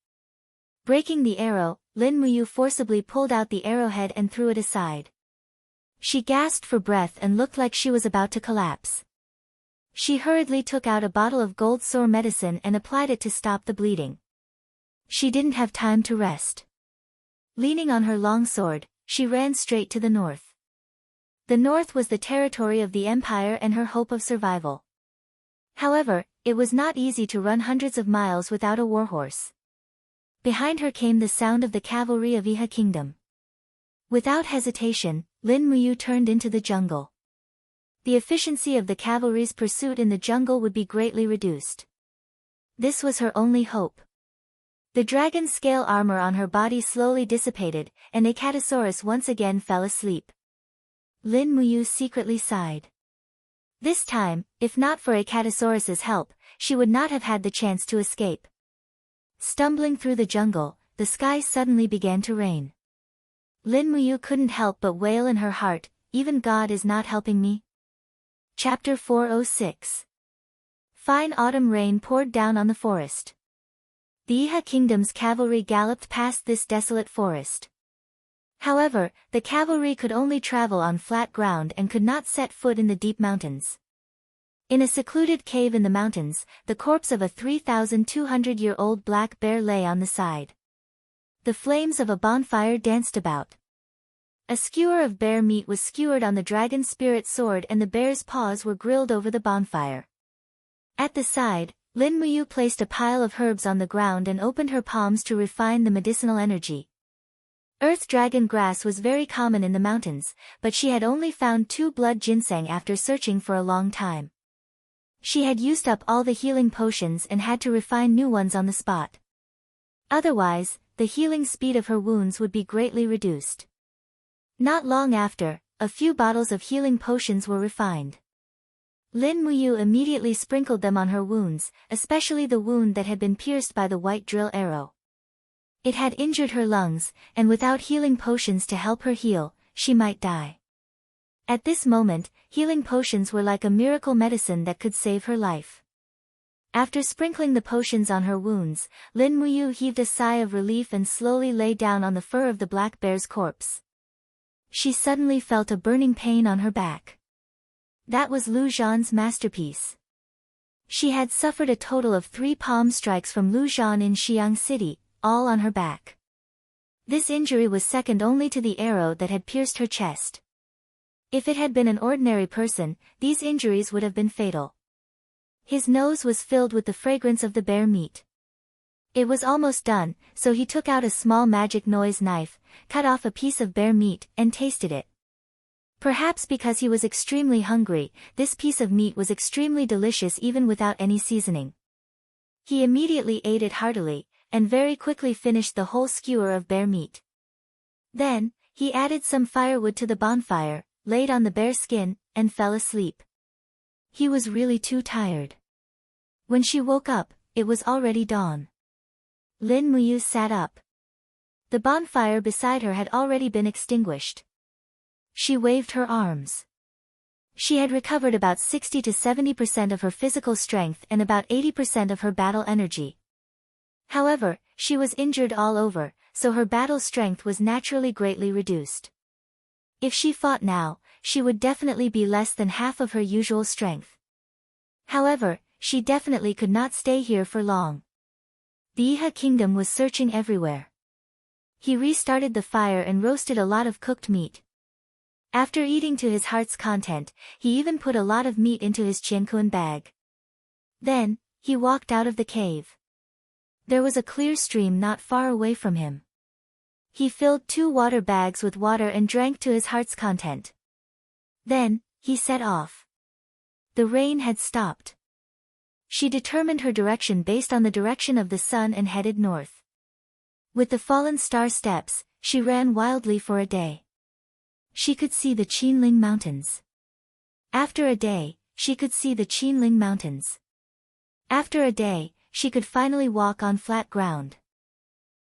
Breaking the arrow, Lin Muyu forcibly pulled out the arrowhead and threw it aside. She gasped for breath and looked like she was about to collapse. She hurriedly took out a bottle of gold sore medicine and applied it to stop the bleeding. She didn't have time to rest. Leaning on her long sword, she ran straight to the north. The north was the territory of the empire and her hope of survival. However, it was not easy to run hundreds of miles without a warhorse. Behind her came the sound of the cavalry of Iha Kingdom. Without hesitation, Lin Muyu turned into the jungle. The efficiency of the cavalry's pursuit in the jungle would be greatly reduced. This was her only hope. The dragon scale armor on her body slowly dissipated, and Acatosaurus once again fell asleep. Lin Muyu secretly sighed. This time, if not for Acatosaurus's help, she would not have had the chance to escape. Stumbling through the jungle, the sky suddenly began to rain. Lin Muyu couldn't help but wail in her heart, even God is not helping me. Chapter 406. Fine autumn rain poured down on the forest. The Iha Kingdom's cavalry galloped past this desolate forest. However, the cavalry could only travel on flat ground and could not set foot in the deep mountains. In a secluded cave in the mountains, the corpse of a 3,200-year-old black bear lay on the side. The flames of a bonfire danced about. A skewer of bear meat was skewered on the dragon spirit sword and the bear's paws were grilled over the bonfire. At the side, Lin Muyu placed a pile of herbs on the ground and opened her palms to refine the medicinal energy. Earth dragon grass was very common in the mountains, but she had only found 2 blood ginseng after searching for a long time. She had used up all the healing potions and had to refine new ones on the spot. Otherwise, the healing speed of her wounds would be greatly reduced. Not long after, a few bottles of healing potions were refined. Lin Muyu immediately sprinkled them on her wounds, especially the wound that had been pierced by the white drill arrow. It had injured her lungs, and without healing potions to help her heal, she might die. At this moment, healing potions were like a miracle medicine that could save her life. After sprinkling the potions on her wounds, Lin Muyu heaved a sigh of relief and slowly lay down on the fur of the black bear's corpse. She suddenly felt a burning pain on her back. That was Lu Zhan's masterpiece. She had suffered a total of 3 palm strikes from Lu Zhan in Xiang City, all on her back. This injury was second only to the arrow that had pierced her chest. If it had been an ordinary person, these injuries would have been fatal. His nose was filled with the fragrance of the bear meat. It was almost done, so he took out a small magic noise knife, cut off a piece of bear meat, and tasted it. Perhaps because he was extremely hungry, this piece of meat was extremely delicious even without any seasoning. He immediately ate it heartily, and very quickly finished the whole skewer of bear meat. Then, he added some firewood to the bonfire, laid on the bear skin, and fell asleep. He was really too tired. When she woke up, it was already dawn. Lin Muyu sat up. The bonfire beside her had already been extinguished. She waved her arms. She had recovered about 60 to 70% of her physical strength and about 80% of her battle energy. However, she was injured all over, so her battle strength was naturally greatly reduced. If she fought now, she would definitely be less than half of her usual strength. However, she definitely could not stay here for long. The Iha kingdom was searching everywhere. He restarted the fire and roasted a lot of cooked meat. After eating to his heart's content, he even put a lot of meat into his qiankuan bag. Then, he walked out of the cave. There was a clear stream not far away from him. He filled 2 water bags with water and drank to his heart's content. Then, he set off. The rain had stopped. She determined her direction based on the direction of the sun and headed north. With the fallen star steps, she ran wildly for a day. She could see the Qinling Mountains. After a day, she could see the Qinling Mountains. After a day, she could finally walk on flat ground.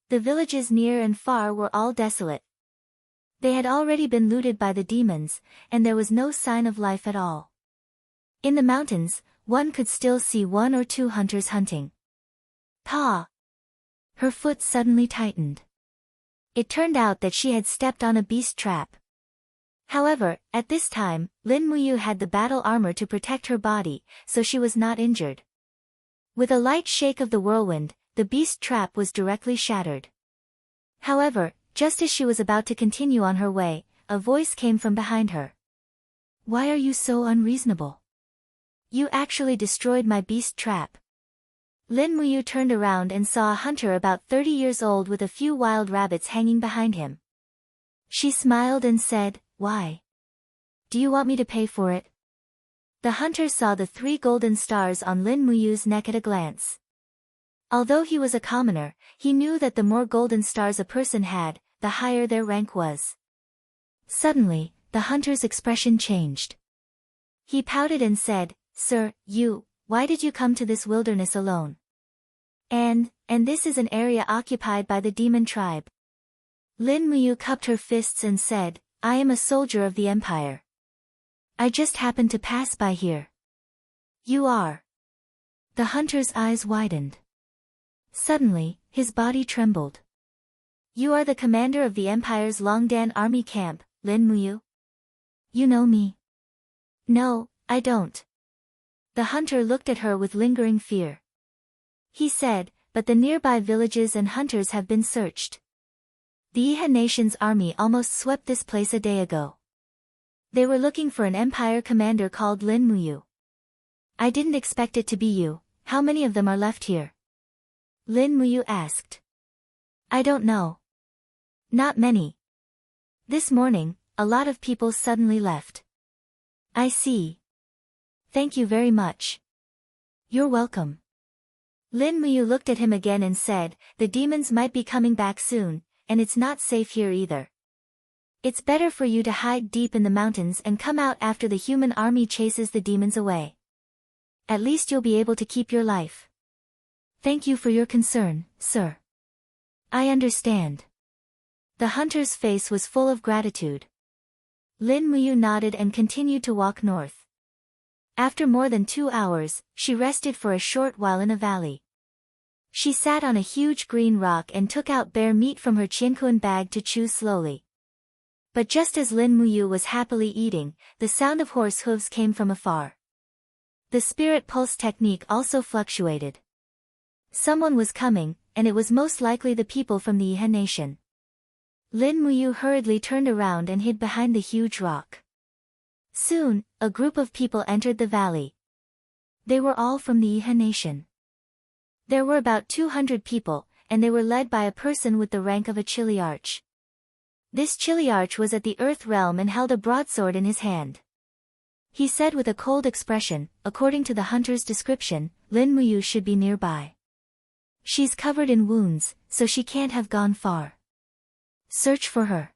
The villages near and far were all desolate. They had already been looted by the demons, and there was no sign of life at all. In the mountains, one could still see 1 or 2 hunters hunting. Pa! Her foot suddenly tightened. It turned out that she had stepped on a beast trap. However, at this time, Lin Muyu had the battle armor to protect her body, so she was not injured. With a light shake of the whirlwind, the beast trap was directly shattered. However, just as she was about to continue on her way, a voice came from behind her. "Why are you so unreasonable? You actually destroyed my beast trap." Lin Muyu turned around and saw a hunter about 30 years old with a few wild rabbits hanging behind him. She smiled and said, "Why? Do you want me to pay for it?" The hunter saw the 3 golden stars on Lin Muyu's neck at a glance. Although he was a commoner, he knew that the more golden stars a person had, the higher their rank was. Suddenly, the hunter's expression changed. He pouted and said, "Sir, why did you come to this wilderness alone? And this is an area occupied by the demon tribe." Lin Muyu cupped her fists and said, "I am a soldier of the empire. I just happened to pass by here." "You are?" The hunter's eyes widened. Suddenly, his body trembled. "You are the commander of the empire's Longdan army camp, Lin Muyu? You know me?" "No, I don't." The hunter looked at her with lingering fear. He said, "But the nearby villages and hunters have been searched. The Iha nation's army almost swept this place a day ago. They were looking for an empire commander called Lin Muyu. I didn't expect it to be you. How many of them are left here?" Lin Muyu asked. "I don't know. Not many. This morning, a lot of people suddenly left." "I see. Thank you very much." "You're welcome." Lin Muyu looked at him again and said, "The demons might be coming back soon, and it's not safe here either. It's better for you to hide deep in the mountains and come out after the human army chases the demons away. At least you'll be able to keep your life." "Thank you for your concern, sir. I understand." The hunter's face was full of gratitude. Lin Muyu nodded and continued to walk north. After more than 2 hours, she rested for a short while in a valley. She sat on a huge green rock and took out bear meat from her qiankuan bag to chew slowly. But just as Lin Muyu was happily eating, the sound of horse hooves came from afar. The spirit pulse technique also fluctuated. Someone was coming, and it was most likely the people from the Iha nation. Lin Muyu hurriedly turned around and hid behind the huge rock. Soon, a group of people entered the valley. They were all from the Iha nation. There were about 200 people, and they were led by a person with the rank of a chiliarch. This chiliarch was at the earth realm and held a broadsword in his hand. He said with a cold expression, according to the hunter's description, Lin Muyu should be nearby. She's covered in wounds, so she can't have gone far. Search for her.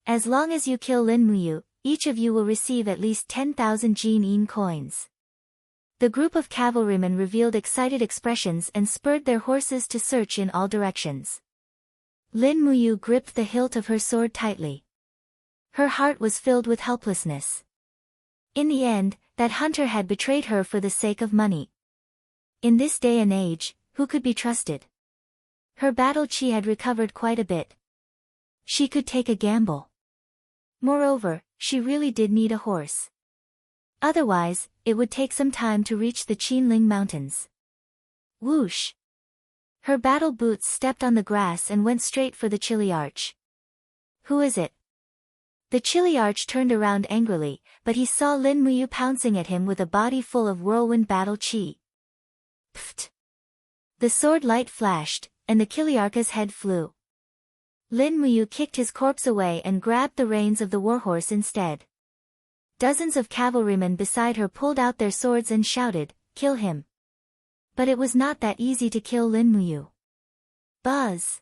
As long as you kill Lin Muyu, each of you will receive at least 10,000 Jin coins. The group of cavalrymen revealed excited expressions and spurred their horses to search in all directions. Lin Muyu gripped the hilt of her sword tightly. Her heart was filled with helplessness. In the end, that hunter had betrayed her for the sake of money. In this day and age, who could be trusted? Her battle chi had recovered quite a bit. She could take a gamble. Moreover, she really did need a horse. Otherwise, it would take some time to reach the Qinling Mountains. Whoosh! Her battle boots stepped on the grass and went straight for the chiliarch. Who is it? The chiliarch turned around angrily, but he saw Lin Muyu pouncing at him with a body full of whirlwind battle chi. Pfft! The sword light flashed, and the chiliarch's head flew. Lin Muyu kicked his corpse away and grabbed the reins of the warhorse instead. Dozens of cavalrymen beside her pulled out their swords and shouted, "Kill him!" But it was not that easy to kill Lin Muyu. Buzz!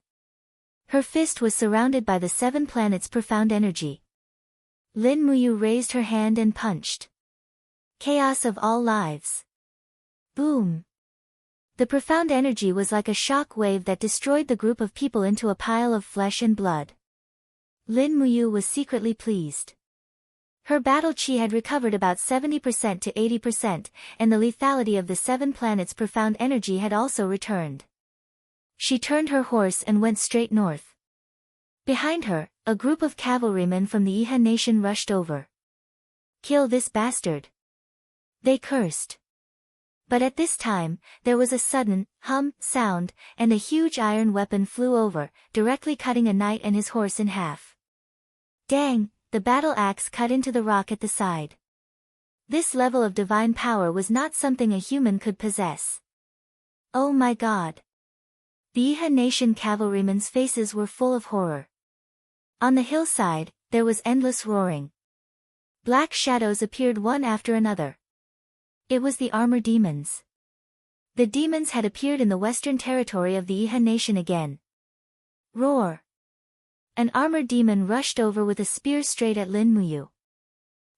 Her fist was surrounded by the 7 planets' profound energy. Lin Muyu raised her hand and punched. Chaos of all lives. Boom! The profound energy was like a shock wave that destroyed the group of people into a pile of flesh and blood. Lin Muyu was secretly pleased. Her battle chi had recovered about 70% to 80%, and the lethality of the 7 planets' profound energy had also returned. She turned her horse and went straight north. Behind her, a group of cavalrymen from the Iha nation rushed over. "Kill this bastard!" they cursed. But at this time, there was a sudden hum sound, and a huge iron weapon flew over, directly cutting a knight and his horse in half. Dang! The battle axe cut into the rock at the side. This level of divine power was not something a human could possess. Oh my God! The Iha nation cavalrymen's faces were full of horror. On the hillside, there was endless roaring. Black shadows appeared one after another. It was the armor demons. The demons had appeared in the western territory of the Iha nation again. Roar! An armor demon rushed over with a spear straight at Lin Muyu.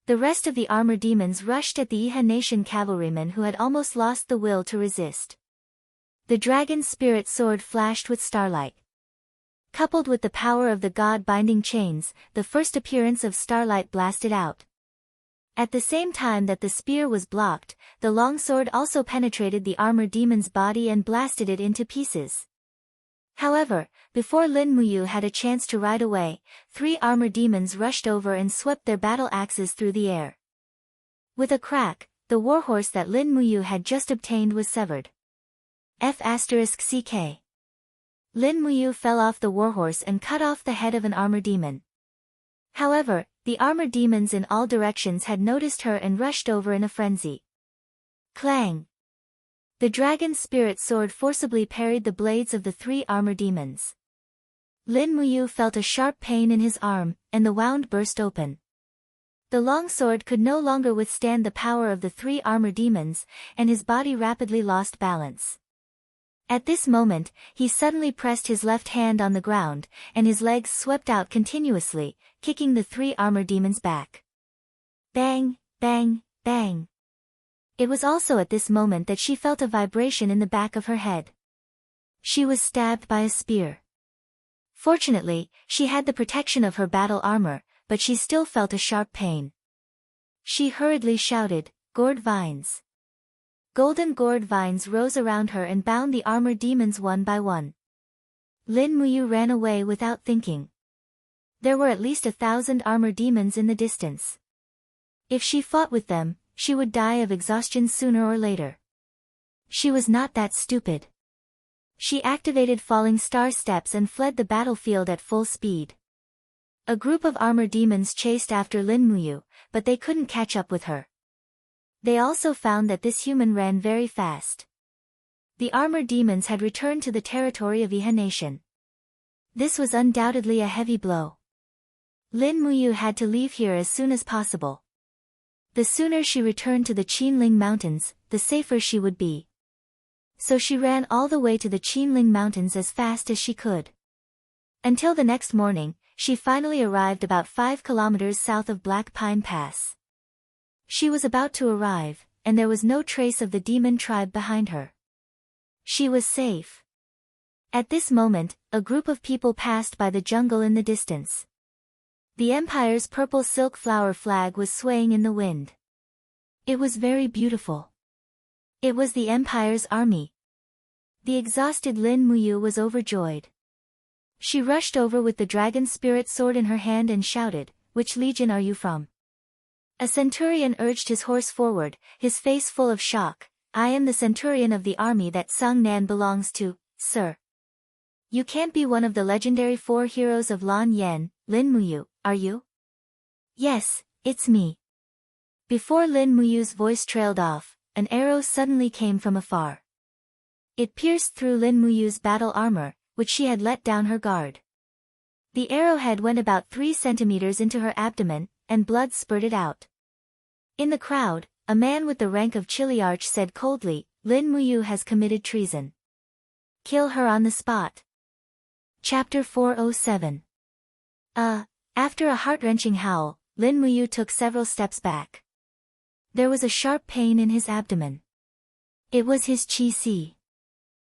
The rest of the armor demons rushed at the Iha nation cavalrymen who had almost lost the will to resist. The dragon spirit sword flashed with starlight. Coupled with the power of the god-binding chains, the first appearance of starlight blasted out. At the same time that the spear was blocked, the longsword also penetrated the armor demon's body and blasted it into pieces. However, before Lin Muyu had a chance to ride away, 3 armor demons rushed over and swept their battle axes through the air. With a crack, the warhorse that Lin Muyu had just obtained was severed. F***ck. Lin Muyu fell off the warhorse and cut off the head of an armor demon. However, the armor demons in all directions had noticed her and rushed over in a frenzy. Clang! The dragon spirit sword forcibly parried the blades of the 3 armor demons. Lin Muyu felt a sharp pain in his arm, and the wound burst open. The longsword could no longer withstand the power of the 3 armor demons, and his body rapidly lost balance. At this moment, he suddenly pressed his left hand on the ground, and his legs swept out continuously, kicking the 3 armor demons back. Bang, bang, bang. It was also at this moment that she felt a vibration in the back of her head. She was stabbed by a spear. Fortunately, she had the protection of her battle armor, but she still felt a sharp pain. She hurriedly shouted, "Gourd vines!" Golden gourd vines rose around her and bound the armor demons one by one. Lin Muyu ran away without thinking. There were at least 1,000 armor demons in the distance. If she fought with them, she would die of exhaustion sooner or later. She was not that stupid. She activated falling star steps and fled the battlefield at full speed. A group of armor demons chased after Lin Muyu, but they couldn't catch up with her. They also found that this human ran very fast. The armored demons had returned to the territory of Iha Nation. This was undoubtedly a heavy blow. Lin Muyu had to leave here as soon as possible. The sooner she returned to the Qinling Mountains, the safer she would be. So she ran all the way to the Qinling Mountains as fast as she could. Until the next morning, she finally arrived about 5 kilometers south of Black Pine Pass. She was about to arrive, and there was no trace of the demon tribe behind her. She was safe. At this moment, a group of people passed by the jungle in the distance. The Empire's purple silk flower flag was swaying in the wind. It was very beautiful. It was the Empire's army. The exhausted Lin Muyu was overjoyed. She rushed over with the dragon spirit sword in her hand and shouted, "Which legion are you from?" A centurion urged his horse forward, his face full of shock. "I am the centurion of the army that Sung Nan belongs to, sir." "You can't be one of the legendary 4 heroes of Lan Yen, Lin Muyu, are you?" "Yes, it's me." Before Lin Muyu's voice trailed off, an arrow suddenly came from afar. It pierced through Lin Muyu's battle armor, which she had let down her guard. The arrowhead went about 3 centimeters into her abdomen, and blood spurted out. In the crowd, a man with the rank of Chiliarch said coldly, "Lin Muyu has committed treason. Kill her on the spot." Chapter 407. After a heart-wrenching howl, Lin Muyu took several steps back. There was a sharp pain in his abdomen. It was his qi.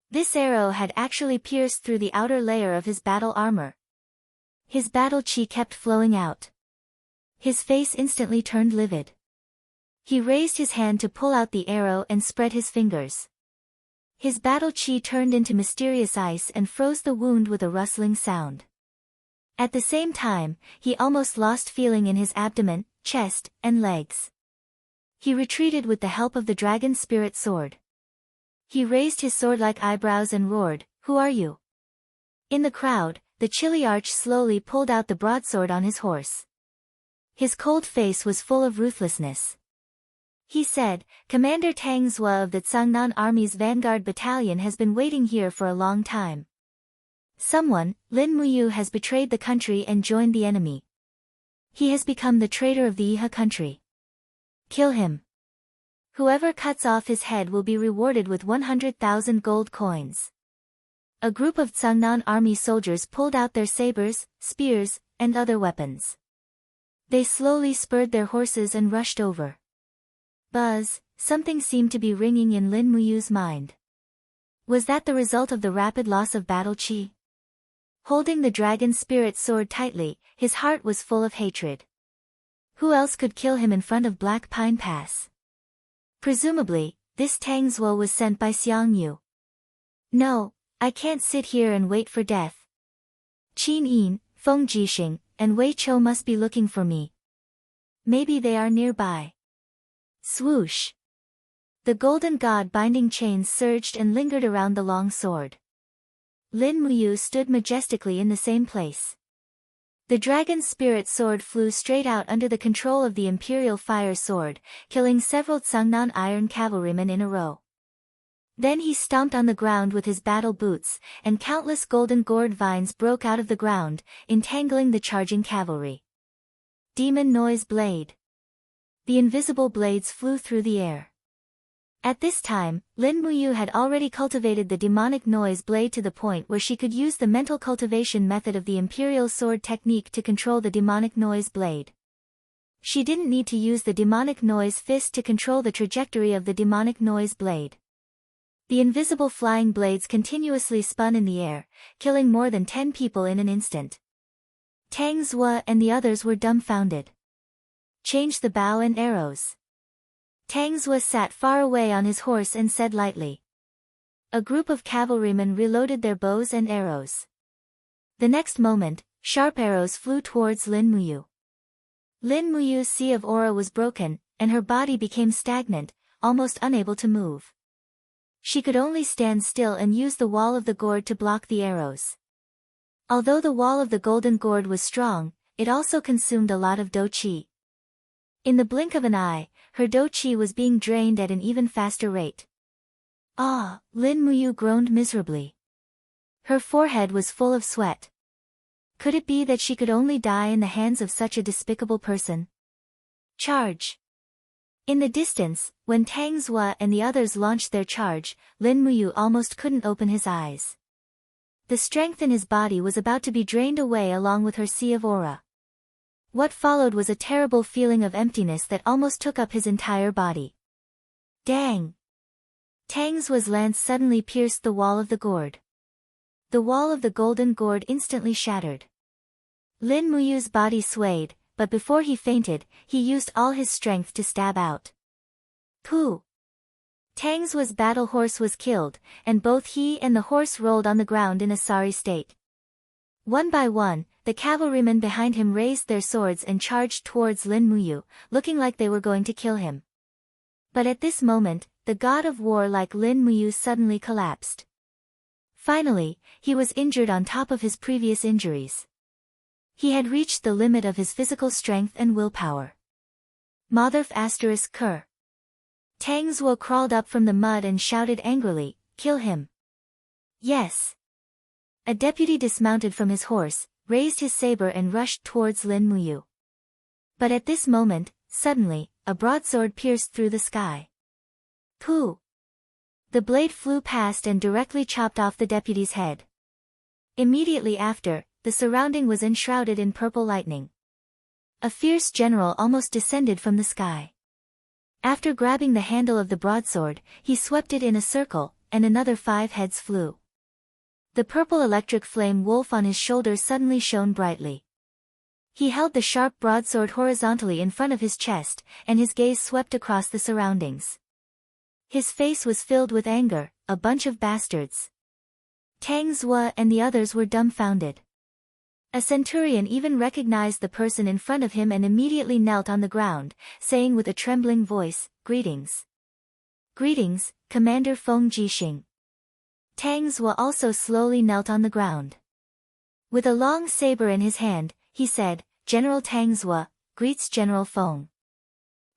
This arrow had actually pierced through the outer layer of his battle armor. His battle qi kept flowing out. His face instantly turned livid. He raised his hand to pull out the arrow and spread his fingers. His battle qi turned into mysterious ice and froze the wound with a rustling sound. At the same time, he almost lost feeling in his abdomen, chest, and legs. He retreated with the help of the dragon spirit sword. He raised his sword-like eyebrows and roared, "Who are you?" In the crowd, the Chiliarch slowly pulled out the broadsword on his horse. His cold face was full of ruthlessness. He said, "Commander Tang Zhua of the Tsangnan Army's Vanguard Battalion has been waiting here for a long time. Someone, Lin Muyu, has betrayed the country and joined the enemy. He has become the traitor of the Iha country. Kill him. Whoever cuts off his head will be rewarded with 100,000 gold coins." A group of Tsangnan army soldiers pulled out their sabers, spears, and other weapons. They slowly spurred their horses and rushed over. Buzz, something seemed to be ringing in Lin Muyu's mind. Was that the result of the rapid loss of battle qi? Holding the dragon spirit sword tightly, his heart was full of hatred. Who else could kill him in front of Black Pine Pass? Presumably, this Tang Zhuo was sent by Xiang Yu. "No, I can't sit here and wait for death. Qin Yin, Feng Jixing, and Wei Chou must be looking for me. Maybe they are nearby." Swoosh! The golden god binding chains surged and lingered around the long sword. Lin Muyu stood majestically in the same place. The dragon spirit sword flew straight out under the control of the imperial fire sword, killing several Tsangnan iron cavalrymen in a row. Then he stomped on the ground with his battle boots, and countless golden gourd vines broke out of the ground, entangling the charging cavalry. Demon Noise Blade. The invisible blades flew through the air. At this time, Lin Muyu had already cultivated the demonic noise blade to the point where she could use the mental cultivation method of the imperial sword technique to control the demonic noise blade. She didn't need to use the demonic noise fist to control the trajectory of the demonic noise blade. The invisible flying blades continuously spun in the air, killing more than 10 people in an instant. Tang Zhua and the others were dumbfounded. "Change the bow and arrows." Tang Zhua sat far away on his horse and said lightly. A group of cavalrymen reloaded their bows and arrows. The next moment, sharp arrows flew towards Lin Muyu. Lin Muyu's sea of aura was broken, and her body became stagnant, almost unable to move. She could only stand still and use the wall of the gourd to block the arrows. Although the wall of the golden gourd was strong, it also consumed a lot of do qi. In the blink of an eye, her do qi was being drained at an even faster rate. Ah, Lin Muyu groaned miserably. Her forehead was full of sweat. Could it be that she could only die in the hands of such a despicable person? Charge! In the distance, when Tang Zhua and the others launched their charge, Lin Muyu almost couldn't open his eyes. The strength in his body was about to be drained away along with her sea of aura. What followed was a terrible feeling of emptiness that almost took up his entire body. Dang! Tang Zhua's lance suddenly pierced the wall of the gourd. The wall of the golden gourd instantly shattered. Lin Muyu's body swayed, but before he fainted, he used all his strength to stab out. Pooh! Tang Zhua's battle horse was killed, and both he and the horse rolled on the ground in a sorry state. One by one, the cavalrymen behind him raised their swords and charged towards Lin Muyu, looking like they were going to kill him. But at this moment, the god of war like Lin Muyu suddenly collapsed. Finally, he was injured on top of his previous injuries. He had reached the limit of his physical strength and willpower. Motherf ****. Tang Zhuo crawled up from the mud and shouted angrily, "Kill him!" Yes. A deputy dismounted from his horse, raised his saber and rushed towards Lin Muyu. But at this moment, suddenly, a broadsword pierced through the sky. Pooh! The blade flew past and directly chopped off the deputy's head. Immediately after, the surrounding was enshrouded in purple lightning. A fierce general almost descended from the sky. After grabbing the handle of the broadsword, he swept it in a circle, and another 5 heads flew. The purple electric flame wolf on his shoulder suddenly shone brightly. He held the sharp broadsword horizontally in front of his chest, and his gaze swept across the surroundings. His face was filled with anger. A bunch of bastards. Tang Zhua and the others were dumbfounded. A centurion even recognized the person in front of him and immediately knelt on the ground, saying with a trembling voice, "Greetings." "Greetings, Commander Feng Jixing." Tang Zhua also slowly knelt on the ground. With a long saber in his hand, he said, "General Tang Zhua, greets General Feng."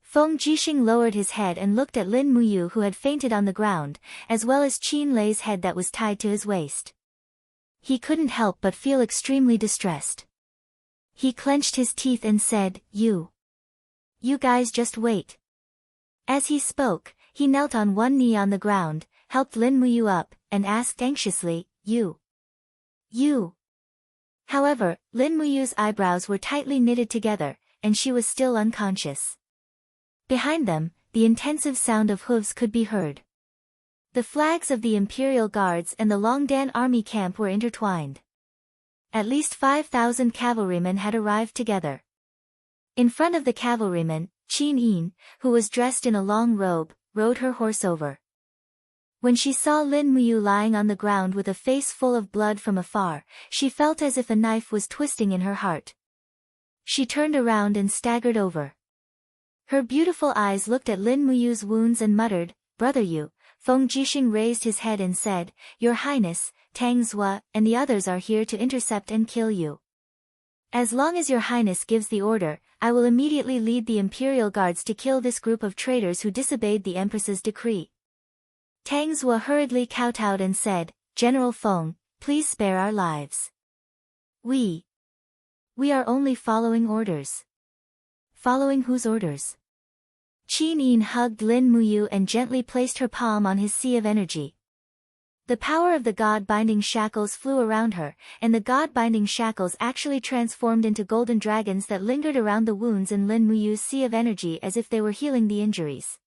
Feng Jixing lowered his head and looked at Lin Muyu who had fainted on the ground, as well as Qin Lei's head that was tied to his waist. He couldn't help but feel extremely distressed. He clenched his teeth and said, You guys just wait." As he spoke, he knelt on one knee on the ground, helped Lin Muyu up, and asked anxiously, You. However, Lin Muyu's eyebrows were tightly knitted together, and she was still unconscious. Behind them, the intensive sound of hooves could be heard. The flags of the Imperial Guards and the Longdan army camp were intertwined. At least 5,000 cavalrymen had arrived together. In front of the cavalrymen, Qin Yin, who was dressed in a long robe, rode her horse over. When she saw Lin Muyu lying on the ground with a face full of blood from afar, she felt as if a knife was twisting in her heart. She turned around and staggered over. Her beautiful eyes looked at Lin Muyu's wounds and muttered, "Brother Yu." Feng Jixing raised his head and said, "Your Highness, Tang Zhua and the others are here to intercept and kill you. As long as your Highness gives the order, I will immediately lead the Imperial Guards to kill this group of traitors who disobeyed the Empress's decree." Tang Zhua hurriedly kowtowed and said, "General Feng, please spare our lives. We are only following orders." "Following whose orders?" Qin Yin hugged Lin Muyu and gently placed her palm on his sea of energy. The power of the god-binding shackles flew around her, and the god-binding shackles actually transformed into golden dragons that lingered around the wounds in Lin Muyu's sea of energy as if they were healing the injuries.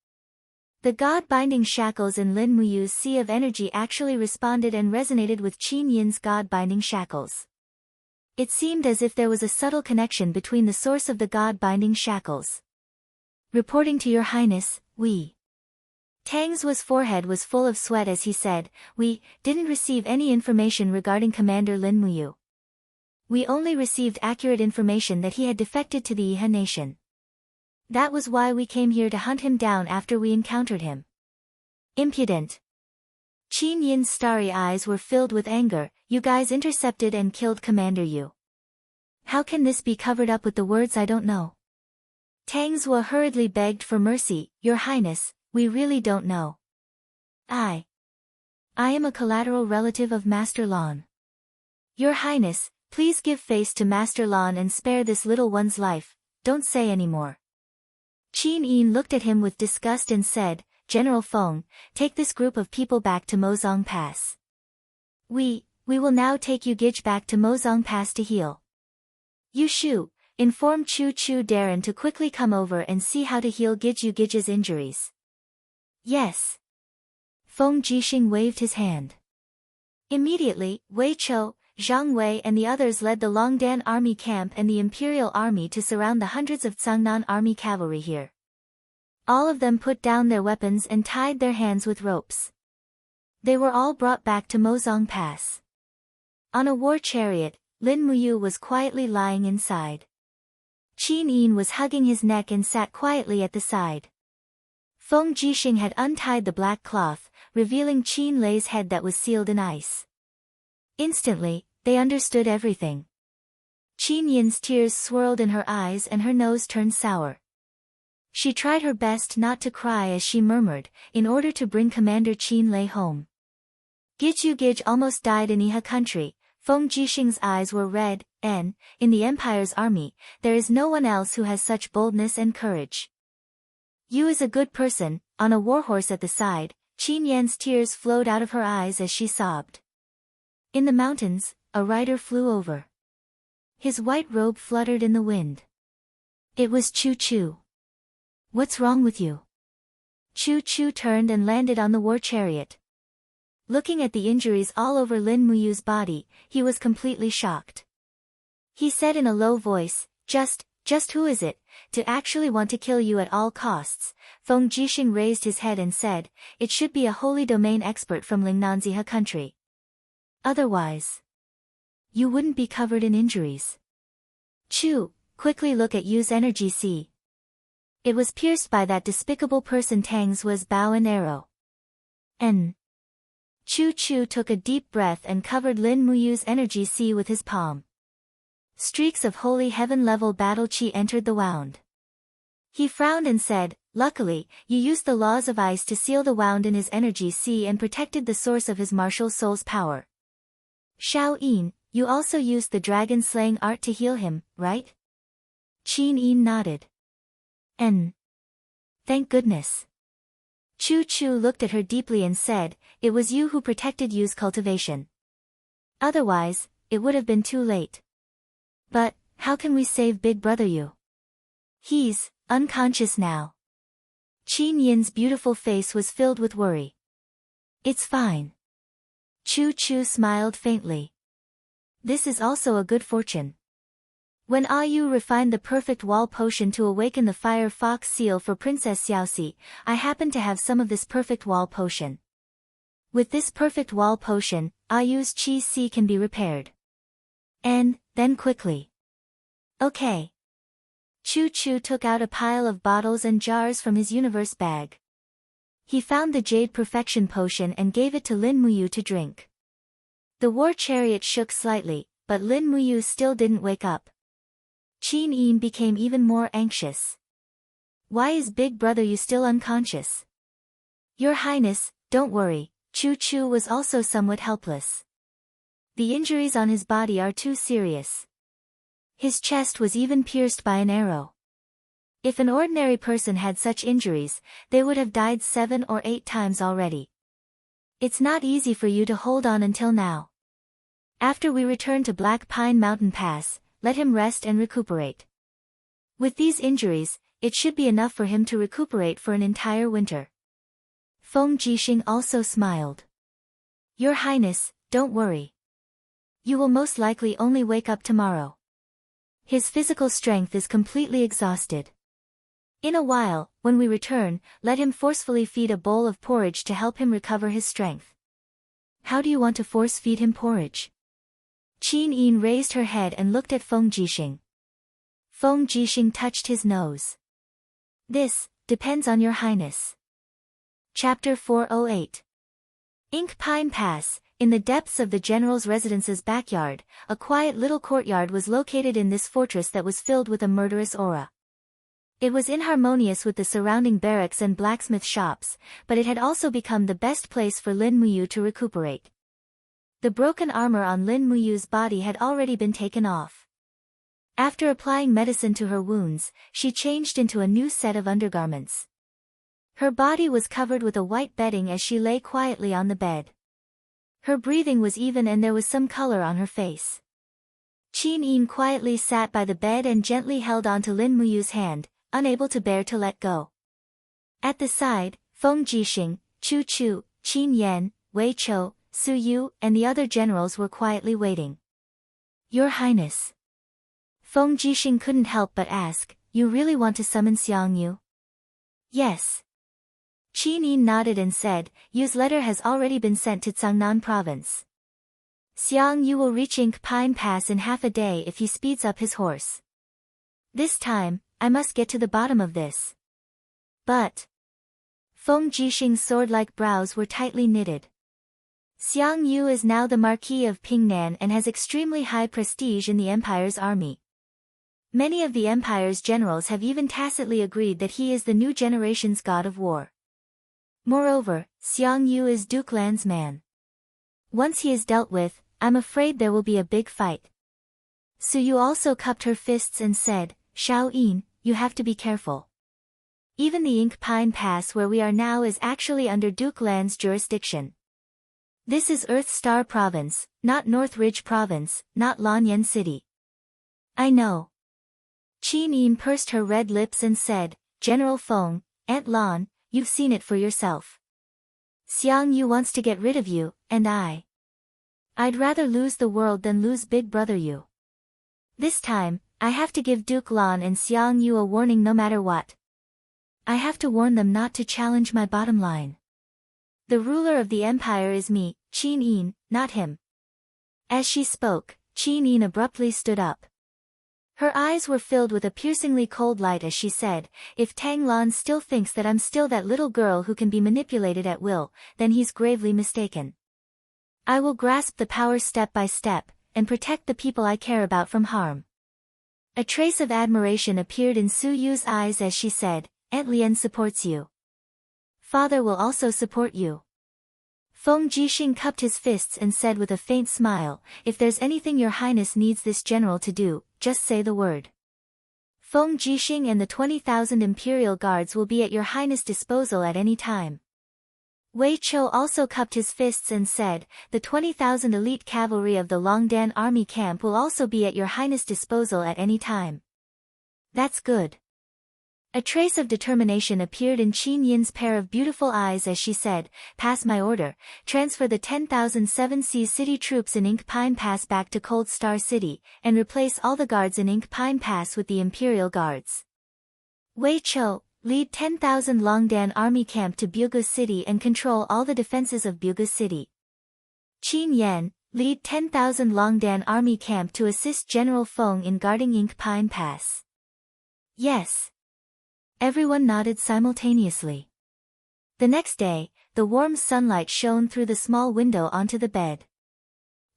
The god-binding shackles in Lin Muyu's sea of energy actually responded and resonated with Qin Yin's god-binding shackles. It seemed as if there was a subtle connection between the source of the god-binding shackles. "Reporting to your Highness, Tang Zhua's forehead was full of sweat as he said, "We didn't receive any information regarding Commander Lin Muyu. We only received accurate information that he had defected to the Yihe nation. That was why we came here to hunt him down after we encountered him." "Impudent." Qin Yin's starry eyes were filled with anger. "You guys intercepted and killed Commander Yu. How can this be covered up with the words I don't know?" Tang Zhua hurriedly begged for mercy. "Your Highness, we really don't know." I am a collateral relative of Master Lan. Your Highness, please give face to Master Lan and spare this little one's life, don't say any more. Qin Yin looked at him with disgust and said, General Feng, take this group of people back to Mozong Pass. We will now take Yu Gij back to Mozong Pass to heal. Yu Shu, inform Chu Chu Darren to quickly come over and see how to heal Yu Gij's injuries. Yes. Feng Jixing waved his hand. Immediately, Wei Chou, Zhang Wei and the others led the Longdan army camp and the Imperial army to surround the hundreds of Cangnan army cavalry here. All of them put down their weapons and tied their hands with ropes. They were all brought back to Mozong Pass. On a war chariot, Lin Muyu was quietly lying inside. Qin Yin was hugging his neck and sat quietly at the side. Feng Jixing had untied the black cloth, revealing Qin Lei's head that was sealed in ice. Instantly, they understood everything. Qin Yin's tears swirled in her eyes and her nose turned sour. She tried her best not to cry as she murmured, in order to bring Commander Qin Lei home. Yu Gij almost died in Iha country. Feng Jixing's eyes were red, and, in the Empire's army, there is no one else who has such boldness and courage. You is a good person. On a warhorse at the side, Qin Yan's tears flowed out of her eyes as she sobbed. In the mountains, a rider flew over. His white robe fluttered in the wind. It was Chu Chu. What's wrong with you? Chu Chu turned and landed on the war chariot. Looking at the injuries all over Lin Muyu's body, he was completely shocked. He said in a low voice, just who is it, to actually want to kill you at all costs? Feng Jixing raised his head and said, it should be a holy domain expert from Lingnanziha country. Otherwise, you wouldn't be covered in injuries. Chu, quickly look at Yu's energy see. It was pierced by that despicable person Tang's was bow and arrow. And Chu Chu took a deep breath and covered Lin Muyu's energy sea with his palm. Streaks of holy heaven-level battle chi entered the wound. He frowned and said, luckily, you used the laws of ice to seal the wound in his energy sea and protected the source of his martial soul's power. Shao Yin, you also used the dragon-slaying art to heal him, right? Qin Yin nodded. And thank goodness. Chu Chu looked at her deeply and said, it was you who protected Yu's cultivation. Otherwise, it would have been too late. But, how can we save Big Brother Yu? He's unconscious now. Qin Yin's beautiful face was filled with worry. It's fine. Chu Chu smiled faintly. This is also a good fortune. When Yu refined the perfect wall potion to awaken the fire fox seal for Princess Xiaoxi, I happened to have some of this perfect wall potion. With this perfect wall potion, Yu's chi si can be repaired. And, then quickly. Okay. Chu Chu took out a pile of bottles and jars from his universe bag. He found the Jade Perfection Potion and gave it to Lin Muyu to drink. The war chariot shook slightly, but Lin Muyu still didn't wake up. Qin Yin became even more anxious. Why is Big Brother Yu still unconscious? Your Highness, don't worry, Chu Chu was also somewhat helpless. The injuries on his body are too serious. His chest was even pierced by an arrow. If an ordinary person had such injuries, they would have died 7 or 8 times already. It's not easy for you to hold on until now. After we return to Black Pine Mountain Pass, let him rest and recuperate. With these injuries, it should be enough for him to recuperate for an entire winter. Feng Jixing also smiled. Your Highness, don't worry. You will most likely only wake up tomorrow. His physical strength is completely exhausted. In a while, when we return, let him forcefully feed a bowl of porridge to help him recover his strength. How do you want to force feed him porridge? Qin Yin raised her head and looked at Feng Jixing. Feng Jixing touched his nose. This depends on your Highness. Chapter 408. Ink Pine Pass. In the depths of the general's residence's backyard, a quiet little courtyard was located in this fortress that was filled with a murderous aura. It was inharmonious with the surrounding barracks and blacksmith shops, but it had also become the best place for Lin Muyu to recuperate. The broken armor on Lin Muyu's body had already been taken off. After applying medicine to her wounds, she changed into a new set of undergarments. Her body was covered with a white bedding as she lay quietly on the bed. Her breathing was even and there was some color on her face. Qin Yin quietly sat by the bed and gently held onto Lin Muyu's hand, unable to bear to let go. At the side, Feng Jixing, Chu Chu, Qin Yan, Wei Chou, Su Yu, and the other generals were quietly waiting. Your Highness. Feng Jixing couldn't help but ask, you really want to summon Xiang Yu? Yes. Qin Yin nodded and said, Yu's letter has already been sent to Cangnan province. Xiang Yu will reach Ink Pine Pass in half a day if he speeds up his horse. This time, I must get to the bottom of this. But Feng Jixing's sword-like brows were tightly knitted. Xiang Yu is now the Marquis of Pingnan and has extremely high prestige in the Empire's army. Many of the Empire's generals have even tacitly agreed that he is the new generation's god of war. Moreover, Xiang Yu is Duke Lan's man. Once he is dealt with, I'm afraid there will be a big fight. Su Yu also cupped her fists and said, Shao Yin, you have to be careful. Even the Ink Pine Pass where we are now is actually under Duke Lan's jurisdiction. This is Earth Star Province, not North Ridge Province, not Lanyan City. I know. Qin Yin pursed her red lips and said, General Feng, Aunt Lan, you've seen it for yourself. Xiang Yu wants to get rid of you, and I'd rather lose the world than lose Big Brother Yu. This time, I have to give Duke Lan and Xiang Yu a warning no matter what. I have to warn them not to challenge my bottom line. The ruler of the empire is me, Qin Yin, not him. As she spoke, Qin Yin abruptly stood up. Her eyes were filled with a piercingly cold light as she said, if Tang Lan still thinks that I'm still that little girl who can be manipulated at will, then he's gravely mistaken. I will grasp the power step by step, and protect the people I care about from harm. A trace of admiration appeared in Su Yu's eyes as she said, Aunt Lian supports you. Father will also support you. Feng Jixing cupped his fists and said with a faint smile, if there's anything your highness needs this general to do, just say the word. Feng Jixing and the 20,000 imperial guards will be at your highness' disposal at any time. Wei Chou also cupped his fists and said, the 20,000 elite cavalry of the Longdan army camp will also be at your highness' disposal at any time. That's good. A trace of determination appeared in Qin Yin's pair of beautiful eyes as she said, pass my order, transfer the 10,000 Seven Seas City troops in Ink Pine Pass back to Cold Star City, and replace all the guards in Ink Pine Pass with the Imperial Guards. Wei Chou, lead 10,000 Longdan army camp to Bugu City and control all the defenses of Bugu City. Qin Yan, lead 10,000 Longdan army camp to assist General Feng in guarding Ink Pine Pass. Yes. Everyone nodded simultaneously. The next day, the warm sunlight shone through the small window onto the bed.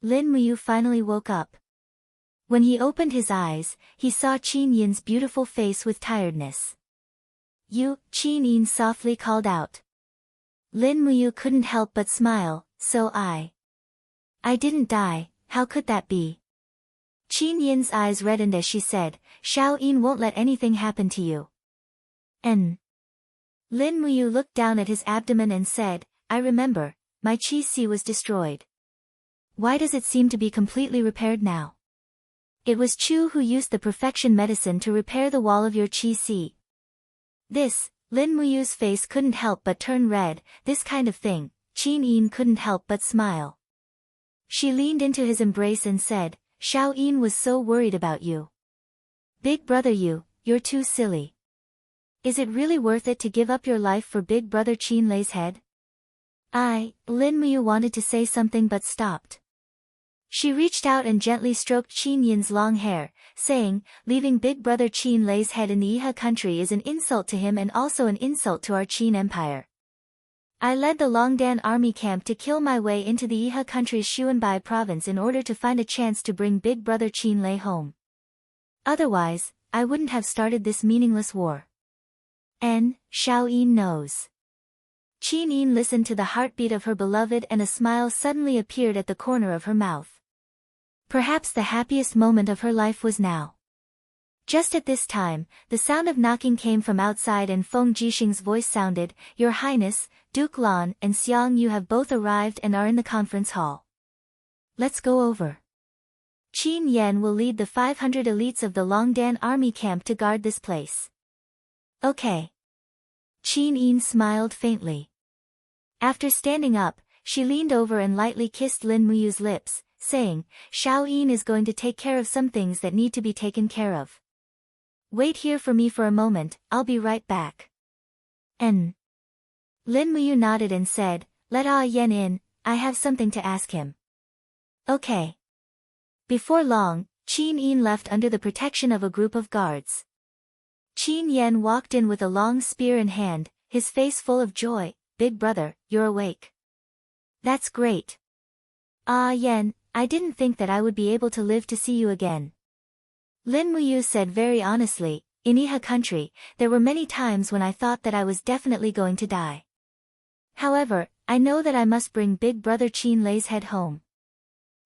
Lin Muyu finally woke up. When he opened his eyes, he saw Qin Yin's beautiful face with tiredness. You, Qin Yin softly called out. Lin Muyu couldn't help but smile, so I didn't die, how could that be? Qin Yin's eyes reddened as she said, Shao Yin won't let anything happen to you. Lin Muyu looked down at his abdomen and said, I remember, my Qi Si was destroyed. Why does it seem to be completely repaired now? It was Chu who used the perfection medicine to repair the wall of your Qi Si. This, Lin Muyu's face couldn't help but turn red, this kind of thing, Qin Yin couldn't help but smile. She leaned into his embrace and said, Shao Yin was so worried about you. Big brother Yu, you're too silly. Is it really worth it to give up your life for Big Brother Qin Lei's head? Lin Muyu wanted to say something but stopped. She reached out and gently stroked Qin Yin's long hair, saying, leaving Big Brother Qin Lei's head in the Iha country is an insult to him and also an insult to our Qin Empire. I led the Longdan army camp to kill my way into the Iha country's Xuanbai province in order to find a chance to bring Big Brother Qin Lei home. Otherwise, I wouldn't have started this meaningless war. Xiao Yin knows. Qin Yin listened to the heartbeat of her beloved and a smile suddenly appeared at the corner of her mouth. Perhaps the happiest moment of her life was now. Just at this time, the sound of knocking came from outside and Feng Jixing's voice sounded, "Your Highness, Duke Lan and Xiang Yu have both arrived and are in the conference hall. Let's go over. Qin Yan will lead the 500 elites of the Longdan army camp to guard this place." "Okay." Qin Yin smiled faintly. After standing up, she leaned over and lightly kissed Lin Muyu's lips, saying, "Xiao Yin is going to take care of some things that need to be taken care of. Wait here for me for a moment, I'll be right back." Lin Muyu nodded and said, "Let Yan in, I have something to ask him." "Okay." Before long, Qin Yin left under the protection of a group of guards. Qin Yan walked in with a long spear in hand, his face full of joy. "Big brother, you're awake. That's great. Yan, I didn't think that I would be able to live to see you again." Lin Muyu said very honestly, "In Iha country, there were many times when I thought that I was definitely going to die. However, I know that I must bring big brother Qin Lei's head home.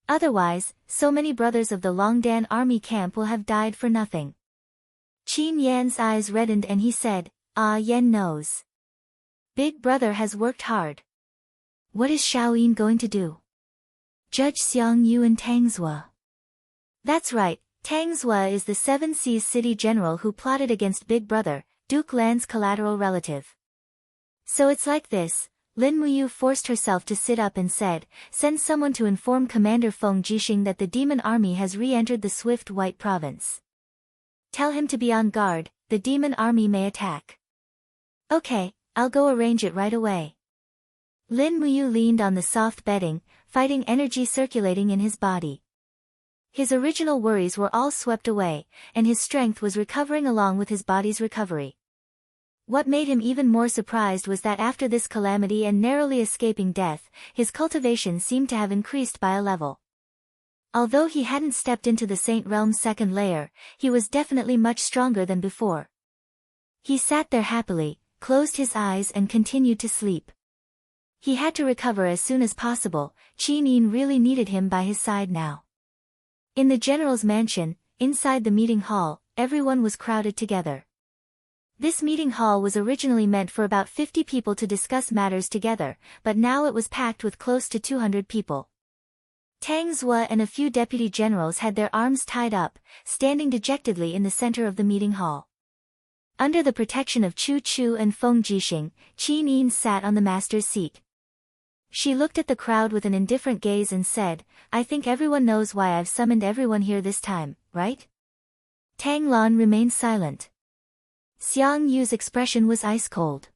Otherwise, so many brothers of the Longdan army camp will have died for nothing." Qin Yan's eyes reddened and he said, Yan knows. Big brother has worked hard. What is Xiao Yin going to do? Judge Xiang Yu and Tang Zua. That's right, Tang Zua is the Seven Seas city general who plotted against Big Brother, Duke Lan's collateral relative. So it's like this. Lin Muyu forced herself to sit up and said, "Send someone to inform Commander Feng Jixing that the demon army has re-entered the Swift White province. Tell him to be on guard, the demon army may attack." "Okay, I'll go arrange it right away." Lin Muyu leaned on the soft bedding, fighting energy circulating in his body. His original worries were all swept away, and his strength was recovering along with his body's recovery. What made him even more surprised was that after this calamity and narrowly escaping death, his cultivation seemed to have increased by a level. Although he hadn't stepped into the Saint Realm's second layer, he was definitely much stronger than before. He sat there happily, closed his eyes and continued to sleep. He had to recover as soon as possible. Qin Yin really needed him by his side now. In the general's mansion, inside the meeting hall, everyone was crowded together. This meeting hall was originally meant for about 50 people to discuss matters together, but now it was packed with close to 200 people. Tang Zua and a few deputy generals had their arms tied up, standing dejectedly in the center of the meeting hall. Under the protection of Chu Chu and Feng Jixing, Qin Yin sat on the master's seat. She looked at the crowd with an indifferent gaze and said, "I think everyone knows why I've summoned everyone here this time, right?" Tang Lan remained silent. Xiang Yu's expression was ice-cold.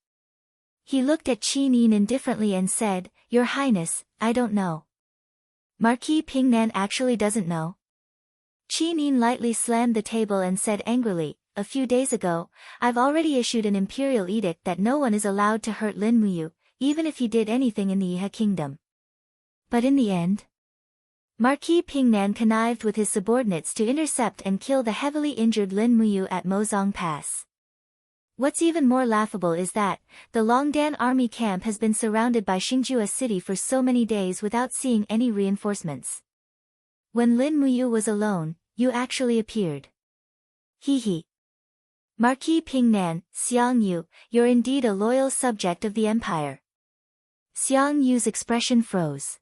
He looked at Qin Yin indifferently and said, "Your Highness, I don't know." Marquis Pingnan actually doesn't know? Qin Yin lightly slammed the table and said angrily, "A few days ago, I've already issued an imperial edict that no one is allowed to hurt Lin Muyu, even if he did anything in the Iha kingdom." But in the end, Marquis Pingnan connived with his subordinates to intercept and kill the heavily injured Lin Muyu at Mozong Pass. What's even more laughable is that, the Longdan army camp has been surrounded by Xingjua city for so many days without seeing any reinforcements. When Lin Muyu was alone, you actually appeared. Hee. Marquis Pingnan, Xiang Yu, you're indeed a loyal subject of the empire. Xiang Yu's expression froze.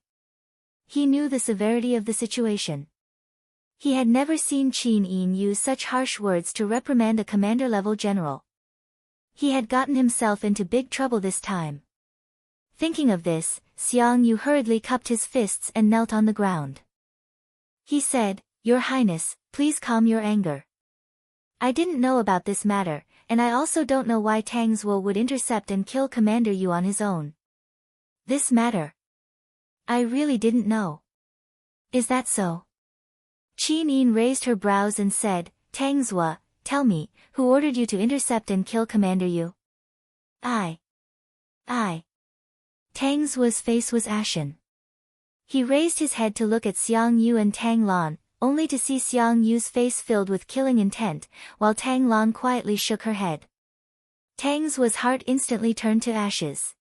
He knew the severity of the situation. He had never seen Qin Yin use such harsh words to reprimand a commander-level general. He had gotten himself into big trouble this time. Thinking of this, Xiang Yu hurriedly cupped his fists and knelt on the ground. He said, "Your Highness, please calm your anger. I didn't know about this matter, and I also don't know why Tang Zhuo would intercept and kill Commander Yu on his own. This matter, I really didn't know." "Is that so?" Qin Yin raised her brows and said, "Tang Zhuo, tell me, who ordered you to intercept and kill Commander Yu?" I. Tang Zhuo's face was ashen. He raised his head to look at Xiang Yu and Tang Lan, only to see Xiang Yu's face filled with killing intent, while Tang Lan quietly shook her head. Tang's Wa's heart instantly turned to ashes.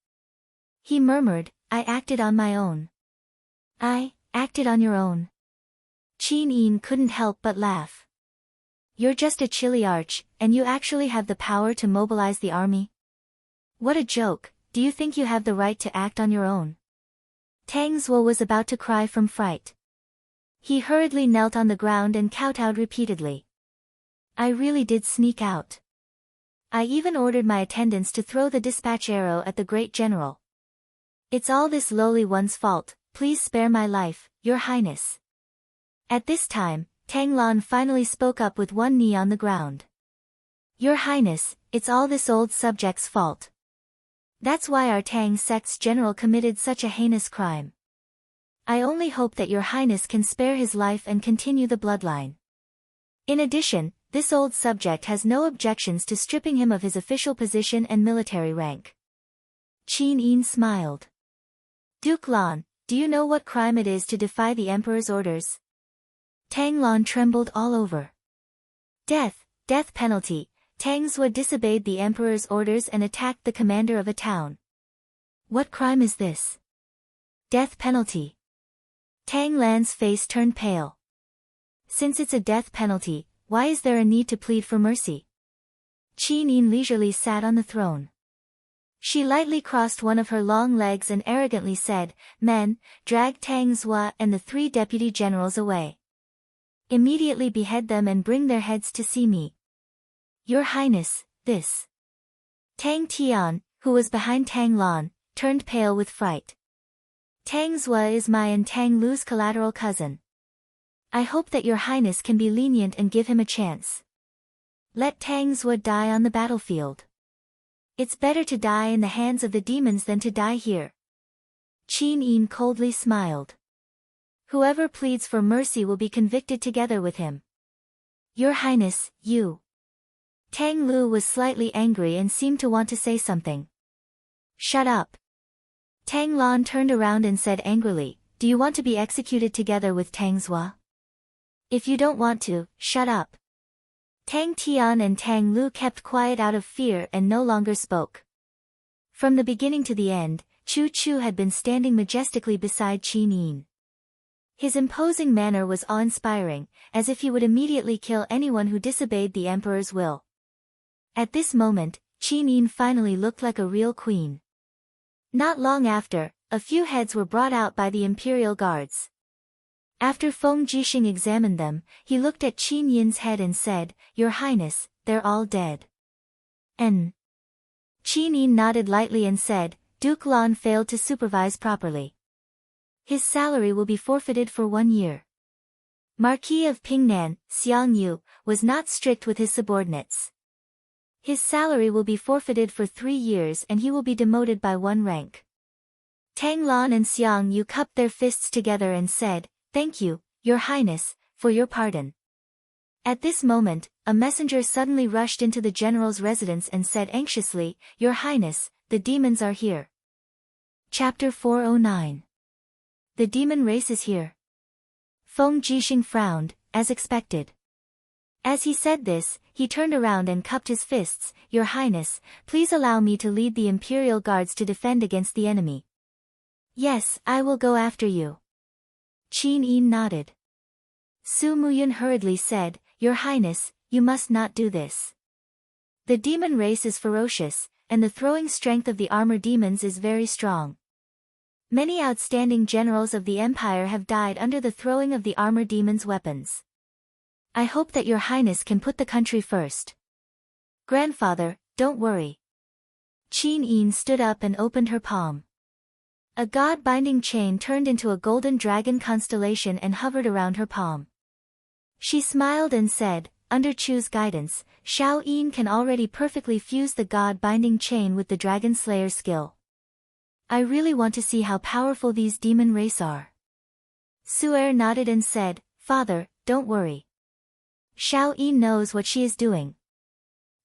He murmured, I acted on my own. I acted on your own. Qin Yin couldn't help but laugh. You're just a chilly arch, and you actually have the power to mobilize the army? What a joke, do you think you have the right to act on your own? Tang's Wa was about to cry from fright. He hurriedly knelt on the ground and kowtowed repeatedly. I really did sneak out. I even ordered my attendants to throw the dispatch arrow at the great general. It's all this lowly one's fault, please spare my life, your highness. At this time, Tang Lan finally spoke up with one knee on the ground. Your highness, it's all this old subject's fault. That's why our Tang sect's general committed such a heinous crime. I only hope that your highness can spare his life and continue the bloodline. In addition, this old subject has no objections to stripping him of his official position and military rank. Qin Yin smiled. Duke Lan, do you know what crime it is to defy the emperor's orders? Tang Lan trembled all over. Death penalty. Tang Zhou disobeyed the emperor's orders and attacked the commander of a town. What crime is this? Death penalty. Tang Lan's face turned pale. Since it's a death penalty, why is there a need to plead for mercy? Qin Yin leisurely sat on the throne. She lightly crossed one of her long legs and arrogantly said, Men, drag Tang Zhou and the 3 deputy generals away. Immediately behead them and bring their heads to see me. Your highness, this. Tang Tian, who was behind Tang Lan, turned pale with fright. Tang Zhou is my and Tang Lu's collateral cousin. I hope that your highness can be lenient and give him a chance. Let Tang Zhou die on the battlefield. It's better to die in the hands of the demons than to die here. Qin Yin coldly smiled. Whoever pleads for mercy will be convicted together with him. Your highness, you. Tang Lu was slightly angry and seemed to want to say something. Shut up. Tang Lan turned around and said angrily, Do you want to be executed together with Tang Zhou? If you don't want to, shut up. Tang Tian and Tang Lu kept quiet out of fear and no longer spoke. From the beginning to the end, Chu Chu had been standing majestically beside Qin Yin. His imposing manner was awe-inspiring, as if he would immediately kill anyone who disobeyed the emperor's will. At this moment, Qin Yin finally looked like a real queen. Not long after, a few heads were brought out by the imperial guards. After Feng Jixing examined them, he looked at Qin Yin's head and said, Your highness, they're all dead. Qin Yin nodded lightly and said, Duke Lan failed to supervise properly. His salary will be forfeited for 1 year. Marquis of Pingnan, Xiang Yu, was not strict with his subordinates. His salary will be forfeited for 3 years and he will be demoted by 1 rank. Tang Lan and Xiang Yu cupped their fists together and said, Thank you, your highness, for your pardon. At this moment, a messenger suddenly rushed into the general's residence and said anxiously, Your highness, the demons are here. Chapter 409. The demon race is here. Feng Jixing frowned, as expected. As he said this, he turned around and cupped his fists, Your highness, please allow me to lead the imperial guards to defend against the enemy. Yes, I will go after you. Qin Yin nodded. Su Muyun hurriedly said, Your highness, you must not do this. The demon race is ferocious, and the throwing strength of the armor demons is very strong. Many outstanding generals of the empire have died under the throwing of the armor demons' weapons. I hope that your highness can put the country first. Grandfather, don't worry. Qin Yin stood up and opened her palm. A god-binding chain turned into a golden dragon constellation and hovered around her palm. She smiled and said, Under Chu's guidance, Xiao Yin can already perfectly fuse the god-binding chain with the dragon slayer skill. I really want to see how powerful these demon race are. Su'er nodded and said, Father, don't worry. Xiao Yin knows what she is doing.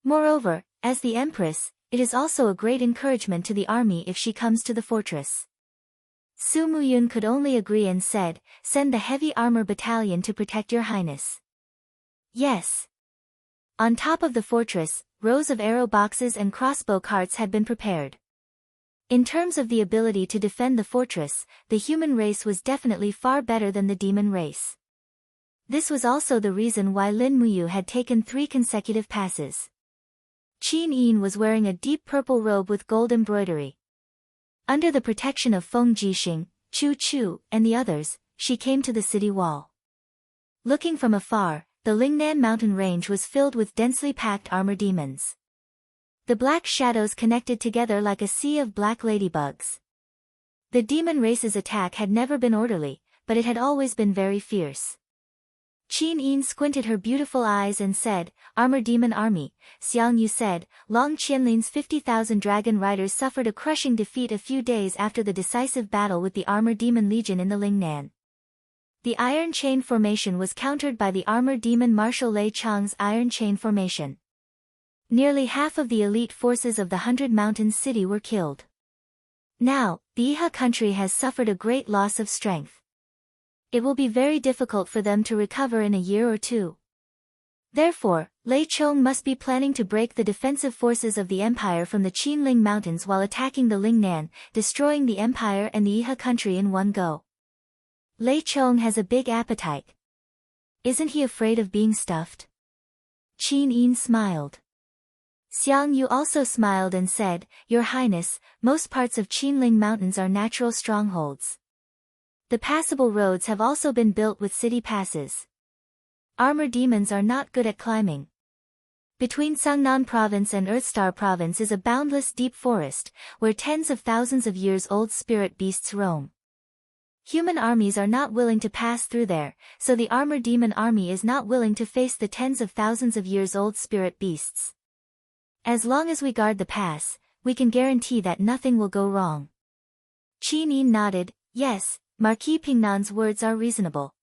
Moreover, as the empress, it is also a great encouragement to the army if she comes to the fortress. Su Muyun could only agree and said, Send the heavy armor battalion to protect your highness. Yes. On top of the fortress, rows of arrow boxes and crossbow carts had been prepared. In terms of the ability to defend the fortress, the human race was definitely far better than the demon race. This was also the reason why Lin Muyu had taken 3 consecutive passes. Qin Yin was wearing a deep purple robe with gold embroidery. Under the protection of Feng Jixing, Chu Chu, and the others, she came to the city wall. Looking from afar, the Lingnan mountain range was filled with densely packed armor demons. The black shadows connected together like a sea of black ladybugs. The demon race's attack had never been orderly, but it had always been very fierce. Qin Yin squinted her beautiful eyes and said, "Armor Demon Army." Xiang Yu said, "Long Qianlin's 50,000 dragon riders suffered a crushing defeat a few days after the decisive battle with the Armor Demon Legion in the Lingnan. The Iron Chain Formation was countered by the Armor Demon Marshal Lei Chang's Iron Chain Formation. Nearly half of the elite forces of the 100 Mountains city were killed. Now, the Iha country has suffered a great loss of strength. It will be very difficult for them to recover in a year or 2. Therefore, Lei Chong must be planning to break the defensive forces of the empire from the Qinling Mountains while attacking the Lingnan, destroying the empire and the Iha country in one go. Lei Chong has a big appetite. Isn't he afraid of being stuffed?" Qin Yin smiled. Xiang Yu also smiled and said, "Your Highness, most parts of Qinling Mountains are natural strongholds. The passable roads have also been built with city passes. Armor demons are not good at climbing. Between Sangnan Province and Earthstar Province is a boundless deep forest, where tens of thousands of years old spirit beasts roam. Human armies are not willing to pass through there, so the Armor Demon Army is not willing to face the tens of thousands of years old spirit beasts. As long as we guard the pass, we can guarantee that nothing will go wrong." Qin Yin nodded, "Yes, Marquis Pingnan's words are reasonable."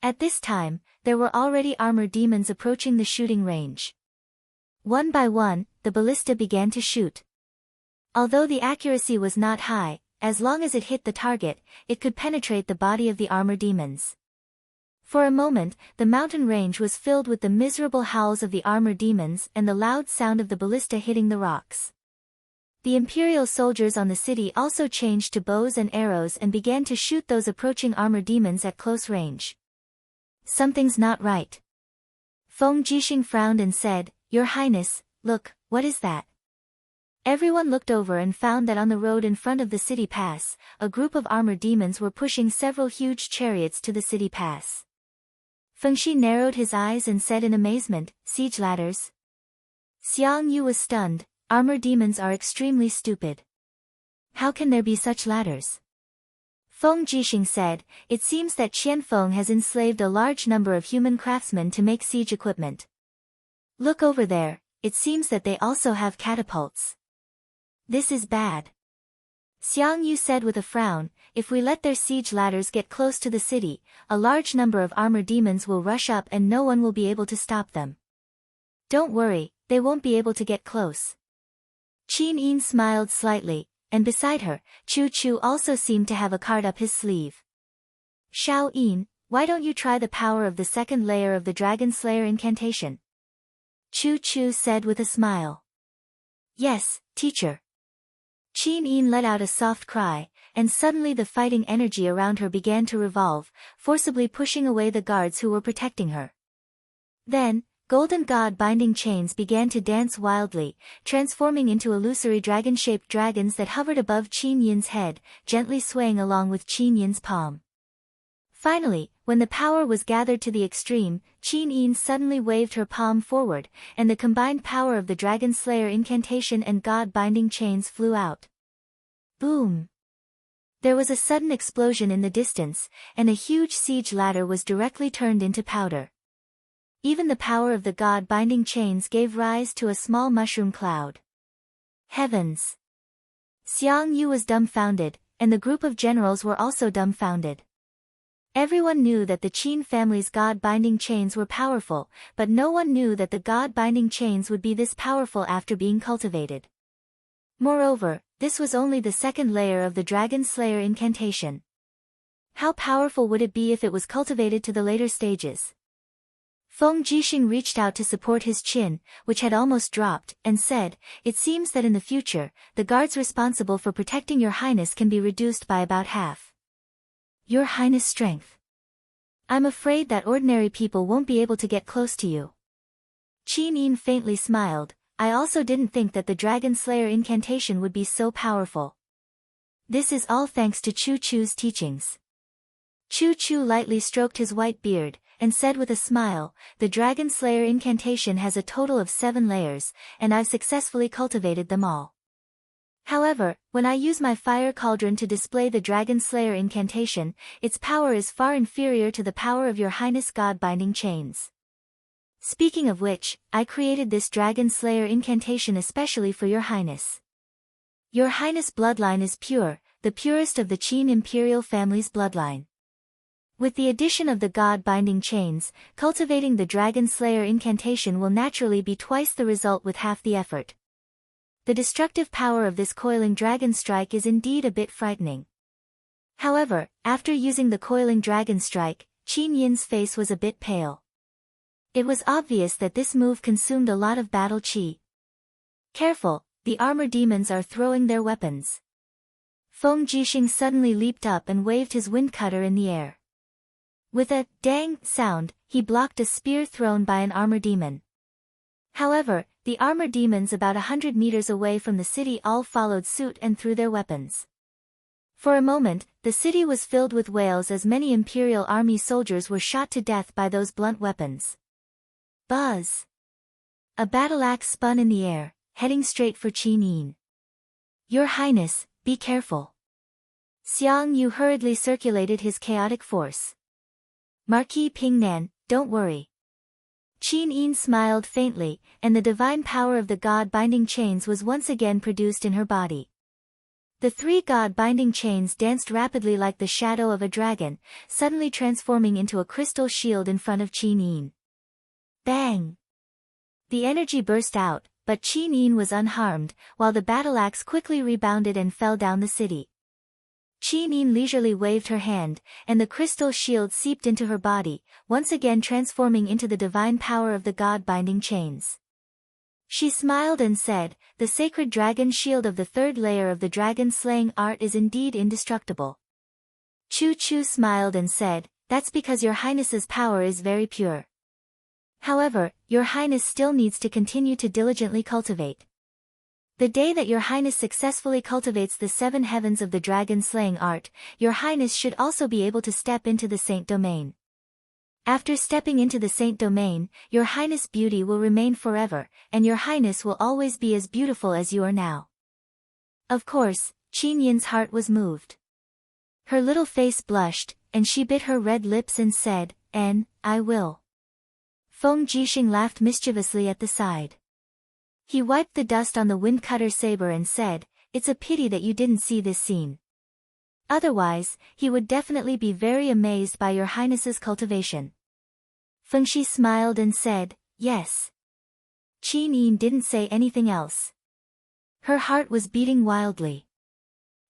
At this time, there were already armor demons approaching the shooting range. One by one, the ballista began to shoot. Although the accuracy was not high, as long as it hit the target, it could penetrate the body of the armor demons. For a moment, the mountain range was filled with the miserable howls of the armor demons and the loud sound of the ballista hitting the rocks. The imperial soldiers on the city also changed to bows and arrows and began to shoot those approaching armor demons at close range. "Something's not right." Feng Jixing frowned and said, "Your Highness, look, what is that?" Everyone looked over and found that on the road in front of the city pass, a group of armor demons were pushing several huge chariots to the city pass. Feng Shi narrowed his eyes and said in amazement, "Siege ladders?" Xiang Yu was stunned. Armor demons are extremely stupid. How can there be such ladders? Feng Jixing said, "It seems that Qianfeng has enslaved a large number of human craftsmen to make siege equipment. Look over there, it seems that they also have catapults. This is bad." Xiang Yu said with a frown, "If we let their siege ladders get close to the city, a large number of armor demons will rush up and no one will be able to stop them. Don't worry, they won't be able to get close." Qin Yin smiled slightly, and beside her, Chu Chu also seemed to have a card up his sleeve. "Shao Yin, why don't you try the power of the second layer of the Dragon Slayer incantation?" Chu Chu said with a smile. "Yes, teacher." Qin Yin let out a soft cry, and suddenly the fighting energy around her began to revolve, forcibly pushing away the guards who were protecting her. Then, golden god-binding chains began to dance wildly, transforming into illusory dragon-shaped dragons that hovered above Qin Yin's head, gently swaying along with Qin Yin's palm. Finally, when the power was gathered to the extreme, Qin Yin suddenly waved her palm forward, and the combined power of the Dragon Slayer incantation and god-binding chains flew out. Boom! There was a sudden explosion in the distance, and a huge siege ladder was directly turned into powder. Even the power of the god-binding chains gave rise to a small mushroom cloud. Heavens! Xiang Yu was dumbfounded, and the group of generals were also dumbfounded. Everyone knew that the Qin family's god-binding chains were powerful, but no one knew that the god-binding chains would be this powerful after being cultivated. Moreover, this was only the second layer of the Dragon Slayer incantation. How powerful would it be if it was cultivated to the later stages? Feng Jixing reached out to support his chin, which had almost dropped, and said, "It seems that in the future, the guards responsible for protecting your highness can be reduced by about half. Your highness' strength. I'm afraid that ordinary people won't be able to get close to you." Qin Yin faintly smiled. "I also didn't think that the Dragon Slayer incantation would be so powerful. This is all thanks to Chu Chu's teachings." Chu Chu lightly stroked his white beard, and said with a smile, "The Dragon Slayer incantation has a total of 7 layers, and I've successfully cultivated them all. However, when I use my fire cauldron to display the Dragon Slayer incantation, its power is far inferior to the power of your highness God-binding chains. Speaking of which, I created this Dragon Slayer incantation especially for your highness. Your highness' bloodline is pure, the purest of the Qin imperial family's bloodline. With the addition of the God-binding chains, cultivating the Dragon Slayer incantation will naturally be twice the result with half the effort. The destructive power of this coiling dragon strike is indeed a bit frightening." However, after using the coiling dragon strike, Qin Yin's face was a bit pale. It was obvious that this move consumed a lot of battle chi. "Careful, the armor demons are throwing their weapons." Feng Jixing suddenly leaped up and waved his wind cutter in the air. With a dang sound, he blocked a spear thrown by an armor demon. However, the armor demons about 100 meters away from the city all followed suit and threw their weapons. For a moment, the city was filled with wails as many Imperial Army soldiers were shot to death by those blunt weapons. Buzz! A battle axe spun in the air, heading straight for Qin Yin. "Your Highness, be careful." Xiang Yu hurriedly circulated his chaotic force. "Marquis Pingnan, don't worry." Qin Yin smiled faintly, and the divine power of the God-binding chains was once again produced in her body. The 3 God-binding chains danced rapidly like the shadow of a dragon, suddenly transforming into a crystal shield in front of Qin Yin. Bang! The energy burst out, but Qin Yin was unharmed, while the battle axe quickly rebounded and fell down the city. Qin Yin leisurely waved her hand, and the crystal shield seeped into her body, once again transforming into the divine power of the God-binding chains. She smiled and said, "The sacred dragon shield of the 3rd layer of the dragon-slaying art is indeed indestructible." Chu Chu smiled and said, "That's because your highness's power is very pure. However, your highness still needs to continue to diligently cultivate. The day that your highness successfully cultivates the 7 heavens of the dragon-slaying art, your highness should also be able to step into the saint domain. After stepping into the saint domain, your highness' beauty will remain forever, and your highness will always be as beautiful as you are now." Of course, Qin Yin's heart was moved. Her little face blushed, and she bit her red lips and said, "I will." Feng Jixing laughed mischievously at the side. He wiped the dust on the wind-cutter saber and said, "It's a pity that you didn't see this scene. Otherwise, he would definitely be very amazed by your highness's cultivation." Feng Shi smiled and said, "Yes." Qin Yin didn't say anything else. Her heart was beating wildly.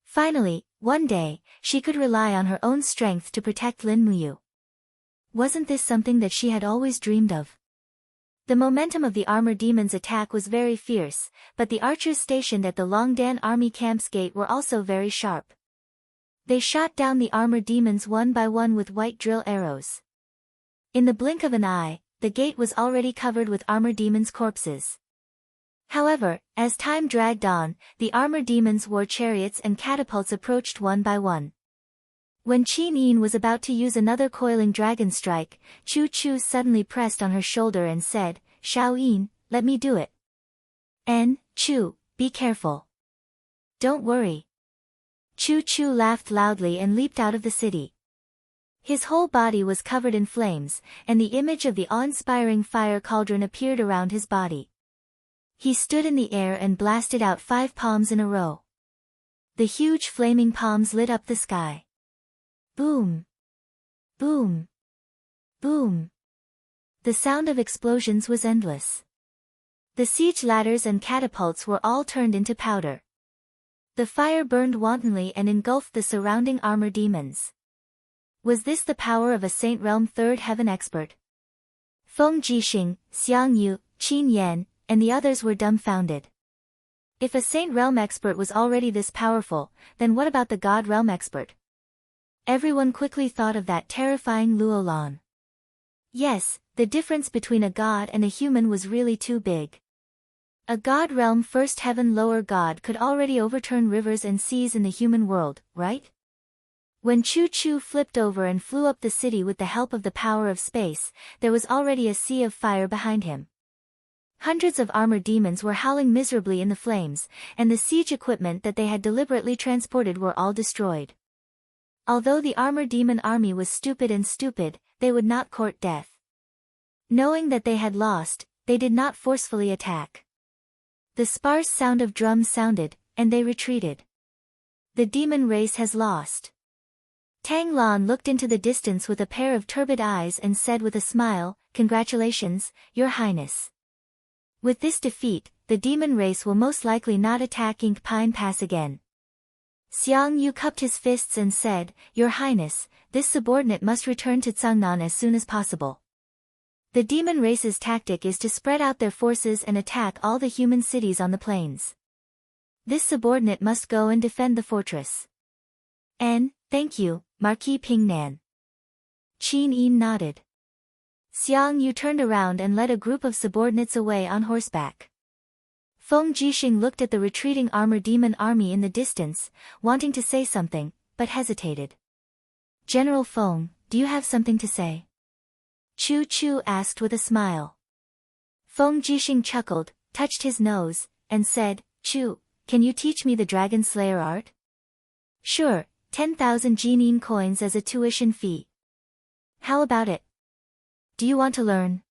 Finally, one day, she could rely on her own strength to protect Lin Muyu. Wasn't this something that she had always dreamed of? The momentum of the armor demon's attack was very fierce, but the archers stationed at the Longdan army camp's gate were also very sharp. They shot down the armor demons one by one with white drill arrows. In the blink of an eye, the gate was already covered with armor demons' corpses. However, as time dragged on, the armor demons' war chariots and catapults approached one by one. When Qin Yin was about to use another coiling dragon strike, Chu Chu suddenly pressed on her shoulder and said, "Xiao Yin, let me do it." Chu, be careful. Don't worry." Chu Chu laughed loudly and leaped out of the city. His whole body was covered in flames, and the image of the awe-inspiring fire cauldron appeared around his body. He stood in the air and blasted out 5 palms in a row. The huge flaming palms lit up the sky. Boom! Boom! Boom! The sound of explosions was endless. The siege ladders and catapults were all turned into powder. The fire burned wantonly and engulfed the surrounding armor demons. Was this the power of a Saint Realm 3rd Heaven expert? Feng Jixing, Xiang Yu, Qin Yan, and the others were dumbfounded. If a Saint Realm expert was already this powerful, then what about the God Realm expert? Everyone quickly thought of that terrifying Luolan. Yes, the difference between a god and a human was really too big. A God Realm First Heaven Lower God could already overturn rivers and seas in the human world, right? When Chu Chu flipped over and flew up the city with the help of the power of space, there was already a sea of fire behind him. Hundreds of armored demons were howling miserably in the flames, and the siege equipment that they had deliberately transported were all destroyed. Although the armored demon army was stupid, they would not court death. Knowing that they had lost, they did not forcefully attack. The sparse sound of drums sounded, and they retreated. The demon race has lost. Tang Lan looked into the distance with a pair of turbid eyes and said with a smile, "Congratulations, Your Highness. With this defeat, the demon race will most likely not attack Ink Pine Pass again." Xiang Yu cupped his fists and said, "Your Highness, this subordinate must return to Cangnan as soon as possible. The demon race's tactic is to spread out their forces and attack all the human cities on the plains. This subordinate must go and defend the fortress." Thank you, Marquis Pingnan." Qin Yin nodded. Xiang Yu turned around and led a group of subordinates away on horseback. Feng Jixing looked at the retreating armor demon army in the distance, wanting to say something, but hesitated. "General Feng, do you have something to say?" Chu Chu asked with a smile. Feng Jixing chuckled, touched his nose, and said, "Chu, can you teach me the Dragon Slayer art?" "Sure, 10,000 Jinin coins as a tuition fee. How about it? Do you want to learn?"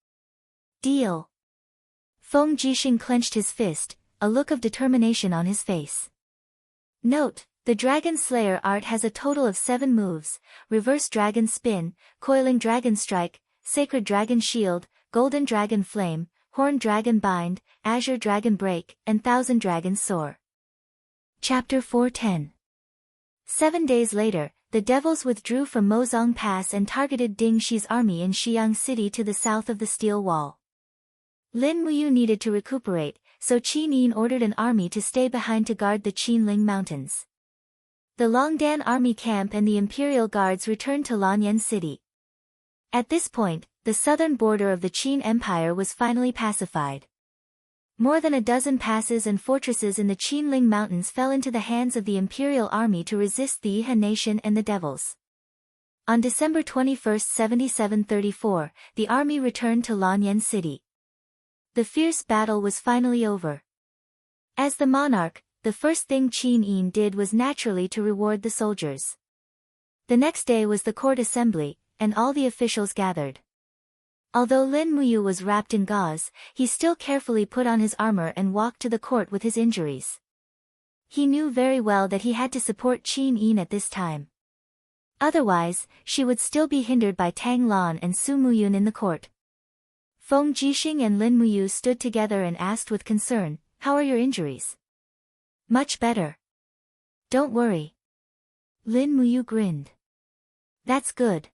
"Deal." Feng Jixing clenched his fist, a look of determination on his face. Note, the Dragon Slayer art has a total of 7 moves: Reverse Dragon Spin, Coiling Dragon Strike, Sacred Dragon Shield, Golden Dragon Flame, Horned Dragon Bind, Azure Dragon Break, and Thousand Dragon Soar. Chapter 410. 7 days later, the devils withdrew from Mozong Pass and targeted Ding Shi's army in Xi'ang City to the south of the Steel Wall. Lin Muyu needed to recuperate, so Qin Yin ordered an army to stay behind to guard the Qinling Mountains. The Longdan army camp and the Imperial Guards returned to Lanyan City. At this point, the southern border of the Qin Empire was finally pacified. More than a dozen passes and fortresses in the Qinling Mountains fell into the hands of the Imperial Army to resist the Yihe nation and the devils. On December 21, 7734, the army returned to Lanyan City. The fierce battle was finally over. As the monarch, the first thing Qin Yin did was naturally to reward the soldiers. The next day was the court assembly, and all the officials gathered. Although Lin Muyu was wrapped in gauze, he still carefully put on his armor and walked to the court with his injuries. He knew very well that he had to support Qin Yin at this time. Otherwise, she would still be hindered by Tang Lan and Su Muyun in the court. Feng Jixing and Lin Muyu stood together and asked with concern, "How are your injuries?" "Much better. Don't worry." Lin Muyu grinned. "That's good."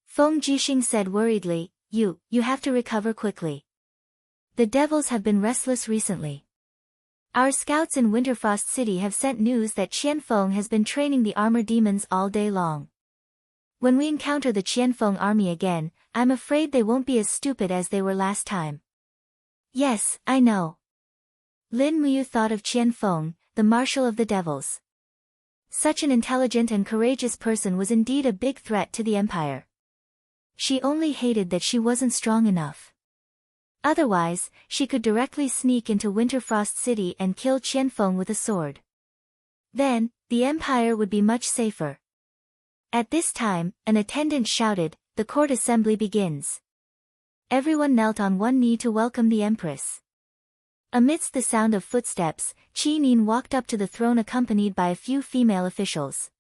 Feng Jixing said worriedly, You have to recover quickly. The devils have been restless recently. Our scouts in Winterfrost City have sent news that Qianfeng has been training the armor demons all day long. When we encounter the Qianfeng army again, I'm afraid they won't be as stupid as they were last time. Yes, I know. Lin Muyu thought of Qianfeng, the marshal of the devils. Such an intelligent and courageous person was indeed a big threat to the empire. She only hated that she wasn't strong enough. Otherwise, she could directly sneak into Winterfrost City and kill Qianfeng with a sword. Then, the empire would be much safer. At this time, an attendant shouted, "The court assembly begins." Everyone knelt on one knee to welcome the empress. Amidst the sound of footsteps, Qin Yin walked up to the throne accompanied by a few female officials.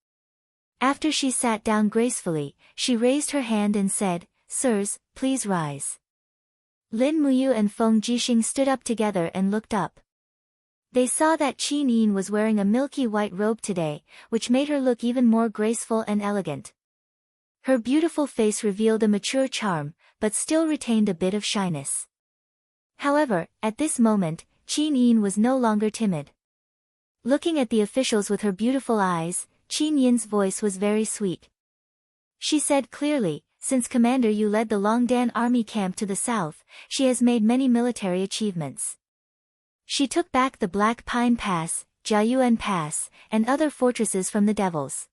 After she sat down gracefully, she raised her hand and said, "Sirs, please rise." Lin Muyu and Feng Jixing stood up together and looked up. They saw that Qin Yin was wearing a milky white robe today, which made her look even more graceful and elegant. Her beautiful face revealed a mature charm, but still retained a bit of shyness. However, at this moment, Qin Yin was no longer timid. Looking at the officials with her beautiful eyes, Qin Yin's voice was very sweet. She said clearly, since Commander Yu led the Longdan army camp to the south, she has made many military achievements. She took back the Black Pine Pass, Jiayuan Pass, and other fortresses from the devils.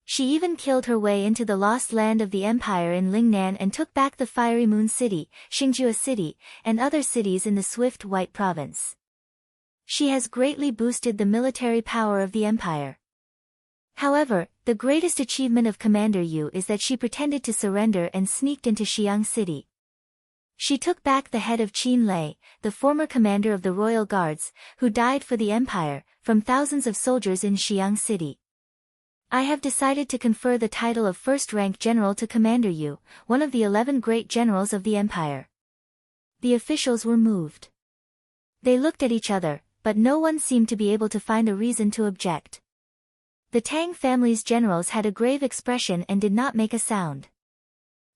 She even killed her way into the lost land of the empire in Lingnan and took back the Fiery Moon City, Xingjia City, and other cities in the Swift White Province. She has greatly boosted the military power of the empire. However, the greatest achievement of Commander Yu is that she pretended to surrender and sneaked into Xiang City. She took back the head of Qin Lei, the former commander of the royal guards, who died for the empire, from thousands of soldiers in Xiang City. I have decided to confer the title of first-rank general to Commander Yu, one of the 11 great generals of the empire. The officials were moved. They looked at each other, but no one seemed to be able to find a reason to object. The Tang family's generals had a grave expression and did not make a sound.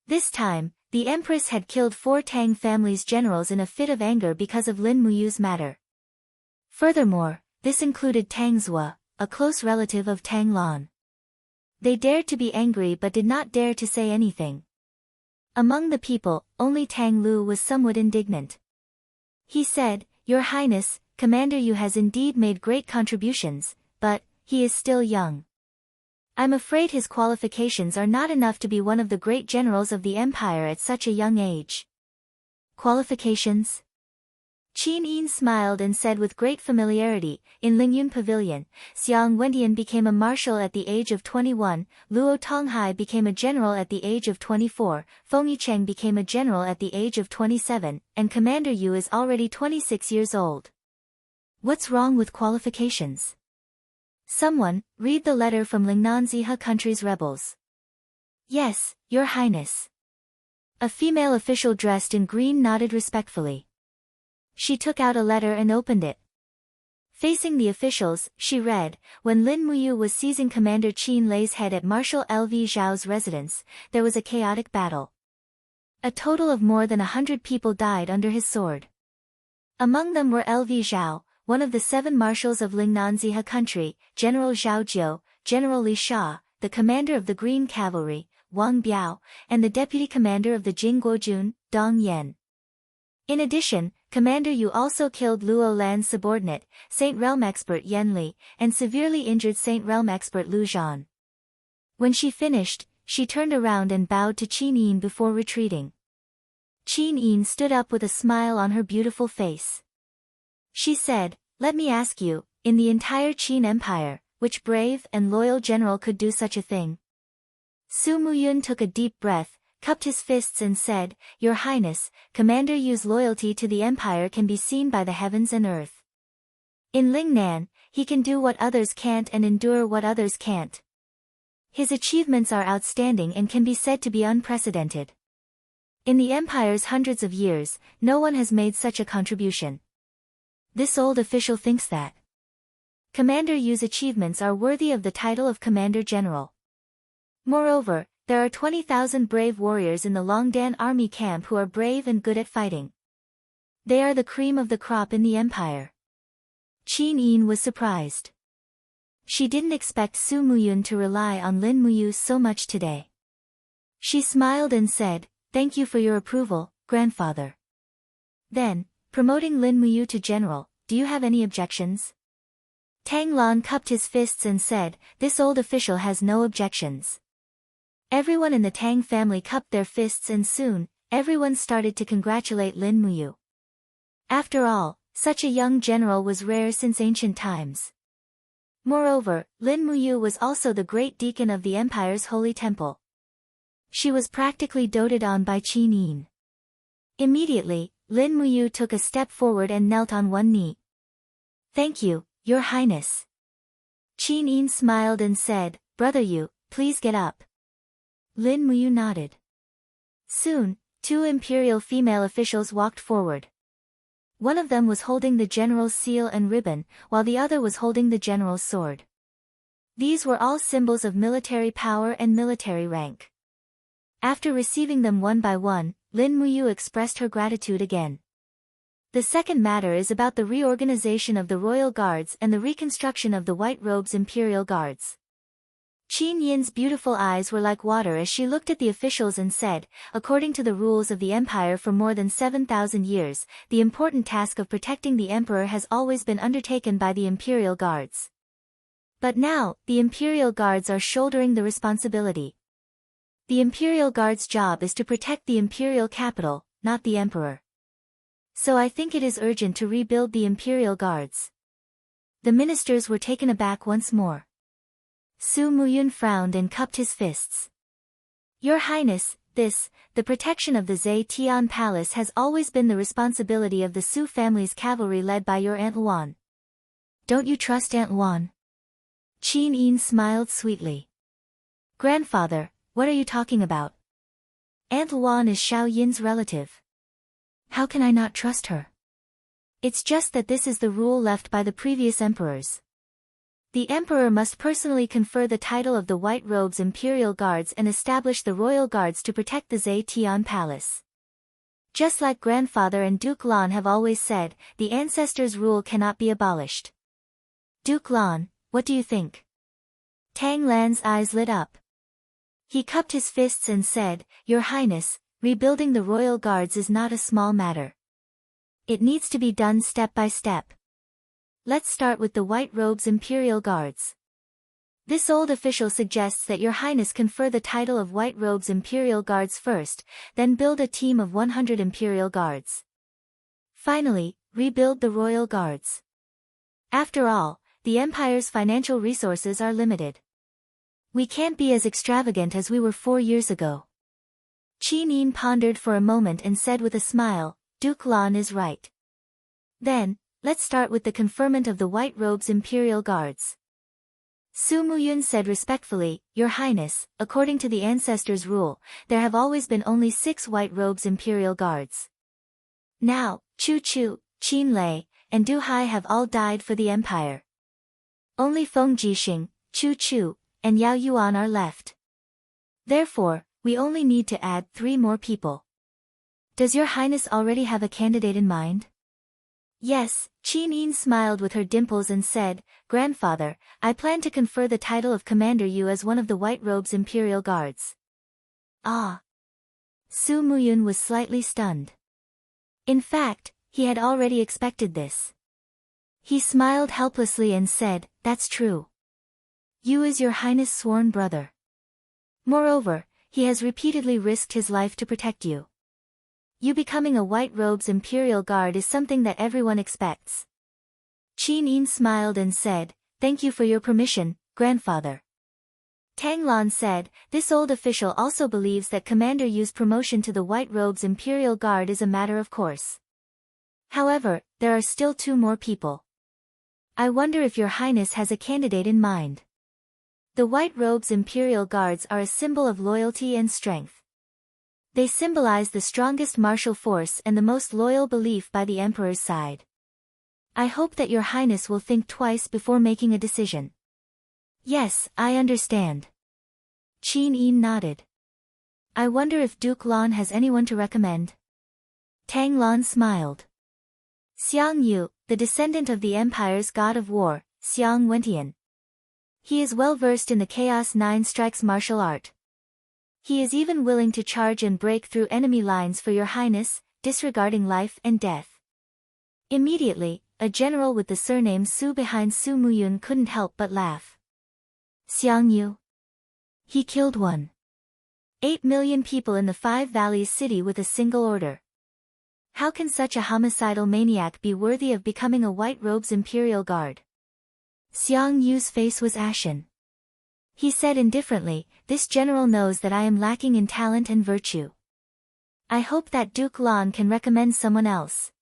This time, the empress had killed 4 Tang family's generals in a fit of anger because of Lin Muyu's matter. Furthermore, this included Tang Zua, a close relative of Tang Lan. They dared to be angry but did not dare to say anything. Among the people, only Tang Lu was somewhat indignant. He said, "Your Highness, Commander Yu has indeed made great contributions, but he is still young. I'm afraid his qualifications are not enough to be one of the great generals of the empire at such a young age." Qualifications? Qin Yin smiled and said with great familiarity, "In Lingyun Pavilion, Xiang Wentian became a marshal at the age of 21, Luo Tonghai became a general at the age of 24, Feng Yicheng became a general at the age of 27, and Commander Yu is already 26 years old. What's wrong with qualifications? Someone, read the letter from Lingnanziha country's rebels." "Yes, Your Highness." A female official dressed in green nodded respectfully. She took out a letter and opened it. Facing the officials, she read, "When Lin Muyu was seizing Commander Qin Lei's head at Marshal Lv Zhao's residence, there was a chaotic battle. A total of more than 100 people died under his sword. Among them were Lv Zhao, one of the 7 marshals of Lingnanziha country, General Zhao Jiu, General Li Sha, the commander of the Green Cavalry, Wang Biao, and the deputy commander of the Jingguojun, Dong Yan. In addition, Commander Yu also killed Luo Lan's subordinate, Saint Realm expert Yan Li, and severely injured Saint Realm expert Lu Zhan." When she finished, she turned around and bowed to Qin Yin before retreating. Qin Yin stood up with a smile on her beautiful face. She said, "Let me ask you, in the entire Qin Empire, which brave and loyal general could do such a thing?" Su Muyun took a deep breath, cupped his fists and said, "Your Highness, Commander Yu's loyalty to the empire can be seen by the heavens and earth. In Lingnan, he can do what others can't and endure what others can't. His achievements are outstanding and can be said to be unprecedented. In the empire's hundreds of years, no one has made such a contribution." This old official thinks that Commander Yu's achievements are worthy of the title of Commander General. Moreover, there are 20,000 brave warriors in the Longdan army camp who are brave and good at fighting. They are the cream of the crop in the empire. Qin Yin was surprised. She didn't expect Su Muyun to rely on Lin Muyu so much today. She smiled and said, "Thank you for your approval, grandfather." Then, promoting Lin Muyu to general, "Do you have any objections?" Tang Lan cupped his fists and said, "This old official has no objections." Everyone in the Tang family cupped their fists and soon, everyone started to congratulate Lin Muyu. After all, such a young general was rare since ancient times. Moreover, Lin Muyu was also the great deacon of the empire's holy temple. She was practically doted on by Qin Yin. Immediately, Lin Muyu took a step forward and knelt on one knee. "Thank you, Your Highness." Qin Yin smiled and said, "Brother Yu, please get up." Lin Muyu nodded. Soon, 2 imperial female officials walked forward. One of them was holding the general's seal and ribbon, while the other was holding the general's sword. These were all symbols of military power and military rank. After receiving them one by one, Lin Muyu expressed her gratitude again. The second matter is about the reorganization of the royal guards and the reconstruction of the White Robe's imperial guards. Qin Yin's beautiful eyes were like water as she looked at the officials and said, according to the rules of the empire for more than 7,000 years, the important task of protecting the emperor has always been undertaken by the imperial guards. But now, the imperial guards are shouldering the responsibility. The imperial guard's job is to protect the imperial capital, not the emperor. So I think it is urgent to rebuild the imperial guards. The ministers were taken aback once more. Su Muyun frowned and cupped his fists. Your Highness, the protection of the Zetian Palace has always been the responsibility of the Su family's cavalry led by your Aunt Luan. Don't you trust Aunt Luan? Qin Yin smiled sweetly. Grandfather, what are you talking about? Aunt Luan is Xiao Yin's relative. How can I not trust her? It's just that this is the rule left by the previous emperors. The emperor must personally confer the title of the White Robe's imperial guards and establish the royal guards to protect the Zetian Palace. Just like grandfather and Duke Lan have always said, the ancestors' rule cannot be abolished. Duke Lan, what do you think? Tang Lan's eyes lit up. He cupped his fists and said, Your Highness, rebuilding the royal guards is not a small matter. It needs to be done step by step. Let's start with the White Robe's imperial guards. This old official suggests that Your Highness confer the title of White Robe's imperial guards first, then build a team of 100 imperial guards. Finally, rebuild the royal guards. After all, the empire's financial resources are limited. We can't be as extravagant as we were 4 years ago. Qin Yin pondered for a moment and said with a smile, Duke Lan is right. Then, let's start with the conferment of the White Robe's imperial guards. Su Muyun said respectfully, Your Highness, according to the ancestors' rule, there have always been only 6 White Robe's imperial guards. Now, Chu Chu, Qin Lei, and Du Hai have all died for the empire. Only Feng Jixing, Chu Chu, and Yao Yuan are left. Therefore, we only need to add 3 more people. Does Your Highness already have a candidate in mind? Yes, Qin Yin smiled with her dimples and said, Grandfather, I plan to confer the title of Commander Yu as one of the White Robe's imperial guards. Ah! Su Muyun was slightly stunned. In fact, he had already expected this. He smiled helplessly and said, That's true. Yu is Your Highness' sworn brother. Moreover, he has repeatedly risked his life to protect you. You becoming a White Robe's imperial guard is something that everyone expects. Qin Yin smiled and said, Thank you for your permission, grandfather. Tang Lan said, This old official also believes that Commander Yu's promotion to the White Robe's imperial guard is a matter of course. However, there are still 2 more people. I wonder if Your Highness has a candidate in mind. The White Robe's imperial guards are a symbol of loyalty and strength. They symbolize the strongest martial force and the most loyal belief by the emperor's side. I hope that Your Highness will think twice before making a decision. Yes, I understand. Qin Yin nodded. I wonder if Duke Lan has anyone to recommend. Tang Lan smiled. Xiang Yu, the descendant of the empire's god of war, Xiang Wentian. He is well versed in the Chaos 9 Strikes martial art. He is even willing to charge and break through enemy lines for Your Highness, disregarding life and death. Immediately, a general with the surname Su behind Su Muyun couldn't help but laugh. Xiang Yu. He killed 8 million people in the 5 Valleys city with a single order. How can such a homicidal maniac be worthy of becoming a White Robe's imperial guard? Xiang Yu's face was ashen. He said indifferently, This general knows that I am lacking in talent and virtue. I hope that Duke Lan can recommend someone else.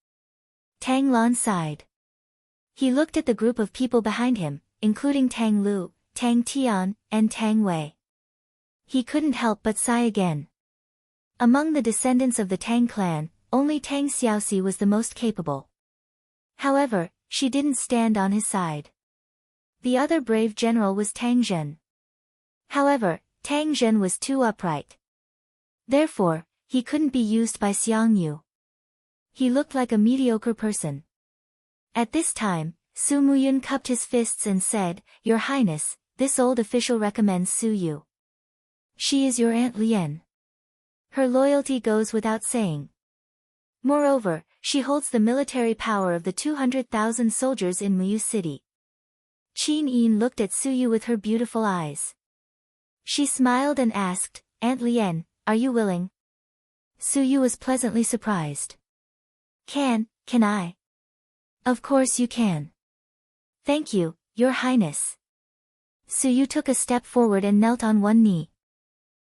Tang Lan sighed. He looked at the group of people behind him, including Tang Lu, Tang Tian, and Tang Wei. He couldn't help but sigh again. Among the descendants of the Tang clan, only Tang Xiaoxi was the most capable. However, she didn't stand on his side. The other brave general was Tang Zhen. However, Tang Zhen was too upright. Therefore, He couldn't be used by Xiangyu. He looked like a mediocre person. At this time, Su Muyun cupped his fists and said, "Your Highness, this old official recommends Su Yu. She is your Aunt Lien. Her loyalty goes without saying. Moreover, she holds the military power of the 200,000 soldiers in Muyu City." Qin Yin looked at Su Yu with her beautiful eyes. She smiled and asked, "Aunt Lien, are you willing?" Su Yu was pleasantly surprised. Can I? Of course you can. Thank you, Your Highness." Su Yu took a step forward and knelt on one knee.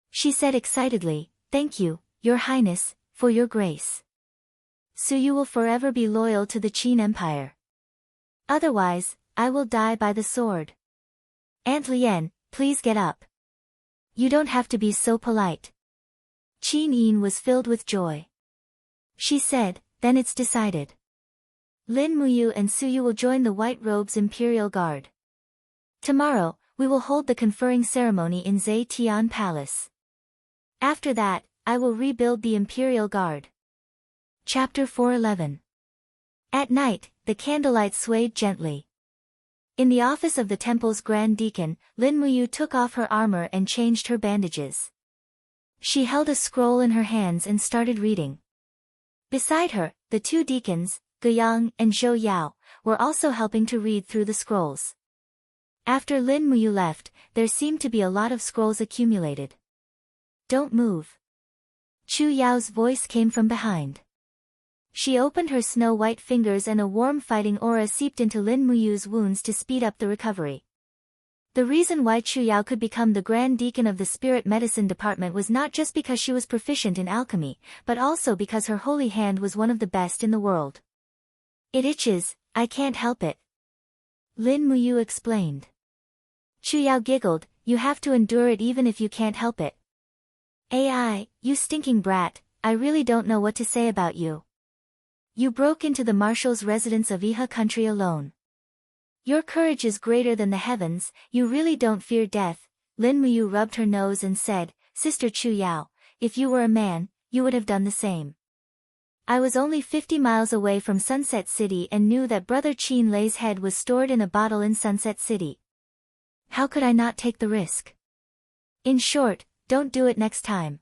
She said excitedly, "Thank you, Your Highness, for your grace. Su Yu will forever be loyal to the Qin Empire. Otherwise, I will die by the sword. Aunt Lien, please get up. You don't have to be so polite." Qin Yin was filled with joy. She said, "Then it's decided. Lin Muyu and Su Yu will join the White Robes Imperial Guard. Tomorrow, we will hold the conferring ceremony in Zhe Tian Palace. After that, I will rebuild the Imperial Guard." Chapter 411. At night, the candlelight swayed gently. In the office of the temple's Grand Deacon, Lin Muyu took off her armor and changed her bandages. She held a scroll in her hands and started reading. Beside her, the two deacons, Guiyang and Zhou Yao, were also helping to read through the scrolls. After Lin Muyu left, there seemed to be a lot of scrolls accumulated. "Don't move." Chu Yao's voice came from behind. She opened her snow-white fingers and a warm fighting aura seeped into Lin Muyu's wounds to speed up the recovery. The reason why Chu Yao could become the Grand Deacon of the Spirit Medicine Department was not just because she was proficient in alchemy, but also because her holy hand was one of the best in the world. "It itches, I can't help it," Lin Muyu explained. Chu Yao giggled, "You have to endure it even if you can't help it." "AI, you stinking brat, I really don't know what to say about you. You broke into the marshal's residence of Iha country alone. Your courage is greater than the heavens, you really don't fear death." Lin Muyu rubbed her nose and said, "Sister Chu Yao, if you were a man, you would have done the same. I was only 50 miles away from Sunset City and knew that Brother Qin Lei's head was stored in a bottle in Sunset City. How could I not take the risk? In short, don't do it next time."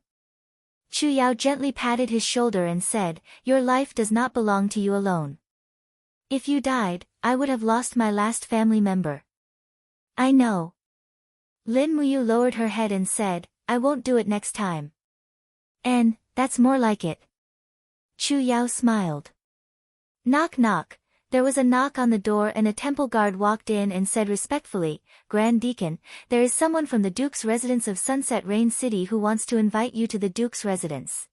Chu Yao gently patted his shoulder and said, "Your life does not belong to you alone. If you died, I would have lost my last family member." "I know." Lin Muyu lowered her head and said, "I won't do it next time." "And, that's more like it." Chu Yao smiled. Knock knock. There was a knock on the door and a temple guard walked in and said respectfully, "Grand Deacon, there is someone from the Duke's residence of Sunset Rain City who wants to invite you to the Duke's residence.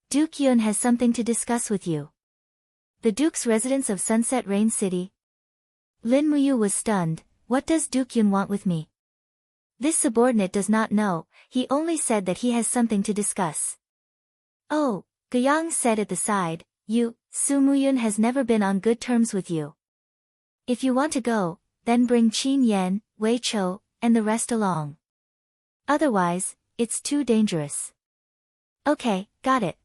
Duke Yun has something to discuss with you." "The Duke's residence of Sunset Rain City?" Lin Muyu was stunned. "What does Duke Yun want with me?" This subordinate does not know, he only said that he has something to discuss. "Oh," Guiyang said at the side, Su Muyun has never been on good terms with you. If you want to go, then bring Qin Yan, Wei Chou, and the rest along. Otherwise, it's too dangerous." "Okay, got it."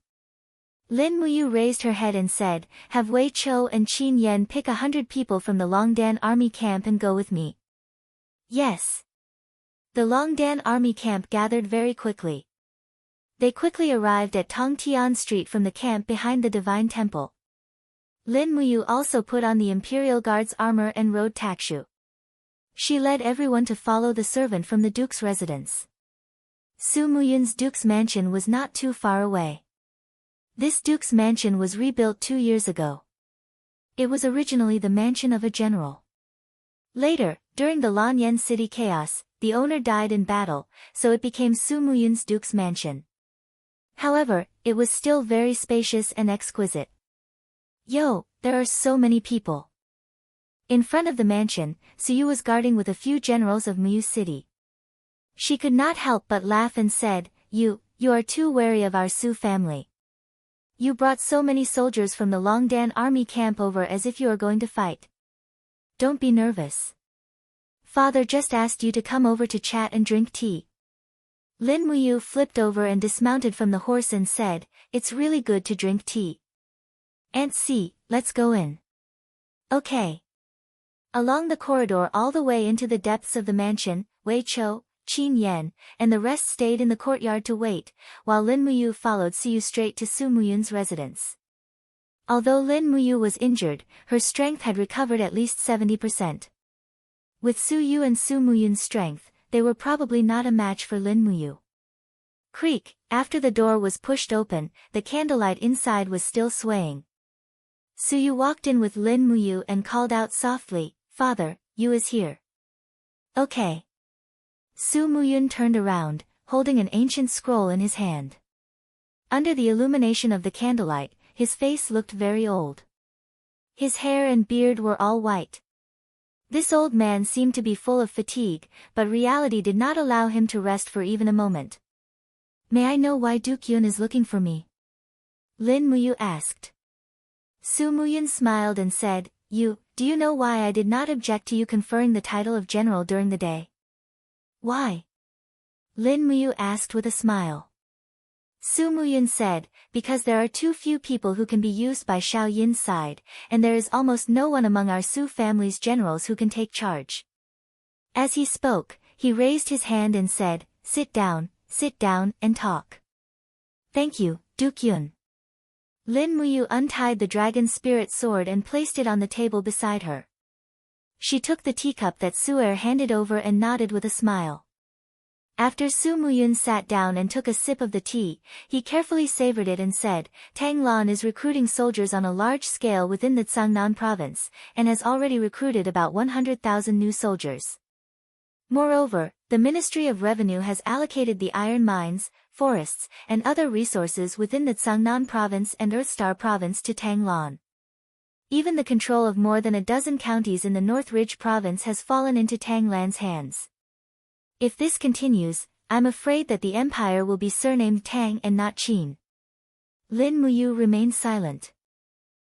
Lin Muyu raised her head and said, "Have Wei Chou and Qin Yan pick 100 people from the Longdan army camp and go with me." "Yes." The Longdan army camp gathered very quickly. They quickly arrived at Tongtian Street from the camp behind the Divine Temple. Lin Muyu also put on the Imperial Guard's armor and rode Takshu. She led everyone to follow the servant from the Duke's residence. Su Muyun's Duke's mansion was not too far away. This Duke's mansion was rebuilt 2 years ago. It was originally the mansion of a general. Later, during the Lanyan City chaos, the owner died in battle, so it became Su Muyun's Duke's mansion. However, it was still very spacious and exquisite. Yo, there are so many people. In front of the mansion, Su Yu was guarding with a few generals of Muyu City. She could not help but laugh and said, You are too wary of our Su family. You brought so many soldiers from the Longdan army camp over as if you are going to fight. Don't be nervous. Father just asked you to come over to chat and drink tea." Lin Muyu flipped over and dismounted from the horse and said, "It's really good to drink tea. Aunt C, let's go in." Okay. Along the corridor all the way into the depths of the mansion, Wei Chou, Qin Yan, and the rest stayed in the courtyard to wait, while Lin Muyu followed Su Yu straight to Su Muyun's residence. Although Lin Muyu was injured, her strength had recovered at least 70%. With Su Yu and Su Muyun's strength, they were probably not a match for Lin Muyu. Creak, after the door was pushed open, the candlelight inside was still swaying. Su Yu walked in with Lin Muyu and called out softly, "Father, Yu is here." Okay. Su Muyun turned around, holding an ancient scroll in his hand. Under the illumination of the candlelight, his face looked very old. His hair and beard were all white. This old man seemed to be full of fatigue, but reality did not allow him to rest for even a moment. "May I know why Duke Yun is looking for me?" Lin Muyu asked. Su Muyun smiled and said, Do you know why I did not object to you conferring the title of general during the day?" "Why?" Lin Muyu asked with a smile. Su Muyun said, "Because there are too few people who can be used by Xiao Yin's side, and there is almost no one among our Su family's generals who can take charge." As he spoke, he raised his hand and said, sit down, and talk." "Thank you, Duke Yun." Lin Muyu untied the dragon spirit sword and placed it on the table beside her. She took the teacup that Su Er handed over and nodded with a smile. After Su Muyun sat down and took a sip of the tea, he carefully savored it and said, "Tang Lan is recruiting soldiers on a large scale within the Cangnan province, and has already recruited about 100,000 new soldiers. Moreover, the Ministry of Revenue has allocated the iron mines, forests, and other resources within the Cangnan province and Earthstar province to Tang Lan. Even the control of more than a dozen counties in the North Ridge province has fallen into Tang Lan's hands. If this continues, I'm afraid that the empire will be surnamed Tang and not Qin." Lin Muyu remained silent.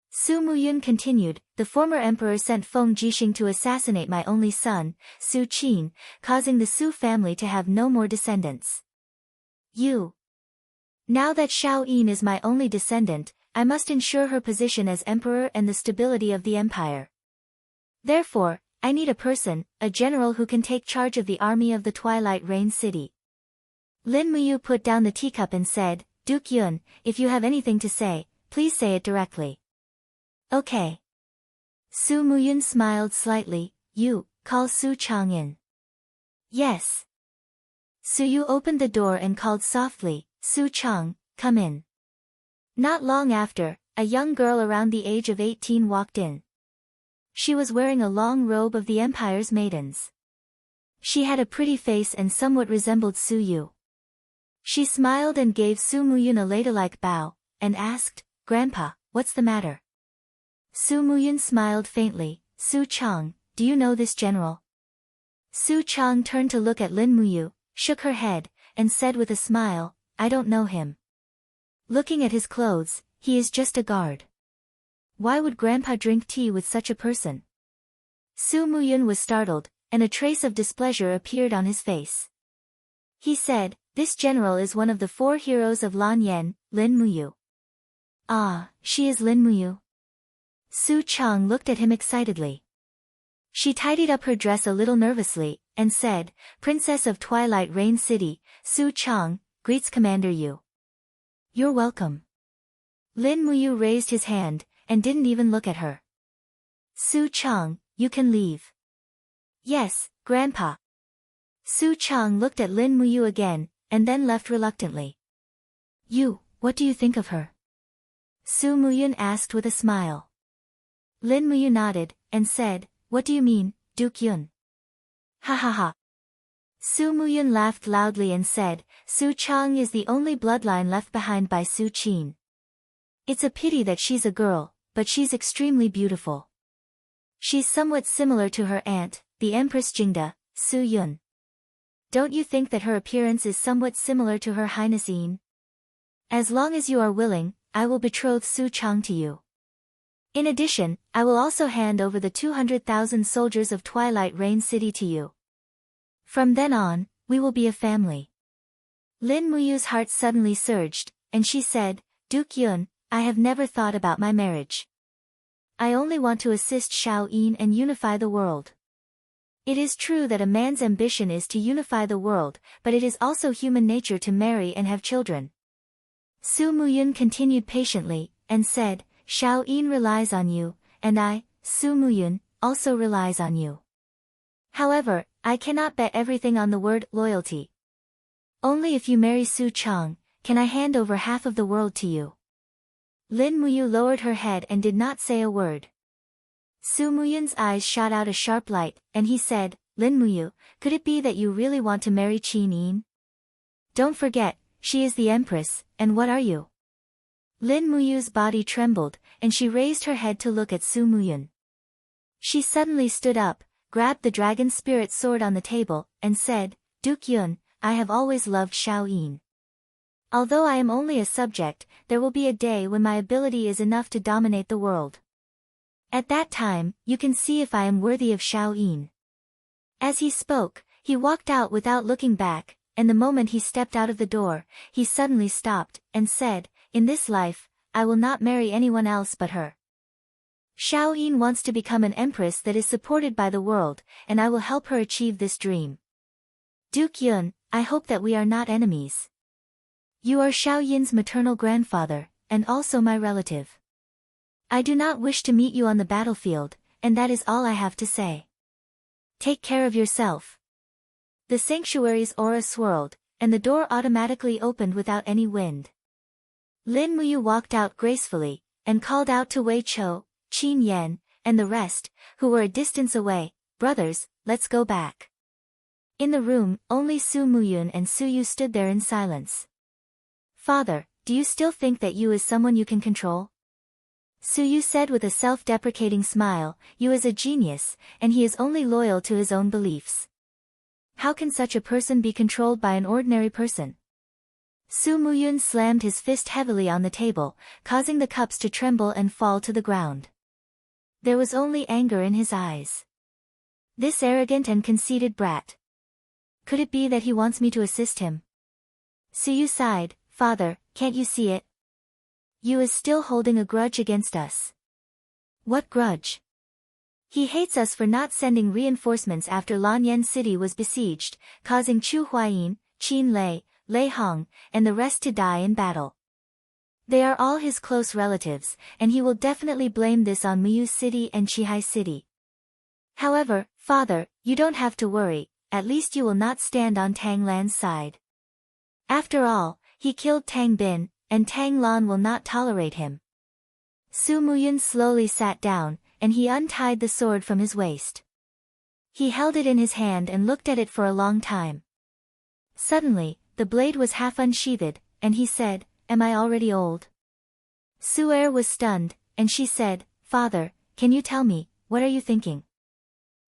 Su Muyun continued, "The former emperor sent Feng Jixing to assassinate my only son, Su Qin, causing the Su family to have no more descendants. Now that Xiao Yin is my only descendant, I must ensure her position as emperor and the stability of the empire. Therefore, I need a general who can take charge of the army of the Twilight Rain City." Lin Muyu put down the teacup and said, "Duke Yun, if you have anything to say, please say it directly." "Okay." Su Muyun smiled slightly. "You, call Su Chang in." "Yes." Su Yu opened the door and called softly, "Su Chang, come in." Not long after, a young girl around the age of 18 walked in. She was wearing a long robe of the Empire's maidens. She had a pretty face and somewhat resembled Su Yu. She smiled and gave Su Muyun a ladylike bow, and asked, "Grandpa, what's the matter?" Su Muyun smiled faintly. "Su Chang, do you know this general?" Su Chang turned to look at Lin Muyu, shook her head, and said with a smile, "I don't know him. Looking at his clothes, he is just a guard. Why would Grandpa drink tea with such a person?" Su Muyun was startled, and a trace of displeasure appeared on his face. He said, "This general is one of the 4 heroes of Lan Yan, Lin Muyu." "Ah, she is Lin Muyu." Su Chang looked at him excitedly. She tidied up her dress a little nervously, and said, "Princess of Twilight Rain City, Su Chang, greets Commander Yu." "You're welcome." Lin Muyu raised his hand, and didn't even look at her. "Su Chang, you can leave." "Yes, Grandpa." Su Chang looked at Lin Muyu again, and then left reluctantly. What do you think of her?" Su Muyun asked with a smile. Lin Muyu nodded, and said, "What do you mean, Duke Yun?" "Ha ha ha." Su Muyun laughed loudly and said, "Su Chang is the only bloodline left behind by Su Qin. It's a pity that she's a girl, but she's extremely beautiful. She's somewhat similar to her aunt, the Empress Jingda, Su Yun. Don't you think that her appearance is somewhat similar to Her Highness Yin? As long as you are willing, I will betroth Su Chang to you. In addition, I will also hand over the 200,000 soldiers of Twilight Rain City to you. From then on, we will be a family." Lin Muyu's heart suddenly surged, and she said, Duke Yun, I have never thought about my marriage. I only want to assist Xiao Yin and unify the world. It is true that a man's ambition is to unify the world, but it is also human nature to marry and have children. Su Muyun continued patiently, and said, Xiao Yin relies on you, and I, Su Muyun, also relies on you. However, I cannot bet everything on the word loyalty. Only if you marry Su Chang, can I hand over half of the world to you. Lin Muyu lowered her head and did not say a word. Su Muyun's eyes shot out a sharp light, and he said, Lin Muyu, could it be that you really want to marry Qin Yin? Don't forget, she is the empress, and what are you? Lin Muyu's body trembled, and she raised her head to look at Su Muyun. She suddenly stood up, grabbed the dragon spirit sword on the table, and said, Duke Yun, I have always loved Xiao Yin. Although I am only a subject, there will be a day when my ability is enough to dominate the world. At that time, you can see if I am worthy of Xiao Yin. As he spoke, he walked out without looking back, and the moment he stepped out of the door, he suddenly stopped, and said, In this life, I will not marry anyone else but her. Xiao Yin wants to become an empress that is supported by the world, and I will help her achieve this dream. Duke Yun, I hope that we are not enemies. You are Xiao Yin's maternal grandfather, and also my relative. I do not wish to meet you on the battlefield, and that is all I have to say. Take care of yourself. The sanctuary's aura swirled, and the door automatically opened without any wind. Lin Muyu walked out gracefully, and called out to Wei Chou, Qin Yan, and the rest, who were a distance away, Brothers, let's go back. In the room, only Su Muyun and Su Yu stood there in silence. Father, do you still think that Yu is someone you can control? Su Yu said with a self-deprecating smile, Yu is a genius, and he is only loyal to his own beliefs. How can such a person be controlled by an ordinary person? Su Muyun slammed his fist heavily on the table, causing the cups to tremble and fall to the ground. There was only anger in his eyes. This arrogant and conceited brat. Could it be that he wants me to assist him? Su Yu sighed, Father, can't you see it? Yu is still holding a grudge against us. What grudge? He hates us for not sending reinforcements after Lanyan City was besieged, causing Chu Huayin, Qin Lei, Lei Hong, and the rest to die in battle. They are all his close relatives, and he will definitely blame this on Muyu City and Qihai City. However, Father, you don't have to worry, at least you will not stand on Tang Lan's side. After all, he killed Tang Bin, and Tang Lan will not tolerate him. Su Muyun slowly sat down, and he untied the sword from his waist. He held it in his hand and looked at it for a long time. Suddenly, the blade was half unsheathed, and he said, Am I already old? Su Er was stunned, and she said, Father, can you tell me, what are you thinking?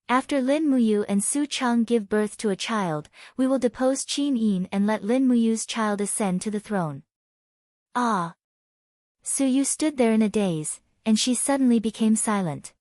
After Lin Muyu and Su Chang give birth to a child, we will depose Qin Yin and let Lin Muyu's child ascend to the throne. Ah! Su Yu stood there in a daze, and she suddenly became silent.